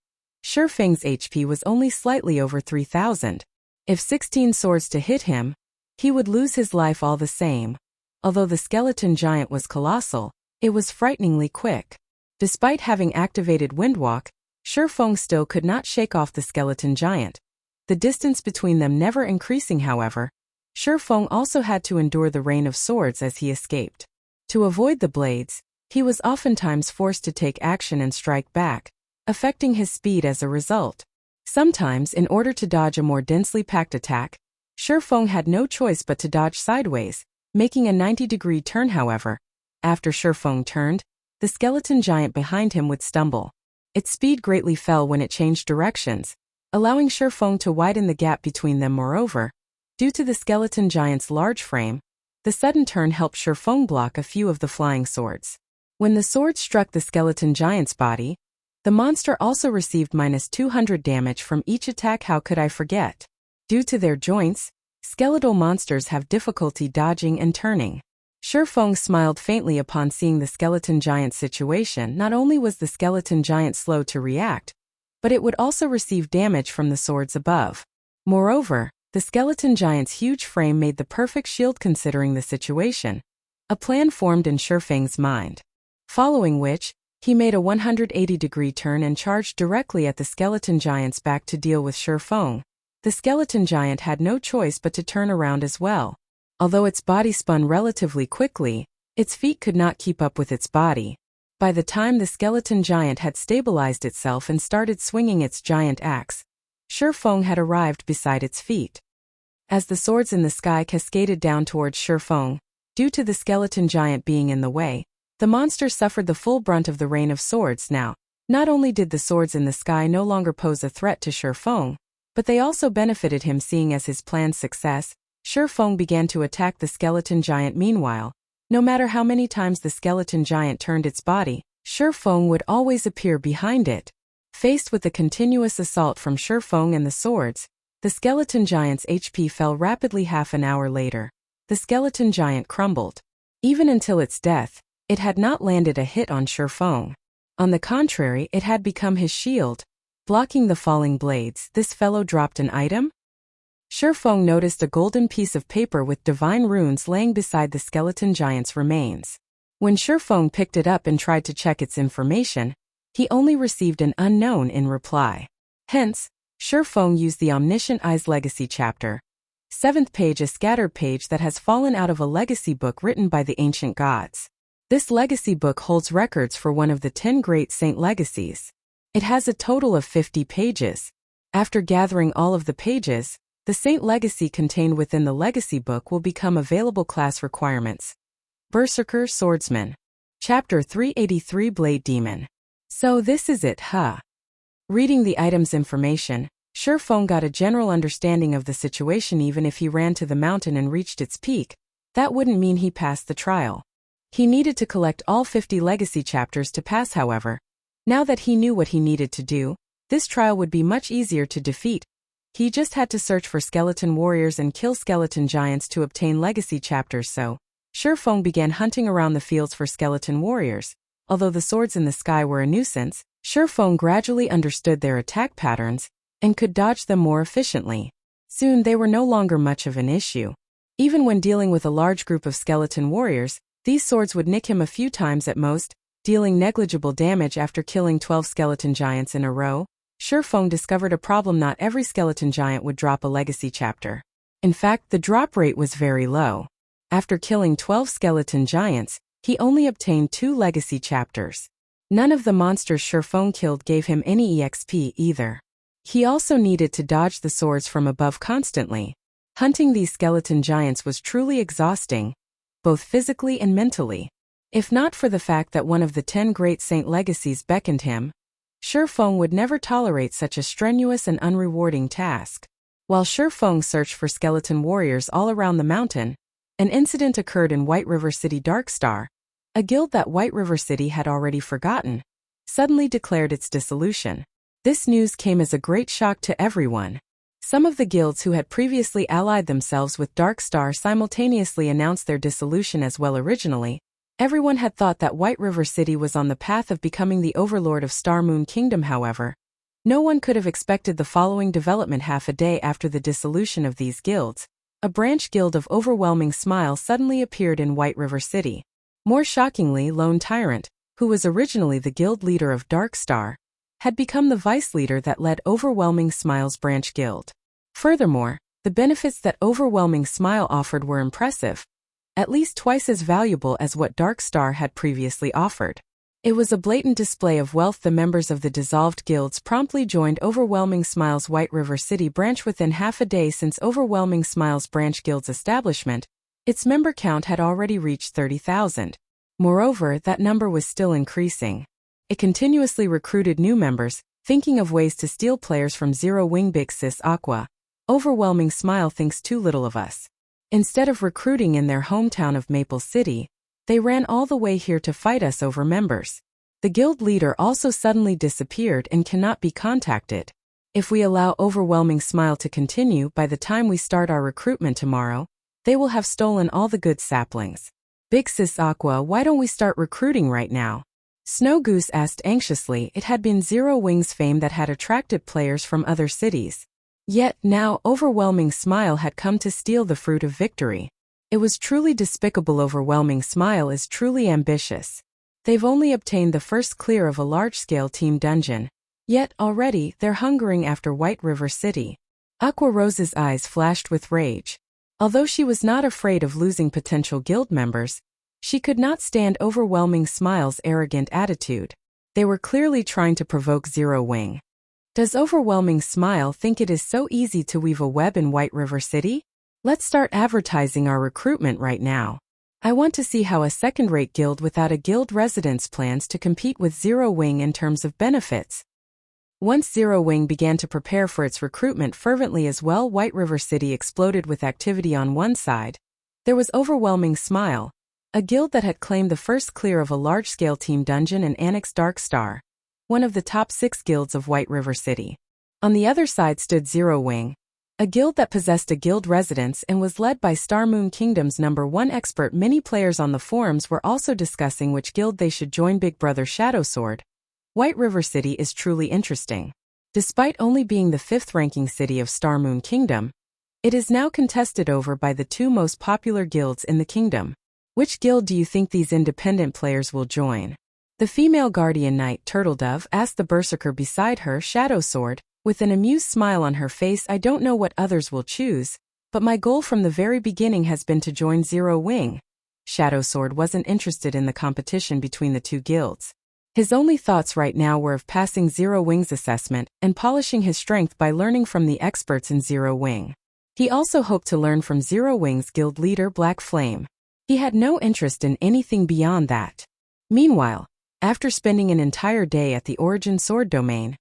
Shifeng's HP was only slightly over 3,000. If 16 swords to hit him, he would lose his life all the same. Although the skeleton giant was colossal, it was frighteningly quick. Despite having activated Windwalk, Shifeng still could not shake off the skeleton giant. The distance between them never increasing, however, Shifeng also had to endure the rain of swords as he escaped. To avoid the blades, he was oftentimes forced to take action and strike back, affecting his speed as a result. Sometimes, in order to dodge a more densely packed attack, Shifeng had no choice but to dodge sideways, making a 90-degree turn. However, after Shifeng turned, the skeleton giant behind him would stumble. Its speed greatly fell when it changed directions, allowing Shifeng to widen the gap between them. Moreover, due to the skeleton giant's large frame, the sudden turn helped Shifeng block a few of the flying swords. When the sword struck the skeleton giant's body, the monster also received -200 damage from each attack. How could I forget? Due to their joints, skeletal monsters have difficulty dodging and turning. Shifeng smiled faintly upon seeing the skeleton giant's situation. Not only was the skeleton giant slow to react, but it would also receive damage from the swords above. Moreover, the skeleton giant's huge frame made the perfect shield considering the situation. A plan formed in Shifeng's mind. Following which, he made a 180-degree turn and charged directly at the skeleton giant's back to deal with Shifeng. The skeleton giant had no choice but to turn around as well. Although its body spun relatively quickly, its feet could not keep up with its body. By the time the skeleton giant had stabilized itself and started swinging its giant axe, Shifeng had arrived beside its feet. As the swords in the sky cascaded down towards Shifeng, due to the skeleton giant being in the way, the monster suffered the full brunt of the rain of swords. Now, not only did the swords in the sky no longer pose a threat to Shifeng, but they also benefited him. Seeing as his plan's success, Shifeng began to attack the skeleton giant. Meanwhile, no matter how many times the skeleton giant turned its body, Shifeng would always appear behind it. Faced with the continuous assault from Shifeng and the swords, the skeleton giant's HP fell rapidly. Half an hour later, the skeleton giant crumbled. Even until its death, it had not landed a hit on Shifeng. On the contrary, it had become his shield, blocking the falling blades. This fellow dropped an item? Shifeng noticed a golden piece of paper with divine runes laying beside the skeleton giant's remains. When Shifeng picked it up and tried to check its information, he only received an unknown in reply. Hence, Shifeng used the Omniscient Eye's Legacy chapter. 7th page, a scattered page that has fallen out of a legacy book written by the ancient gods. This legacy book holds records for one of the 10 great saint legacies. It has a total of 50 pages. After gathering all of the pages, the saint legacy contained within the legacy book will become available. Class requirements. Berserker Swordsman. Chapter 383, Blade Demon. So this is it, huh? Reading the item's information, Shifeng got a general understanding of the situation. Even if he ran to the mountain and reached its peak, that wouldn't mean he passed the trial. He needed to collect all 50 legacy chapters to pass. However, now that he knew what he needed to do, this trial would be much easier to defeat. He just had to search for skeleton warriors and kill skeleton giants to obtain legacy chapters. So, Shifeng began hunting around the fields for skeleton warriors. Although the swords in the sky were a nuisance, Shurfeng gradually understood their attack patterns and could dodge them more efficiently. Soon they were no longer much of an issue. Even when dealing with a large group of skeleton warriors, these swords would nick him a few times at most, dealing negligible damage after killing 12 skeleton giants in a row. Shurfeng discovered a problem: not every skeleton giant would drop a legacy chapter. In fact, the drop rate was very low. After killing 12 skeleton giants, he only obtained 2 legacy chapters. None of the monsters Shurfeng killed gave him any EXP either. He also needed to dodge the swords from above constantly. Hunting these skeleton giants was truly exhausting, both physically and mentally. If not for the fact that one of the 10 great saint legacies beckoned him, Shurfeng would never tolerate such a strenuous and unrewarding task. While Shurfeng searched for skeleton warriors all around the mountain, an incident occurred in White River City. Darkstar, a guild that White River City had already forgotten, suddenly declared its dissolution. This news came as a great shock to everyone. Some of the guilds who had previously allied themselves with Darkstar simultaneously announced their dissolution as well. Originally, everyone had thought that White River City was on the path of becoming the overlord of Star Moon Kingdom. However, no one could have expected the following development. Half a day after the dissolution of these guilds, a branch guild of Overwhelming Smile suddenly appeared in White River City. More shockingly, Lone Tyrant, who was originally the guild leader of Darkstar, had become the vice leader that led Overwhelming Smile's branch guild. Furthermore, the benefits that Overwhelming Smile offered were impressive, at least twice as valuable as what Darkstar had previously offered. It was a blatant display of wealth. The members of the dissolved guilds promptly joined Overwhelming Smile's White River City branch. Within half a day since Overwhelming Smile's branch guild's establishment, its member count had already reached 30,000. Moreover, that number was still increasing. It continuously recruited new members, thinking of ways to steal players from Zero Wing. Big Sis Aqua, Overwhelming Smile thinks too little of us. Instead of recruiting in their hometown of Maple City, they ran all the way here to fight us over members. The guild leader also suddenly disappeared and cannot be contacted. If we allow Overwhelming Smile to continue, by the time we start our recruitment tomorrow, they will have stolen all the good saplings. Big Sis Aqua, why don't we start recruiting right now? Snow Goose asked anxiously. It had been Zero Wing's fame that had attracted players from other cities. Yet now Overwhelming Smile had come to steal the fruit of victory. It was truly despicable. Overwhelming Smile is truly ambitious. They've only obtained the first clear of a large-scale team dungeon, yet already they're hungering after White River City. Aqua Rose's eyes flashed with rage. Although she was not afraid of losing potential guild members, she could not stand Overwhelming Smile's arrogant attitude. They were clearly trying to provoke Zero Wing. Does Overwhelming Smile think it is so easy to weave a web in White River City? Let's start advertising our recruitment right now. I want to see how a second-rate guild without a guild residence plans to compete with Zero Wing in terms of benefits. Once Zero Wing began to prepare for its recruitment fervently as well, White River City exploded with activity. On one side, there was Overwhelming Smile, a guild that had claimed the first clear of a large-scale team dungeon and annexed Darkstar, one of the top 6 guilds of White River City. On the other side stood Zero Wing, a guild that possessed a guild residence and was led by Star Moon Kingdom's #1 expert. Many players on the forums were also discussing which guild they should join. Big Brother Shadowsword, White River City is truly interesting. Despite only being the 5th ranking city of Star Moon Kingdom, it is now contested over by the 2 most popular guilds in the kingdom. Which guild do you think these independent players will join? The female guardian knight Turtledove asked the berserker beside her, Shadowsword, with an amused smile on her face. I don't know what others will choose, but my goal from the very beginning has been to join Zero Wing. Shadowsword wasn't interested in the competition between the 2 guilds. His only thoughts right now were of passing Zero Wing's assessment and polishing his strength by learning from the experts in Zero Wing. He also hoped to learn from Zero Wing's guild leader Black Flame. He had no interest in anything beyond that. Meanwhile, after spending an entire day at the Origin Sword domain,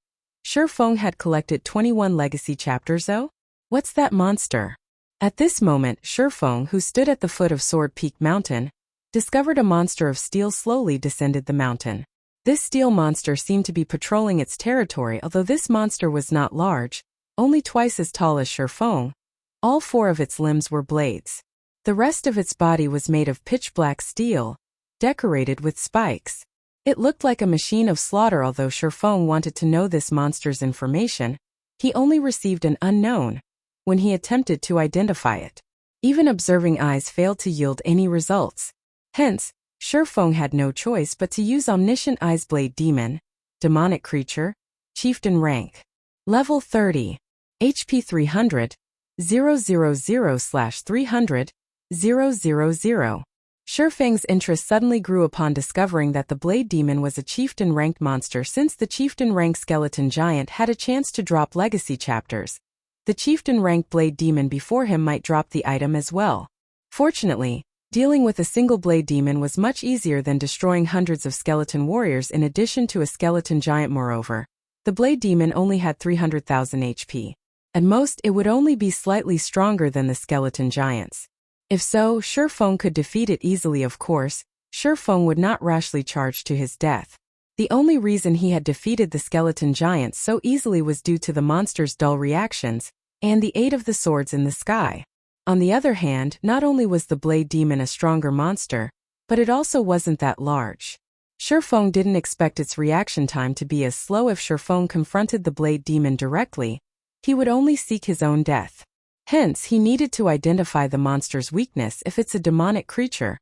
Shurfeng had collected 21 legacy chapters. Oh? What's that monster? At this moment, Shurfeng, who stood at the foot of Sword Peak Mountain, discovered a monster of steel slowly descended the mountain. This steel monster seemed to be patrolling its territory. Although this monster was not large, only twice as tall as Shurfeng, all 4 of its limbs were blades. The rest of its body was made of pitch black steel, decorated with spikes. It looked like a machine of slaughter. Although Shifeng wanted to know this monster's information, he only received an unknown when he attempted to identify it. Even observing eyes failed to yield any results. Hence, Shifeng had no choice but to use Omniscient Eyes. Blade Demon, demonic creature, chieftain rank. Level 30. HP 300, 000/300, 000. Shifeng's interest suddenly grew upon discovering that the Blade Demon was a chieftain-ranked monster. Since the chieftain-ranked skeleton giant had a chance to drop legacy chapters, the chieftain-ranked Blade Demon before him might drop the item as well. Fortunately, dealing with a single Blade Demon was much easier than destroying hundreds of skeleton warriors in addition to a skeleton giant. Moreover, the Blade Demon only had 300,000 HP. At most, it would only be slightly stronger than the skeleton giants. If so, Shifeng could defeat it easily. Of course, Shifeng would not rashly charge to his death. The only reason he had defeated the skeleton giants so easily was due to the monster's dull reactions and the aid of the swords in the sky. On the other hand, not only was the Blade Demon a stronger monster, but it also wasn't that large. Shifeng didn't expect its reaction time to be as slow. If Shifeng confronted the Blade Demon directly, he would only seek his own death. Hence, he needed to identify the monster's weakness. If it's a demonic creature,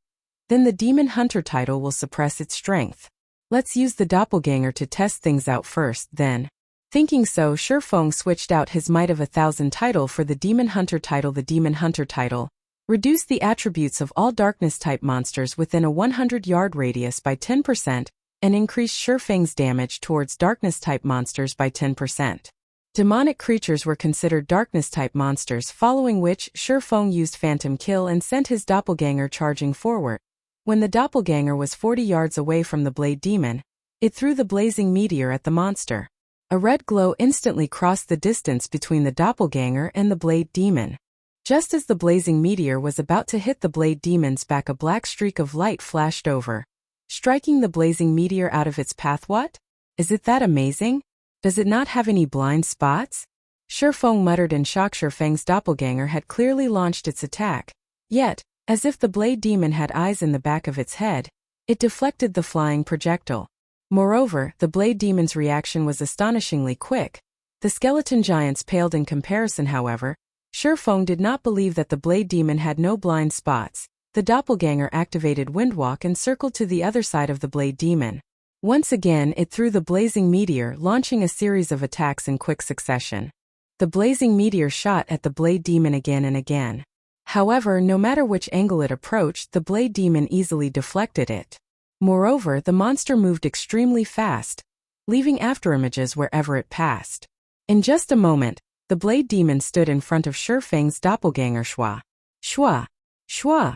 then the Demon Hunter title will suppress its strength. Let's use the doppelganger to test things out first, then. Thinking so, Shifeng switched out his Might of 1,000 title for the Demon Hunter title. The Demon Hunter title reduced the attributes of all darkness-type monsters within a 100-yard radius by 10% and increased Shifeng's damage towards darkness-type monsters by 10%. Demonic creatures were considered darkness-type monsters, following which Shifeng used Phantom Kill and sent his doppelganger charging forward. When the doppelganger was 40 yards away from the Blade Demon, it threw the blazing meteor at the monster. A red glow instantly crossed the distance between the doppelganger and the Blade Demon. Just as the blazing meteor was about to hit the Blade Demon's back, a black streak of light flashed over, striking the blazing meteor out of its path. What? Is it that amazing? Does it not have any blind spots? Shifeng muttered in shock. Shifeng's doppelganger had clearly launched its attack. Yet, as if the Blade Demon had eyes in the back of its head, it deflected the flying projectile. Moreover, the Blade Demon's reaction was astonishingly quick. The skeleton giants paled in comparison. However, Shifeng did not believe that the Blade Demon had no blind spots. The doppelganger activated Windwalk and circled to the other side of the Blade Demon. Once again, it threw the blazing meteor, launching a series of attacks in quick succession. The blazing meteor shot at the Blade Demon again and again. However, no matter which angle it approached, the Blade Demon easily deflected it. Moreover, the monster moved extremely fast, leaving afterimages wherever it passed. In just a moment, the Blade Demon stood in front of Shifeng's doppelganger. Shwa! Shwa! Shwa!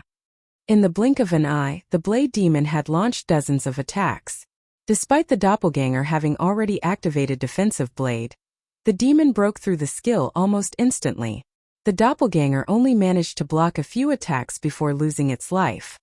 In the blink of an eye, the Blade Demon had launched dozens of attacks. Despite the doppelganger having already activated Defensive Blade, the demon broke through the skill almost instantly. The doppelganger only managed to block a few attacks before losing its life.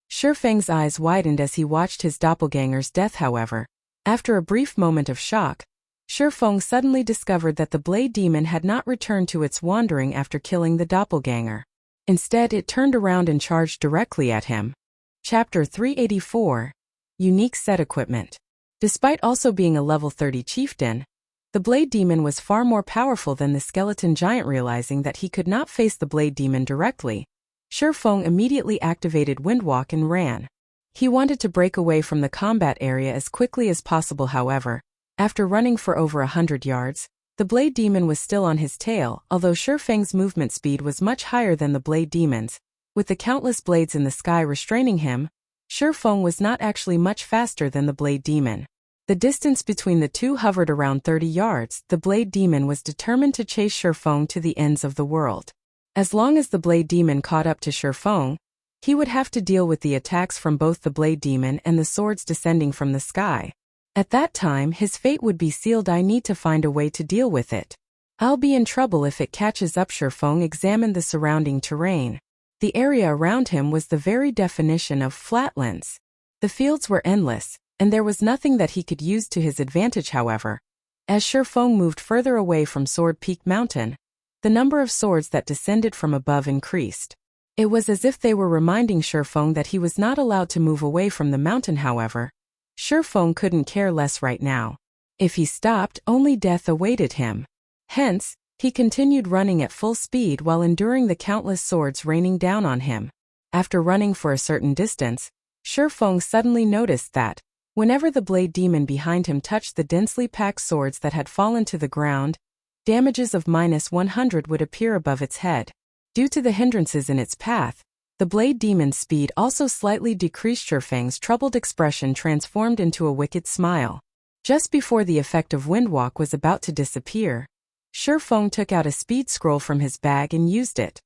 Shifeng's eyes widened as he watched his doppelganger's death. However, after a brief moment of shock, Shifeng suddenly discovered that the Blade Demon had not returned to its wandering after killing the doppelganger. Instead, it turned around and charged directly at him. Chapter 384. Unique Set Equipment. Despite also being a level 30 chieftain, the Blade Demon was far more powerful than the skeleton giant. Realizing that he could not face the Blade Demon directly, Shifeng immediately activated Windwalk and ran. He wanted to break away from the combat area as quickly as possible. However, after running for over 100 yards, the Blade Demon was still on his tail. Although Shifeng's movement speed was much higher than the Blade Demon's, with the countless blades in the sky restraining him, Shifeng was not actually much faster than the Blade Demon. The distance between the two hovered around 30 yards. The Blade Demon was determined to chase Shifeng to the ends of the world. As long as the Blade Demon caught up to Shifeng, he would have to deal with the attacks from both the Blade Demon and the swords descending from the sky. At that time, his fate would be sealed. I need to find a way to deal with it. I'll be in trouble if it catches up. Shifeng examined the surrounding terrain. The area around him was the very definition of flatlands. The fields were endless, and there was nothing that he could use to his advantage. However, as Shifeng moved further away from Sword Peak Mountain, the number of swords that descended from above increased. It was as if they were reminding Shifeng that he was not allowed to move away from the mountain. However, Feng couldn't care less right now. If he stopped, only death awaited him. Hence, he continued running at full speed while enduring the countless swords raining down on him. After running for a certain distance, Feng suddenly noticed that, whenever the blade demon behind him touched the densely packed swords that had fallen to the ground, damages of -100 would appear above its head. Due to the hindrances in its path, the blade demon's speed also slightly decreased. Feng's troubled expression transformed into a wicked smile. Just before the effect of Windwalk was about to disappear, Feng took out a speed scroll from his bag and used it.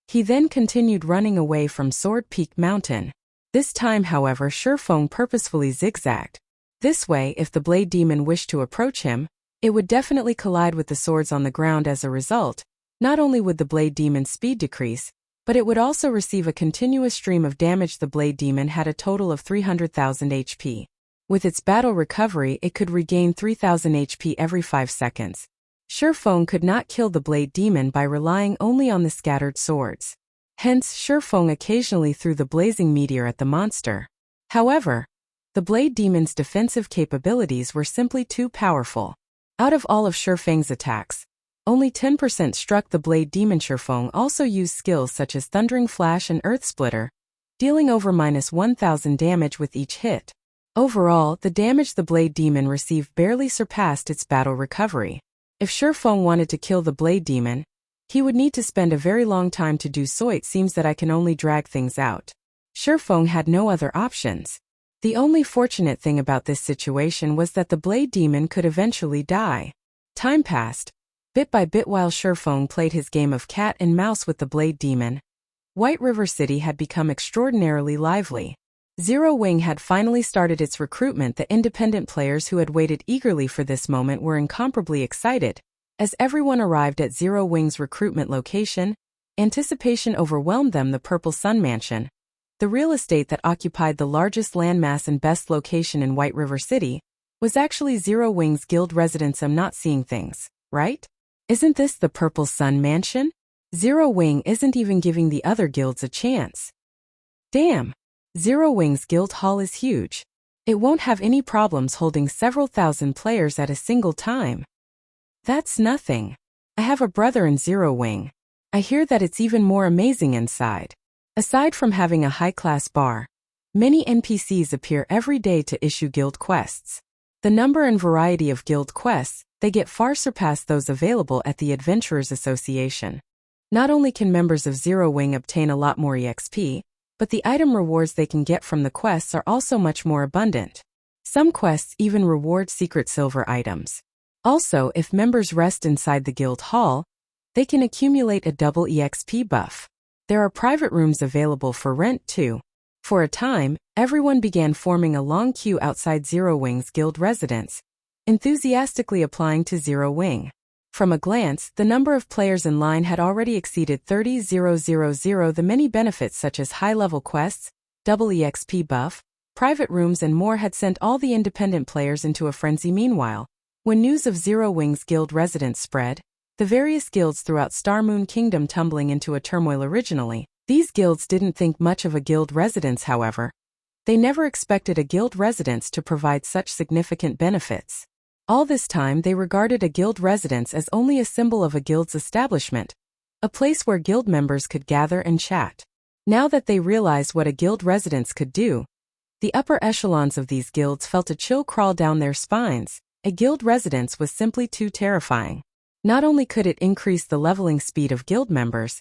He then continued running away from Sword Peak Mountain. This time, however, Feng purposefully zigzagged. This way, if the blade demon wished to approach him, it would definitely collide with the swords on the ground. As a result, not only would the blade demon's speed decrease, but it would also receive a continuous stream of damage. The blade demon had a total of 300,000 HP. With its battle recovery, it could regain 3,000 HP every 5 seconds. Feng could not kill the blade demon by relying only on the scattered swords. Hence, Feng occasionally threw the blazing meteor at the monster. However, the blade demon's defensive capabilities were simply too powerful. Out of all of Feng's attacks, only 10% struck the blade demon. Feng also used skills such as Thundering Flash and Earth Splitter, dealing over -1,000 damage with each hit. Overall, the damage the blade demon received barely surpassed its battle recovery. If Feng wanted to kill the blade demon, he would need to spend a very long time to do so. It seems that I can only drag things out. Feng had no other options. The only fortunate thing about this situation was that the blade demon could eventually die. Time passed, bit by bit, while Feng played his game of cat and mouse with the blade demon. White River City had become extraordinarily lively. Zero Wing had finally started its recruitment. The independent players who had waited eagerly for this moment were incomparably excited. As everyone arrived at Zero Wing's recruitment location, anticipation overwhelmed them. The Purple Sun Mansion, the real estate that occupied the largest landmass and best location in White River City, was actually Zero Wing's guild residence. I'm not seeing things, right? Isn't this the Purple Sun Mansion? Zero Wing isn't even giving the other guilds a chance. Damn! Zero Wing's guild hall is huge. It won't have any problems holding several thousand players at a single time. That's nothing. I have a brother in Zero Wing. I hear that it's even more amazing inside. Aside from having a high-class bar, many NPCs appear every day to issue guild quests. The number and variety of guild quests they get far surpass those available at the Adventurers Association. Not only can members of Zero Wing obtain a lot more EXP, but the item rewards they can get from the quests are also much more abundant. Some quests even reward secret silver items. Also, if members rest inside the guild hall, they can accumulate a double EXP buff. There are private rooms available for rent too. For a time, everyone began forming a long queue outside Zero Wing's guild residence, enthusiastically applying to Zero Wing. From a glance, the number of players in line had already exceeded 30,000. The many benefits such as high-level quests, double EXP buff, private rooms and more had sent all the independent players into a frenzy. Meanwhile, when news of Zero Wing's guild residence spread, the various guilds throughout Starmoon Kingdom tumbling into a turmoil. Originally, these guilds didn't think much of a guild residence. However, they never expected a guild residence to provide such significant benefits. All this time they regarded a guild residence as only a symbol of a guild's establishment, a place where guild members could gather and chat. Now that they realized what a guild residence could do, the upper echelons of these guilds felt a chill crawl down their spines. A guild residence was simply too terrifying. Not only could it increase the leveling speed of guild members,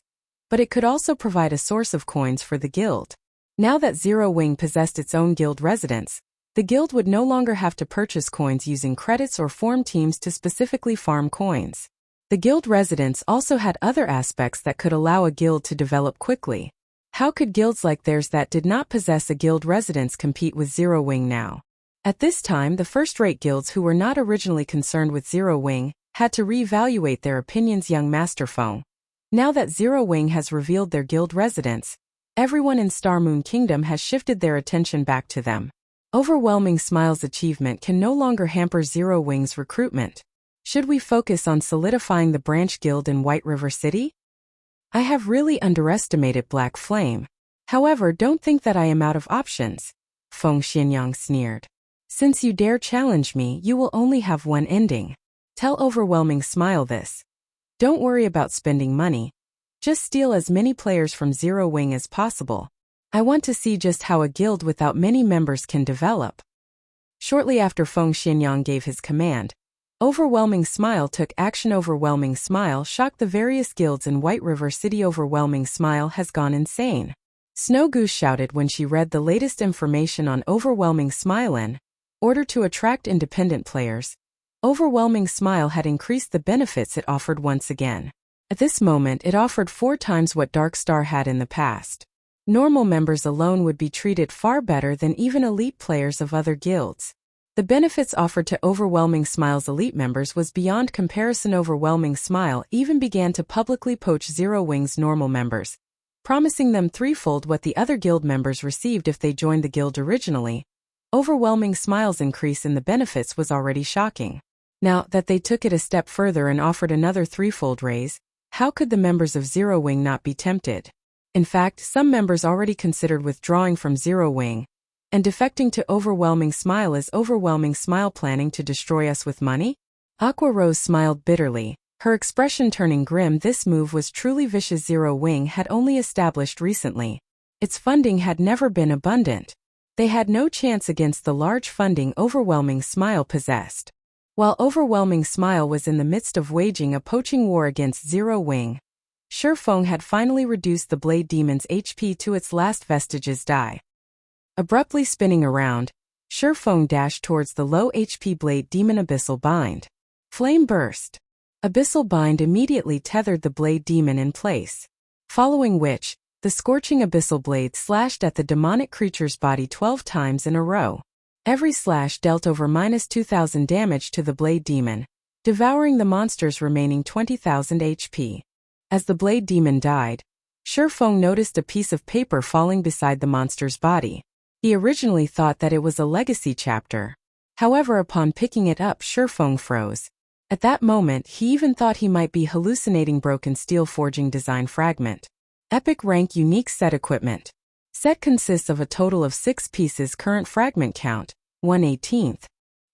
but it could also provide a source of coins for the guild. Now that Zero Wing possessed its own guild residence, the guild would no longer have to purchase coins using credits or form teams to specifically farm coins. The guild residence also had other aspects that could allow a guild to develop quickly. How could guilds like theirs that did not possess a guild residence compete with Zero Wing now? At this time, the first-rate guilds who were not originally concerned with Zero Wing had to reevaluate their opinions. Young Master Feng. Now that Zero Wing has revealed their guild residence, everyone in Starmoon Kingdom has shifted their attention back to them. Overwhelming Smile's achievement can no longer hamper Zero Wing's recruitment. Should we focus on solidifying the branch guild in White River City? I have really underestimated Black Flame. However, don't think that I am out of options. Feng Xianyang sneered. Since you dare challenge me, you will only have one ending. Tell Overwhelming Smile this. Don't worry about spending money. Just steal as many players from Zero Wing as possible. I want to see just how a guild without many members can develop. Shortly after Feng Xianyang gave his command, Overwhelming Smile took action. Overwhelming Smile shocked the various guilds in White River City. Overwhelming Smile has gone insane. Snow Goose shouted when she read the latest information on Overwhelming Smile. In order to attract independent players, Overwhelming Smile had increased the benefits it offered once again. At this moment, it offered 4 times what Dark Star had in the past. Normal members alone would be treated far better than even elite players of other guilds. The benefits offered to Overwhelming Smile's elite members was beyond comparison. Overwhelming Smile even began to publicly poach Zero Wing's normal members, promising them threefold what the other guild members received if they joined the guild originally. Overwhelming Smile's increase in the benefits was already shocking. Now that they took it a step further and offered another threefold raise, how could the members of Zero Wing not be tempted? In fact, some members already considered withdrawing from Zero Wing and defecting to Overwhelming Smile. Is Overwhelming Smile planning to destroy us with money? Aqua Rose smiled bitterly, her expression turning grim. This move was truly vicious. Zero Wing had only established recently. Its funding had never been abundant. They had no chance against the large funding Overwhelming Smile possessed. While Overwhelming Smile was in the midst of waging a poaching war against Zero Wing, Shifeng had finally reduced the Blade Demon's HP to its last vestiges die. Abruptly spinning around, Shifeng dashed towards the low HP Blade Demon. Abyssal Bind. Flame burst. Abyssal Bind immediately tethered the Blade Demon in place, following which, the scorching Abyssal Blade slashed at the demonic creature's body 12 times in a row. Every slash dealt over -2,000 damage to the Blade Demon, devouring the monster's remaining 20,000 HP. As the Blade Demon died, Shifeng noticed a piece of paper falling beside the monster's body. He originally thought that it was a legacy chapter. However, upon picking it up, Shifeng froze. At that moment, he even thought he might be hallucinating. Broken Steel Forging Design Fragment. Epic Rank Unique Set Equipment. Set consists of a total of 6 pieces. Current fragment count, 1/18.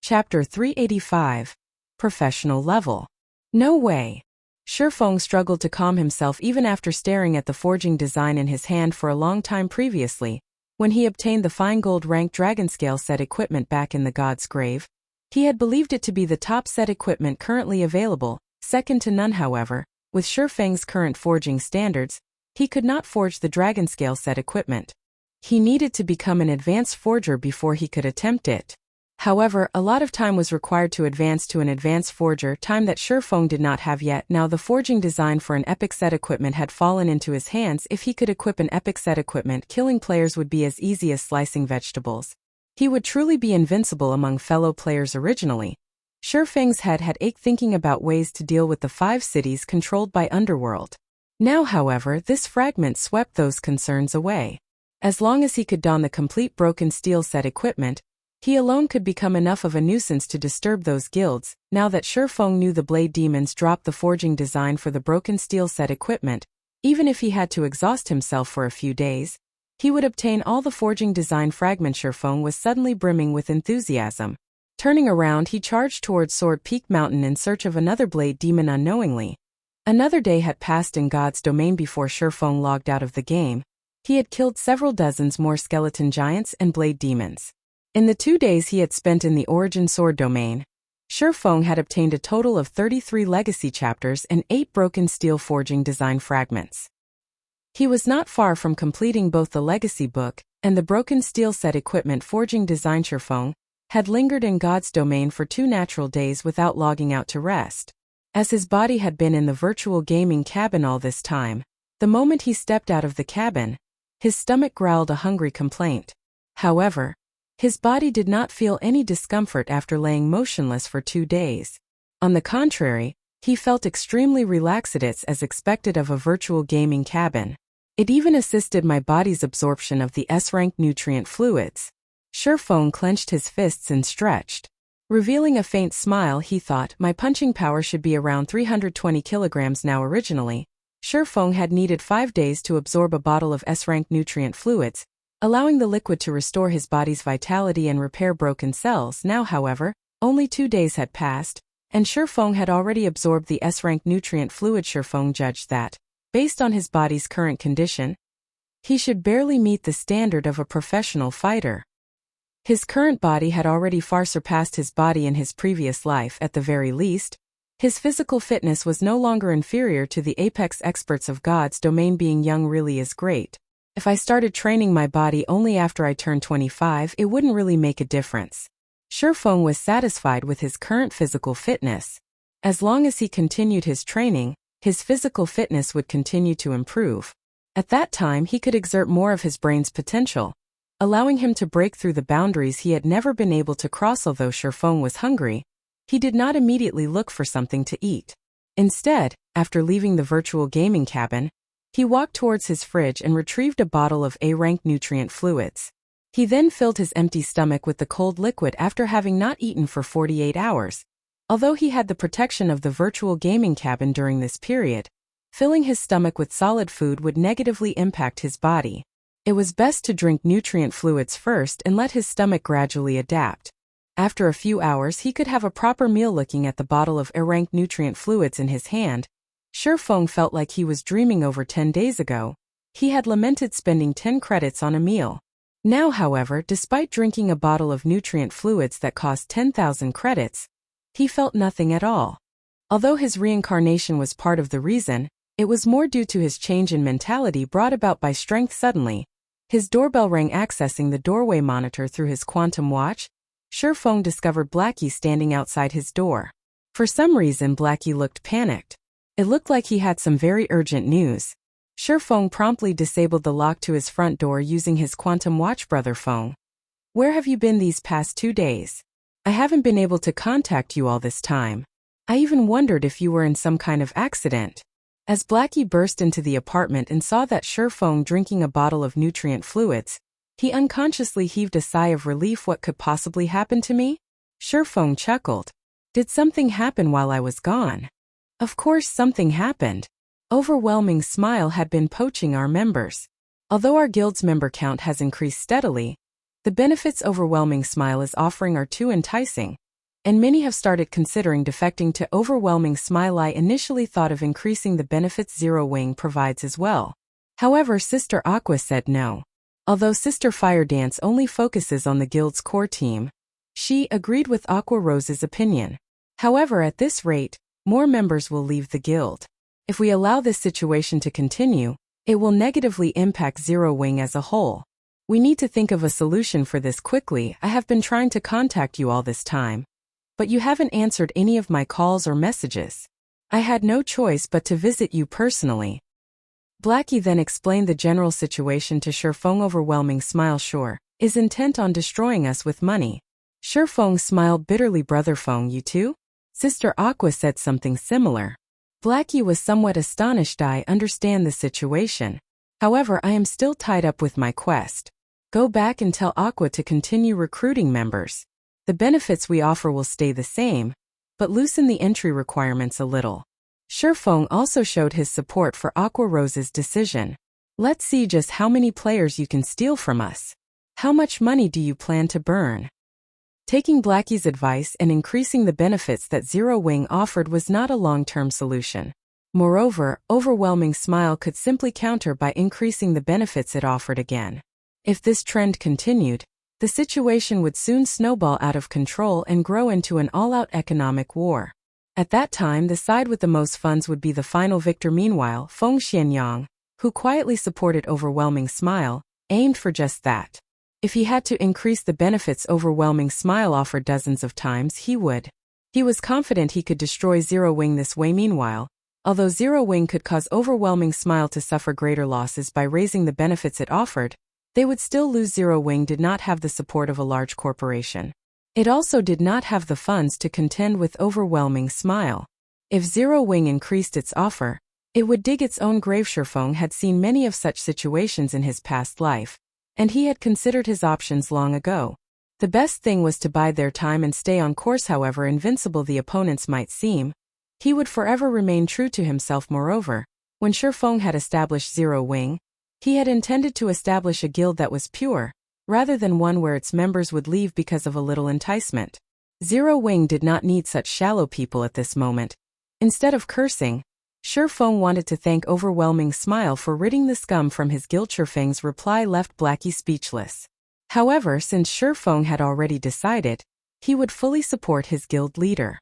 Chapter 385. Professional Level. No way. Shifeng struggled to calm himself even after staring at the forging design in his hand for a long time previously. When he obtained the fine gold rank Dragonscale set equipment back in the God's Grave, he had believed it to be the top set equipment currently available, second to none. However, with Shifeng's current forging standards, he could not forge the Dragonscale set equipment. He needed to become an advanced forger before he could attempt it. However, a lot of time was required to advance to an advanced forger, time that Shifeng did not have yet. Now the forging design for an epic set equipment had fallen into his hands. If he could equip an epic set equipment, killing players would be as easy as slicing vegetables. He would truly be invincible among fellow players. Originally, Shifeng's head had ached thinking about ways to deal with the 5 cities controlled by Underworld. Now, however, this fragment swept those concerns away. As long as he could don the complete Broken Steel set equipment, he alone could become enough of a nuisance to disturb those guilds. Now that Shifeng knew the Blade Demons dropped the forging design for the Broken Steel set equipment, even if he had to exhaust himself for a few days, he would obtain all the forging design fragments. Shifeng was suddenly brimming with enthusiasm. Turning around, he charged towards Sword Peak Mountain in search of another Blade Demon. Unknowingly, another day had passed in God's domain before Shifeng logged out of the game. He had killed several dozens more skeleton giants and Blade Demons. In the 2 days he had spent in the Origin Sword domain, Shifeng had obtained a total of 33 legacy chapters and 8 broken steel forging design fragments. He was not far from completing both the legacy book and the broken steel set equipment forging design. Shifeng had lingered in God's domain for 2 natural days without logging out to rest. As his body had been in the virtual gaming cabin all this time, the moment he stepped out of the cabin, his stomach growled a hungry complaint. However, his body did not feel any discomfort after laying motionless for 2 days. On the contrary, he felt extremely relaxed as expected of a virtual gaming cabin. It even assisted my body's absorption of the S-rank nutrient fluids. Shifeng clenched his fists and stretched. Revealing a faint smile, he thought, my punching power should be around 320 kilograms now. Originally, Shifeng had needed 5 days to absorb a bottle of S-rank nutrient fluids. allowing the liquid to restore his body's vitality and repair broken cells. Now, however, only 2 days had passed, and Shifeng had already absorbed the S-rank nutrient fluid. Shifeng judged that, based on his body's current condition, he should barely meet the standard of a professional fighter. His current body had already far surpassed his body in his previous life. At the very least, his physical fitness was no longer inferior to the apex experts of God's domain. Being young really is great. If I started training my body only after I turned 25, it wouldn't really make a difference. Shifeng was satisfied with his current physical fitness. As long as he continued his training, his physical fitness would continue to improve. At that time, he could exert more of his brain's potential, allowing him to break through the boundaries he had never been able to cross. Although Shifeng was hungry, he did not immediately look for something to eat. Instead, after leaving the virtual gaming cabin, he walked towards his fridge and retrieved a bottle of A-rank nutrient fluids. He then filled his empty stomach with the cold liquid after having not eaten for 48 hours. Although he had the protection of the virtual gaming cabin during this period, filling his stomach with solid food would negatively impact his body. It was best to drink nutrient fluids first and let his stomach gradually adapt. After a few hours, he could have a proper meal. Looking at the bottle of A-rank nutrient fluids in his hand, Shifeng felt like he was dreaming. Over 10 days ago, he had lamented spending 10 credits on a meal. Now, however, despite drinking a bottle of nutrient fluids that cost 10,000 credits, he felt nothing at all. Although his reincarnation was part of the reason, it was more due to his change in mentality brought about by strength. Suddenly, his doorbell rang. Accessing the doorway monitor through his quantum watch, Shifeng discovered Blackie standing outside his door. For some reason, Blackie looked panicked. It looked like he had some very urgent news. Shifeng promptly disabled the lock to his front door using his quantum watch. Brother Feng, where have you been these past 2 days? I haven't been able to contact you all this time. I even wondered if you were in some kind of accident. As Blackie burst into the apartment and saw that Shifeng drinking a bottle of nutrient fluids, he unconsciously heaved a sigh of relief. What could possibly happen to me? Shifeng chuckled. Did something happen while I was gone? Of course something happened. Overwhelming Smile had been poaching our members. Although our guild's member count has increased steadily, the benefits Overwhelming Smile is offering are too enticing, and many have started considering defecting to Overwhelming Smile. I initially thought of increasing the benefits Zero Wing provides as well. However, Sister Aqua said no. Although Sister Fire Dance only focuses on the guild's core team, she agreed with Aqua Rose's opinion. However, at this rate, more members will leave the guild. If we allow this situation to continue, it will negatively impact Zero Wing as a whole. We need to think of a solution for this quickly. I have been trying to contact you all this time, but you haven't answered any of my calls or messages. I had no choice but to visit you personally. Blackie then explained the general situation to Shifeng. Overwhelming Smile sure is intent on destroying us with money. Shifeng smiled bitterly. Brother Feng, you too? Sister Aqua said something similar. Blackie was somewhat astonished. I understand the situation. However, I am still tied up with my quest. Go back and tell Aqua to continue recruiting members. The benefits we offer will stay the same, but loosen the entry requirements a little. Shifeng also showed his support for Aqua Rose's decision. Let's see just how many players you can steal from us. How much money do you plan to burn? Taking Blackie's advice and increasing the benefits that Zero Wing offered was not a long-term solution. Moreover, Overwhelming Smile could simply counter by increasing the benefits it offered again. If this trend continued, the situation would soon snowball out of control and grow into an all-out economic war. At that time, the side with the most funds would be the final victor. Meanwhile, Feng Xianyang, who quietly supported Overwhelming Smile, aimed for just that. If he had to increase the benefits Overwhelming Smile offered dozens of times, he would. He was confident he could destroy Zero Wing this way. Meanwhile, although Zero Wing could cause Overwhelming Smile to suffer greater losses by raising the benefits it offered, they would still lose. Zero Wing did not have the support of a large corporation. It also did not have the funds to contend with Overwhelming Smile. If Zero Wing increased its offer, it would dig its own grave. Shifeng had seen many of such situations in his past life, and he had considered his options long ago. The best thing was to bide their time and stay on course. However invincible the opponents might seem, he would forever remain true to himself. Moreover, when Shifeng had established Zero Wing, He had intended to establish a guild that was pure, rather than one where its members would leave because of a little enticement. Zero Wing did not need such shallow people at this moment. Instead of cursing, Shifeng wanted to thank Overwhelming Smile for ridding the scum from his guild. Shifeng's reply left Blackie speechless. However, since Shifeng had already decided, he would fully support his guild leader.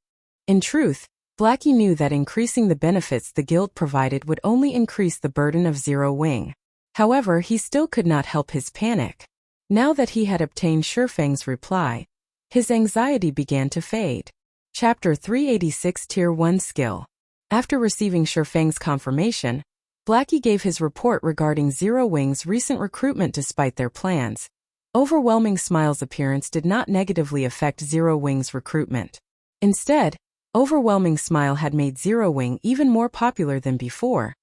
In truth, Blackie knew that increasing the benefits the guild provided would only increase the burden of Zero Wing. However, he still could not help his panic. Now that he had obtained Shifeng's reply, his anxiety began to fade. Chapter 386 Tier 1 Skill. After receiving Shifeng's confirmation, Blackie gave his report regarding Zero Wing's recent recruitment. Despite their plans, Overwhelming Smile's appearance did not negatively affect Zero Wing's recruitment. Instead, Overwhelming Smile had made Zero Wing even more popular than before,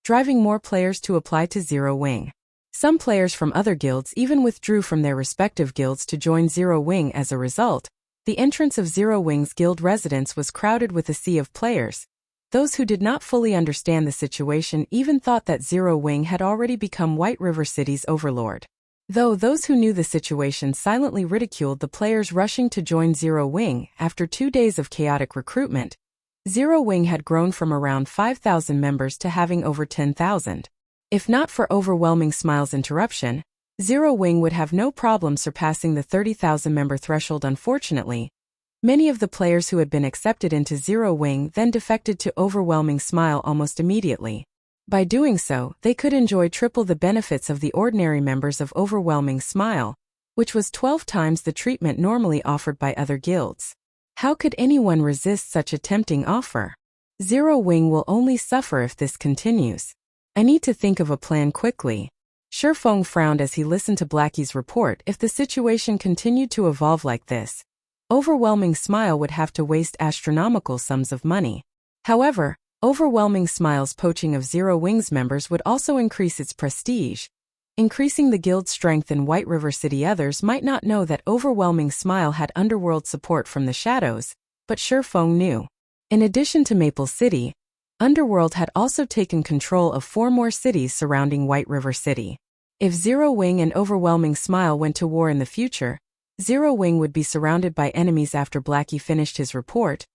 driving more players to apply to Zero Wing. Some players from other guilds even withdrew from their respective guilds to join Zero Wing. As a result, the entrance of Zero Wing's guild residence was crowded with a sea of players. Those who did not fully understand the situation even thought that Zero Wing had already become White River City's overlord. Though those who knew the situation silently ridiculed the players rushing to join Zero Wing. After 2 days of chaotic recruitment, Zero Wing had grown from around 5,000 members to having over 10,000. If not for Overwhelming Smile's interruption, Zero Wing would have no problem surpassing the 30,000 member threshold. Unfortunately, many of the players who had been accepted into Zero Wing then defected to Overwhelming Smile almost immediately. By doing so, they could enjoy triple the benefits of the ordinary members of Overwhelming Smile, which was 12 times the treatment normally offered by other guilds. How could anyone resist such a tempting offer? Zero Wing will only suffer if this continues. I need to think of a plan quickly. Shifeng frowned as he listened to Blackie's report. If the situation continued to evolve like this, Overwhelming Smile would have to waste astronomical sums of money. However, Overwhelming Smile's poaching of Zero Wing's members would also increase its prestige, increasing the guild's strength in White River City. Others might not know that Overwhelming Smile had underworld support from the shadows, but Shifeng knew. In addition to Maple City, Underworld had also taken control of 4 more cities surrounding White River City. If Zero Wing and Overwhelming Smile went to war in the future, Zero Wing would be surrounded by enemies. After Blackie finished his report,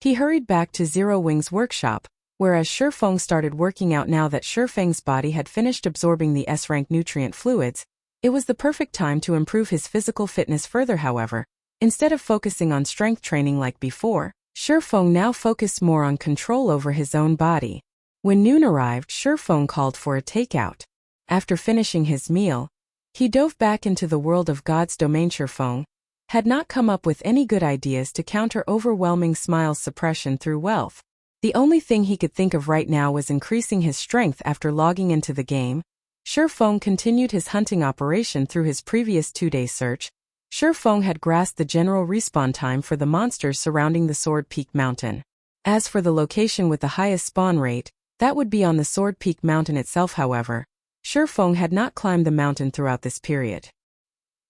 he hurried back to Zero Wing's workshop, whereas Shifeng started working out. Now that Shifeng's body had finished absorbing the S-rank nutrient fluids, it was the perfect time to improve his physical fitness further. However, instead of focusing on strength training like before, Shifeng now focused more on control over his own body. When noon arrived, Shifeng called for a takeout. After finishing his meal, he dove back into the world of God's domain. Shifeng had not come up with any good ideas to counter Overwhelming Smile's suppression through wealth. The only thing he could think of right now was increasing his strength. After logging into the game, Shifeng continued his hunting operation. Through his previous 2-day search, Shifeng had grasped the general respawn time for the monsters surrounding the Sword Peak Mountain. As for the location with the highest spawn rate, that would be on the Sword Peak Mountain itself. However, Shifeng had not climbed the mountain throughout this period.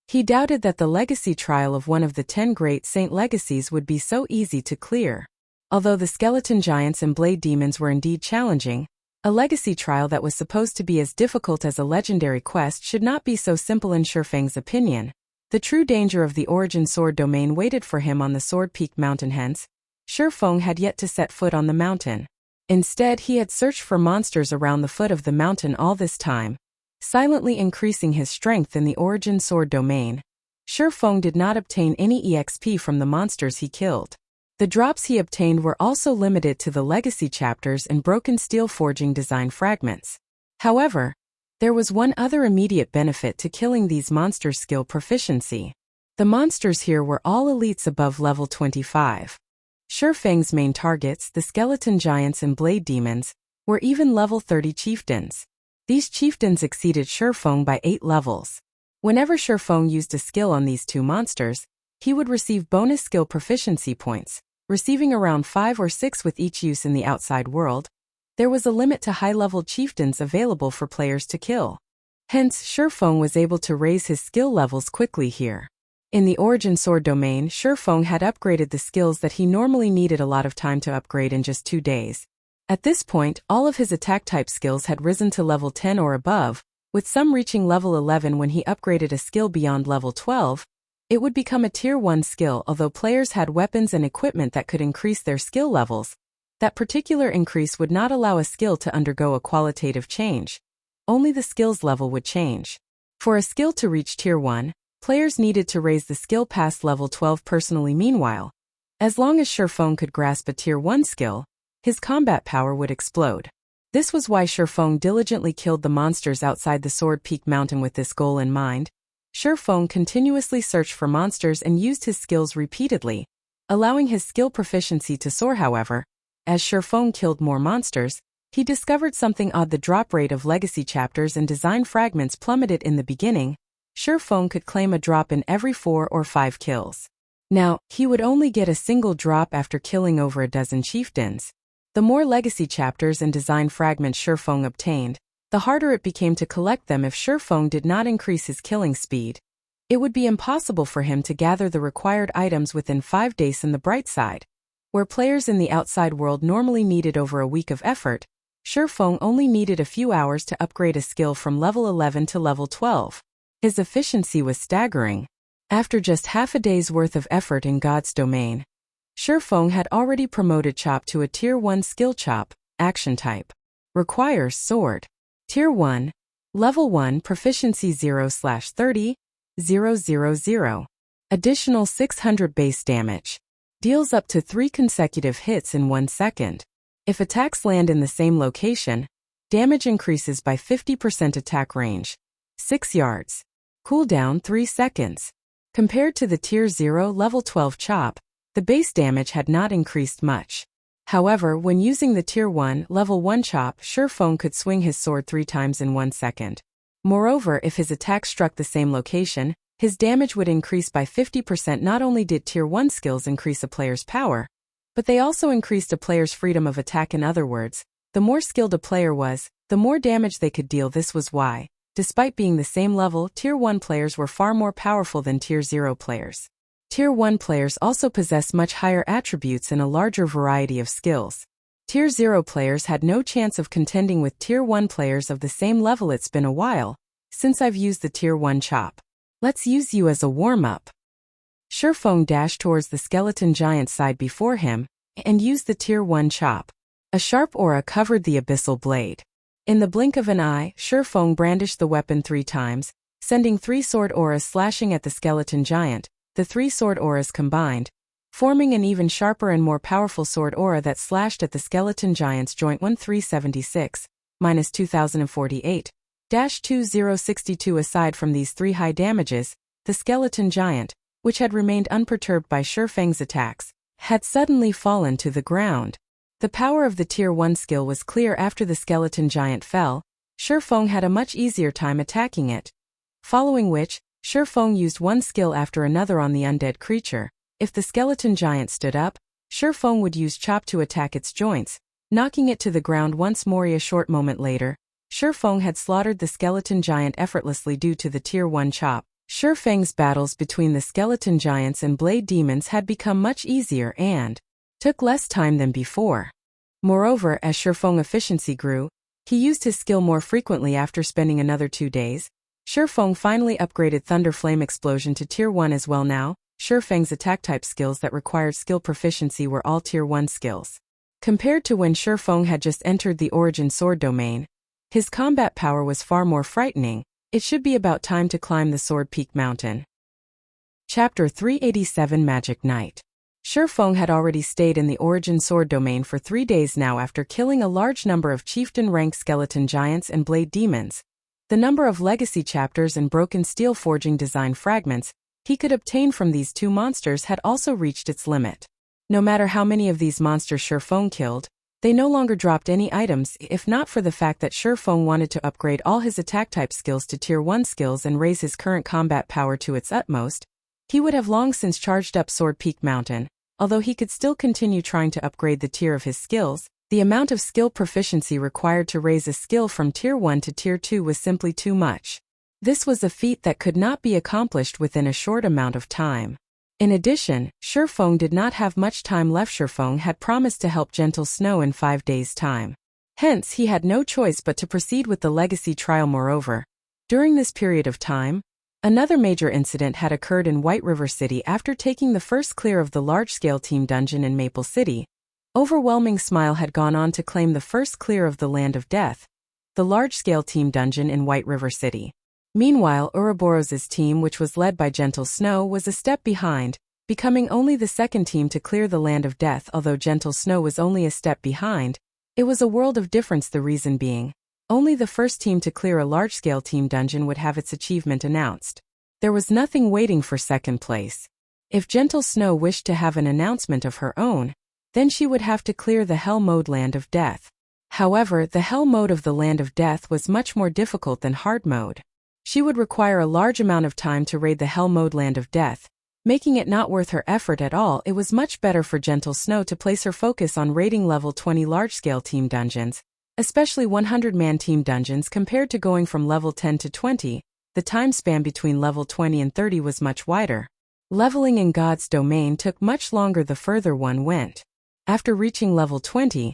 He doubted that the legacy trial of one of the 10 great saint legacies would be so easy to clear. Although the skeleton giants and blade demons were indeed challenging, a legacy trial that was supposed to be as difficult as a legendary quest should not be so simple. In Shifeng's opinion, the true danger of the Origin Sword domain waited for him on the Sword Peak Mountain. Hence, Shifeng had yet to set foot on the mountain. Instead, he had searched for monsters around the foot of the mountain all this time, silently increasing his strength in the Origin Sword domain. Shifeng did not obtain any EXP from the monsters he killed. The drops he obtained were also limited to the legacy chapters and broken steel forging design fragments. However, there was one other immediate benefit to killing these monsters: skill proficiency. The monsters here were all elites above level 25. Shifeng's main targets, the skeleton giants and blade demons, were even level 30 chieftains. These chieftains exceeded Shifeng by 8 levels. Whenever Shifeng used a skill on these 2 monsters, he would receive bonus skill proficiency points, receiving around 5 or 6 with each use. In the outside world, there was a limit to high-level chieftains available for players to kill. Hence, Shifeng was able to raise his skill levels quickly here. In the Origin Sword domain, Shifeng had upgraded the skills that he normally needed a lot of time to upgrade in just 2 days. At this point, all of his attack type skills had risen to level 10 or above, with some reaching level 11 when he upgraded a skill beyond level 12. It would become a tier 1 skill. Although players had weapons and equipment that could increase their skill levels, that particular increase would not allow a skill to undergo a qualitative change. Only the skill's level would change. For a skill to reach tier 1, players needed to raise the skill past level 12 personally. Meanwhile, as long as Shifeng could grasp a tier 1 skill, his combat power would explode. This was why Shifeng diligently killed the monsters outside the Sword Peak Mountain with this goal in mind. Shifeng continuously searched for monsters and used his skills repeatedly, allowing his skill proficiency to soar. However, as Shifeng killed more monsters, he discovered something odd. The drop rate of legacy chapters and design fragments plummeted. In the beginning, Shifeng could claim a drop in every 4 or 5 kills. Now, he would only get a single drop after killing over a dozen chieftains. The more legacy chapters and design fragments Shifeng obtained, the harder it became to collect them. If Shifeng did not increase his killing speed, it would be impossible for him to gather the required items within 5 days. On the bright side, where players in the outside world normally needed over a week of effort, Shifeng only needed a few hours to upgrade a skill from level 11 to level 12. His efficiency was staggering. After just half a day's worth of effort in God's domain, Shifeng had already promoted Chop to a tier 1 skill. Chop, action type. Requires sword. Tier 1, level 1, proficiency 0/30, 000. Additional 600 base damage. Deals up to 3 consecutive hits in 1 second. If attacks land in the same location, damage increases by 50%. Attack range 6 yards. Cooldown 3 seconds. Compared to the tier 0 level 12 Chop, the base damage had not increased much. However, when using the tier 1 level 1 Chop, Shifeng could swing his sword 3 times in 1 second. Moreover, if his attack struck the same location, his damage would increase by 50%. Not only did tier 1 skills increase a player's power, but they also increased a player's freedom of attack. In other words, the more skilled a player was, the more damage they could deal. This was why, despite being the same level, tier 1 players were far more powerful than tier 0 players. Tier 1 players also possess much higher attributes and a larger variety of skills. Tier 0 players had no chance of contending with tier 1 players of the same level. It's been a while since I've used the tier 1 Chop. Let's use you as a warm-up. Shifeng dashed towards the skeleton giant side before him and used the tier 1 Chop. A sharp aura covered the abyssal blade. In the blink of an eye, Shifeng brandished the weapon 3 times, sending 3 sword auras slashing at the skeleton giant. The 3 sword auras combined, forming an even sharper and more powerful sword aura that slashed at the skeleton giant's joint. 1376, -2048, -2062. Aside from these 3 high damages, the skeleton giant, which had remained unperturbed by Shifeng's attacks, had suddenly fallen to the ground. The power of the tier 1 skill was clear. After the skeleton giant fell, Shifeng had a much easier time attacking it. Following which, Shifeng used one skill after another on the undead creature. If the skeleton giant stood up, Shifeng would use Chop to attack its joints, knocking it to the ground once more. A short moment later, Shifeng had slaughtered the skeleton giant effortlessly due to the tier 1 Chop. Shifeng's battles between the skeleton giants and blade demons had become much easier and took less time than before. Moreover, as Shifeng's efficiency grew, he used his skill more frequently. After spending another 2 days, Shifeng finally upgraded Thunder Flame Explosion to tier 1 as well. Now, Shifeng's attack type skills that required skill proficiency were all tier 1 skills. Compared to when Shifeng had just entered the Origin Sword domain, his combat power was far more frightening. It should be about time to climb the Sword Peak Mountain. Chapter 387 Magic Night. Shifeng had already stayed in the Origin Sword domain for 3 days now after killing a large number of chieftain-ranked skeleton giants and blade demons. The number of legacy chapters and broken steel forging design fragments he could obtain from these 2 monsters had also reached its limit. No matter how many of these monsters Shifeng killed, they no longer dropped any items. If not for the fact that Shifeng wanted to upgrade all his attack type skills to tier 1 skills and raise his current combat power to its utmost, he would have long since charged up Sword Peak Mountain. Although he could still continue trying to upgrade the tier of his skills, the amount of skill proficiency required to raise a skill from tier 1 to tier 2 was simply too much. This was a feat that could not be accomplished within a short amount of time. In addition, Shifeng did not have much time left. Shifeng had promised to help Gentle Snow in 5 days' time. Hence, he had no choice but to proceed with the legacy trial. Moreover, During this period of time, another major incident had occurred in White River City after taking the first clear of the large-scale team dungeon in Maple City. Overwhelming Smile had gone on to claim the first clear of the Land of Death, the large-scale team dungeon in White River City. Meanwhile, Ouroboros's team, which was led by Gentle Snow, was a step behind, becoming only the second team to clear the Land of Death. Although Gentle Snow was only a step behind, it was a world of difference, the reason being, only the first team to clear a large-scale team dungeon would have its achievement announced. There was nothing waiting for second place. If Gentle Snow wished to have an announcement of her own, then she would have to clear the Hell Mode Land of Death. However, the Hell Mode of the Land of Death was much more difficult than Hard Mode. She would require a large amount of time to raid the Hell Mode Land of Death, making it not worth her effort at all. It was much better for Gentle Snow to place her focus on raiding level 20 large-scale team dungeons, especially 100-man team dungeons, compared to going from level 10 to 20. The time span between level 20 and 30 was much wider. Leveling in God's domain took much longer the further one went. After reaching level 20,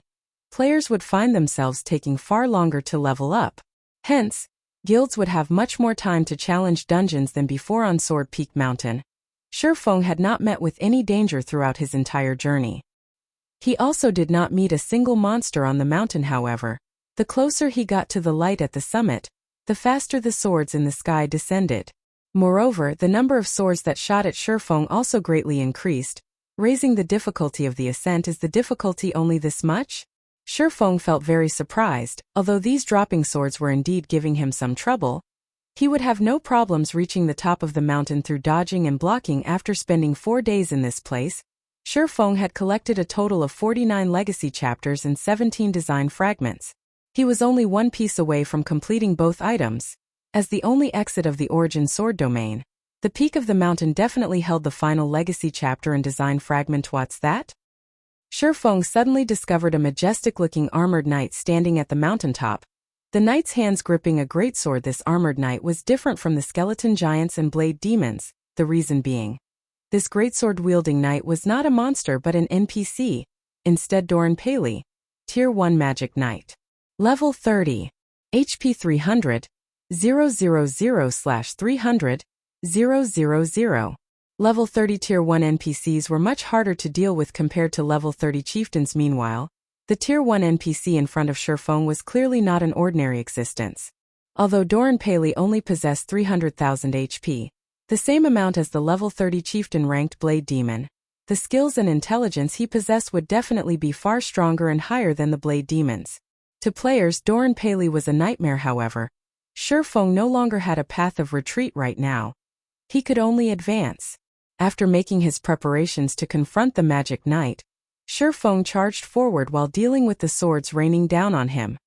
players would find themselves taking far longer to level up. Hence, guilds would have much more time to challenge dungeons than before on Sword Peak Mountain. Shurfeng had not met with any danger throughout his entire journey. He also did not meet a single monster on the mountain. However, the closer he got to the light at the summit, the faster the swords in the sky descended. Moreover, the number of swords that shot at Shurfeng also greatly increased, raising the difficulty of the ascent. Is the difficulty only this much? Shurfeng felt very surprised. Although these dropping swords were indeed giving him some trouble, he would have no problems reaching the top of the mountain through dodging and blocking. After spending 4 days in this place, Shurfeng had collected a total of 49 legacy chapters and 17 design fragments. He was only one piece away from completing both items. As the only exit of the Origin Sword domain, the peak of the mountain definitely held the final legacy chapter and design fragment. What's that? Shurfeng suddenly discovered a majestic-looking armored knight standing at the mountaintop. The knight's hands gripping a greatsword. This armored knight was different from the skeleton giants and blade demons, the reason being, this greatsword-wielding knight was not a monster but an NPC, instead Doran Paley, Tier 1 Magic Knight. Level 30. HP 300, 000/300, 000. Level 30 Tier 1 NPCs were much harder to deal with compared to level 30 chieftains. Meanwhile, the Tier 1 NPC in front of Shurfeng was clearly not an ordinary existence. Although Doran Paley only possessed 300,000 HP, the same amount as the level 30 chieftain ranked Blade Demon, the skills and intelligence he possessed would definitely be far stronger and higher than the Blade Demons. To players, Doran Paley was a nightmare. However, Shurfeng no longer had a path of retreat right now. He could only advance. After making his preparations to confront the Magic Knight, Shurfeng charged forward while dealing with the swords raining down on him.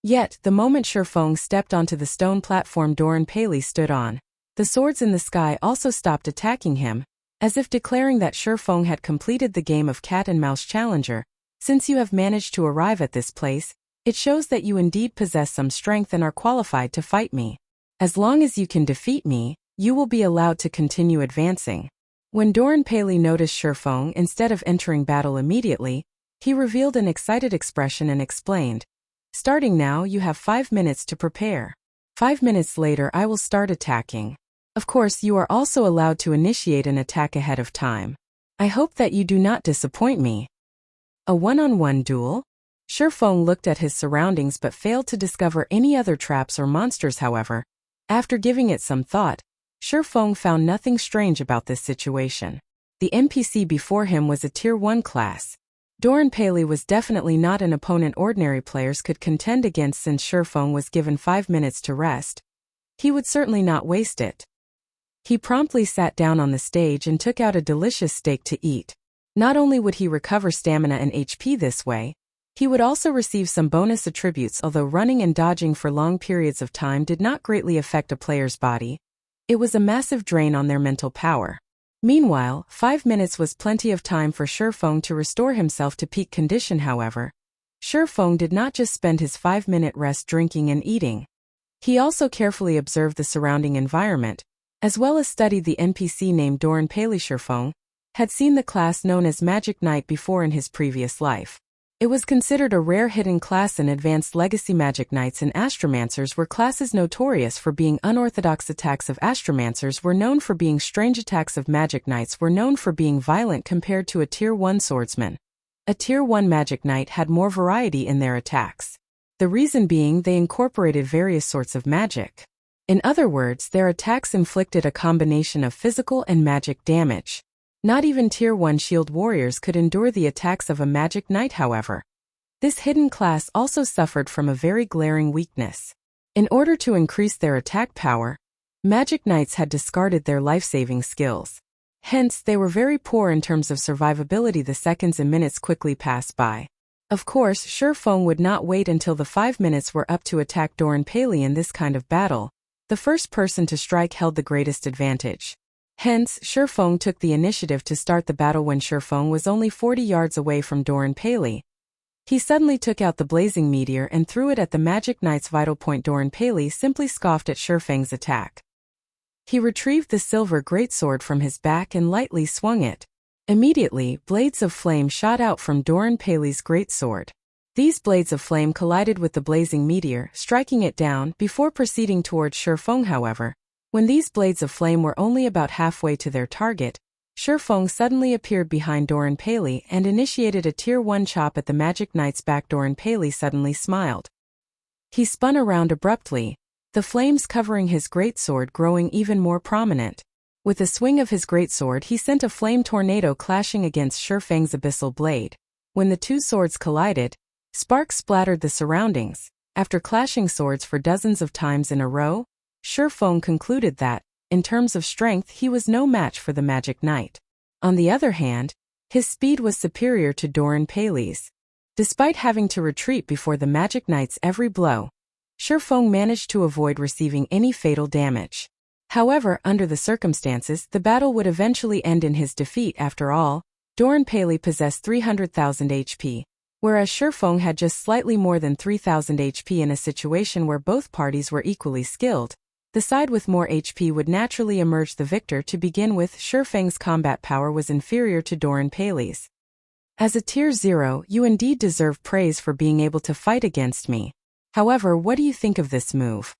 Yet, the moment Shurfeng stepped onto the stone platform Doran Paley stood on, the swords in the sky also stopped attacking him, as if declaring that Shurfeng had completed the game of cat and mouse challenger. Since you have managed to arrive at this place, it shows that you indeed possess some strength and are qualified to fight me. As long as you can defeat me, you will be allowed to continue advancing. When Doran Paley noticed Shurfeng, instead of entering battle immediately, he revealed an excited expression and explained, "Starting now, you have 5 minutes to prepare. 5 minutes later I will start attacking. Of course, you are also allowed to initiate an attack ahead of time. I hope that you do not disappoint me." A one-on-one duel? Shurfeng looked at his surroundings but failed to discover any other traps or monsters. However, after giving it some thought, Shurfeng found nothing strange about this situation. The NPC before him was a Tier 1 class. Doran Paley was definitely not an opponent ordinary players could contend against. Since Shurfeng was given 5 minutes to rest, he would certainly not waste it. He promptly sat down on the stage and took out a delicious steak to eat. Not only would he recover stamina and HP this way, he would also receive some bonus attributes. Although running and dodging for long periods of time did not greatly affect a player's body, it was a massive drain on their mental power. Meanwhile, 5 minutes was plenty of time for Shurfeng to restore himself to peak condition. However, Shurfeng did not just spend his 5-minute rest drinking and eating. He also carefully observed the surrounding environment, as well as studied the NPC named Doran Paley. Shurfeng had seen the class known as Magic Knight before in his previous life. It was considered a rare hidden class, and advanced legacy magic knights and astromancers were classes notorious for being unorthodox. Attacks of astromancers were known for being strange. Attacks of magic knights were known for being violent compared to a Tier 1 swordsman. A Tier 1 magic knight had more variety in their attacks. The reason being they incorporated various sorts of magic. In other words, their attacks inflicted a combination of physical and magic damage. Not even Tier 1 shield warriors could endure the attacks of a magic knight, however. This hidden class also suffered from a very glaring weakness. In order to increase their attack power, magic knights had discarded their life-saving skills. Hence, they were very poor in terms of survivability. The seconds and minutes quickly passed by. Of course, Shurfeng would not wait until the 5 minutes were up to attack Doran Paley. In this kind of battle, the first person to strike held the greatest advantage. Hence, Shurfeng took the initiative to start the battle. When Shurfeng was only 40 yards away from Doran Paley, he suddenly took out the blazing meteor and threw it at the magic knight's vital point. Doran Paley simply scoffed at Shurfeng's attack. He retrieved the silver greatsword from his back and lightly swung it. Immediately, blades of flame shot out from Doran Paley's greatsword. These blades of flame collided with the blazing meteor, striking it down before proceeding towards Shurfeng. However, when these blades of flame were only about halfway to their target, Shurfeng suddenly appeared behind Doran Paley and initiated a Tier 1 chop at the magic knight's back. Doran Paley suddenly smiled. He spun around abruptly, the flames covering his greatsword growing even more prominent. With a swing of his greatsword, he sent a flame tornado clashing against Shurfeng's abyssal blade. When the two swords collided, sparks splattered the surroundings. After clashing swords for dozens of times in a row, Shurfeng concluded that, in terms of strength, he was no match for the magic knight. On the other hand, his speed was superior to Doran Paley's. Despite having to retreat before the magic knight's every blow, Shurfeng managed to avoid receiving any fatal damage. However, under the circumstances, the battle would eventually end in his defeat. After all, Doran Paley possessed 300,000 HP, whereas Shurfeng had just slightly more than 3,000 HP. In a situation where both parties were equally skilled, the side with more HP would naturally emerge the victor. To begin with, Shurfeng's combat power was inferior to Doran Paley's. As a Tier 0, you indeed deserve praise for being able to fight against me. However, what do you think of this move?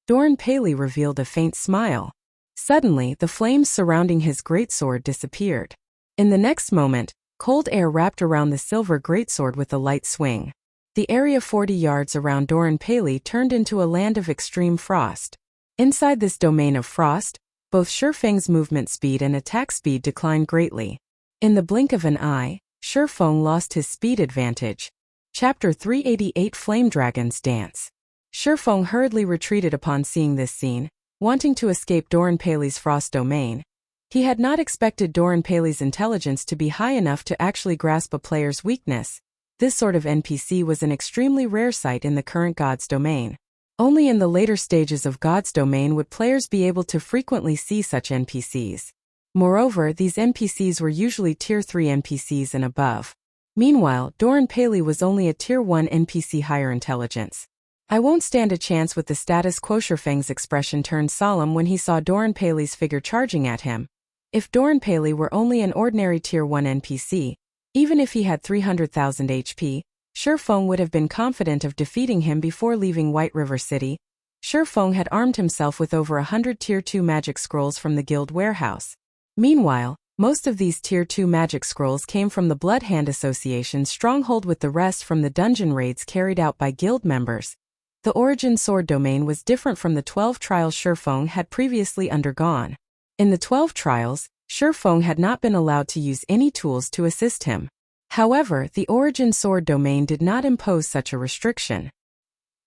Doran Paley revealed a faint smile. Suddenly, the flames surrounding his greatsword disappeared. In the next moment, cold air wrapped around the silver greatsword with a light swing. The area 40 yards around Doran Paley turned into a land of extreme frost. Inside this domain of frost, both Shurfeng's movement speed and attack speed declined greatly. In the blink of an eye, Shurfeng lost his speed advantage. Chapter 388 Flame Dragon's Dance. Shurfeng hurriedly retreated upon seeing this scene, wanting to escape Doran Paley's frost domain. He had not expected Doran Paley's intelligence to be high enough to actually grasp a player's weakness. This sort of NPC was an extremely rare sight in the current God's domain. Only in the later stages of God's domain would players be able to frequently see such NPCs. Moreover, these NPCs were usually Tier 3 NPCs and above. Meanwhile, Doran Paley was only a Tier 1 NPC higher intelligence. I won't stand a chance with the status quo. Shurfeng's expression turned solemn when he saw Doran Paley's figure charging at him. If Doran Paley were only an ordinary Tier 1 NPC, even if he had 300,000 HP, Shurfeng would have been confident of defeating him before leaving White River City. Shurfeng had armed himself with over 100 Tier 2 magic scrolls from the guild warehouse. Meanwhile, most of these Tier 2 magic scrolls came from the Blood Hand Association's stronghold, with the rest from the dungeon raids carried out by guild members. The Origin Sword domain was different from the 12 trials Shurfeng had previously undergone. In the 12 trials, Shurfeng had not been allowed to use any tools to assist him. However, the Origin Sword domain did not impose such a restriction.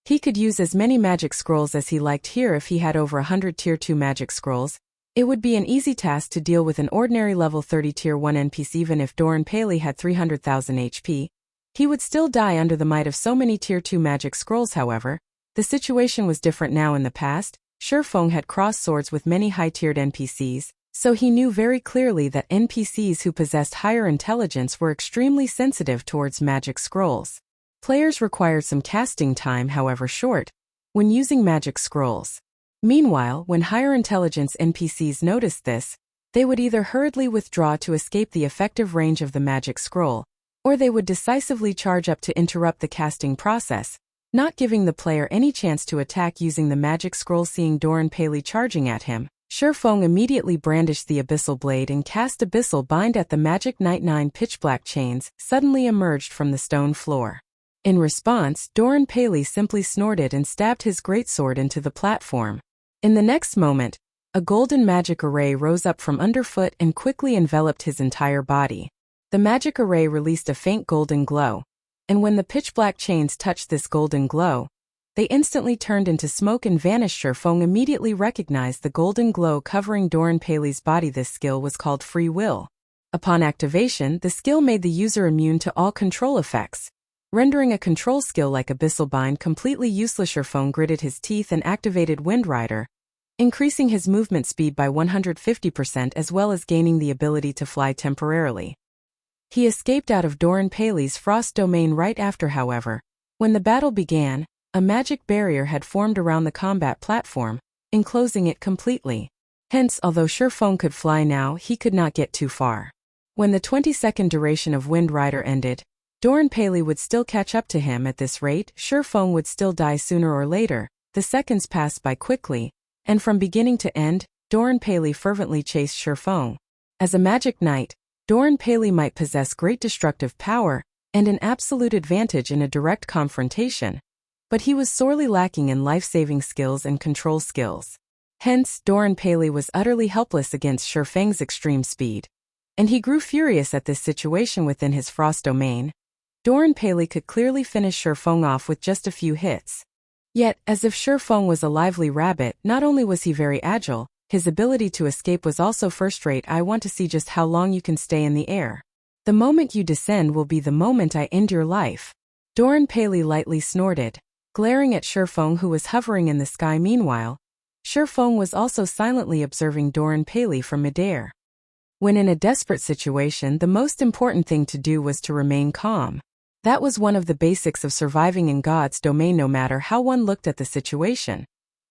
He could use as many magic scrolls as he liked here. If he had over 100 Tier 2 magic scrolls, it would be an easy task to deal with an ordinary level 30 Tier 1 NPC. Even if Doran Paley had 300,000 HP, he would still die under the might of so many Tier 2 magic scrolls. However, the situation was different now. In the past, Shurfeng had crossed swords with many high-tiered NPCs, so he knew very clearly that NPCs who possessed higher intelligence were extremely sensitive towards magic scrolls. Players required some casting time, however short, when using magic scrolls. Meanwhile, when higher intelligence NPCs noticed this, they would either hurriedly withdraw to escape the effective range of the magic scroll, or they would decisively charge up to interrupt the casting process, not giving the player any chance to attack using the magic scroll. Seeing Doran Paley charging at him, Shifeng immediately brandished the Abyssal Blade and cast Abyssal Bind at the Magic Knight. 9 pitch-black chains suddenly emerged from the stone floor. In response, Doran Paley simply snorted and stabbed his greatsword into the platform. In the next moment, a golden magic array rose up from underfoot and quickly enveloped his entire body. The magic array released a faint golden glow, and when the pitch-black chains touched this golden glow, they instantly turned into smoke and vanished. Shifeng immediately recognized the golden glow covering Doran Paley's body. This skill was called Free Will. Upon activation, the skill made the user immune to all control effects, rendering a control skill like Abyssal Bind completely useless. Shifeng gritted his teeth and activated Wind Rider, increasing his movement speed by 150% as well as gaining the ability to fly temporarily. He escaped out of Doran Paley's frost domain right after. However, when the battle began, a magic barrier had formed around the combat platform, enclosing it completely. Hence, although Shifeng could fly now, he could not get too far. When the 20-second duration of Wind Rider ended, Doran Paley would still catch up to him. At this rate, Shifeng would still die sooner or later. The seconds passed by quickly, and from beginning to end, Doran Paley fervently chased Shifeng. As a magic knight, Doran Paley might possess great destructive power and an absolute advantage in a direct confrontation, but he was sorely lacking in life-saving skills and control skills. Hence, Doran Paley was utterly helpless against Shifeng's extreme speed, and he grew furious at this situation within his frost domain. Doran Paley could clearly finish Shifeng off with just a few hits. Yet, as if Shifeng was a lively rabbit, not only was he very agile, his ability to escape was also first-rate. I want to see just how long you can stay in the air. The moment you descend will be the moment I end your life. Doran Paley lightly snorted, glaring at Shifeng, who was hovering in the sky. Meanwhile, Shifeng was also silently observing Doran Paley from midair. When in a desperate situation, the most important thing to do was to remain calm. That was one of the basics of surviving in God's domain no matter how one looked at the situation.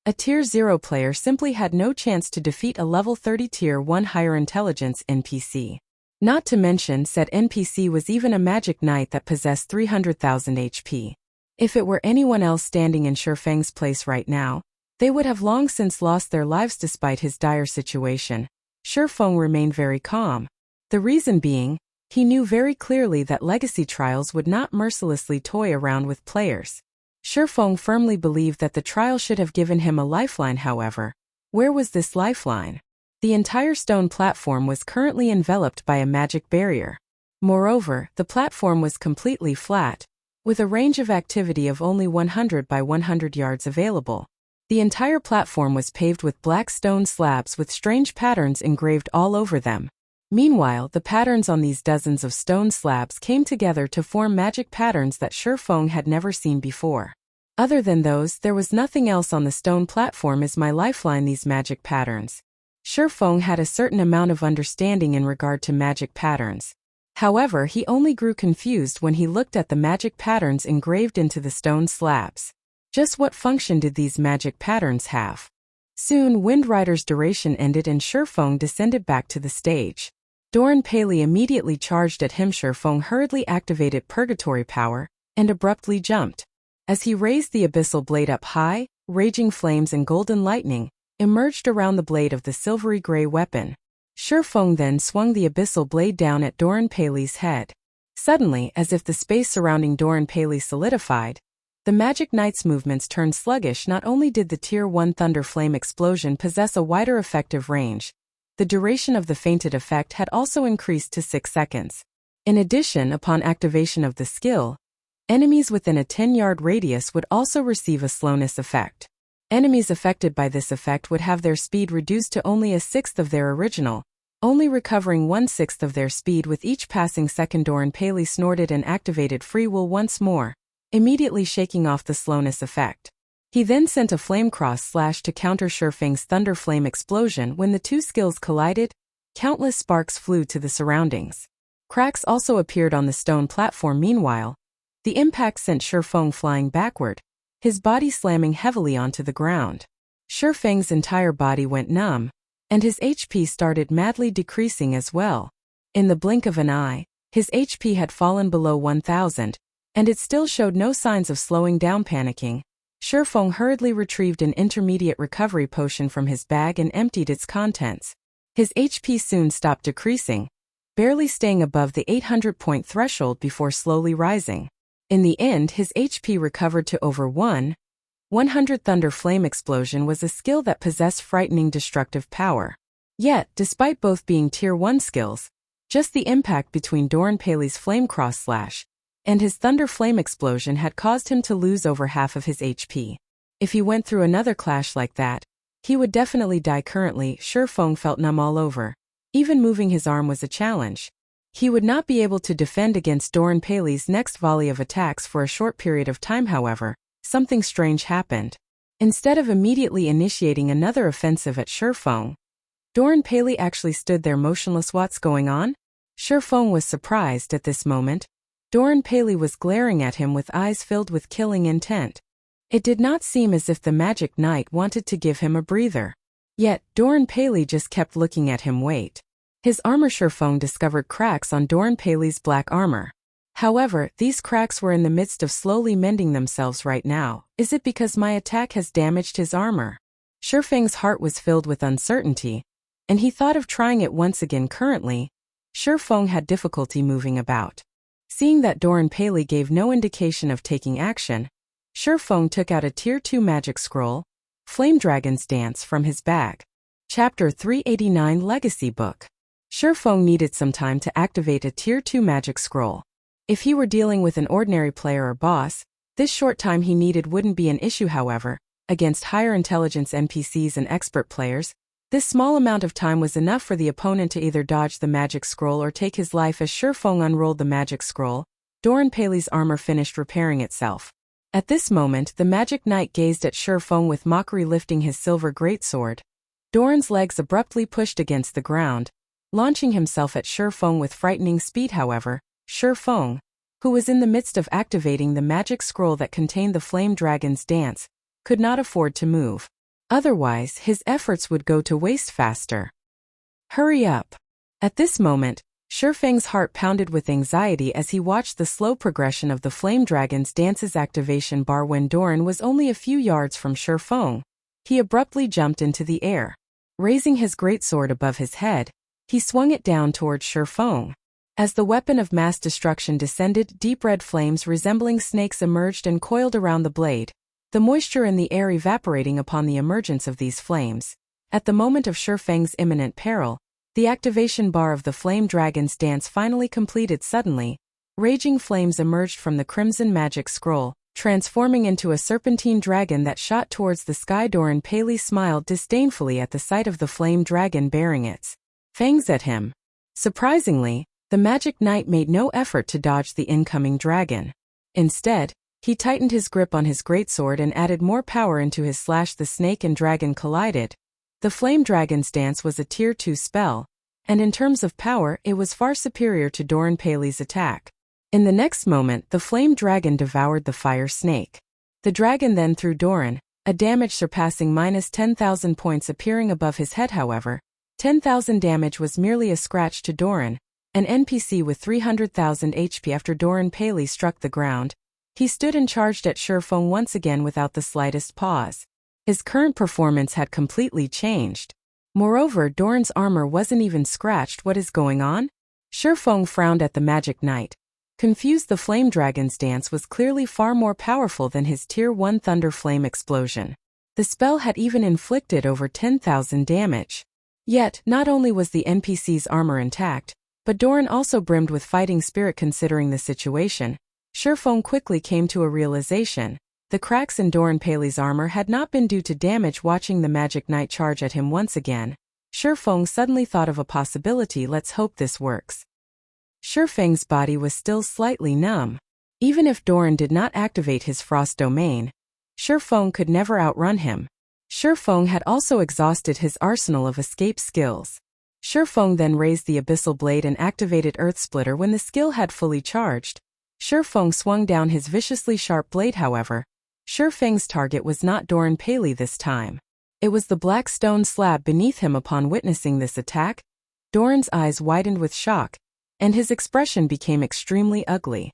A Tier 0 player simply had no chance to defeat a level 30 Tier 1 higher intelligence NPC. Not to mention, said NPC was even a magic knight that possessed 300,000 HP. If it were anyone else standing in Shifeng's place right now, they would have long since lost their lives. Despite his dire situation, Shifeng remained very calm. The reason being, he knew very clearly that legacy trials would not mercilessly toy around with players. Shifeng firmly believed that the trial should have given him a lifeline. However, where was this lifeline? The entire stone platform was currently enveloped by a magic barrier. Moreover, the platform was completely flat, with a range of activity of only 100 by 100 yards available. The entire platform was paved with black stone slabs with strange patterns engraved all over them. Meanwhile, the patterns on these dozens of stone slabs came together to form magic patterns that Shifeng had never seen before. Other than those, there was nothing else on the stone platform. Is my lifeline these magic patterns? Shifeng had a certain amount of understanding in regard to magic patterns. However, he only grew confused when he looked at the magic patterns engraved into the stone slabs. Just what function did these magic patterns have? Soon, Wind Rider's duration ended and Shifeng descended back to the stage. Doran Paley immediately charged at him. Shifeng hurriedly activated Purgatory Power and abruptly jumped. As he raised the Abyssal Blade up high, raging flames and golden lightning emerged around the blade of the silvery gray weapon. Shifeng then swung the Abyssal Blade down at Doran Paley's head. Suddenly, as if the space surrounding Doran Paley solidified, the Magic Knight's movements turned sluggish. Not only did the Tier 1 Thunder Flame explosion possess a wider effective range, the duration of the fainted effect had also increased to 6 seconds. In addition, upon activation of the skill, enemies within a 10-yard radius would also receive a slowness effect. Enemies affected by this effect would have their speed reduced to only a sixth of their original, only recovering 1/6 of their speed with each passing second. Doran Paley snorted and activated Free Will once more, immediately shaking off the slowness effect. He then sent a flame cross slash to counter Shifeng's thunder flame explosion. When the two skills collided, countless sparks flew to the surroundings. Cracks also appeared on the stone platform. Meanwhile, the impact sent Shifeng flying backward, his body slamming heavily onto the ground. Shifeng's entire body went numb, and his HP started madly decreasing as well. In the blink of an eye, His HP had fallen below 1,000, and it still showed no signs of slowing down. Panicking, Shifeng hurriedly retrieved an intermediate recovery potion from his bag and emptied its contents. His HP soon stopped decreasing, barely staying above the 800-point threshold before slowly rising. In the end, his HP recovered to over 100. Thunder Flame Explosion was a skill that possessed frightening destructive power. Yet, despite both being Tier 1 skills, just the impact between Doran Paley's Flame Cross Slash and his Thunder Flame Explosion had caused him to lose over half of his HP. If he went through another clash like that, he would definitely die. Currently, Shifeng felt numb all over. Even moving his arm was a challenge. He would not be able to defend against Doran Paley's next volley of attacks for a short period of time. However, something strange happened. Instead of immediately initiating another offensive at Shifeng, Doran Paley actually stood there motionless. What's going on? Shifeng was surprised at this moment. Doran Paley was glaring at him with eyes filled with killing intent. It did not seem as if the Magic Knight wanted to give him a breather. Yet, Doran Paley just kept looking at him. Wait. His armor. Shifeng discovered cracks on Doran Paley's black armor. However, these cracks were in the midst of slowly mending themselves right now. Is it because my attack has damaged his armor? Shifeng's heart was filled with uncertainty, and he thought of trying it once again. Currently, Shifeng had difficulty moving about. Seeing that Doran Paley gave no indication of taking action, Shifeng took out a Tier 2 magic scroll, Flame Dragon's Dance, from his bag. Chapter 389 Legacy Book. Shifeng needed some time to activate a Tier 2 magic scroll. If he were dealing with an ordinary player or boss, this short time he needed wouldn't be an issue. However, against higher intelligence NPCs and expert players, this small amount of time was enough for the opponent to either dodge the magic scroll or take his life. As Shifeng unrolled the magic scroll, Doran Paley's armor finished repairing itself. At this moment, the Magic Knight gazed at Shifeng with mockery, lifting his silver greatsword. Doran's legs abruptly pushed against the ground, launching himself at Shifeng with frightening speed. However, Shifeng, who was in the midst of activating the magic scroll that contained the Flame Dragon's Dance, could not afford to move. Otherwise, his efforts would go to waste faster. Hurry up! At this moment, Shifeng's heart pounded with anxiety as he watched the slow progression of the Flame Dragon's Dance's activation bar. When Doran was only a few yards from Shifeng, he abruptly jumped into the air. Raising his greatsword above his head, he swung it down towards Shifeng. As the weapon of mass destruction descended, deep red flames resembling snakes emerged and coiled around the blade, the moisture in the air evaporating upon the emergence of these flames. At the moment of Shifeng's imminent peril, the activation bar of the Flame Dragon's Dance finally completed. Suddenly, raging flames emerged from the crimson magic scroll, transforming into a serpentine dragon that shot towards the sky. Doran Paley smiled disdainfully at the sight of the flame dragon bearing its fangs at him. Surprisingly, the Magic Knight made no effort to dodge the incoming dragon. Instead, he tightened his grip on his greatsword and added more power into his slash. The snake and dragon collided. The Flame Dragon's Dance was a Tier 2 spell, and in terms of power, it was far superior to Doran Paley's attack. In the next moment, the flame dragon devoured the fire snake. The dragon then threw Doran, a damage surpassing -10,000 points appearing above his head. However, 10,000 damage was merely a scratch to Doran, an NPC with 300,000 HP. After Doran Paley struck the ground, he stood and charged at Shifeng once again without the slightest pause. His current performance had completely changed. Moreover, Doran's armor wasn't even scratched. What is going on? Shifeng frowned at the Magic Knight. Confused, the Flame Dragon's Dance was clearly far more powerful than his Tier 1 Thunder Flame Explosion. The spell had even inflicted over 10,000 damage. Yet, not only was the NPC's armor intact, but Doran also brimmed with fighting spirit. Considering the situation, Shifeng quickly came to a realization. The cracks in Doran Paley's armor had not been due to damage. Watching the Magic Knight charge at him once again, Shifeng suddenly thought of a possibility. Let's hope this works. Shifeng's body was still slightly numb. Even if Doran did not activate his frost domain, Shifeng could never outrun him. Shifeng had also exhausted his arsenal of escape skills. Shifeng then raised the Abyssal Blade and activated Earth Splitter. When the skill had fully charged, Shifeng swung down his viciously sharp blade. However, Shifeng's target was not Doran Paley this time. It was the black stone slab beneath him. Upon witnessing this attack, Doran's eyes widened with shock. and his expression became extremely ugly.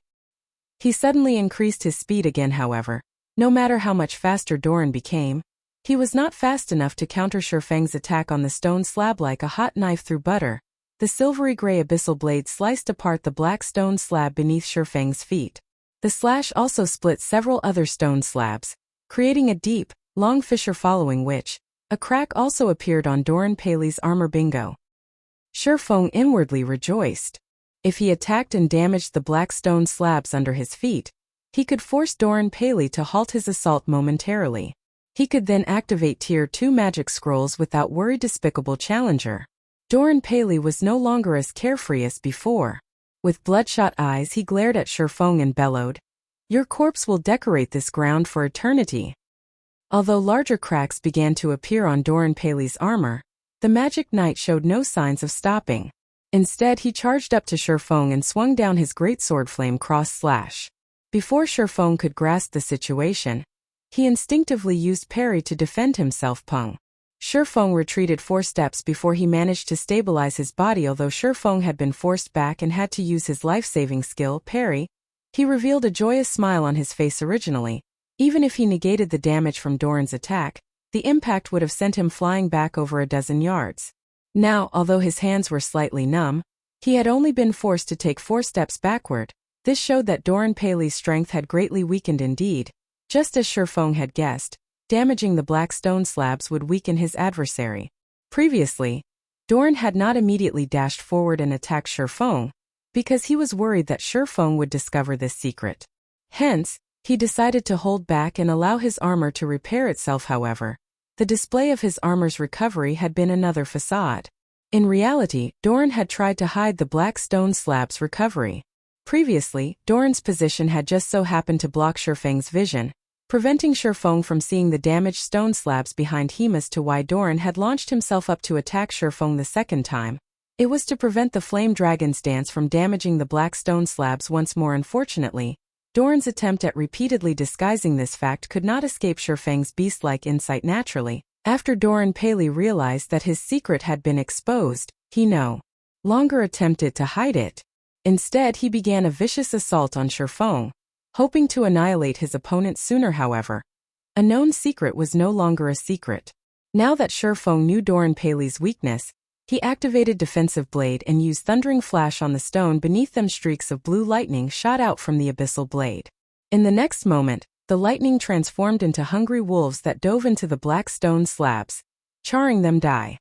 He suddenly increased his speed again, however. No matter how much faster Doran became, he was not fast enough to counter Shifeng's attack on the stone slab like a hot knife through butter. The silvery gray abyssal blade sliced apart the black stone slab beneath Shifeng's feet. The slash also split several other stone slabs, creating a deep, long fissure following which, a crack also appeared on Doran Paley's armor. Bingo. Shifeng inwardly rejoiced. If he attacked and damaged the black stone slabs under his feet, he could force Doran Paley to halt his assault momentarily. He could then activate Tier 2 magic scrolls without worry. Despicable challenger. Doran Paley was no longer as carefree as before. With bloodshot eyes he glared at Shifeng and bellowed, "Your corpse will decorate this ground for eternity." Although larger cracks began to appear on Doran Paley's armor, the magic knight showed no signs of stopping. Instead he charged up to Shifeng and swung down his greatsword flame cross slash. Before Shifeng could grasp the situation, he instinctively used parry to defend himself. Pung. Shifeng retreated 4 steps before he managed to stabilize his body. Although Shifeng had been forced back and had to use his life-saving skill, parry, he revealed a joyous smile on his face. Originally, even if he negated the damage from Doran's attack, the impact would have sent him flying back over a dozen yards. Now, although his hands were slightly numb, he had only been forced to take 4 steps backward. This showed that Doran Paley's strength had greatly weakened indeed. Just as Shifeng had guessed, damaging the black stone slabs would weaken his adversary. Previously, Doran had not immediately dashed forward and attacked Shifeng, because he was worried that Shifeng would discover this secret. Hence, he decided to hold back and allow his armor to repair itself. However, the display of his armor's recovery had been another facade. In reality, Doran had tried to hide the black stone slab's recovery. Previously, Doran's position had just so happened to block Shifeng's vision, preventing Shifeng from seeing the damaged stone slabs behind him. As to why Doran had launched himself up to attack Shifeng the second time, it was to prevent the flame dragon's dance from damaging the black stone slabs once more. Unfortunately, Doran's attempt at repeatedly disguising this fact could not escape Shifeng's beast-like insight. Naturally, after Doran Paley realized that his secret had been exposed, he no longer attempted to hide it. Instead, he began a vicious assault on Shifeng, hoping to annihilate his opponent sooner. However, a known secret was no longer a secret. Now that Shifeng knew Doran Paley's weakness, he activated Defensive Blade and used Thundering Flash on the stone beneath them. Streaks of blue lightning shot out from the abyssal blade. In the next moment, the lightning transformed into hungry wolves that dove into the black stone slabs, charring them. Die.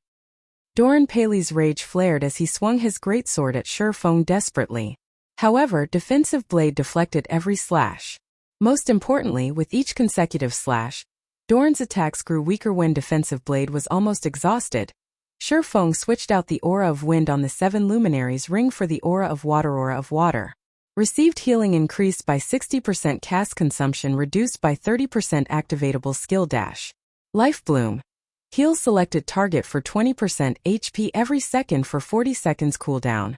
Doran Paley's rage flared as he swung his greatsword at Shifeng desperately. However, Defensive Blade deflected every slash. Most importantly, with each consecutive slash, Doran's attacks grew weaker. When Defensive Blade was almost exhausted, Shifeng switched out the Aura of Wind on the 7 luminaries ring for the Aura of Water. Aura of Water. Received healing increased by 60%, cast consumption reduced by 30%, activatable skill dash. Life Bloom. Heal selected target for 20% HP every second for 40 seconds cooldown.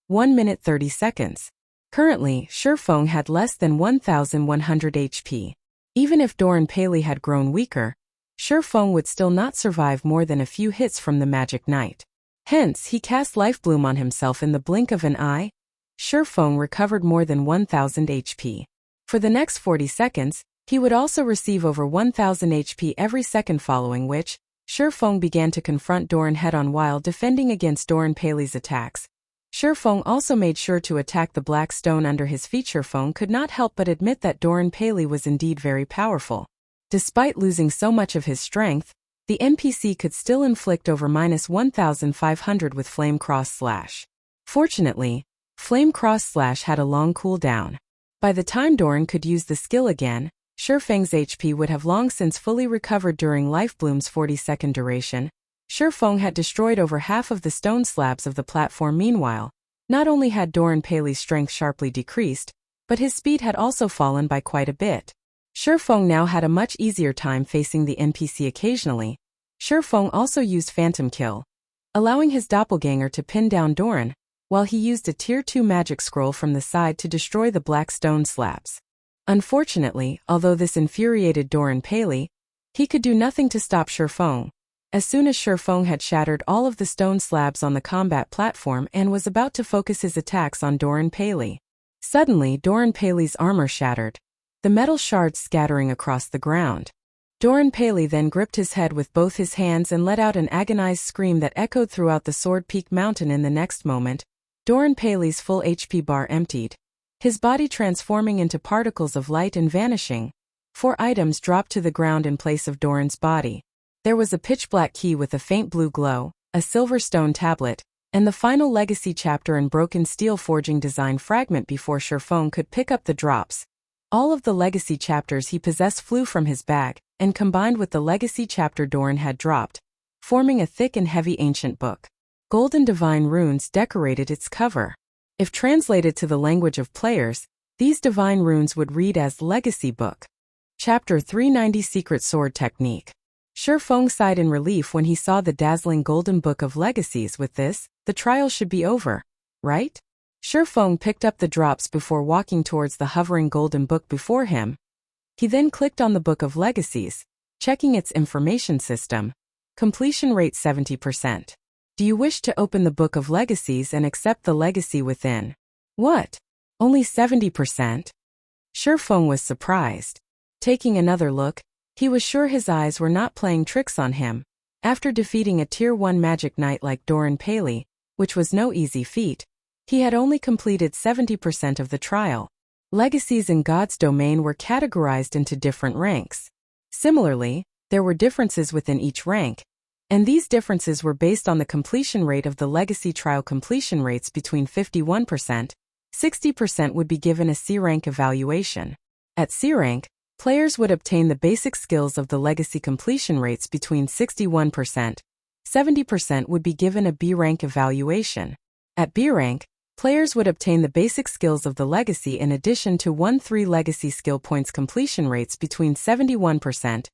1 minute 30 seconds. Currently, Shifeng had less than 1,100 HP. Even if Doran Paley had grown weaker, Shifeng would still not survive more than a few hits from the Magic Knight. Hence, he cast Life Bloom on himself in the blink of an eye. Shifeng recovered more than 1,000 HP. For the next 40 seconds, he would also receive over 1,000 HP every second, following which, Shifeng began to confront Doran head-on while defending against Doran Paley's attacks. Shifeng also made sure to attack the black stone under his feet. Shifeng could not help but admit that Doran Paley was indeed very powerful. Despite losing so much of his strength, the NPC could still inflict over -1,500 with Flame Cross Slash. Fortunately, Flame Cross Slash had a long cooldown. By the time Doran could use the skill again, Shifeng's HP would have long since fully recovered. During Life Bloom's 40-second duration, Shifeng had destroyed over half of the stone slabs of the platform. Meanwhile, not only had Doran Paley's strength sharply decreased, but his speed had also fallen by quite a bit. Shifeng now had a much easier time facing the NPC. Occasionally, Shifeng also used Phantom Kill, allowing his doppelganger to pin down Doran, while he used a Tier 2 magic scroll from the side to destroy the black stone slabs. Unfortunately, although this infuriated Doran Paley, he could do nothing to stop Shifeng. As soon as Shifeng had shattered all of the stone slabs on the combat platform and was about to focus his attacks on Doran Paley. Suddenly, Doran Paley's armor shattered, the metal shards scattering across the ground. Doran Paley then gripped his head with both his hands and let out an agonized scream that echoed throughout the Sword Peak Mountain. In the next moment, Doran Paley's full HP bar emptied, his body transforming into particles of light and vanishing. 4 items dropped to the ground in place of Doran's body. There was a pitch-black key with a faint blue glow, a silver stone tablet, and the final legacy chapter and broken steel forging design fragment. Before Shifeng could pick up the drops, all of the legacy chapters he possessed flew from his bag, and combined with the legacy chapter Doran had dropped, forming a thick and heavy ancient book. Golden divine runes decorated its cover. If translated to the language of players, these divine runes would read as Legacy Book. Chapter 390 Secret Sword Technique. Shifeng sighed in relief when he saw the dazzling golden book of legacies. With this, the trial should be over, right? Shifeng picked up the drops before walking towards the hovering golden book before him. He then clicked on the book of legacies, checking its information system. Completion rate 70%. Do you wish to open the book of legacies and accept the legacy within? What? Only 70%? Shifeng was surprised. Taking another look, he was sure his eyes were not playing tricks on him. After defeating a Tier 1 magic knight like Doran Paley, which was no easy feat, he had only completed 70% of the trial. Legacies in God's domain were categorized into different ranks. Similarly, there were differences within each rank, and these differences were based on the completion rate of the legacy trial. Completion rates between 51%, 60% would be given a C rank evaluation. At C rank, players would obtain the basic skills of the legacy. Completion rates between 61%, 70% would be given a B rank evaluation. At B rank, players would obtain the basic skills of the legacy in addition to 1-3 legacy skill points. Completion rates between 71%,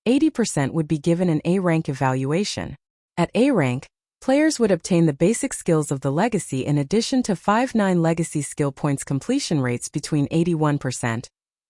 80% would be given an A rank evaluation. At A rank, players would obtain the basic skills of the legacy in addition to 5-9 legacy skill points. Completion rates between 81%,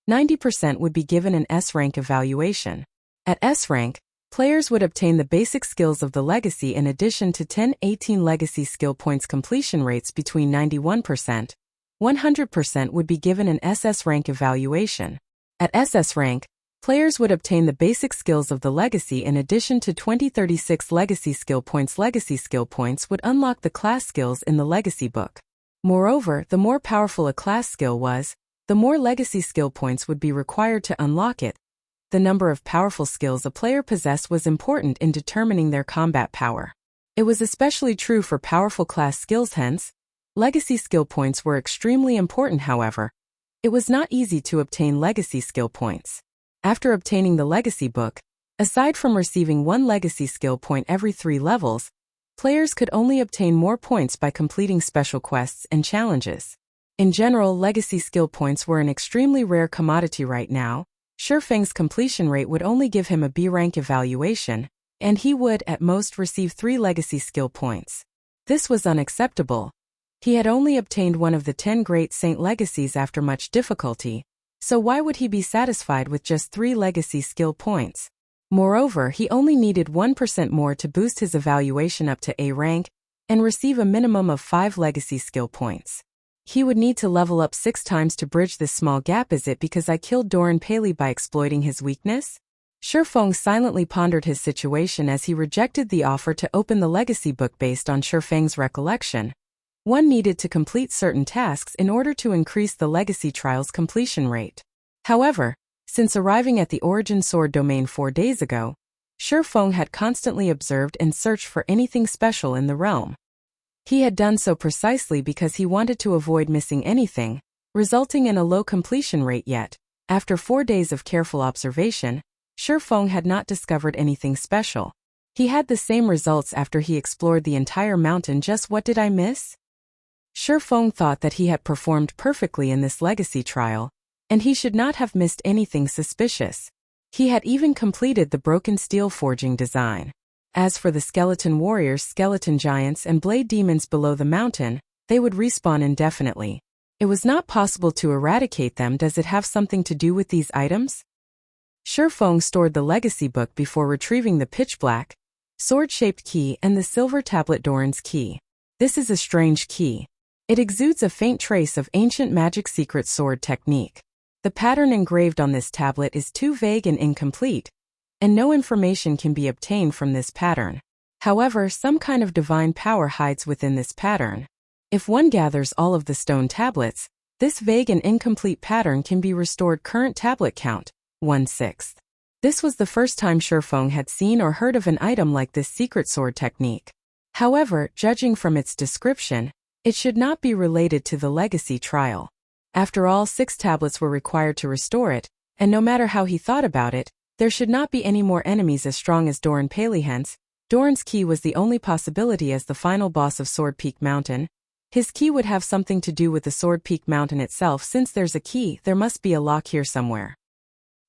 90% would be given an S rank evaluation. At S rank, players would obtain the basic skills of the legacy in addition to 10-18 legacy skill points. Completion rates between 91%, 100% would be given an SS rank evaluation. At SS rank, players would obtain the basic skills of the legacy in addition to 20-36 legacy skill points. Legacy skill points would unlock the class skills in the legacy book. Moreover, the more powerful a class skill was, the more legacy skill points would be required to unlock it. The number of powerful skills a player possessed was important in determining their combat power. It was especially true for powerful class skills. Hence, legacy skill points were extremely important. However, it was not easy to obtain legacy skill points. After obtaining the legacy book, aside from receiving 1 legacy skill point every 3 levels, players could only obtain more points by completing special quests and challenges. In general, legacy skill points were an extremely rare commodity right now. Shifeng's completion rate would only give him a B rank evaluation, and he would at most receive 3 legacy skill points. This was unacceptable. He had only obtained one of the 10 great saint legacies after much difficulty, so why would he be satisfied with just 3 legacy skill points? Moreover, he only needed 1% more to boost his evaluation up to A rank and receive a minimum of 5 legacy skill points. He would need to level up 6 times to bridge this small gap. Is it because I killed Doran Paley by exploiting his weakness? Shifeng silently pondered his situation as he rejected the offer to open the legacy book. Based on Shifeng's recollection, one needed to complete certain tasks in order to increase the legacy trial's completion rate. However, since arriving at the Origin Sword domain 4 days ago, Shifeng had constantly observed and searched for anything special in the realm. He had done so precisely because he wanted to avoid missing anything, resulting in a low completion rate. Yet, after 4 days of careful observation, Shifeng had not discovered anything special. He had the same results after he explored the entire mountain. Just what did I miss? Shifeng thought that he had performed perfectly in this legacy trial, and he should not have missed anything suspicious. He had even completed the broken steel forging design. As for the skeleton warriors, skeleton giants, and blade demons below the mountain, they would respawn indefinitely. It was not possible to eradicate them. Does it have something to do with these items? Shifeng stored the legacy book before retrieving the pitch black, Sword-shaped key and the silver tablet Doran's key. This is a strange key. It exudes a faint trace of ancient magic secret sword technique. The pattern engraved on this tablet is too vague and incomplete, and no information can be obtained from this pattern. However, some kind of divine power hides within this pattern. If one gathers all of the stone tablets, this vague and incomplete pattern can be restored current tablet count, 1/6. This was the first time Shifeng had seen or heard of an item like this secret sword technique. However, judging from its description, it should not be related to the legacy trial. After all, 6 tablets were required to restore it, and no matter how he thought about it, there should not be any more enemies as strong as Doran Paley. Hence, Doran's key was the only possibility as the final boss of Sword Peak Mountain. His key would have something to do with the Sword Peak Mountain itself. Since there's a key, there must be a lock here somewhere.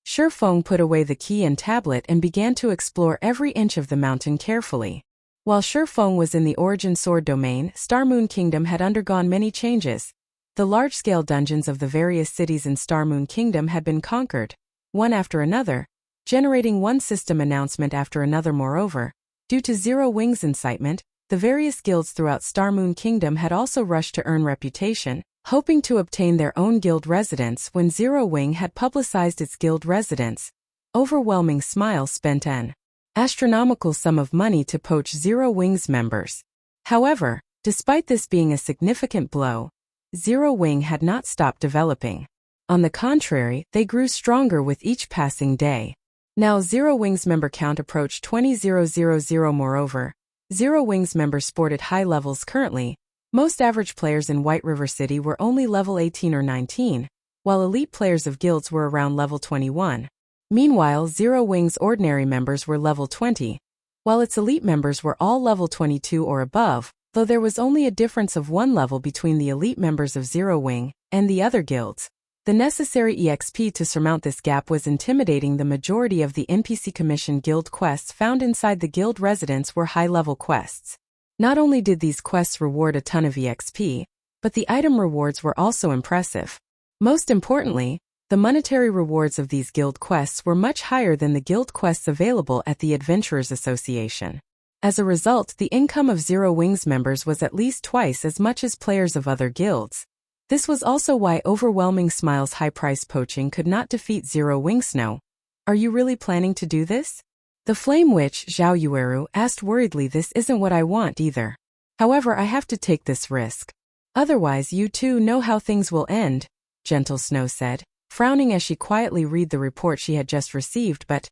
Shifeng put away the key and tablet and began to explore every inch of the mountain carefully. While Shifeng was in the Origin Sword domain, Star Moon Kingdom had undergone many changes. The large-scale dungeons of the various cities in Star Moon Kingdom had been conquered, one after another, generating one system announcement after another. Moreover, due to Zero Wing's incitement, the various guilds throughout Star Moon Kingdom had also rushed to earn reputation, hoping to obtain their own guild residence. When Zero Wing had publicized its guild residence, Overwhelming Smile spent an astronomical sum of money to poach Zero Wing's members. However, despite this being a significant blow, Zero Wing had not stopped developing. On the contrary, they grew stronger with each passing day. Now Zero Wing's member count approached 20,000. Moreover, Zero Wing's members sported high levels currently. Most average players in White River City were only level 18 or 19, while elite players of guilds were around level 21. Meanwhile, Zero Wing's ordinary members were level 20, while its elite members were all level 22 or above, though there was only a difference of 1 level between the elite members of Zero Wing and the other guilds. The necessary EXP to surmount this gap was intimidating. The majority of the NPC Commission guild quests found inside the guild residence were high-level quests. Not only did these quests reward a ton of EXP, but the item rewards were also impressive. Most importantly, the monetary rewards of these guild quests were much higher than the guild quests available at the Adventurers Association. As a result, the income of Zero Wing's members was at least twice as much as players of other guilds. This was also why Overwhelming Smile's high-price poaching could not defeat Zero Wing. Snow, are you really planning to do this? The Flame Witch, Zhao Yueru, asked worriedly. This isn't what I want either. However, I have to take this risk. Otherwise, you too know how things will end, Gentle Snow said, frowning as she quietly read the report she had just received. But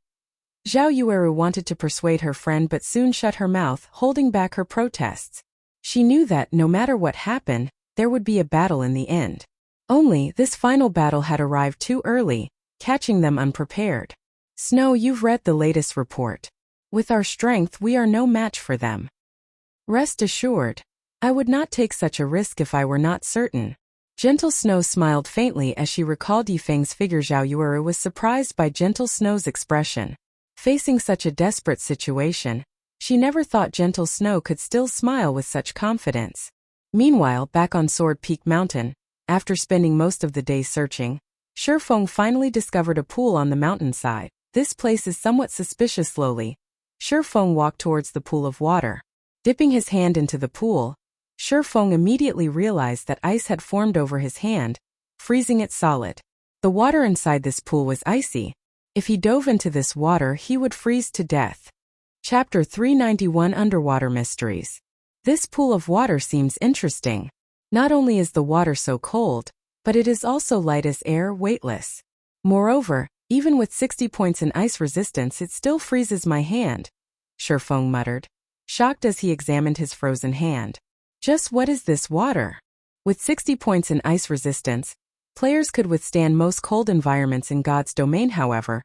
Zhao Yueru wanted to persuade her friend but soon shut her mouth, holding back her protests. She knew that, no matter what happened, there would be a battle in the end. Only, this final battle had arrived too early, catching them unprepared. Snow, you've read the latest report. With our strength, we are no match for them. Rest assured, I would not take such a risk if I were not certain. Gentle Snow smiled faintly as she recalled Yifeng's figure. Zhao Yueru was surprised by Gentle Snow's expression. Facing such a desperate situation, she never thought Gentle Snow could still smile with such confidence. Meanwhile, back on Sword Peak Mountain, after spending most of the day searching, Shifeng finally discovered a pool on the mountainside. This place is somewhat suspicious. Slowly, Shifeng walked towards the pool of water. Dipping his hand into the pool, Shifeng immediately realized that ice had formed over his hand, freezing it solid. The water inside this pool was icy. If he dove into this water, he would freeze to death. Chapter 391 Underwater Mysteries. This pool of water seems interesting. Not only is the water so cold, but it is also light as air, weightless. Moreover, even with 60 points in ice resistance, it still freezes my hand, Shifeng muttered, shocked as he examined his frozen hand. Just what is this water? With 60 points in ice resistance, players could withstand most cold environments in God's domain. However,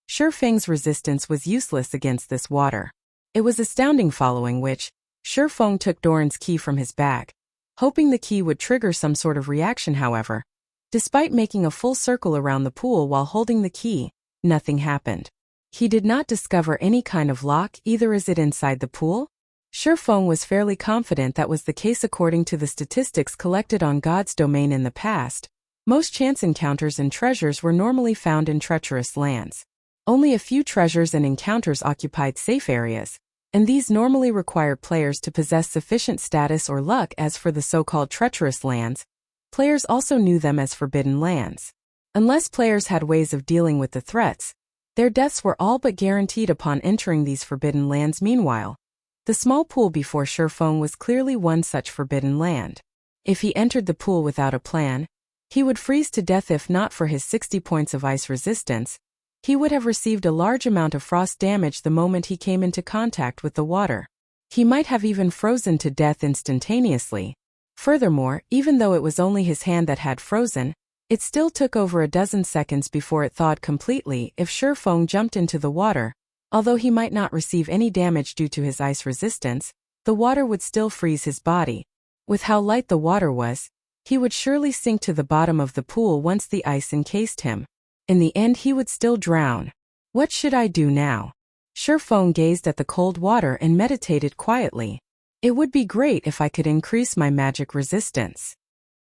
Shifeng's resistance was useless against this water. It was astounding. Following which, Shifeng took Doran's key from his bag, hoping the key would trigger some sort of reaction. However, despite making a full circle around the pool while holding the key, nothing happened. He did not discover any kind of lock either. Is it inside the pool? Shifeng was fairly confident that was the case. According to the statistics collected on God's domain in the past, most chance encounters and treasures were normally found in treacherous lands. Only a few treasures and encounters occupied safe areas, and these normally required players to possess sufficient status or luck. As for the so-called treacherous lands, players also knew them as forbidden lands. Unless players had ways of dealing with the threats, their deaths were all but guaranteed upon entering these forbidden lands. Meanwhile, the small pool before Shifeng was clearly one such forbidden land. If he entered the pool without a plan, he would freeze to death. If not for his 60 points of ice resistance, he would have received a large amount of frost damage the moment he came into contact with the water. He might have even frozen to death instantaneously. Furthermore, even though it was only his hand that had frozen, it still took over a dozen seconds before it thawed completely. If Shifeng jumped into the water, although he might not receive any damage due to his ice resistance, the water would still freeze his body. With how light the water was, he would surely sink to the bottom of the pool once the ice encased him. In the end, he would still drown. What should I do now? Shifeng gazed at the cold water and meditated quietly. It would be great if I could increase my magic resistance.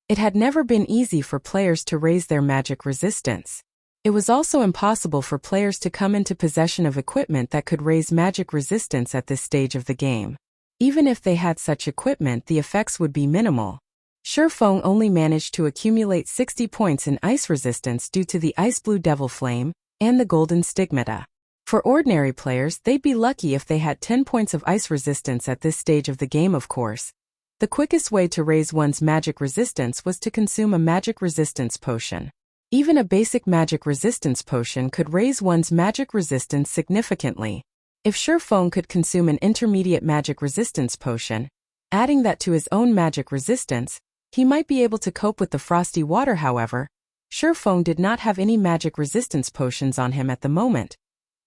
It had never been easy for players to raise their magic resistance. It was also impossible for players to come into possession of equipment that could raise magic resistance at this stage of the game. Even if they had such equipment, the effects would be minimal. Shifeng only managed to accumulate 60 points in ice resistance due to the ice blue devil flame and the golden stigmata. For ordinary players, they'd be lucky if they had 10 points of ice resistance at this stage of the game. Of course, the quickest way to raise one's magic resistance was to consume a magic resistance potion. Even a basic magic resistance potion could raise one's magic resistance significantly. If Shifeng could consume an intermediate magic resistance potion, adding that to his own magic resistance, he might be able to cope with the frosty water. However, Shifeng did not have any magic resistance potions on him at the moment.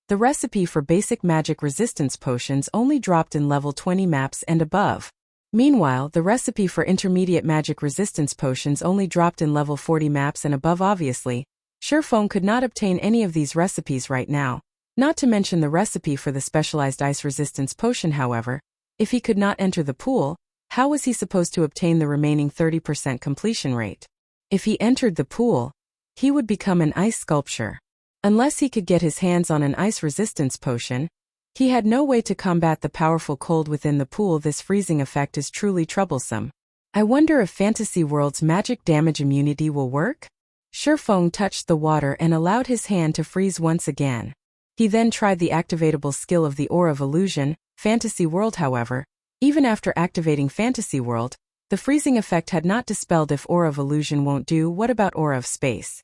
The recipe for basic magic resistance potions only dropped in level 20 maps and above. Meanwhile, the recipe for intermediate magic resistance potions only dropped in level 40 maps and above. Obviously, Shifeng could not obtain any of these recipes right now, not to mention the recipe for the specialized ice resistance potion. However, if he could not enter the pool, how was he supposed to obtain the remaining 30% completion rate? If he entered the pool, he would become an ice sculpture. Unless he could get his hands on an ice resistance potion, he had no way to combat the powerful cold within the pool. This freezing effect is truly troublesome. I wonder if Fantasy World's magic damage immunity will work? Shifeng touched the water and allowed his hand to freeze once again. He then tried the activatable skill of the Aura of Illusion, Fantasy World. However, even after activating Fantasy World, the freezing effect had not dispelled. If Aura of Illusion won't do, what about Aura of Space?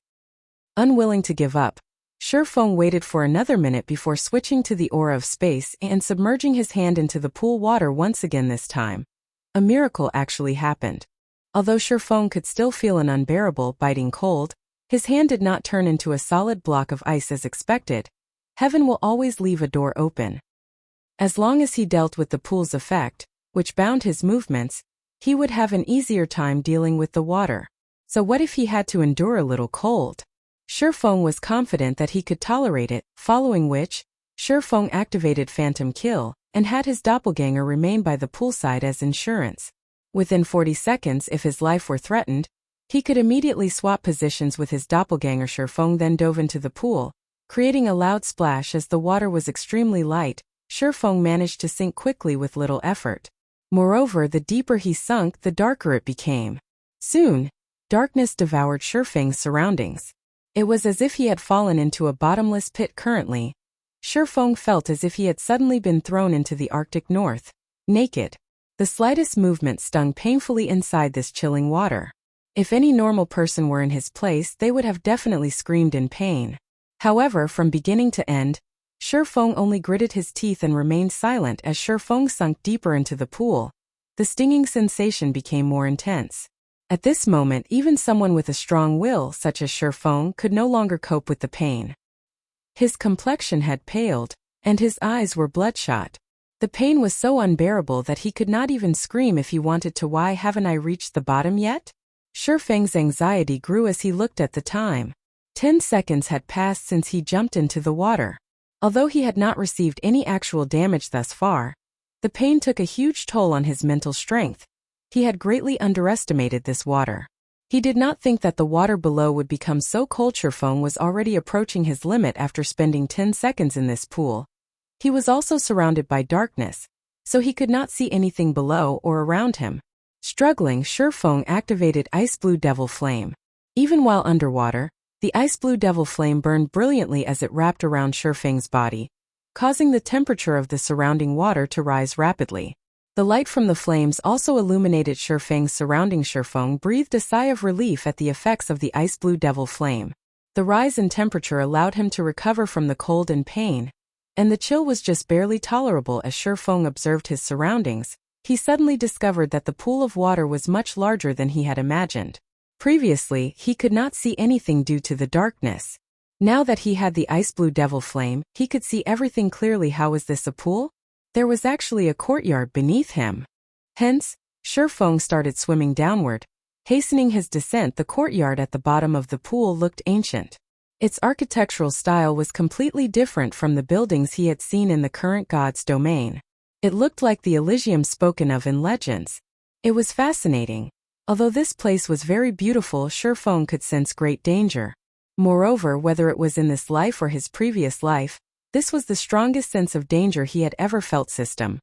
Unwilling to give up, Shifeng waited for another minute before switching to the Aura of Space and submerging his hand into the pool water once again. This time, a miracle actually happened. Although Shifeng could still feel an unbearable, biting cold, his hand did not turn into a solid block of ice as expected. Heaven will always leave a door open. As long as he dealt with the pool's effect, which bound his movements, he would have an easier time dealing with the water. So what if he had to endure a little cold? Shifeng was confident that he could tolerate it, following which, Shifeng activated Phantom Kill and had his doppelganger remain by the poolside as insurance. Within 40 seconds, if his life were threatened, he could immediately swap positions with his doppelganger. Shifeng then dove into the pool, creating a loud splash. As the water was extremely light, Shifeng managed to sink quickly with little effort. Moreover, the deeper he sunk, the darker it became. Soon, darkness devoured Shifeng's surroundings. It was as if he had fallen into a bottomless pit. Currently, Shifeng felt as if he had suddenly been thrown into the Arctic North, naked. The slightest movement stung painfully inside this chilling water. If any normal person were in his place, they would have definitely screamed in pain. However, from beginning to end, Shifeng only gritted his teeth and remained silent. As Shifeng sunk deeper into the pool, the stinging sensation became more intense. At this moment, even someone with a strong will, such as Shifeng, could no longer cope with the pain. His complexion had paled, and his eyes were bloodshot. The pain was so unbearable that he could not even scream if he wanted to. Why haven't I reached the bottom yet? Shifeng's anxiety grew as he looked at the time. 10 seconds had passed since he jumped into the water. Although he had not received any actual damage thus far, the pain took a huge toll on his mental strength. He had greatly underestimated this water. He did not think that the water below would become so cold. Shifeng was already approaching his limit after spending 10 seconds in this pool. He was also surrounded by darkness, so he could not see anything below or around him. Struggling, Shifeng activated Ice Blue Devil Flame. Even while underwater, the Ice Blue Devil Flame burned brilliantly as it wrapped around Shifeng's body, causing the temperature of the surrounding water to rise rapidly. The light from the flames also illuminated Shifeng's surroundings. Shifeng breathed a sigh of relief at the effects of the Ice Blue Devil Flame. The rise in temperature allowed him to recover from the cold and pain, and the chill was just barely tolerable. As Shifeng observed his surroundings, he suddenly discovered that the pool of water was much larger than he had imagined. Previously, he could not see anything due to the darkness. Now that he had the Ice Blue Devil Flame, he could see everything clearly. How was this a pool? There was actually a courtyard beneath him. Hence, Shifeng started swimming downward. Hastening his descent, the courtyard at the bottom of the pool looked ancient. Its architectural style was completely different from the buildings he had seen in the current god's domain. It looked like the Elysium spoken of in legends. It was fascinating. Although this place was very beautiful, Shifeng could sense great danger. Moreover, whether it was in this life or his previous life, this was the strongest sense of danger he had ever felt. System.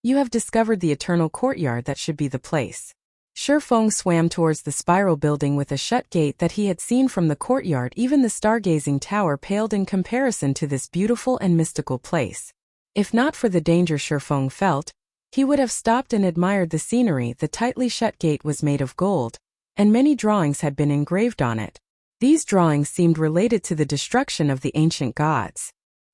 You have discovered the eternal courtyard. That should be the place. Shifeng swam towards the spiral building with a shut gate that he had seen from the courtyard. Even the stargazing tower paled in comparison to this beautiful and mystical place. If not for the danger Shifeng felt, he would have stopped and admired the scenery. The tightly shut gate was made of gold, and many drawings had been engraved on it. These drawings seemed related to the destruction of the ancient gods.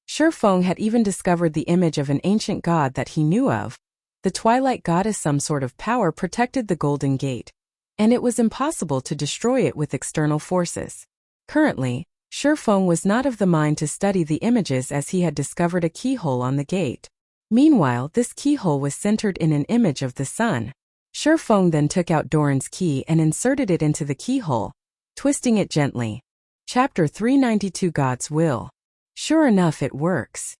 Shifeng had even discovered the image of an ancient god that he knew of. The Twilight Goddess. Some sort of power protected the Golden Gate, and it was impossible to destroy it with external forces. Currently, Shifeng was not of the mind to study the images as he had discovered a keyhole on the gate. Meanwhile, this keyhole was centered in an image of the sun. Shifeng then took out Doran's key and inserted it into the keyhole, twisting it gently. Chapter 392 God's Will. Sure enough, it works.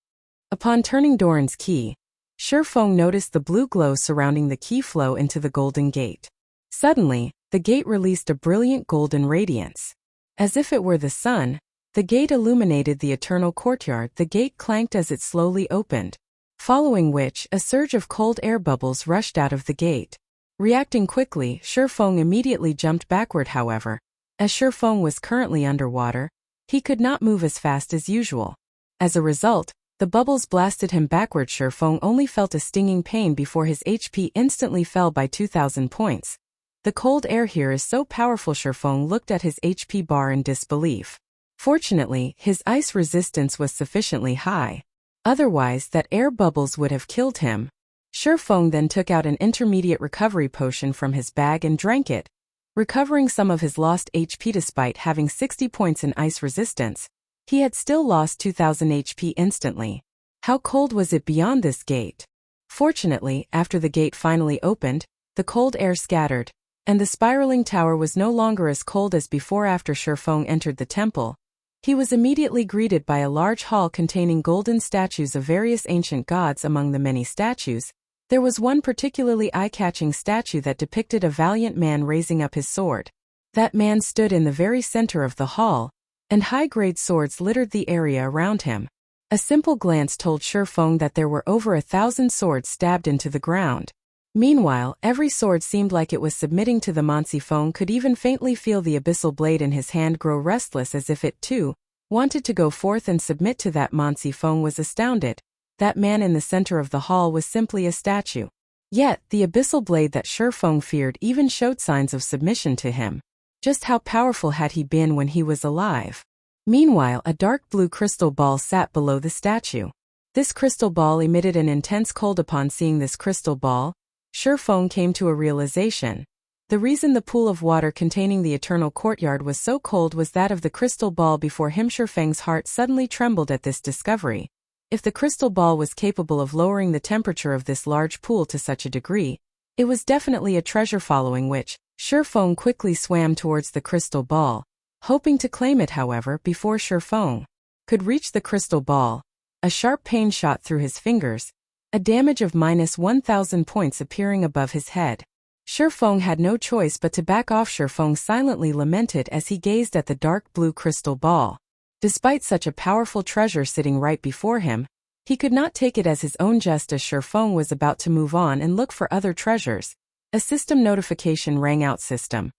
Upon turning Doran's key, Shifeng noticed the blue glow surrounding the key flow into the Golden Gate. Suddenly, the gate released a brilliant golden radiance. As if it were the sun, the gate illuminated the eternal courtyard. The gate clanked as it slowly opened, following which a surge of cold air bubbles rushed out of the gate. Reacting quickly, Shifeng immediately jumped backward. However, as Shifeng was currently underwater, he could not move as fast as usual. As a result, the bubbles blasted him backward. Shifeng only felt a stinging pain before his HP instantly fell by 2,000 points. The cold air here is so powerful. Shifeng looked at his HP bar in disbelief. Fortunately, his ice resistance was sufficiently high. Otherwise, that air bubbles would have killed him. Shifeng then took out an intermediate recovery potion from his bag and drank it, recovering some of his lost HP. Despite having 60 points in ice resistance, he had still lost 2,000 HP instantly. How cold was it beyond this gate? Fortunately, after the gate finally opened, the cold air scattered, and the spiraling tower was no longer as cold as before. After Shifeng entered the temple, he was immediately greeted by a large hall containing golden statues of various ancient gods. Among the many statues, there was one particularly eye-catching statue that depicted a valiant man raising up his sword. That man stood in the very center of the hall, and high-grade swords littered the area around him. A simple glance told Shifeng that there were over 1,000 swords stabbed into the ground. Meanwhile, every sword seemed like it was submitting to the Shifeng could even faintly feel the abyssal blade in his hand grow restless, as if it, too, wanted to go forth and submit to that. Shifeng was astounded. That man in the center of the hall was simply a statue. Yet, the abyssal blade that Shifeng feared even showed signs of submission to him. Just how powerful had he been when he was alive? Meanwhile, a dark blue crystal ball sat below the statue. This crystal ball emitted an intense cold. Upon seeing this crystal ball, Shifeng came to a realization. The reason the pool of water containing the eternal courtyard was so cold was that of the crystal ball before him. Shifeng's heart suddenly trembled at this discovery. If the crystal ball was capable of lowering the temperature of this large pool to such a degree, it was definitely a treasure. Following which, Shifeng quickly swam towards the crystal ball, hoping to claim it. However, before Shifeng could reach the crystal ball, a sharp pain shot through his fingers, a damage of -1,000 points appearing above his head. Shifeng had no choice but to back off. Shifeng silently lamented as he gazed at the dark blue crystal ball. Despite such a powerful treasure sitting right before him, He could not take it as his own just as Shifeng was about to move on and look for other treasures. A system notification rang out. System.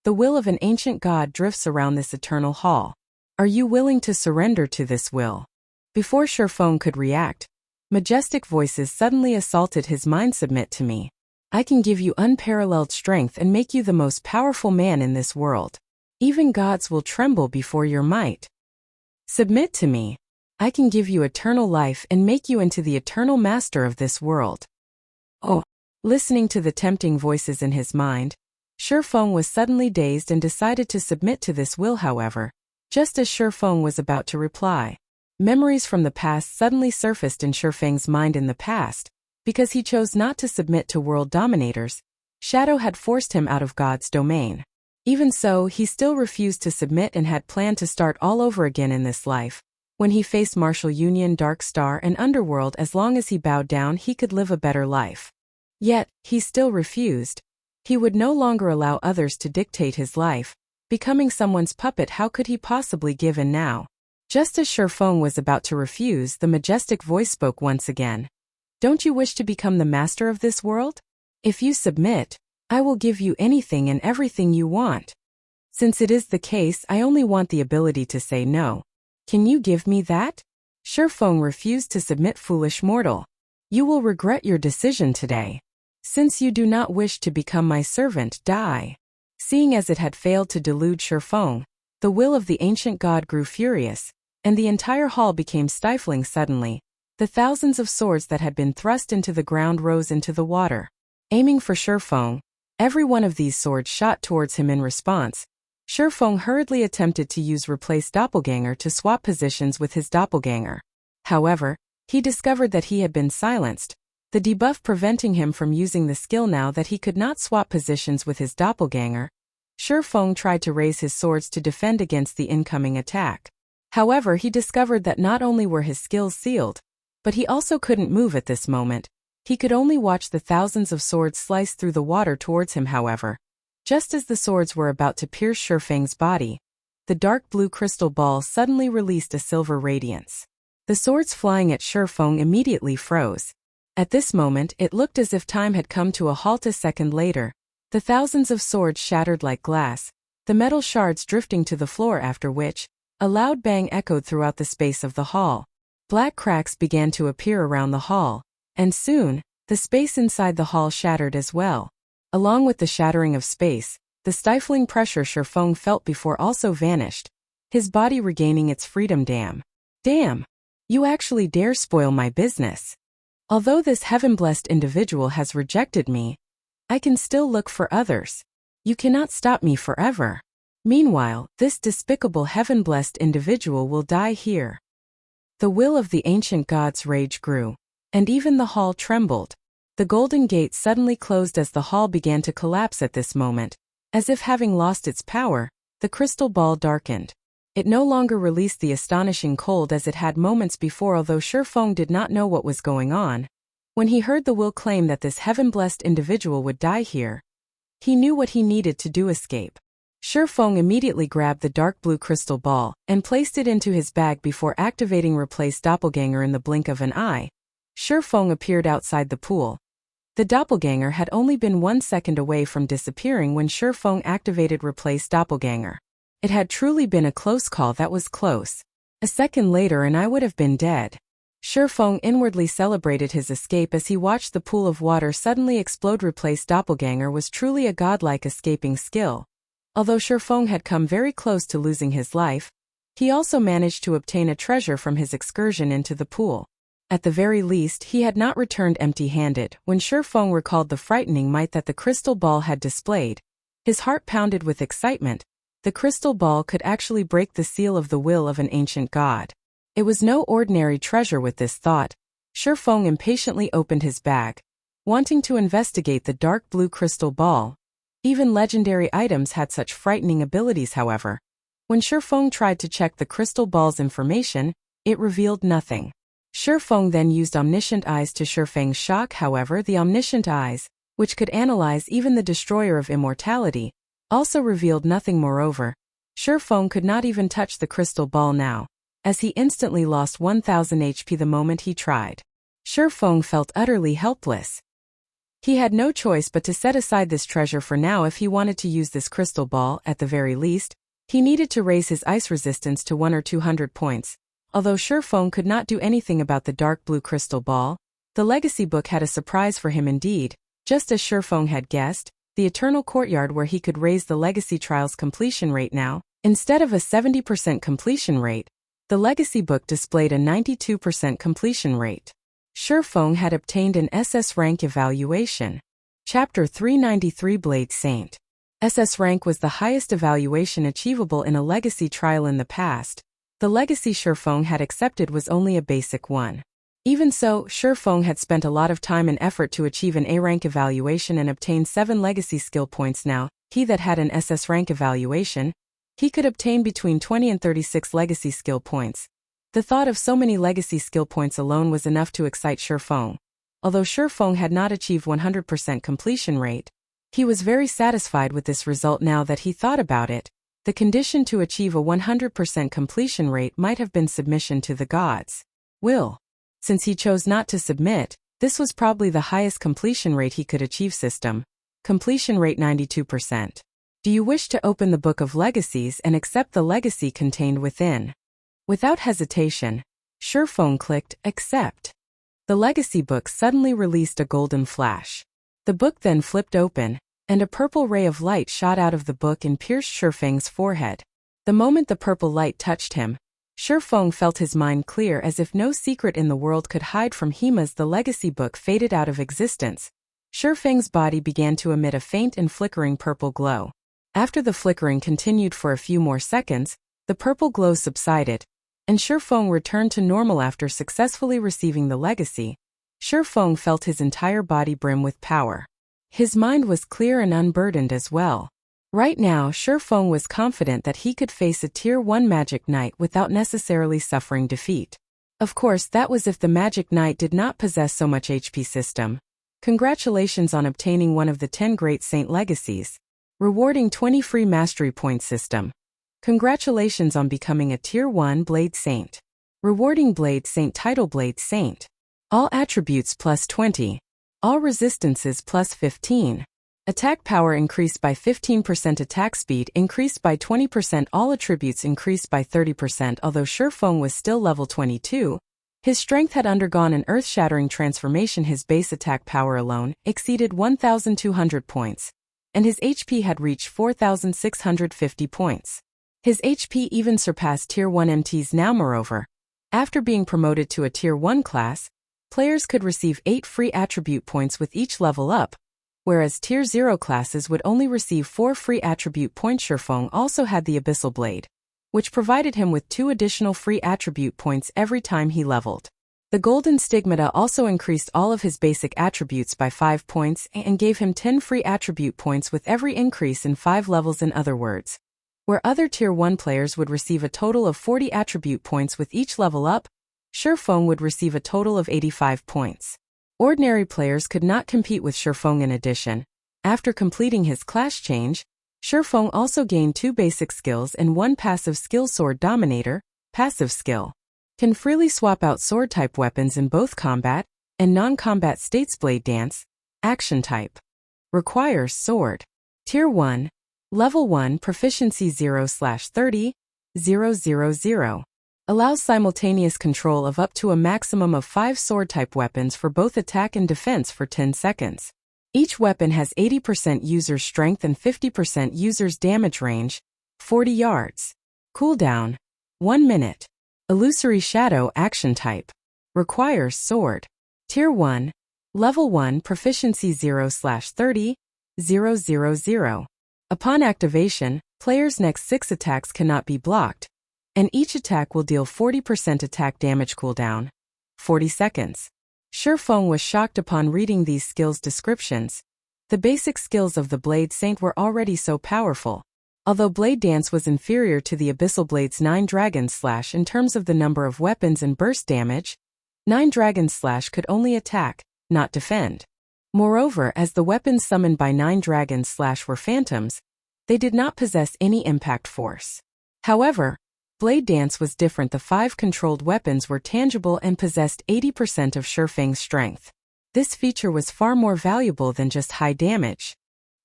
The will of an ancient god drifts around this eternal hall. Are you willing to surrender to this will? Before Shifeng could react, majestic voices suddenly assaulted his mind. Submit to me. I can give you unparalleled strength and make you the most powerful man in this world. Even gods will tremble before your might. Submit to me. I can give you eternal life and make you into the eternal master of this world. Oh! Listening to the tempting voices in his mind, Shifeng was suddenly dazed and decided to submit to this will. However, just as Shifeng was about to reply, memories from the past suddenly surfaced in Shifeng's mind. In the past, because he chose not to submit to world dominators, Shadow had forced him out of God's domain. Even so, he still refused to submit and had planned to start all over again in this life. When he faced Martial Union, Dark Star, and Underworld, as long as he bowed down, he could live a better life. Yet, he still refused. He would no longer allow others to dictate his life. Becoming someone's puppet, how could he possibly give in now? Just as Shifeng was about to refuse, the majestic voice spoke once again. Don't you wish to become the master of this world? If you submit, I will give you anything and everything you want. Since it is the case, I only want the ability to say no. Can you give me that? Shifeng refused to submit. Foolish mortal. You will regret your decision today. Since you do not wish to become my servant, die. Seeing as it had failed to delude Shifeng, the will of the ancient god grew furious, and the entire hall became stifling. Suddenly, the thousands of swords that had been thrust into the ground rose into the water. Aiming for Shifeng, every one of these swords shot towards him. In response, Shifeng hurriedly attempted to use Replace Doppelganger to swap positions with his doppelganger. However, he discovered that he had been silenced, the debuff preventing him from using the skill. Now that he could not swap positions with his doppelganger, Shifeng tried to raise his swords to defend against the incoming attack. However, he discovered that not only were his skills sealed, but he also couldn't move at this moment. He could only watch the thousands of swords slice through the water towards him. However, just as the swords were about to pierce Shifeng's body, the dark blue crystal ball suddenly released a silver radiance. The swords flying at Shifeng immediately froze. At this moment, it looked as if time had come to a halt. A second later, the thousands of swords shattered like glass, the metal shards drifting to the floor, after which, a loud bang echoed throughout the space of the hall. Black cracks began to appear around the hall, and soon, the space inside the hall shattered as well. Along with the shattering of space, the stifling pressure Shifeng felt before also vanished, his body regaining its freedom. Damn! You actually dare spoil my business. Although this heaven-blessed individual has rejected me, I can still look for others. You cannot stop me forever. Meanwhile, this despicable heaven-blessed individual will die here. The will of the ancient god's rage grew, and even the hall trembled. The golden gate suddenly closed as the hall began to collapse. At this moment, as if having lost its power, the crystal ball darkened. It no longer released the astonishing cold as it had moments before. Although Shifeng did not know what was going on, when he heard the will claim that this heaven-blessed individual would die here, he knew what he needed to do: escape. Shifeng immediately grabbed the dark blue crystal ball and placed it into his bag before activating Replace Doppelganger. In the blink of an eye, Shifeng appeared outside the pool. The doppelganger had only been 1 second away from disappearing when Shifeng activated Replace Doppelganger. It had truly been a close call. That was close. A second later and I would have been dead. Shifeng inwardly celebrated his escape as he watched the pool of water suddenly explode. Replace Doppelganger was truly a godlike escaping skill. Although Shifeng had come very close to losing his life, he also managed to obtain a treasure from his excursion into the pool. At the very least, he had not returned empty-handed. When Shifeng recalled the frightening might that the crystal ball had displayed, his heart pounded with excitement. The crystal ball could actually break the seal of the will of an ancient god. It was no ordinary treasure. With this thought, Shifeng impatiently opened his bag, wanting to investigate the dark blue crystal ball. Even legendary items had such frightening abilities. However, when Shifeng tried to check the crystal ball's information, it revealed nothing. Shifeng then used Omniscient Eyes to Shifeng's shock. However, the Omniscient Eyes, which could analyze even the destroyer of immortality, also revealed nothing. Moreover, Shifeng could not even touch the crystal ball now. as he instantly lost 1000 HP the moment he tried. Shifeng felt utterly helpless. He had no choice but to set aside this treasure for now if he wanted to use this crystal ball. At the very least, he needed to raise his ice resistance to 100 or 200 points. Although Shifeng could not do anything about the dark blue crystal ball, the legacy book had a surprise for him indeed. Just as Shifeng had guessed, the Eternal Courtyard where he could raise the legacy trial's completion rate now, instead of a 70% completion rate, the legacy book displayed a 92% completion rate. Shifeng had obtained an SS rank evaluation. Chapter 393 Blade Saint. SS rank was the highest evaluation achievable in a legacy trial in the past. The legacy Shifeng had accepted was only a basic one. Even so, Shifeng had spent a lot of time and effort to achieve an A rank evaluation and obtain 7 legacy skill points now. He that had an SS rank evaluation, he could obtain between 20 and 36 legacy skill points. The thought of so many legacy skill points alone was enough to excite Shifeng. Although Shifeng had not achieved 100% completion rate, he was very satisfied with this result now that he thought about it. The condition to achieve a 100% completion rate might have been submission to the gods' will. Since he chose not to submit, this was probably the highest completion rate he could achieve. System completion rate 92%. Do you wish to open the Book of Legacies and accept the legacy contained within? Without hesitation, Shifeng clicked Accept. The legacy book suddenly released a golden flash. The book then flipped open, and a purple ray of light shot out of the book and pierced Shifeng's forehead. The moment the purple light touched him, Shifeng felt his mind clear as if no secret in the world could hide from him. As the legacy book faded out of existence, Shifeng's body began to emit a faint and flickering purple glow. After the flickering continued for a few more seconds, the purple glow subsided, and Shifeng returned to normal after successfully receiving the legacy. Shifeng felt his entire body brim with power. His mind was clear and unburdened as well. Right now, Shifeng was confident that he could face a Tier 1 Magic Knight without necessarily suffering defeat. Of course, that was if the Magic Knight did not possess so much HP. System. Congratulations on obtaining one of the 10 Great Saint Legacies. Rewarding 20 free Mastery Points. System. Congratulations on becoming a Tier 1 Blade Saint. Rewarding Blade Saint title. Blade Saint. All attributes plus 20. All resistances plus 15. Attack power increased by 15%. Attack speed increased by 20%. All attributes increased by 30%. Although Shifeng was still level 22, his strength had undergone an earth-shattering transformation. His base attack power alone exceeded 1,200 points, and his HP had reached 4,650 points. His HP even surpassed Tier 1 MTs now. Moreover, after being promoted to a Tier 1 class, players could receive 8 free attribute points with each level up, whereas Tier 0 classes would only receive 4 free attribute points. Shifeng also had the Abyssal Blade, which provided him with 2 additional free attribute points every time he leveled. The Golden Stigmata also increased all of his basic attributes by 5 points and gave him 10 free attribute points with every increase in 5 levels. In other words, where other Tier 1 players would receive a total of 40 attribute points with each level up, Shifeng would receive a total of 85 points. Ordinary players could not compete with Shifeng. In addition, after completing his class change, Shifeng also gained 2 basic skills and 1 passive skill. Sword Dominator, passive skill, can freely swap out sword-type weapons in both combat and non-combat states. Blade Dance, action type, requires sword. Tier 1, Level 1 Proficiency 0/30, 000. Allows simultaneous control of up to a maximum of 5 sword-type weapons for both attack and defense for 10 seconds. Each weapon has 80% user strength and 50% user's damage range, 40 yards. Cooldown, 1 minute. Illusory Shadow action type, requires sword. Tier 1, Level 1 Proficiency 0/30, 000. Upon activation, players' next 6 attacks cannot be blocked, and each attack will deal 40% attack damage. Cooldown, 40 seconds. Shifeng was shocked upon reading these skills descriptions. The basic skills of the Blade Saint were already so powerful. Although Blade Dance was inferior to the Abyssal Blade's 9 Dragon Slash in terms of the number of weapons and burst damage, 9 Dragon Slash could only attack, not defend. Moreover, as the weapons summoned by 9 Dragon Slash were phantoms, they did not possess any impact force. However, Blade Dance was different. The 5 controlled weapons were tangible and possessed 80% of Shifeng's strength. This feature was far more valuable than just high damage.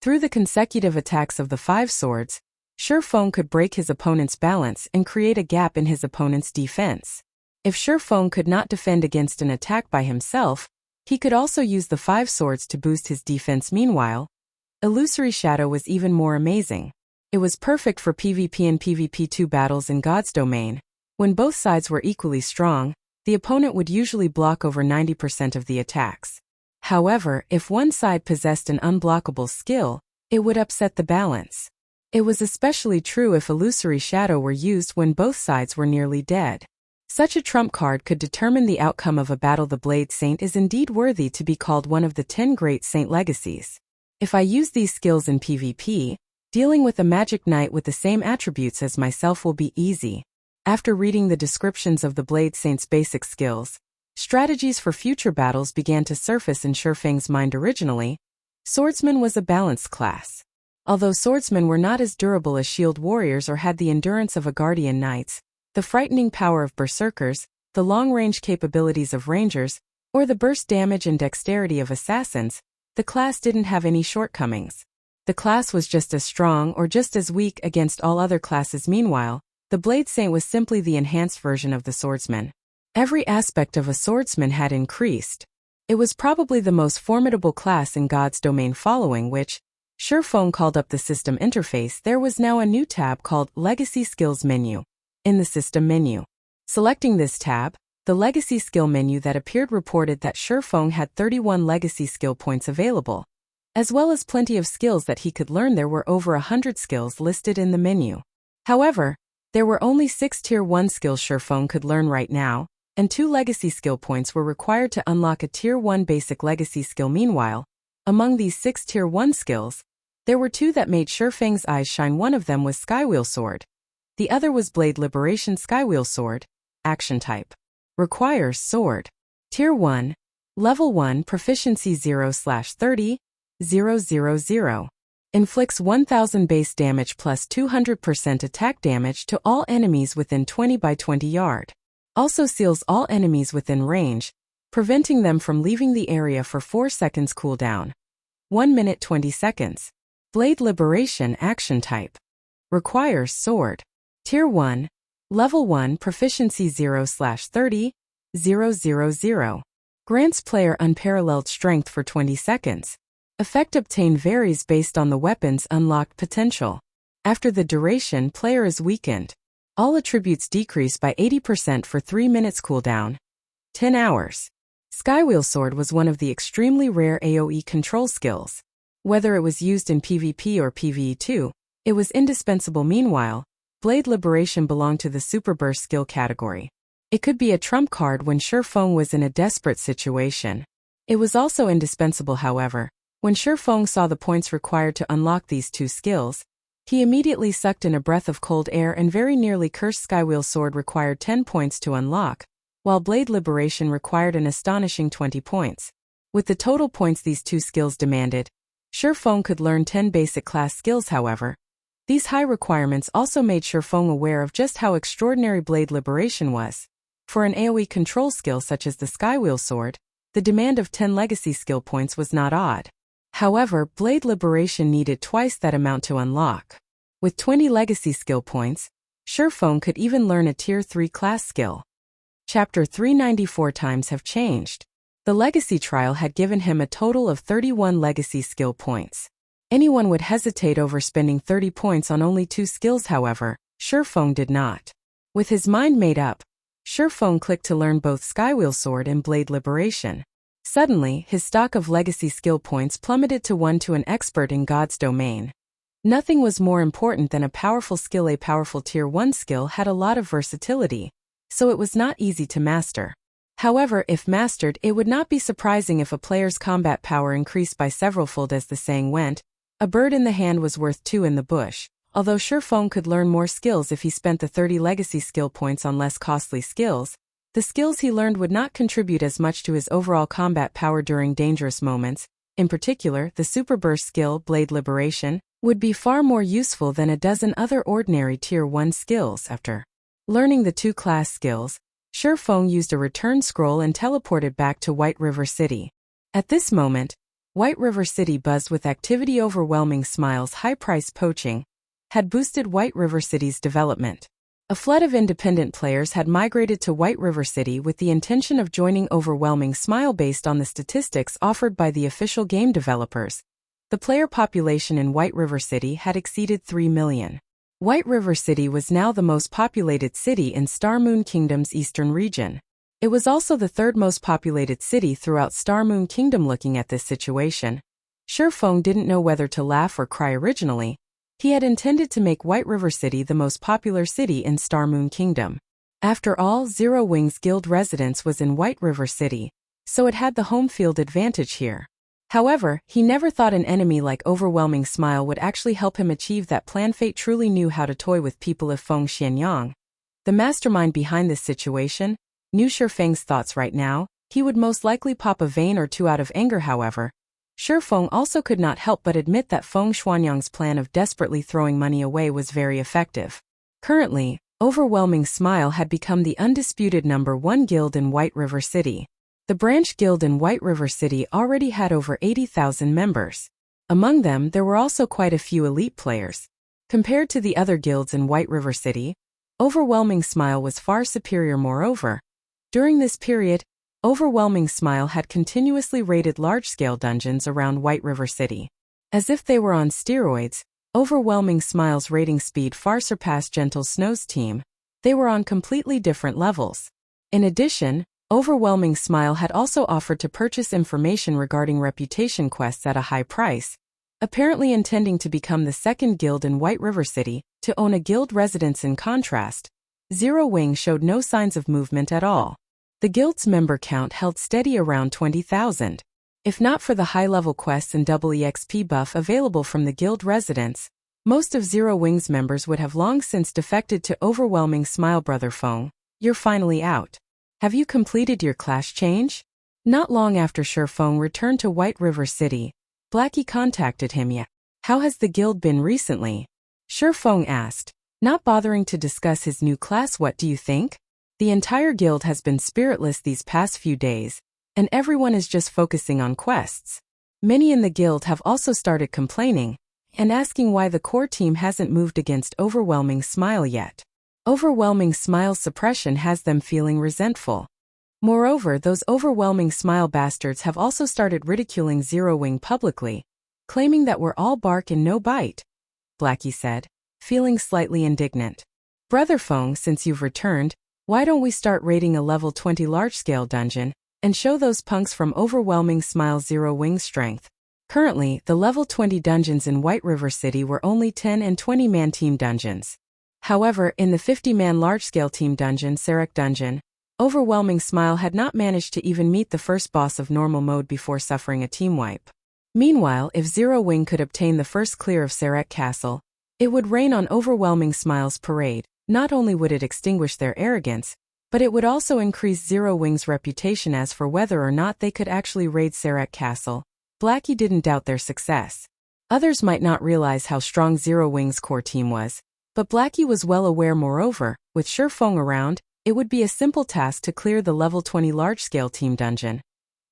Through the consecutive attacks of the 5 swords, Shifeng could break his opponent's balance and create a gap in his opponent's defense. If Shifeng could not defend against an attack by himself, he could also use the 5 swords to boost his defense. Meanwhile, Illusory Shadow was even more amazing. It was perfect for PvP and PvP2 battles in God's domain. When both sides were equally strong, the opponent would usually block over 90% of the attacks. However, if one side possessed an unblockable skill, it would upset the balance. It was especially true if Illusory Shadow were used when both sides were nearly dead. Such a trump card could determine the outcome of a battle. The Blade Saint is indeed worthy to be called one of the 10 great saint legacies. If I use these skills in PvP, dealing with a magic knight with the same attributes as myself will be easy. After reading the descriptions of the Blade Saint's basic skills, strategies for future battles began to surface in Shifeng's mind. Originally, Swordsman was a balanced class. Although swordsmen were not as durable as shield warriors or had the endurance of a guardian knights, the frightening power of berserkers, the long-range capabilities of rangers, or the burst damage and dexterity of assassins, the class didn't have any shortcomings. The class was just as strong or just as weak against all other classes. Meanwhile, the Blade Saint was simply the enhanced version of the swordsman. Every aspect of a swordsman had increased. It was probably the most formidable class in God's domain. Following which, Shifeng called up the system interface. There was now a new tab called Legacy Skills Menu. In the system menu, selecting this tab, the Legacy Skill menu that appeared reported that Shifeng had 31 legacy skill points available, as well as plenty of skills that he could learn. There were over 100 skills listed in the menu. However, there were only 6 Tier 1 skills Shifeng could learn right now, and 2 legacy skill points were required to unlock a Tier 1 basic legacy skill. Meanwhile, among these 6 Tier 1 skills, there were 2 that made Shifeng's eyes shine. One of them was Skywheel Sword. The other was Blade Liberation. Skywheel Sword, Action Type. Requires Sword. Tier 1. Level 1 Proficiency 0/30, 000. Inflicts 1000 base damage plus 200% attack damage to all enemies within 20 by 20 yard. Also seals all enemies within range, preventing them from leaving the area for 4 seconds. Cooldown 1 minute 20 seconds. Blade Liberation. Action Type. Requires Sword. Tier 1. Level 1 Proficiency 0/30, 000. Grants player unparalleled strength for 20 seconds. Effect obtained varies based on the weapon's unlocked potential. After the duration, player is weakened. All attributes decrease by 80% for 3 minutes. Cooldown 10 hours. Skywheel Sword was one of the extremely rare AoE control skills. Whether it was used in PvP or PvE2, it was indispensable. Meanwhile, Blade Liberation belonged to the Super Burst skill category. It could be a trump card when Shifeng was in a desperate situation. It was also indispensable. However, when Shifeng saw the points required to unlock these 2 skills, he immediately sucked in a breath of cold air and very nearly cursed. Skywheel Sword required 10 points to unlock, while Blade Liberation required an astonishing 20 points. With the total points these 2 skills demanded, Shifeng could learn 10 basic class skills. However, these high requirements also made Shifeng aware of just how extraordinary Blade Liberation was. For an AoE control skill such as the Skywheel Sword, the demand of 10 legacy skill points was not odd. However, Blade Liberation needed twice that amount to unlock. With 20 legacy skill points, Shifeng could even learn a Tier 3 class skill. Chapter 394 Times have changed. The Legacy Trial had given him a total of 31 legacy skill points. Anyone would hesitate over spending 30 points on only 2 skills. However, Shifeng did not. With his mind made up, Shifeng clicked to learn both Skywheel Sword and Blade Liberation. Suddenly, his stock of legacy skill points plummeted to 1 to an expert in God's domain. Nothing was more important than a powerful skill. A powerful Tier 1 skill had a lot of versatility, so it was not easy to master. However, if mastered, it would not be surprising if a player's combat power increased by several-fold. As the saying went, a bird in the hand was worth 2 in the bush. Although Shifeng could learn more skills if he spent the 30 legacy skill points on less costly skills, the skills he learned would not contribute as much to his overall combat power during dangerous moments. In particular, the Super Burst skill, Blade Liberation, would be far more useful than a dozen other ordinary Tier 1 skills. After Learning the two class skills, Shifeng used a return scroll and teleported back to White River City. At this moment, White River City buzzed with activity. Overwhelming Smile's high-price poaching had boosted White River City's development. A flood of independent players had migrated to White River City with the intention of joining Overwhelming Smile based on the statistics offered by the official game developers. The player population in White River City had exceeded 3 million. White River City was now the most populated city in Star Moon Kingdom's eastern region. It was also the third most populated city throughout Star Moon Kingdom. Looking at this situation, Shifeng didn't know whether to laugh or cry. Originally, he had intended to make White River City the most popular city in Star Moon Kingdom. After all, Zero Wing's guild residence was in White River City, so it had the home field advantage here. However, he never thought an enemy like Overwhelming Smile would actually help him achieve that plan. Fate truly knew how to toy with people. If Feng Xianyang, the mastermind behind this situation, knew Shifeng's thoughts right now, he would most likely pop a vein or two out of anger. However, Shifeng also could not help but admit that Feng Xianyang's plan of desperately throwing money away was very effective. Currently, Overwhelming Smile had become the undisputed #1 guild in White River City. The branch guild in White River City already had over 80,000 members. Among them, there were also quite a few elite players. Compared to the other guilds in White River City, Overwhelming Smile was far superior. Moreover, during this period, Overwhelming Smile had continuously raided large-scale dungeons around White River City. As if they were on steroids, Overwhelming Smile's raiding speed far surpassed Gentle Snow's team. They were on completely different levels. In addition, Overwhelming Smile had also offered to purchase information regarding reputation quests at a high price, apparently intending to become the second guild in White River City to own a guild residence. In contrast, Zero Wing showed no signs of movement at all. The guild's member count held steady around 20,000. If not for the high-level quests and double EXP buff available from the guild residence, most of Zero Wing's members would have long since defected to Overwhelming Smile. Brother Feng, you're finally out. Have you completed your class change? Not long after Shifeng returned to White River City, Blackie contacted him. Yeah. How has the guild been recently? Shifeng asked, not bothering to discuss his new class. What do you think? The entire guild has been spiritless these past few days, and everyone is just focusing on quests. Many in the guild have also started complaining and asking why the core team hasn't moved against Overwhelming Smile yet. Overwhelming Smile's suppression has them feeling resentful. Moreover, those Overwhelming Smile bastards have also started ridiculing Zero Wing publicly, claiming that we're all bark and no bite, Blackie said, feeling slightly indignant. Brother Feng, since you've returned, why don't we start raiding a level 20 large-scale dungeon and show those punks from Overwhelming Smile Zero Wing's strength? Currently, the level 20 dungeons in White River City were only 10 and 20-man team dungeons. However, in the 50-man large-scale team dungeon, Sarek Dungeon, Overwhelming Smile had not managed to even meet the first boss of normal mode before suffering a team wipe. Meanwhile, if Zero Wing could obtain the first clear of Sarek Castle, it would rain on Overwhelming Smile's parade. Not only would it extinguish their arrogance, but it would also increase Zero Wing's reputation. As for whether or not they could actually raid Sarek Castle, Blackie didn't doubt their success. Others might not realize how strong Zero Wing's core team was, but Blackie was well aware. Moreover, with Shifeng around, it would be a simple task to clear the level 20 large-scale team dungeon.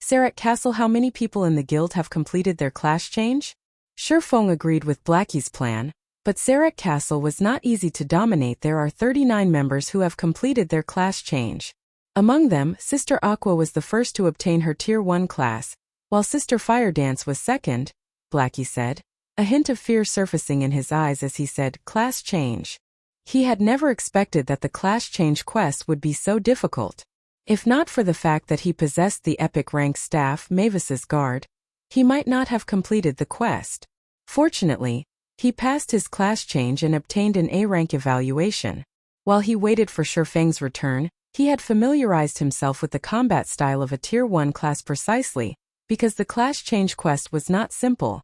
Sarek Castle. How many people in the guild have completed their class change? Shifeng agreed with Blackie's plan, but Sarek Castle was not easy to dominate. There are 39 members who have completed their class change. Among them, Sister Aqua was the first to obtain her Tier 1 class, while Sister Fire Dance was second, Blackie said, a hint of fear surfacing in his eyes as he said, class change. He had never expected that the class change quest would be so difficult. If not for the fact that he possessed the epic rank staff Mavis's Guard, he might not have completed the quest. Fortunately, he passed his class change and obtained an A-rank evaluation. While he waited for Shifeng's return, he had familiarized himself with the combat style of a Tier 1 class precisely, because the class change quest was not simple.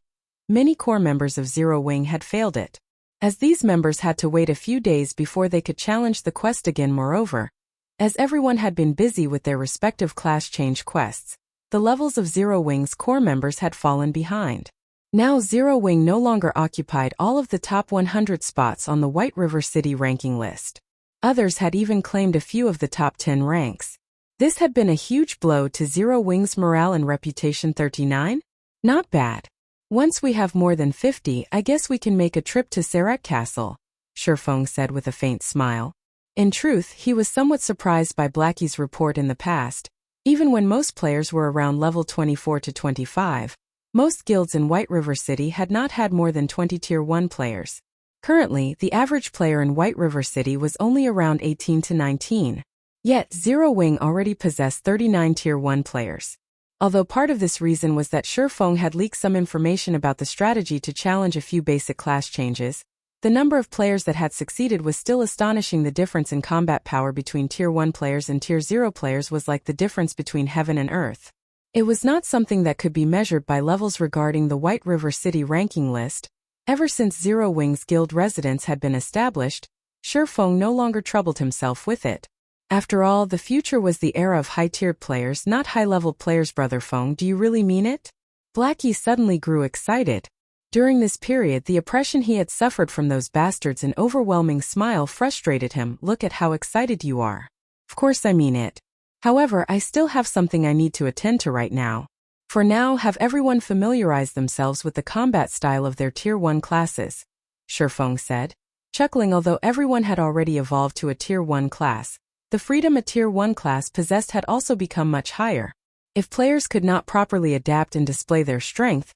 Many core members of Zero Wing had failed it, as these members had to wait a few days before they could challenge the quest again. Moreover, as everyone had been busy with their respective class change quests, the levels of Zero Wing's core members had fallen behind. Now Zero Wing no longer occupied all of the top 100 spots on the White River City ranking list. Others had even claimed a few of the top 10 ranks. This had been a huge blow to Zero Wing's morale and reputation. 39? Not bad. Once we have more than 50, I guess we can make a trip to Sarat Castle, Shifeng said with a faint smile. In truth, he was somewhat surprised by Blackie's report in the past. Even when most players were around level 24 to 25, most guilds in White River City had not had more than 20 Tier 1 players. Currently, the average player in White River City was only around 18 to 19. Yet, Zero Wing already possessed 39 Tier 1 players. Although part of this reason was that Shifeng had leaked some information about the strategy to challenge a few basic class changes, the number of players that had succeeded was still astonishing. The difference in combat power between Tier 1 players and Tier 0 players was like the difference between heaven and earth. It was not something that could be measured by levels. Regarding the White River City ranking list, ever since Zero Wing's guild residence had been established, Shifeng no longer troubled himself with it. After all, the future was the era of high-tiered players, not high-level players. Brother Feng, do you really mean it? Blackie suddenly grew excited. During this period, the oppression he had suffered from those bastards, an overwhelming smile frustrated him. Look at how excited you are. Of course I mean it. However, I still have something I need to attend to right now. For now, have everyone familiarize themselves with the combat style of their Tier 1 classes, Shifeng said, chuckling. Although everyone had already evolved to a Tier 1 class, the freedom a Tier 1 class possessed had also become much higher. If players could not properly adapt and display their strength,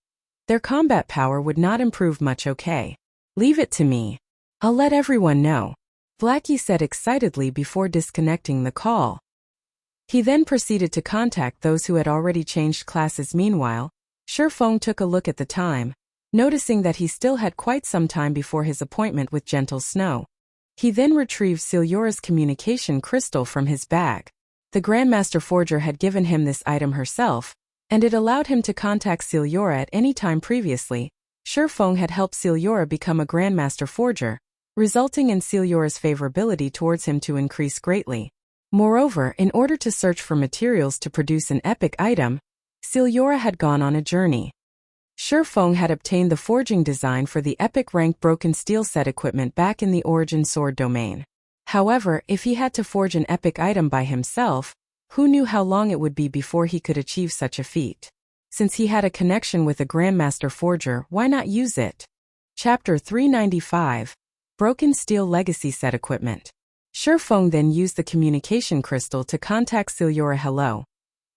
their combat power would not improve much. Okay. Leave it to me. I'll let everyone know, Blackie said excitedly before disconnecting the call. He then proceeded to contact those who had already changed classes. Meanwhile, Shifeng took a look at the time, noticing that he still had quite some time before his appointment with Gentle Snow. He then retrieved Siliora's communication crystal from his bag. The Grandmaster Forger had given him this item herself, and it allowed him to contact Siliora at any time. Previously, Shifeng had helped Siliora become a Grandmaster Forger, resulting in Siliora's favorability towards him to increase greatly. Moreover, in order to search for materials to produce an epic item, Siliora had gone on a journey. Shifeng had obtained the forging design for the epic rank broken steel set equipment back in the Origin Sword domain. However, if he had to forge an epic item by himself, who knew how long it would be before he could achieve such a feat? Since he had a connection with a Grandmaster Forger, why not use it? Chapter 395, Broken Steel Legacy Set Equipment. Shifeng then used the communication crystal to contact Siliora. Hello.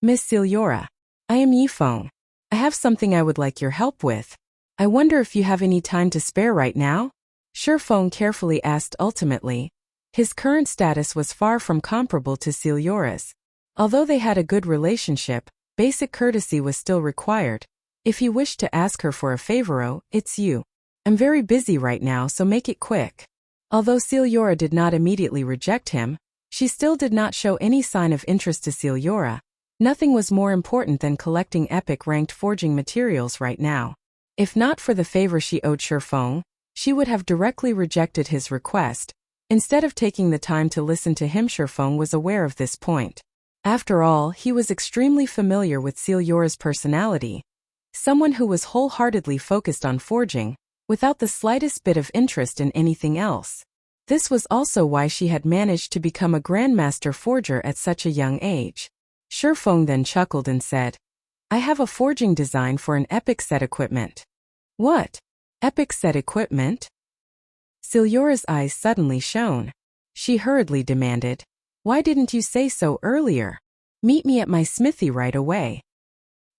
Miss Siliora. I am Yifeng. I have something I would like your help with. I wonder if you have any time to spare right now? Shifeng carefully asked. Ultimately, his current status was far from comparable to Siliora's. Although they had a good relationship, basic courtesy was still required. If he wished to ask her for a favor, oh, it's you. I'm very busy right now, so make it quick. Although Siliora did not immediately reject him, she still did not show any sign of interest to Siliora. Nothing was more important than collecting epic ranked forging materials right now. If not for the favor she owed Shifeng, she would have directly rejected his request. Instead of taking the time to listen to him, Shifeng was aware of this point. After all, he was extremely familiar with Siliora's personality. Someone who was wholeheartedly focused on forging, without the slightest bit of interest in anything else. This was also why she had managed to become a Grandmaster Forger at such a young age. Shifeng then chuckled and said, I have a forging design for an epic set equipment. What? Epic set equipment? Siliora's eyes suddenly shone. She hurriedly demanded, Why didn't you say so earlier? Meet me at my smithy right away.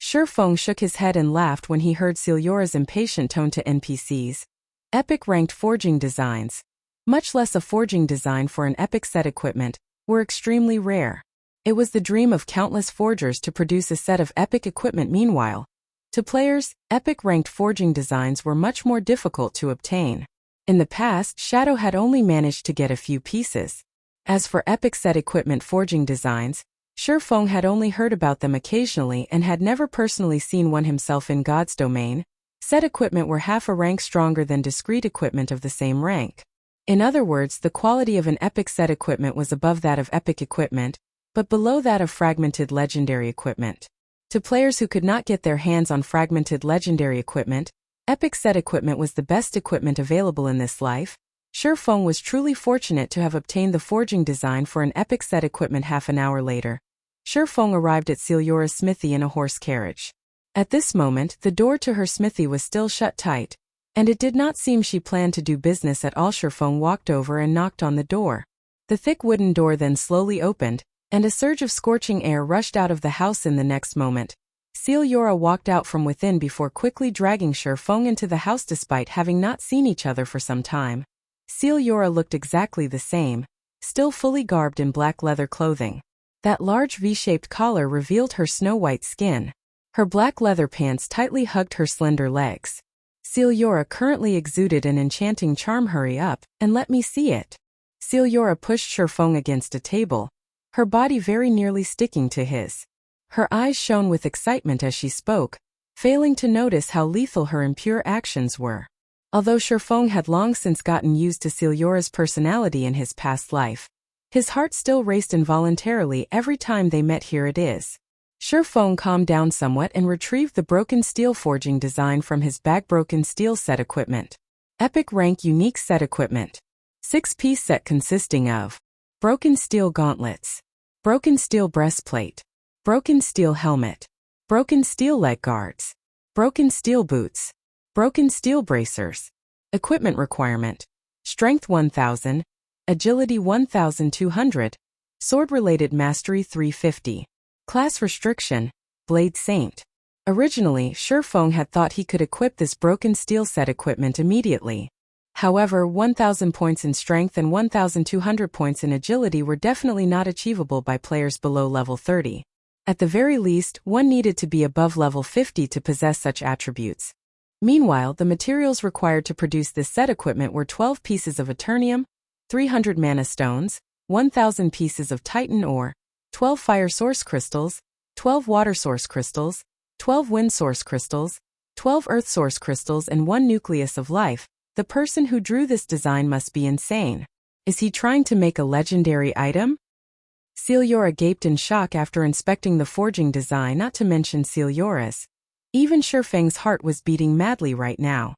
Shifeng shook his head and laughed when he heard Siliora's impatient tone to NPCs. Epic ranked forging designs, much less a forging design for an epic set equipment, were extremely rare. It was the dream of countless forgers to produce a set of epic equipment. Meanwhile, to players, epic ranked forging designs were much more difficult to obtain. In the past, Shadow had only managed to get a few pieces. As for epic set equipment forging designs, Shifeng had only heard about them occasionally and had never personally seen one himself. In God's domain, set equipment were half a rank stronger than discrete equipment of the same rank. In other words, the quality of an epic set equipment was above that of epic equipment, but below that of fragmented legendary equipment. To players who could not get their hands on fragmented legendary equipment, epic set equipment was the best equipment available in this life. Feng was truly fortunate to have obtained the forging design for an epic set equipment. Half an hour later, Feng arrived at Ciliora's smithy in a horse carriage. At this moment, the door to her smithy was still shut tight, and it did not seem she planned to do business at all. Feng walked over and knocked on the door. The thick wooden door then slowly opened, and a surge of scorching air rushed out of the house. In the next moment, Ciliora walked out from within before quickly dragging Feng into the house. Despite having not seen each other for some time, Ciliora looked exactly the same, still fully garbed in black leather clothing. That large V-shaped collar revealed her snow-white skin. Her black leather pants tightly hugged her slender legs. Ciliora currently exuded an enchanting charm. Hurry up, and let me see it. Ciliora pushed Feng against a table, her body very nearly sticking to his. Her eyes shone with excitement as she spoke, failing to notice how lethal her impure actions were. Although Feng had long since gotten used to Ciliora's personality in his past life, his heart still raced involuntarily every time they met. Here it is. Feng calmed down somewhat and retrieved the broken steel forging design from his bag. Broken steel set equipment. Epic rank unique set equipment. 6-piece set consisting of broken steel gauntlets, broken steel breastplate, broken steel helmet, broken steel leg guards, broken steel boots, broken steel bracers. Equipment requirement: Strength 1000, Agility 1200, Sword-related Mastery 350. Class restriction: Blade Saint. Originally, Feng had thought he could equip this broken steel set equipment immediately. However, 1,000 points in strength and 1,200 points in agility were definitely not achievable by players below level 30. At the very least, one needed to be above level 50 to possess such attributes. Meanwhile, the materials required to produce this set equipment were 12 pieces of Eternium, 300 mana stones, 1,000 pieces of Titan ore, 12 fire source crystals, 12 water source crystals, 12 wind source crystals, 12 earth source crystals, and 1 nucleus of life. The person who drew this design must be insane. Is he trying to make a legendary item? Ciliora gaped in shock after inspecting the forging design, not to mention Ciliora's. Even Feng's heart was beating madly right now.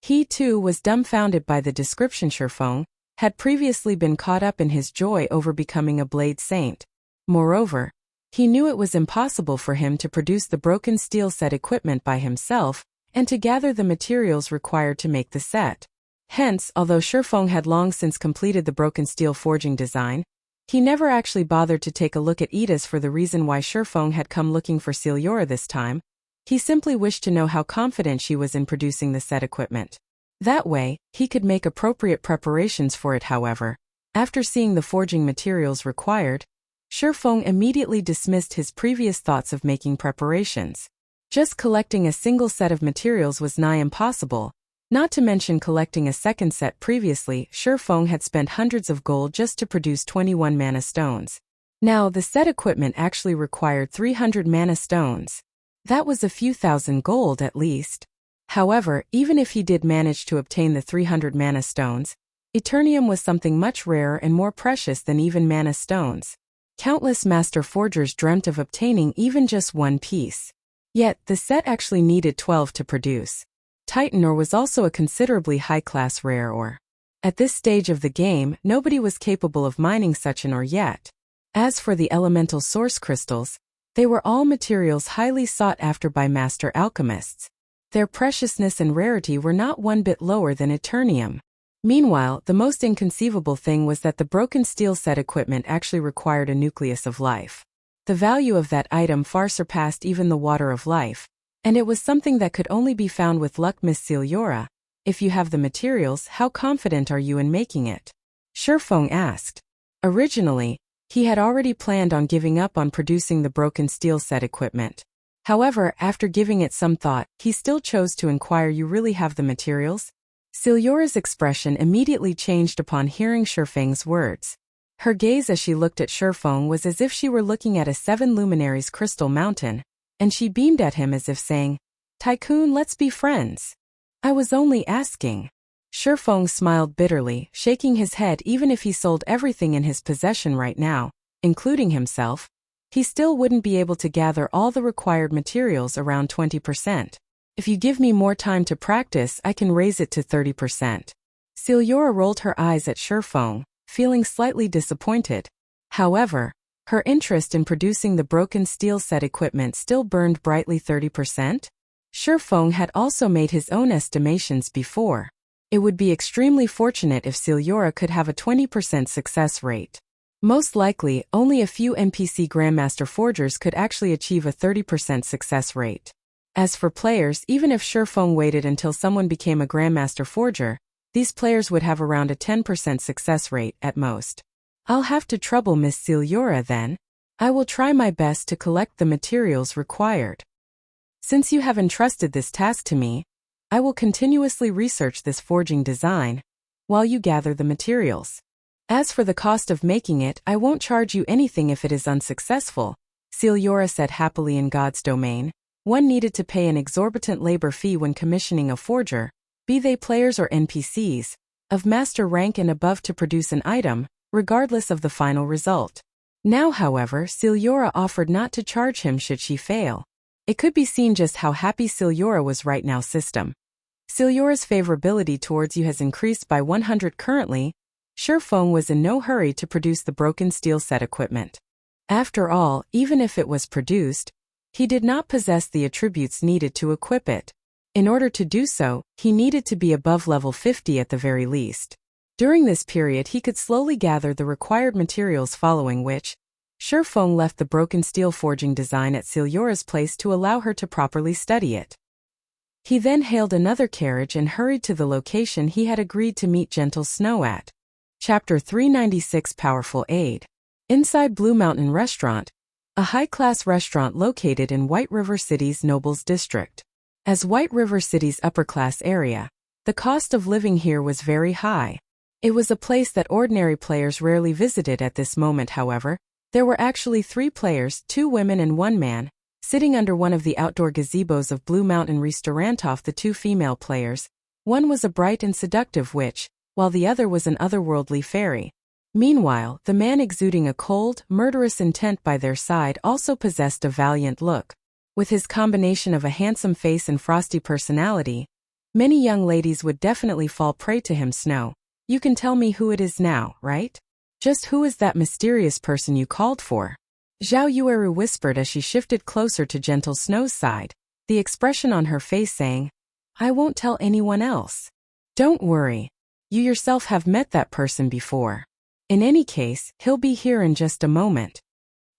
He too was dumbfounded by the description. Feng had previously been caught up in his joy over becoming a Blade Saint. Moreover, he knew it was impossible for him to produce the broken steel set equipment by himself, and to gather the materials required to make the set. Hence, although Feng had long since completed the broken steel forging design, he never actually bothered to take a look at Ida's for the reason why Feng had come looking for Ciliora this time. He simply wished to know how confident she was in producing the set equipment. That way, he could make appropriate preparations for it. However, after seeing the forging materials required, Feng immediately dismissed his previous thoughts of making preparations. Just collecting a single set of materials was nigh impossible, not to mention collecting a second set. Previously, Feng had spent hundreds of gold just to produce 21 mana stones. Now, the set equipment actually required 300 mana stones. That was a few thousand gold at least. However, even if he did manage to obtain the 300 mana stones, Eternium was something much rarer and more precious than even mana stones. Countless master forgers dreamt of obtaining even just one piece. Yet, the set actually needed 12 to produce. Titan ore was also a considerably high-class rare ore. At this stage of the game, nobody was capable of mining such an ore yet. As for the elemental source crystals, they were all materials highly sought after by master alchemists. Their preciousness and rarity were not one bit lower than Eternium. Meanwhile, the most inconceivable thing was that the broken steel set equipment actually required a nucleus of life. The value of that item far surpassed even the water of life, and it was something that could only be found with luck. Miss Ciliora, if you have the materials, how confident are you in making it? Feng asked. Originally, he had already planned on giving up on producing the broken steel set equipment. However, after giving it some thought, he still chose to inquire, you really have the materials? Ciliora's expression immediately changed upon hearing Feng's words. Her gaze as she looked at Feng was as if she were looking at a 7 luminaries crystal mountain, and she beamed at him as if saying, "Tycoon, let's be friends. I was only asking." Feng smiled bitterly, shaking his head. Even if he sold everything in his possession right now, including himself, he still wouldn't be able to gather all the required materials, around 20%. If you give me more time to practice, I can raise it to 30%. Celiora rolled her eyes at Shurfeng, feeling slightly disappointed. However, her interest in producing the broken steel set equipment still burned brightly 30%. Shurfeng had also made his own estimations before. It would be extremely fortunate if Celiora could have a 20% success rate. Most likely, only a few NPC Grandmaster Forgers could actually achieve a 30% success rate. As for players, even if Shurfeng waited until someone became a Grandmaster Forger, these players would have around a 10% success rate at most. I'll have to trouble Miss Celiora then. I will try my best to collect the materials required. Since you have entrusted this task to me, I will continuously research this forging design while you gather the materials. As for the cost of making it, I won't charge you anything if it is unsuccessful, Celiora said happily. In God's domain, one needed to pay an exorbitant labor fee when commissioning a forger, be they players or NPCs, of master rank and above to produce an item, regardless of the final result. Now, however, Celiora offered not to charge him should she fail. It could be seen just how happy Celiora was right now. System. Celiora's favorability towards you has increased by 100 currently. Shurfeng was in no hurry to produce the broken steel set equipment. After all, even if it was produced, he did not possess the attributes needed to equip it. In order to do so, he needed to be above level 50 at the very least. During this period he could slowly gather the required materials, following which, Shurfeng left the broken steel forging design at Celiora's place to allow her to properly study it. He then hailed another carriage and hurried to the location he had agreed to meet Gentle Snow at. Chapter 396 Powerful Aid. Inside Blue Mountain Restaurant, a high-class restaurant located in White River City's Nobles District. As White River City's upper-class area, the cost of living here was very high. It was a place that ordinary players rarely visited at this moment. However, there were actually 3 players, 2 women and 1 man, sitting under one of the outdoor gazebos of Blue Mountain Restaurant. Of the 2 female players, one was a bright and seductive witch, while the other was an otherworldly fairy. Meanwhile, the man exuding a cold, murderous intent by their side also possessed a valiant look. With his combination of a handsome face and frosty personality, many young ladies would definitely fall prey to him. Snow, you can tell me who it is now, right? Just who is that mysterious person you called for? Zhao Yueru whispered as she shifted closer to Gentle Snow's side, the expression on her face saying, I won't tell anyone else. Don't worry. You yourself have met that person before. In any case, he'll be here in just a moment.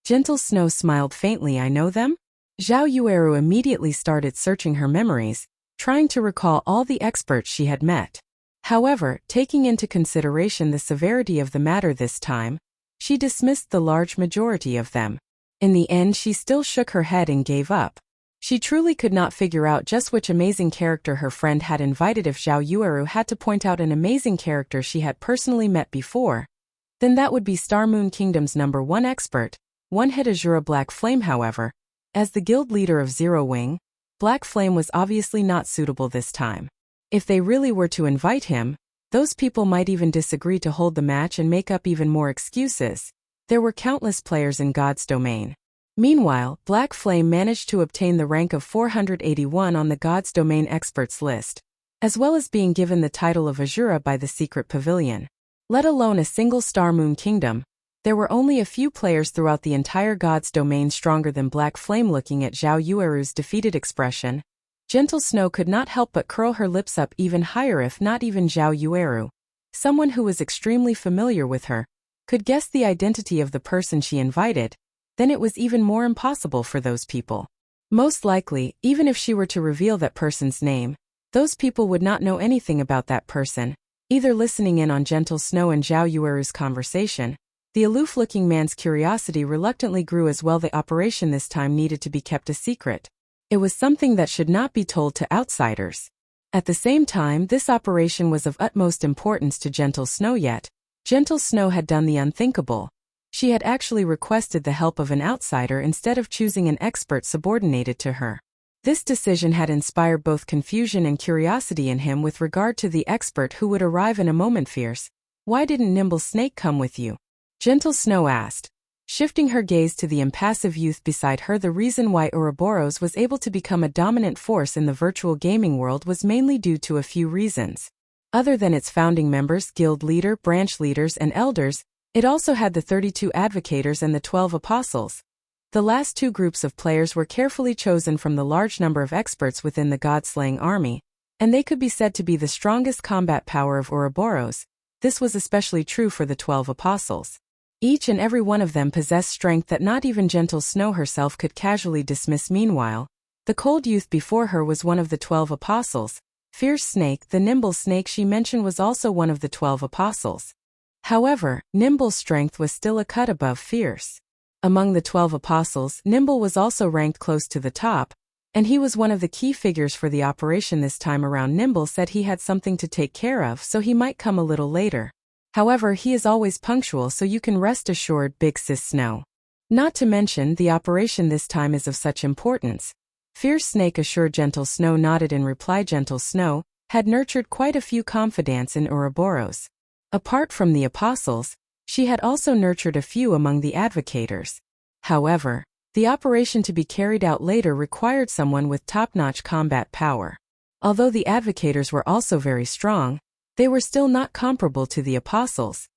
Gentle Snow smiled faintly. I know them? Zhao Yueru immediately started searching her memories, trying to recall all the experts she had met. However, taking into consideration the severity of the matter this time, she dismissed the large majority of them. In the end, she still shook her head and gave up. She truly could not figure out just which amazing character her friend had invited. If Zhao Yueru had to point out an amazing character she had personally met before, then that would be Star Moon Kingdom's #1 expert, one-hit Asura Black Flame. However, as the guild leader of Zero Wing, Black Flame was obviously not suitable this time. If they really were to invite him, those people might even disagree to hold the match and make up even more excuses. There were countless players in God's domain. Meanwhile, Black Flame managed to obtain the rank of 481 on the God's domain experts list, as well as being given the title of Asura by the Secret Pavilion. Let alone a single Star Moon Kingdom, there were only a few players throughout the entire God's domain stronger than Black Flame. Looking at Zhao Yueru's defeated expression, Gentle Snow could not help but curl her lips up even higher. If not even Zhao Yueru, someone who was extremely familiar with her, could guess the identity of the person she invited, then it was even more impossible for those people. Most likely, even if she were to reveal that person's name, those people would not know anything about that person. Either listening in on Gentle Snow and Zhao Yueru's conversation, the aloof-looking man's curiosity reluctantly grew as well. The operation this time needed to be kept a secret. It was something that should not be told to outsiders. At the same time, this operation was of utmost importance to Gentle Snow. Yet, Gentle Snow had done the unthinkable. She had actually requested the help of an outsider instead of choosing an expert subordinated to her. This decision had inspired both confusion and curiosity in him with regard to the expert who would arrive in a moment. Fierce, why didn't Nimble Snake come with you? Gentle Snow asked, shifting her gaze to the impassive youth beside her. The reason why Ouroboros was able to become a dominant force in the virtual gaming world was mainly due to a few reasons. Other than its founding members, guild leader, branch leaders, and elders, it also had the 32 advocators and the 12 apostles. The last two groups of players were carefully chosen from the large number of experts within the god-slaying army, and they could be said to be the strongest combat power of Ouroboros. This was especially true for the 12 apostles. Each and every one of them possessed strength that not even gentle Snow herself could casually dismiss. Meanwhile, the cold youth before her was one of the 12 apostles. Fierce Snake, the nimble snake she mentioned, was also one of the 12 apostles. However, Nimble's strength was still a cut above Fierce. Among the 12 apostles, Nimble was also ranked close to the top, and he was one of the key figures for the operation this time around. Nimble said he had something to take care of, so he might come a little later. However, he is always punctual, so you can rest assured, Big Sis Snow. Not to mention, the operation this time is of such importance. Fierce Snake assured Gentle Snow. Nodded in reply. Gentle Snow had nurtured quite a few confidants in Ouroboros. Apart from the apostles, she had also nurtured a few among the advocators. However, the operation to be carried out later required someone with top-notch combat power. Although the advocators were also very strong, they were still not comparable to the apostles.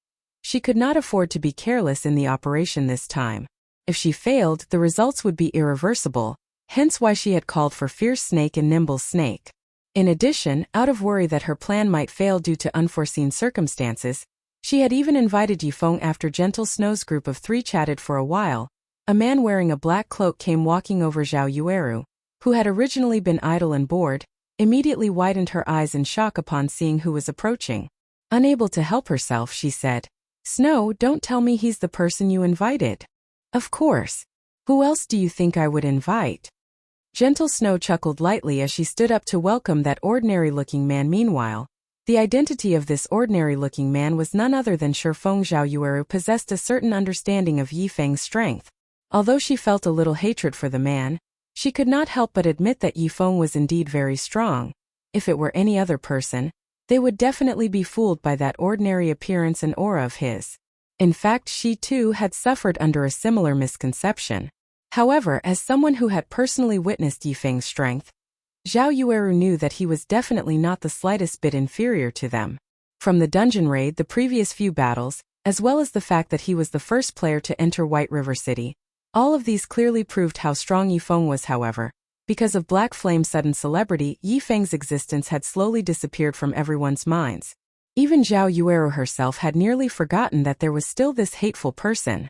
She could not afford to be careless in the operation this time. If she failed, the results would be irreversible, hence why she had called for Fierce Snake and Nimble Snake. In addition, out of worry that her plan might fail due to unforeseen circumstances, she had even invited Yifeng. After Gentle Snow's group of 3 chatted for a while, a man wearing a black cloak came walking over. Zhao Yueru, who had originally been idle and bored, immediately widened her eyes in shock upon seeing who was approaching. Unable to help herself, she said, "Snow, don't tell me he's the person you invited." "Of course. Who else do you think I would invite?" Gentle Snow chuckled lightly as she stood up to welcome that ordinary-looking man. Meanwhile, the identity of this ordinary-looking man was none other than Shifeng. Zhao Yueru possessed a certain understanding of Yifeng's strength. Although she felt a little hatred for the man, she could not help but admit that Yifeng was indeed very strong. If it were any other person, they would definitely be fooled by that ordinary appearance and aura of his. In fact, she too had suffered under a similar misconception. However, as someone who had personally witnessed Yifeng's strength, Zhao Yueru knew that he was definitely not the slightest bit inferior to them. From the dungeon raid, the previous few battles, as well as the fact that he was the first player to enter White River City, all of these clearly proved how strong Yifeng was. However, because of Black Flame's sudden celebrity, Yifeng's existence had slowly disappeared from everyone's minds. Even Zhao Yueru herself had nearly forgotten that there was still this hateful person.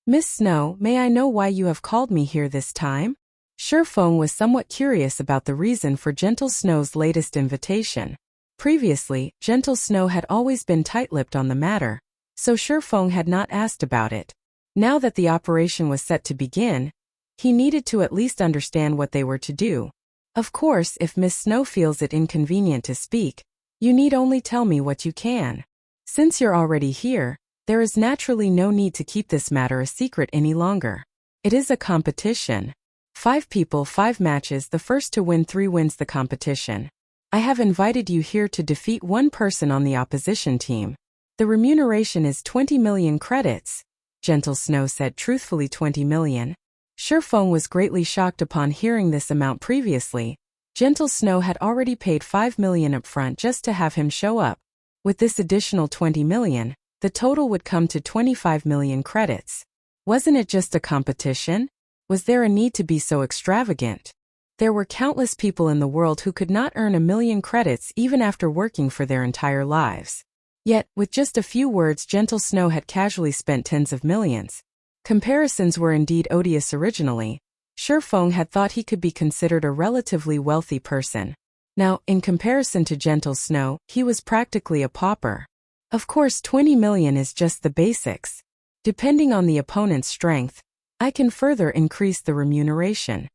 "Miss Snow, may I know why you have called me here this time?" Shifeng was somewhat curious about the reason for Gentle Snow's latest invitation. Previously, Gentle Snow had always been tight-lipped on the matter, so Shifeng had not asked about it. Now that the operation was set to begin, he needed to at least understand what they were to do. "Of course, if Miss Snow feels it inconvenient to speak, you need only tell me what you can. Since you're already here, there is naturally no need to keep this matter a secret any longer. It is a competition. 5 people, 5 matches, the first to win 3 wins the competition. I have invited you here to defeat 1 person on the opposition team. The remuneration is 20 million credits. Gentle Snow said truthfully. 20 million. Shifeng was greatly shocked upon hearing this amount. Previously, Gentle Snow had already paid 5 million upfront just to have him show up. With this additional 20 million, the total would come to 25 million credits. Wasn't it just a competition? Was there a need to be so extravagant? There were countless people in the world who could not earn 1 million credits even after working for their entire lives. Yet, with just a few words, Gentle Snow had casually spent tens of millions. Comparisons were indeed odious. Originally, Shifeng had thought he could be considered a relatively wealthy person. Now, in comparison to Gentle Snow, he was practically a pauper. Of course, 20 million is just the basics. Depending on the opponent's strength, I can further increase the remuneration.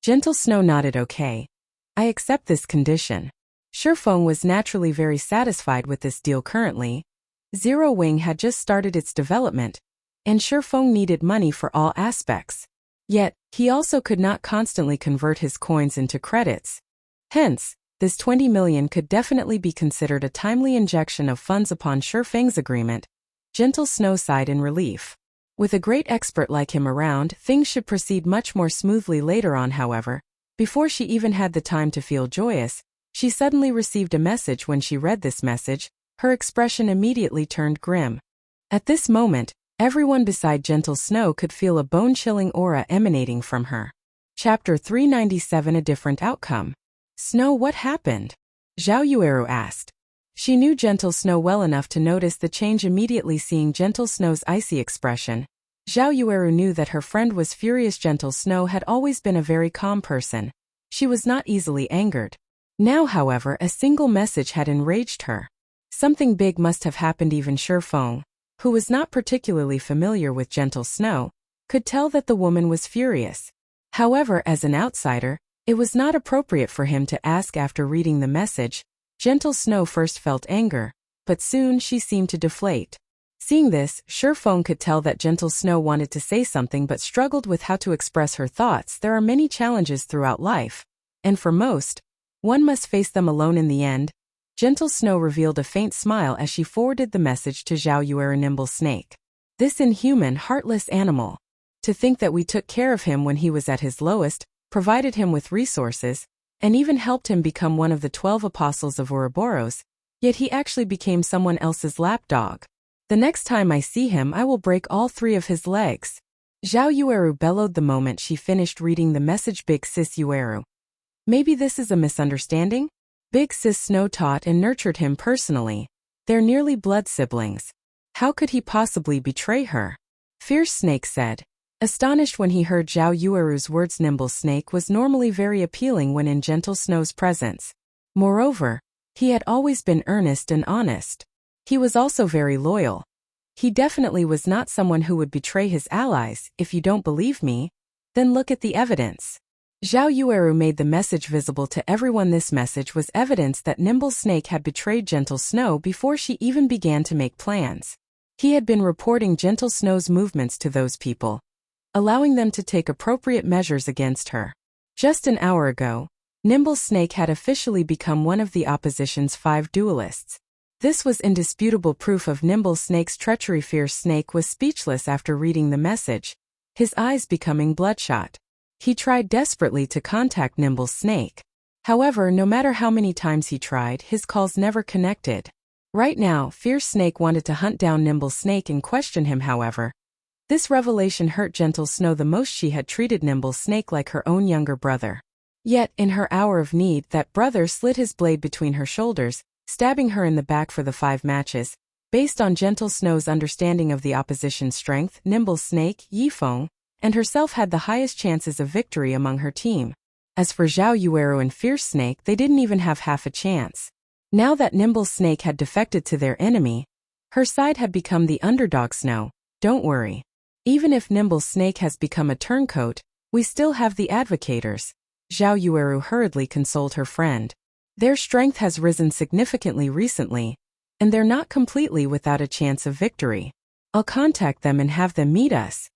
Gentle Snow nodded. "Okay. I accept this condition." Shifeng was naturally very satisfied with this deal. Currently, Zero Wing had just started its development, and Shifeng needed money for all aspects. Yet, he also could not constantly convert his coins into credits. Hence, this 20 million could definitely be considered a timely injection of funds. Upon Shifeng's agreement, Gentle Snow sighed in relief. With a great expert like him around, things should proceed much more smoothly later on. However, before she even had the time to feel joyous, She suddenly received a message. When she read this message, her expression immediately turned grim. At this moment, everyone beside Gentle Snow could feel a bone-chilling aura emanating from her. Chapter 397, A Different Outcome. Snow, what happened? Zhao Yueru asked. She knew Gentle Snow well enough to notice the change immediately. Seeing Gentle Snow's icy expression, Zhao Yueru knew that her friend was furious. Gentle Snow had always been a very calm person. She was not easily angered. Now, however, a single message had enraged her. Something big must have happened. Even Shifeng, who was not particularly familiar with Gentle Snow, could tell that the woman was furious. However, as an outsider, it was not appropriate for him to ask. After reading the message, Gentle Snow first felt anger, but soon she seemed to deflate. Seeing this, Shifeng could tell that Gentle Snow wanted to say something but struggled with how to express her thoughts. There are many challenges throughout life, and for most, one must face them alone in the end. Gentle Snow revealed a faint smile as she forwarded the message to Zhao Yueru. Nimble Snake. This inhuman, heartless animal. To think that we took care of him when he was at his lowest, provided him with resources, and even helped him become one of the 12 apostles of Ouroboros, yet he actually became someone else's lapdog. The next time I see him, I will break all 3 of his legs. Zhao Yueru bellowed the moment she finished reading the message. Big Sis Yueru. Maybe this is a misunderstanding? Big Sis Snow taught and nurtured him personally. They're nearly blood siblings. How could he possibly betray her? Fierce Snake said, astonished when he heard Zhao Yueru's words. Nimble Snake was normally very appealing when in Gentle Snow's presence. Moreover, he had always been earnest and honest. He was also very loyal. He definitely was not someone who would betray his allies. If you don't believe me, then look at the evidence. Zhao Yueru made the message visible to everyone. This message was evidence that Nimble Snake had betrayed Gentle Snow before she even began to make plans. He had been reporting Gentle Snow's movements to those people, allowing them to take appropriate measures against her. Just an hour ago, Nimble Snake had officially become one of the opposition's 5 duelists. This was indisputable proof of Nimble Snake's treachery. Fierce Snake was speechless after reading the message, his eyes becoming bloodshot. He tried desperately to contact Nimble Snake. However, no matter how many times he tried, his calls never connected. Right now, Fierce Snake wanted to hunt down Nimble Snake and question him. However, this revelation hurt Gentle Snow the most. She had treated Nimble Snake like her own younger brother. Yet, in her hour of need, that brother slid his blade between her shoulders, stabbing her in the back. For the 5 matches, based on Gentle Snow's understanding of the opposition's strength, Nimble Snake, Yifeng, and herself had the highest chances of victory among her team. As for Zhao Yueru and Fierce Snake, they didn't even have half a chance. Now that Nimble Snake had defected to their enemy, her side had become the underdog. Snow, don't worry. Even if Nimble Snake has become a turncoat, we still have the advocators. Zhao Yueru hurriedly consoled her friend. Their strength has risen significantly recently, and they're not completely without a chance of victory. I'll contact them and have them meet us.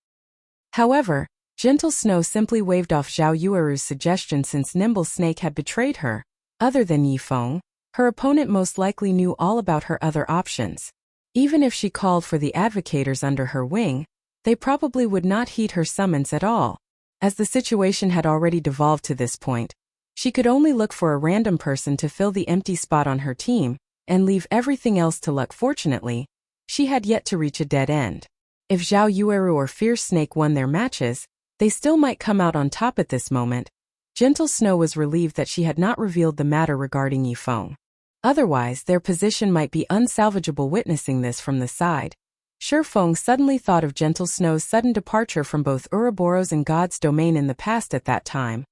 However, Gentle Snow simply waved off Zhao Yueru's suggestion. Since Nimble Snake had betrayed her, other than Yifeng, her opponent most likely knew all about her other options. Even if she called for the advocators under her wing, they probably would not heed her summons at all. As the situation had already devolved to this point, she could only look for a random person to fill the empty spot on her team, and leave everything else to luck. Fortunately, she had yet to reach a dead end. If Zhao Yueru or Fierce Snake won their matches, they still might come out on top at this moment. Gentle Snow was relieved that she had not revealed the matter regarding Yifeng. Otherwise, their position might be unsalvageable. Witnessing this from the side, Shifeng suddenly thought of Gentle Snow's sudden departure from both Ouroboros and God's domain in the past. At that time,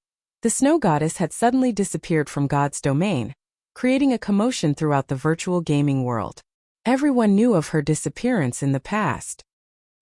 the Snow Goddess had suddenly disappeared from God's domain, creating a commotion throughout the virtual gaming world. Everyone knew of her disappearance in the past.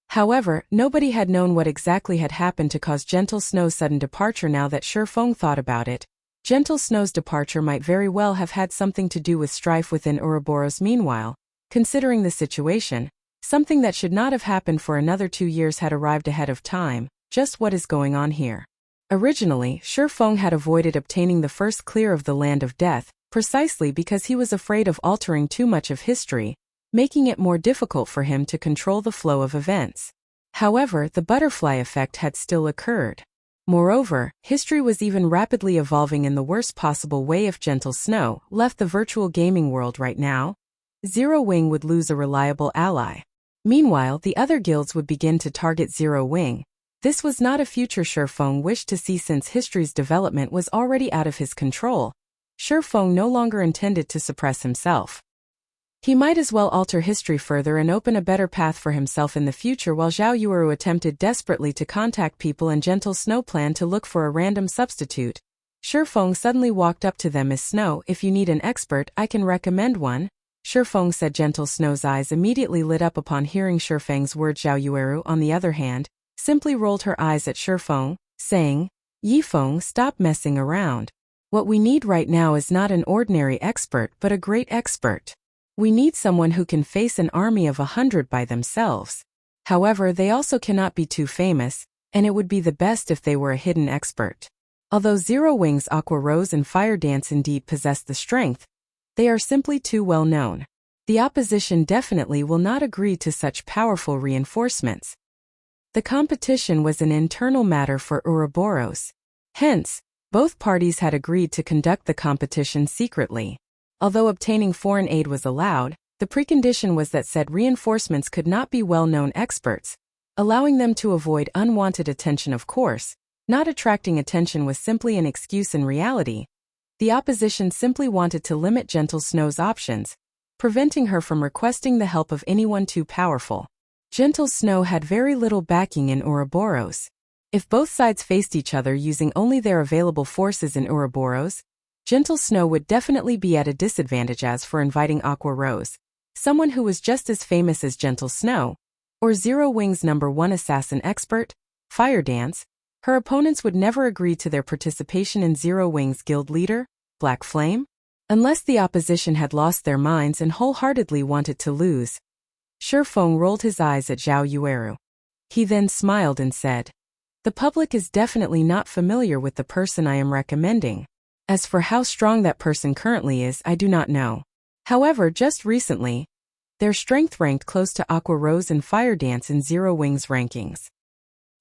However, nobody had known what exactly had happened to cause Gentle Snow's sudden departure. Now that Shifeng thought about it, Gentle Snow's departure might very well have had something to do with strife within Ouroboros. Meanwhile, considering the situation, something that should not have happened for another 2 years had arrived ahead of time. Just what is going on here? Originally, Shifeng had avoided obtaining the first clear of the Land of Death, precisely because he was afraid of altering too much of history, making it more difficult for him to control the flow of events. However, the butterfly effect had still occurred. Moreover, history was even rapidly evolving in the worst possible way. If Gentle Snow left the virtual gaming world right now, Zero Wing would lose a reliable ally. Meanwhile, the other guilds would begin to target Zero Wing. This was not a future Shifeng wished to see, since history's development was already out of his control. Shifeng no longer intended to suppress himself. He might as well alter history further and open a better path for himself in the future. While Zhao Yueru attempted desperately to contact people and Gentle Snow planned to look for a random substitute, Shifeng suddenly walked up to them. Miss Snow, if you need an expert, I can recommend one, Shifeng said. Gentle Snow's eyes immediately lit up upon hearing Shifeng's words. Zhao Yueru, on the other hand, simply rolled her eyes at Shifeng, saying, Yifeng, stop messing around. What we need right now is not an ordinary expert but a great expert. We need someone who can face an army of 100 by themselves. However, they also cannot be too famous, and it would be the best if they were a hidden expert. Although Zero Wing's Aqua Rose and Fire Dance indeed possess the strength, they are simply too well known. The opposition definitely will not agree to such powerful reinforcements. The competition was an internal matter for Ouroboros. Hence, both parties had agreed to conduct the competition secretly. Although obtaining foreign aid was allowed, the precondition was that said reinforcements could not be well-known experts, allowing them to avoid unwanted attention. Of course, not attracting attention was simply an excuse. In reality, the opposition simply wanted to limit Gentle Snow's options, preventing her from requesting the help of anyone too powerful. Gentle Snow had very little backing in Ouroboros. If both sides faced each other using only their available forces in Ouroboros, Gentle Snow would definitely be at a disadvantage. As for inviting Aqua Rose, someone who was just as famous as Gentle Snow, or Zero Wing's #1 assassin expert, Fire Dance, her opponents would never agree to their participation in Zero Wing's guild leader, Black Flame, unless the opposition had lost their minds and wholeheartedly wanted to lose. Shifeng rolled his eyes at Zhao Yueru. He then smiled and said, The public is definitely not familiar with the person I am recommending. As for how strong that person currently is, I do not know. However, just recently, their strength ranked close to Aqua Rose and Fire Dance in Zero Wing's rankings.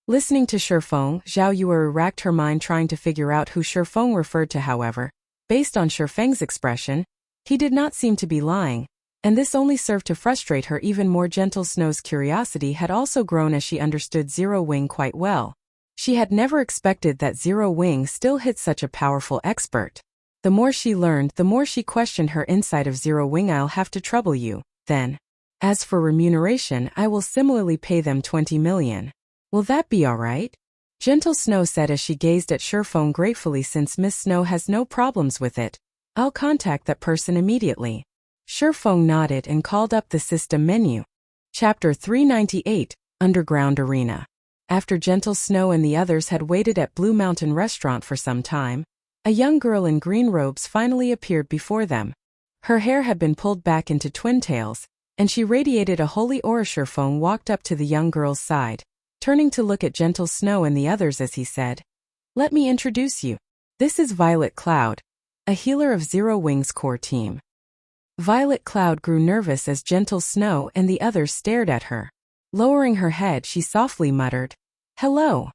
Listening to Shifeng, Zhao Yueru racked her mind trying to figure out who Shifeng referred to. However, based on Shifeng's expression, he did not seem to be lying, and this only served to frustrate her even more. Gentle Snow's curiosity had also grown as she understood Zero Wing quite well. She had never expected that Zero Wing still hid such a powerful expert. The more she learned, the more she questioned her insight of Zero Wing. I'll have to trouble you, then. As for remuneration, I will similarly pay them 20 million. Will that be alright? Gentle Snow said as she gazed at Shifeng gratefully. Since Miss Snow has no problems with it, I'll contact that person immediately. Shifeng nodded and called up the system menu. Chapter 398, Underground Arena. After Gentle Snow and the others had waited at Blue Mountain Restaurant for some time, a young girl in green robes finally appeared before them. Her hair had been pulled back into twin tails, and she radiated a holy aura. Shifeng walked up to the young girl's side, turning to look at Gentle Snow and the others as he said, Let me introduce you. This is Violet Cloud, a healer of Zero Wing's core team. Violet Cloud grew nervous as Gentle Snow and the others stared at her. Lowering her head, she softly muttered, Hello.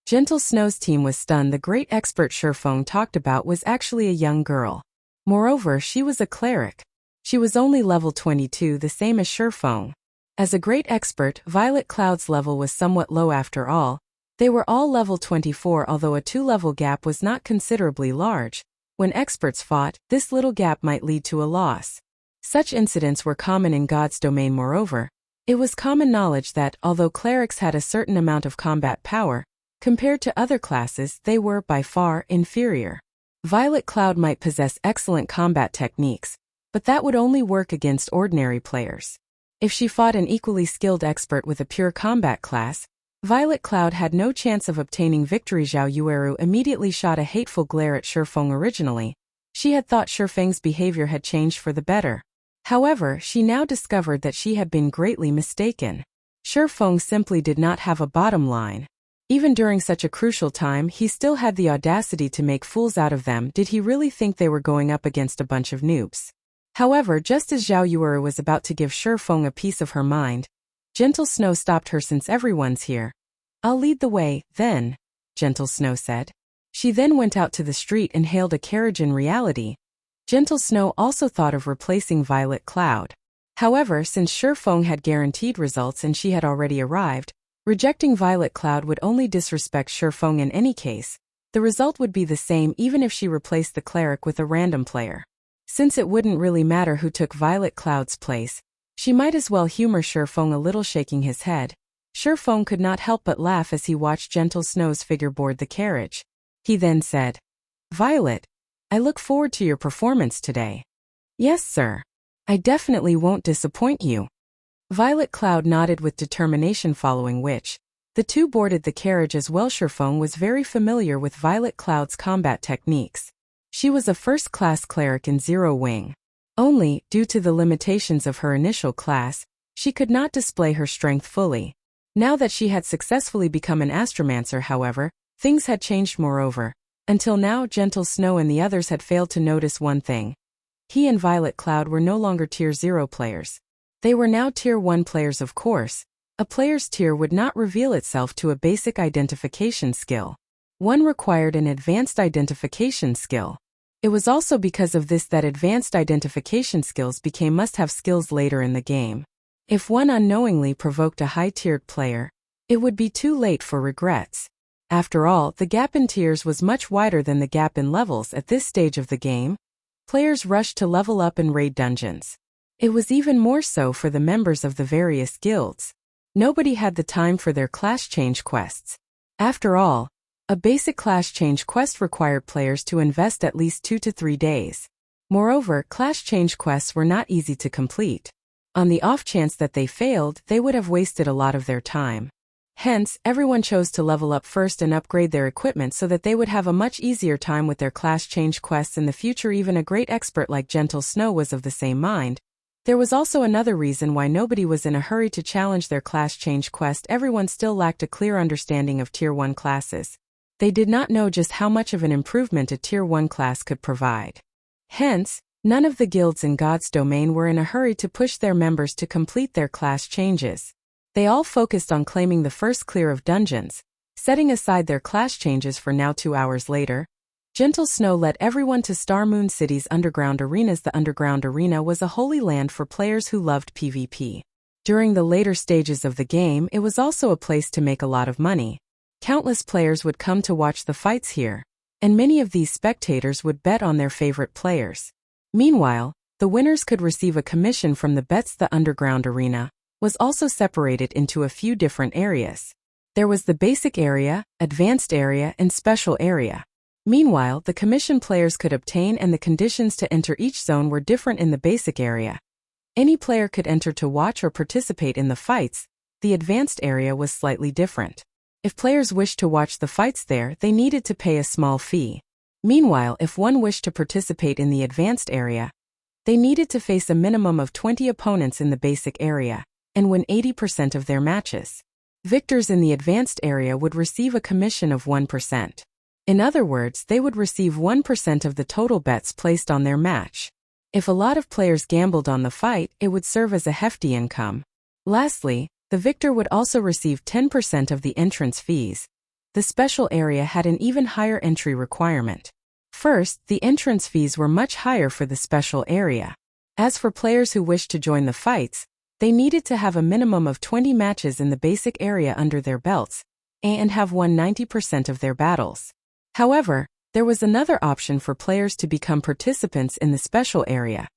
Gentle Snow's team was stunned. The great expert Shifeng talked about was actually a young girl. Moreover, she was a cleric. She was only level 22, the same as Shifeng. As a great expert, Violet Cloud's level was somewhat low after all. They were all level 24, although a 2-level gap was not considerably large. When experts fought, this little gap might lead to a loss. Such incidents were common in God's domain. Moreover, it was common knowledge that, although clerics had a certain amount of combat power, compared to other classes, they were, by far, inferior. Violet Cloud might possess excellent combat techniques, but that would only work against ordinary players. If she fought an equally skilled expert with a pure combat class, Violet Cloud had no chance of obtaining victory. Zhao Yueru immediately shot a hateful glare at Shifeng. Originally, she had thought Shifeng's behavior had changed for the better. However, she now discovered that she had been greatly mistaken. Shifeng simply did not have a bottom line. Even during such a crucial time, he still had the audacity to make fools out of them. Did he really think they were going up against a bunch of noobs? However, just as Zhao Yueru was about to give Shifeng a piece of her mind, Gentle Snow stopped her. Since everyone's here, I'll lead the way, then. Gentle Snow said. She then went out to the street and hailed a carriage. In reality, Gentle Snow also thought of replacing Violet Cloud. However, since Shifeng had guaranteed results and she had already arrived, rejecting Violet Cloud would only disrespect Shifeng in any case. The result would be the same even if she replaced the cleric with a random player. Since it wouldn't really matter who took Violet Cloud's place, she might as well humor Shifeng a little, shaking his head. Shifeng could not help but laugh as he watched Gentle Snow's figure board the carriage. He then said, "Violet, I look forward to your performance today." "Yes, sir. I definitely won't disappoint you." Violet Cloud nodded with determination, following which, the two boarded the carriage as well. Shifeng was very familiar with Violet Cloud's combat techniques. She was a first-class cleric in Zero Wing. Only, due to the limitations of her initial class, she could not display her strength fully. Now that she had successfully become an astromancer, however, things had changed. Moreover, until now Gentle Snow and the others had failed to notice one thing. He and Violet Cloud were no longer Tier 0 players. They were now Tier 1 players. Of course, a player's tier would not reveal itself to a basic identification skill. One required an advanced identification skill. It was also because of this that advanced identification skills became must-have skills later in the game. If one unknowingly provoked a high-tiered player, it would be too late for regrets. After all, the gap in tiers was much wider than the gap in levels at this stage of the game. Players rushed to level up and raid dungeons. It was even more so for the members of the various guilds. Nobody had the time for their class change quests. After all, a basic class change quest required players to invest at least 2 to 3 days. Moreover, class change quests were not easy to complete. On the off chance that they failed, they would have wasted a lot of their time. Hence, everyone chose to level up first and upgrade their equipment so that they would have a much easier time with their class change quests in the future. Even a great expert like Gentle Snow was of the same mind. There was also another reason why nobody was in a hurry to challenge their class change quest. Everyone still lacked a clear understanding of Tier 1 classes. They did not know just how much of an improvement a Tier 1 class could provide. Hence, none of the guilds in God's domain were in a hurry to push their members to complete their class changes. They all focused on claiming the first clear of dungeons, setting aside their class changes for now. 2 hours later, Gentle Snow led everyone to Star Moon City's underground arenas. The underground arena was a holy land for players who loved PvP. During the later stages of the game, it was also a place to make a lot of money. Countless players would come to watch the fights here, and many of these spectators would bet on their favorite players. Meanwhile, the winners could receive a commission from the bets. The underground arena was also separated into a few different areas. There was the basic area, advanced area, and special area. Meanwhile, the commission players could obtain and the conditions to enter each zone were different. In the basic area, any player could enter to watch or participate in the fights. The advanced area was slightly different. If players wished to watch the fights there, they needed to pay a small fee. Meanwhile, if one wished to participate in the advanced area, they needed to face a minimum of 20 opponents in the basic area and win 80% of their matches. Victors in the advanced area would receive a commission of 1%. In other words, they would receive 1% of the total bets placed on their match. If a lot of players gambled on the fight, it would serve as a hefty income. Lastly, the victor would also receive 10% of the entrance fees. The special area had an even higher entry requirement. First, the entrance fees were much higher for the special area. As for players who wished to join the fights, they needed to have a minimum of 20 matches in the basic area under their belts, and have won 90% of their battles. However, there was another option for players to become participants in the special area: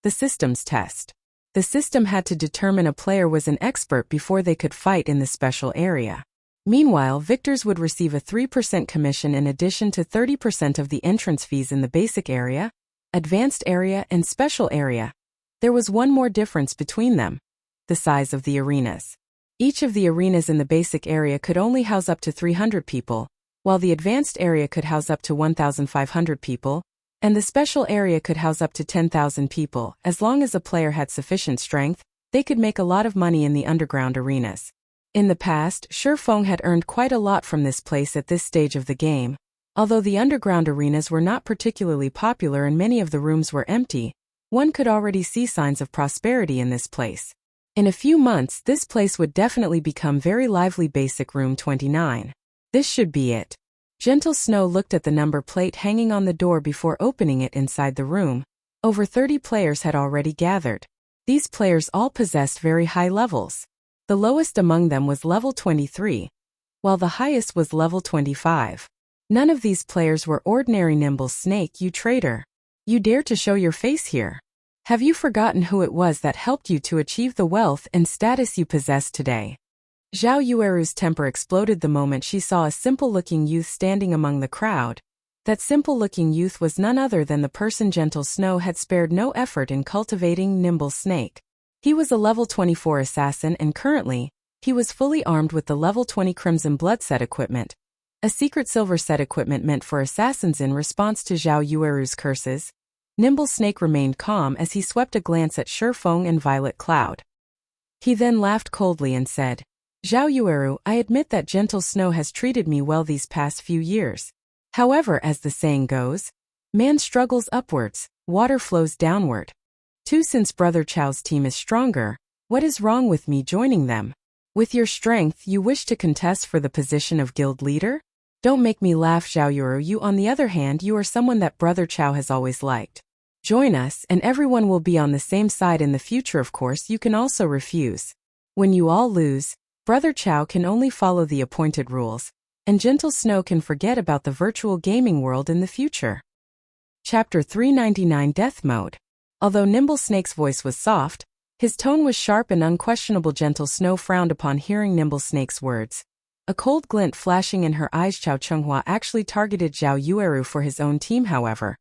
the systems test. The system had to determine a player was an expert before they could fight in the special area. Meanwhile, victors would receive a 3% commission in addition to 30% of the entrance fees in the basic area, advanced area, and special area. There was one more difference between them: the size of the arenas. Each of the arenas in the basic area could only house up to 300 people, while the advanced area could house up to 1,500 people, and the special area could house up to 10,000 people. As long as a player had sufficient strength, they could make a lot of money in the underground arenas. In the past, Shifeng had earned quite a lot from this place at this stage of the game. Although the underground arenas were not particularly popular and many of the rooms were empty, one could already see signs of prosperity in this place. In a few months, this place would definitely become very lively. Basic Room 29. This should be it. Gentle Snow looked at the number plate hanging on the door before opening it inside the room. Over 30 players had already gathered. These players all possessed very high levels. The lowest among them was level 23, while the highest was level 25. None of these players were ordinary. Nimble Snake, you traitor. You dare to show your face here. Have you forgotten who it was that helped you to achieve the wealth and status you possess today? Zhao Yueru's temper exploded the moment she saw a simple-looking youth standing among the crowd. That simple-looking youth was none other than the person Gentle Snow had spared no effort in cultivating, Nimble Snake. He was a level 24 assassin and currently, he was fully armed with the level 20 Crimson Blood set equipment, a secret silver set equipment meant for assassins. In response to Zhao Yueru's curses, Nimble Snake remained calm as he swept a glance at Shifeng and Violet Cloud. He then laughed coldly and said, Zhao Yueru, I admit that Gentle Snow has treated me well these past few years. However, as the saying goes, man struggles upwards, water flows downward. Too, since Brother Chao's team is stronger, what is wrong with me joining them? With your strength, you wish to contest for the position of guild leader? Don't make me laugh, Zhao Yueru. You, on the other hand, you are someone that Brother Chao has always liked. Join us, and everyone will be on the same side in the future. Of course, you can also refuse. When you all lose, Brother Chao can only follow the appointed rules, and Gentle Snow can forget about the virtual gaming world in the future. Chapter 399, Death Mode. Although Nimble Snake's voice was soft, his tone was sharp and unquestionable. Gentle Snow frowned upon hearing Nimble Snake's words. A cold glint flashing in her eyes. Chao Chenghua actually targeted Zhao Yueru for his own team. However,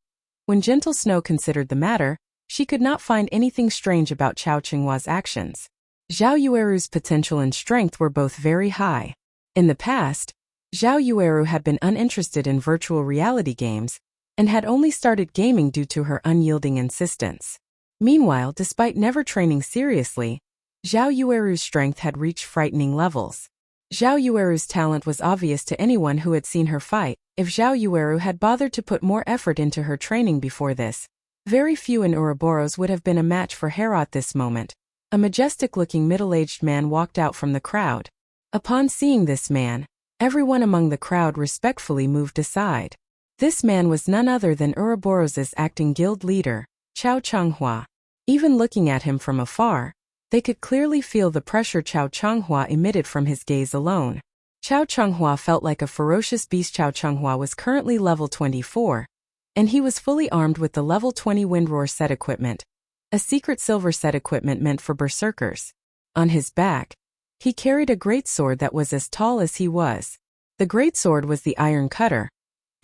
when Gentle Snow considered the matter, she could not find anything strange about Chao Chenghua's actions. Zhao Yueru's potential and strength were both very high. In the past, Zhao Yueru had been uninterested in virtual reality games and had only started gaming due to her unyielding insistence. Meanwhile, despite never training seriously, Zhao Yueru's strength had reached frightening levels. Zhao Yueru's talent was obvious to anyone who had seen her fight. If Zhao Yueru had bothered to put more effort into her training before this, very few in Ouroboros would have been a match for her at this moment. A majestic-looking middle-aged man walked out from the crowd. Upon seeing this man, everyone among the crowd respectfully moved aside. This man was none other than Ouroboros' acting guild leader, Chao Chenghua. Even looking at him from afar, they could clearly feel the pressure Chao Chenghua emitted from his gaze alone. Chao Chenghua felt like a ferocious beast. Chao Chenghua was currently level 24, and he was fully armed with the level 20 Windroar set equipment, a secret silver set equipment meant for berserkers. On his back, he carried a greatsword that was as tall as he was. The greatsword was the Iron Cutter,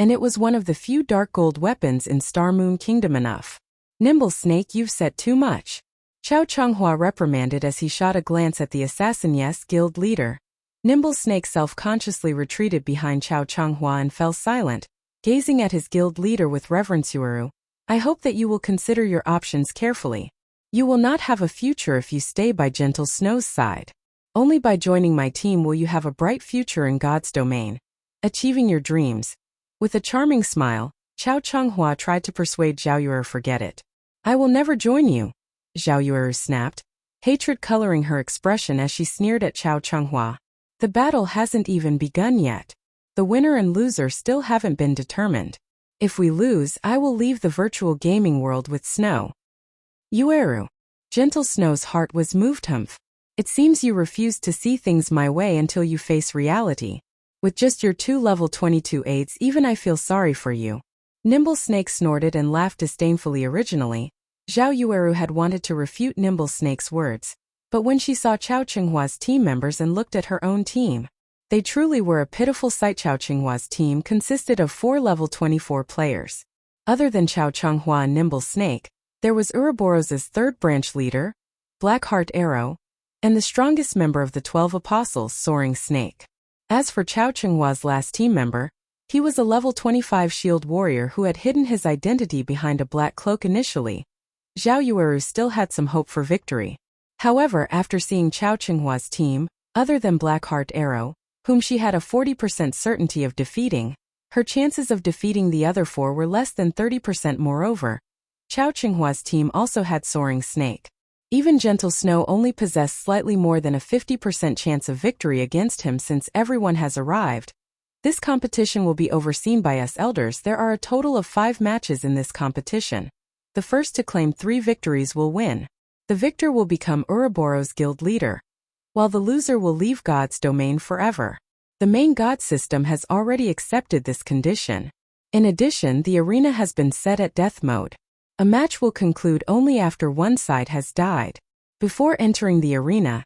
and it was one of the few dark gold weapons in Star Moon Kingdom. Enough. Nimble Snake, you've said too much. Chao Chenghua reprimanded as he shot a glance at the assassin. Yes, guild leader. Nimble Snake self-consciously retreated behind Chao Chenghua and fell silent, gazing at his guild leader with reverence. Yueru, I hope that you will consider your options carefully. You will not have a future if you stay by Gentle Snow's side. Only by joining my team will you have a bright future in God's domain, achieving your dreams. With a charming smile, Chao Chenghua tried to persuade Zhao Yueru. Forget it. I will never join you. Zhao Yueru snapped, hatred coloring her expression as she sneered at Chao Chenghua. The battle hasn't even begun yet. The winner and loser still haven't been determined. If we lose, I will leave the virtual gaming world with Snow. Yueru. Gentle Snow's heart was moved. Humph. It seems you refuse to see things my way until you face reality. With just your 2 level 22 aids, even I feel sorry for you. Nimble Snake snorted and laughed disdainfully. Originally, Zhao Yueru had wanted to refute Nimble Snake's words, but when she saw Chao Chenghua's team members and looked at her own team, they truly were a pitiful sight. Chao Chenghua's team consisted of 4 level 24 players. Other than Chao Chenghua and Nimble Snake, there was Ouroboros' third branch leader, Blackheart Arrow, and the strongest member of the 12 Apostles, Soaring Snake. As for Chao Chenghua's last team member, he was a level 25 shield warrior who had hidden his identity behind a black cloak initially. Zhao Yueru still had some hope for victory. However, after seeing Chao Chenghua's team, other than Blackheart Arrow, whom she had a 40% certainty of defeating, her chances of defeating the other 4 were less than 30%. Moreover, Chao Chenghua's team also had Soaring Snake. Even Gentle Snow only possessed slightly more than a 50% chance of victory against him since everyone has arrived. This competition will be overseen by us elders. There are a total of 5 matches in this competition. The first to claim 3 victories will win. The victor will become Ouroboros guild leader, while the loser will leave God's domain forever. The main god system has already accepted this condition. In addition, the arena has been set at death mode. A match will conclude only after one side has died. Before entering the arena,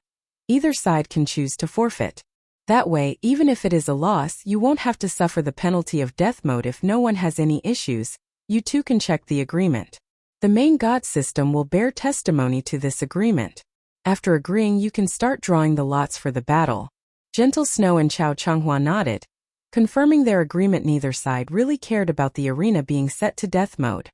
either side can choose to forfeit. That way, even if it is a loss, you won't have to suffer the penalty of death mode. If no one has any issues, you too can check the agreement. The main god system will bear testimony to this agreement. After agreeing, you can start drawing the lots for the battle. Gentle Snow and Chao Changhua nodded, confirming their agreement. Neither side really cared about the arena being set to death mode.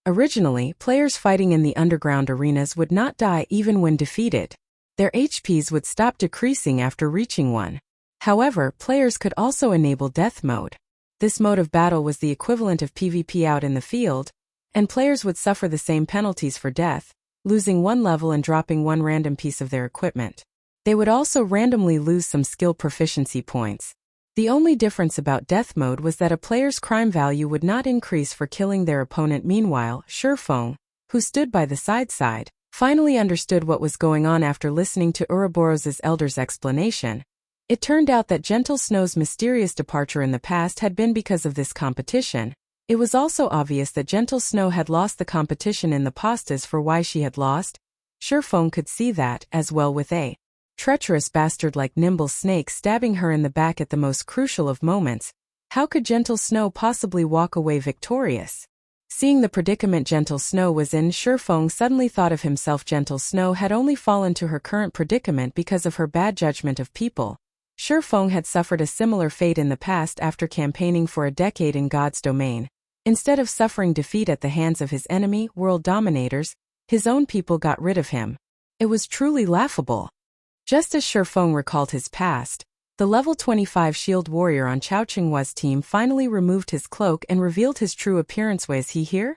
Originally, players fighting in the underground arenas would not die even when defeated. Their HPs would stop decreasing after reaching 1. However, players could also enable death mode. This mode of battle was the equivalent of PvP out in the field, and players would suffer the same penalties for death, losing 1 level and dropping 1 random piece of their equipment. They would also randomly lose some skill proficiency points. The only difference about death mode was that a player's crime value would not increase for killing their opponent. Meanwhile, Shifeng, who stood by the side, finally understood what was going on after listening to Ouroboros' elder's explanation. It turned out that Gentle Snow's mysterious departure in the past had been because of this competition. It was also obvious that Gentle Snow had lost the competition in the past. As for why she had lost, Shifeng could see that as well, with a treacherous bastard like Nimble Snake stabbing her in the back at the most crucial of moments. How could Gentle Snow possibly walk away victorious? Seeing the predicament Gentle Snow was in, Shifeng suddenly thought of himself. Gentle Snow had only fallen to her current predicament because of her bad judgment of people. Shifeng had suffered a similar fate in the past after campaigning for a decade in God's domain. Instead of suffering defeat at the hands of his enemy, world dominators, his own people got rid of him. It was truly laughable. Just as Shifeng recalled his past, the level 25 shield warrior on Chao Chenghua's team finally removed his cloak and revealed his true appearance. Was he here?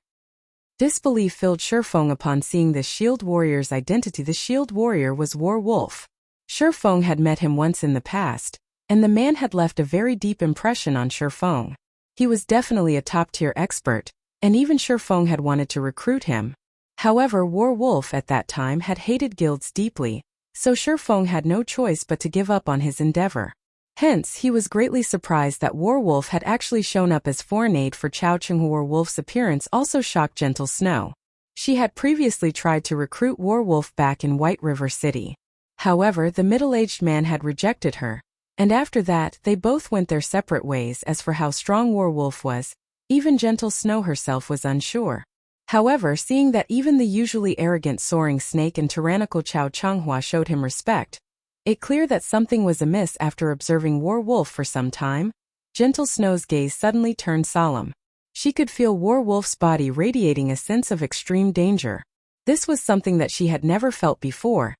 Disbelief filled Shifeng upon seeing this shield warrior's identity. The shield warrior was War Wolf. Shifeng had met him once in the past, and the man had left a very deep impression on Shifeng. He was definitely a top-tier expert, and even Shifeng had wanted to recruit him. However, War Wolf at that time had hated guilds deeply, so Shifeng had no choice but to give up on his endeavor. Hence, he was greatly surprised that War Wolf had actually shown up as foreign aid for Chao Chenghu. War Wolf's appearance also shocked Gentle Snow. She had previously tried to recruit War Wolf back in White River City. However, the middle-aged man had rejected her, and after that, they both went their separate ways. As for how strong War Wolf was, even Gentle Snow herself was unsure. However, seeing that even the usually arrogant Soaring Snake and tyrannical Chao Changhua showed him respect, it clear that something was amiss. After observing War Wolf for some time, Gentle Snow's gaze suddenly turned solemn. She could feel War Wolf's body radiating a sense of extreme danger. This was something that she had never felt before,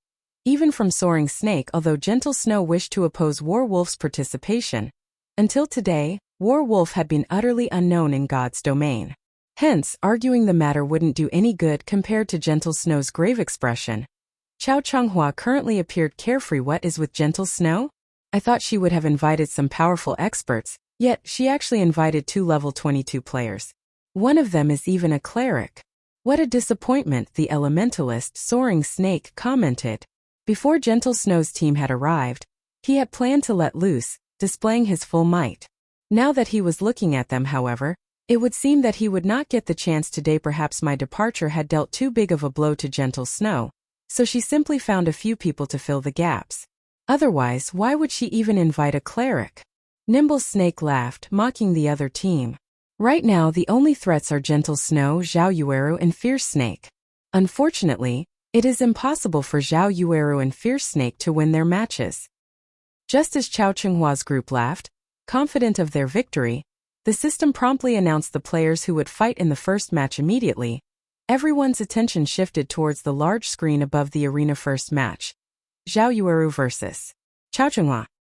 even from Soaring Snake. Although Gentle Snow wished to oppose War Wolf's participation, until today, War Wolf had been utterly unknown in God's domain. Hence, arguing the matter wouldn't do any good compared to Gentle Snow's grave expression. Chao Changhua currently appeared carefree. What is with Gentle Snow? I thought she would have invited some powerful experts, yet she actually invited 2 level 22 players. One of them is even a cleric. What a disappointment, the elementalist Soaring Snake commented. Before Gentle Snow's team had arrived, he had planned to let loose, displaying his full might. Now that he was looking at them, however, it would seem that he would not get the chance today. Perhaps my departure had dealt too big of a blow to Gentle Snow, so she simply found a few people to fill the gaps. Otherwise, why would she even invite a cleric? Nimble Snake laughed, mocking the other team. Right now the only threats are Gentle Snow, Zhao Yueru and Fierce Snake. Unfortunately, it is impossible for Zhao Yueru and Fierce Snake to win their matches. Just as Chao Chenghua's group laughed, confident of their victory, the system promptly announced the players who would fight in the first match. Immediately, everyone's attention shifted towards the large screen above the arena. First match: Zhao Yueru vs. Chao Changhua.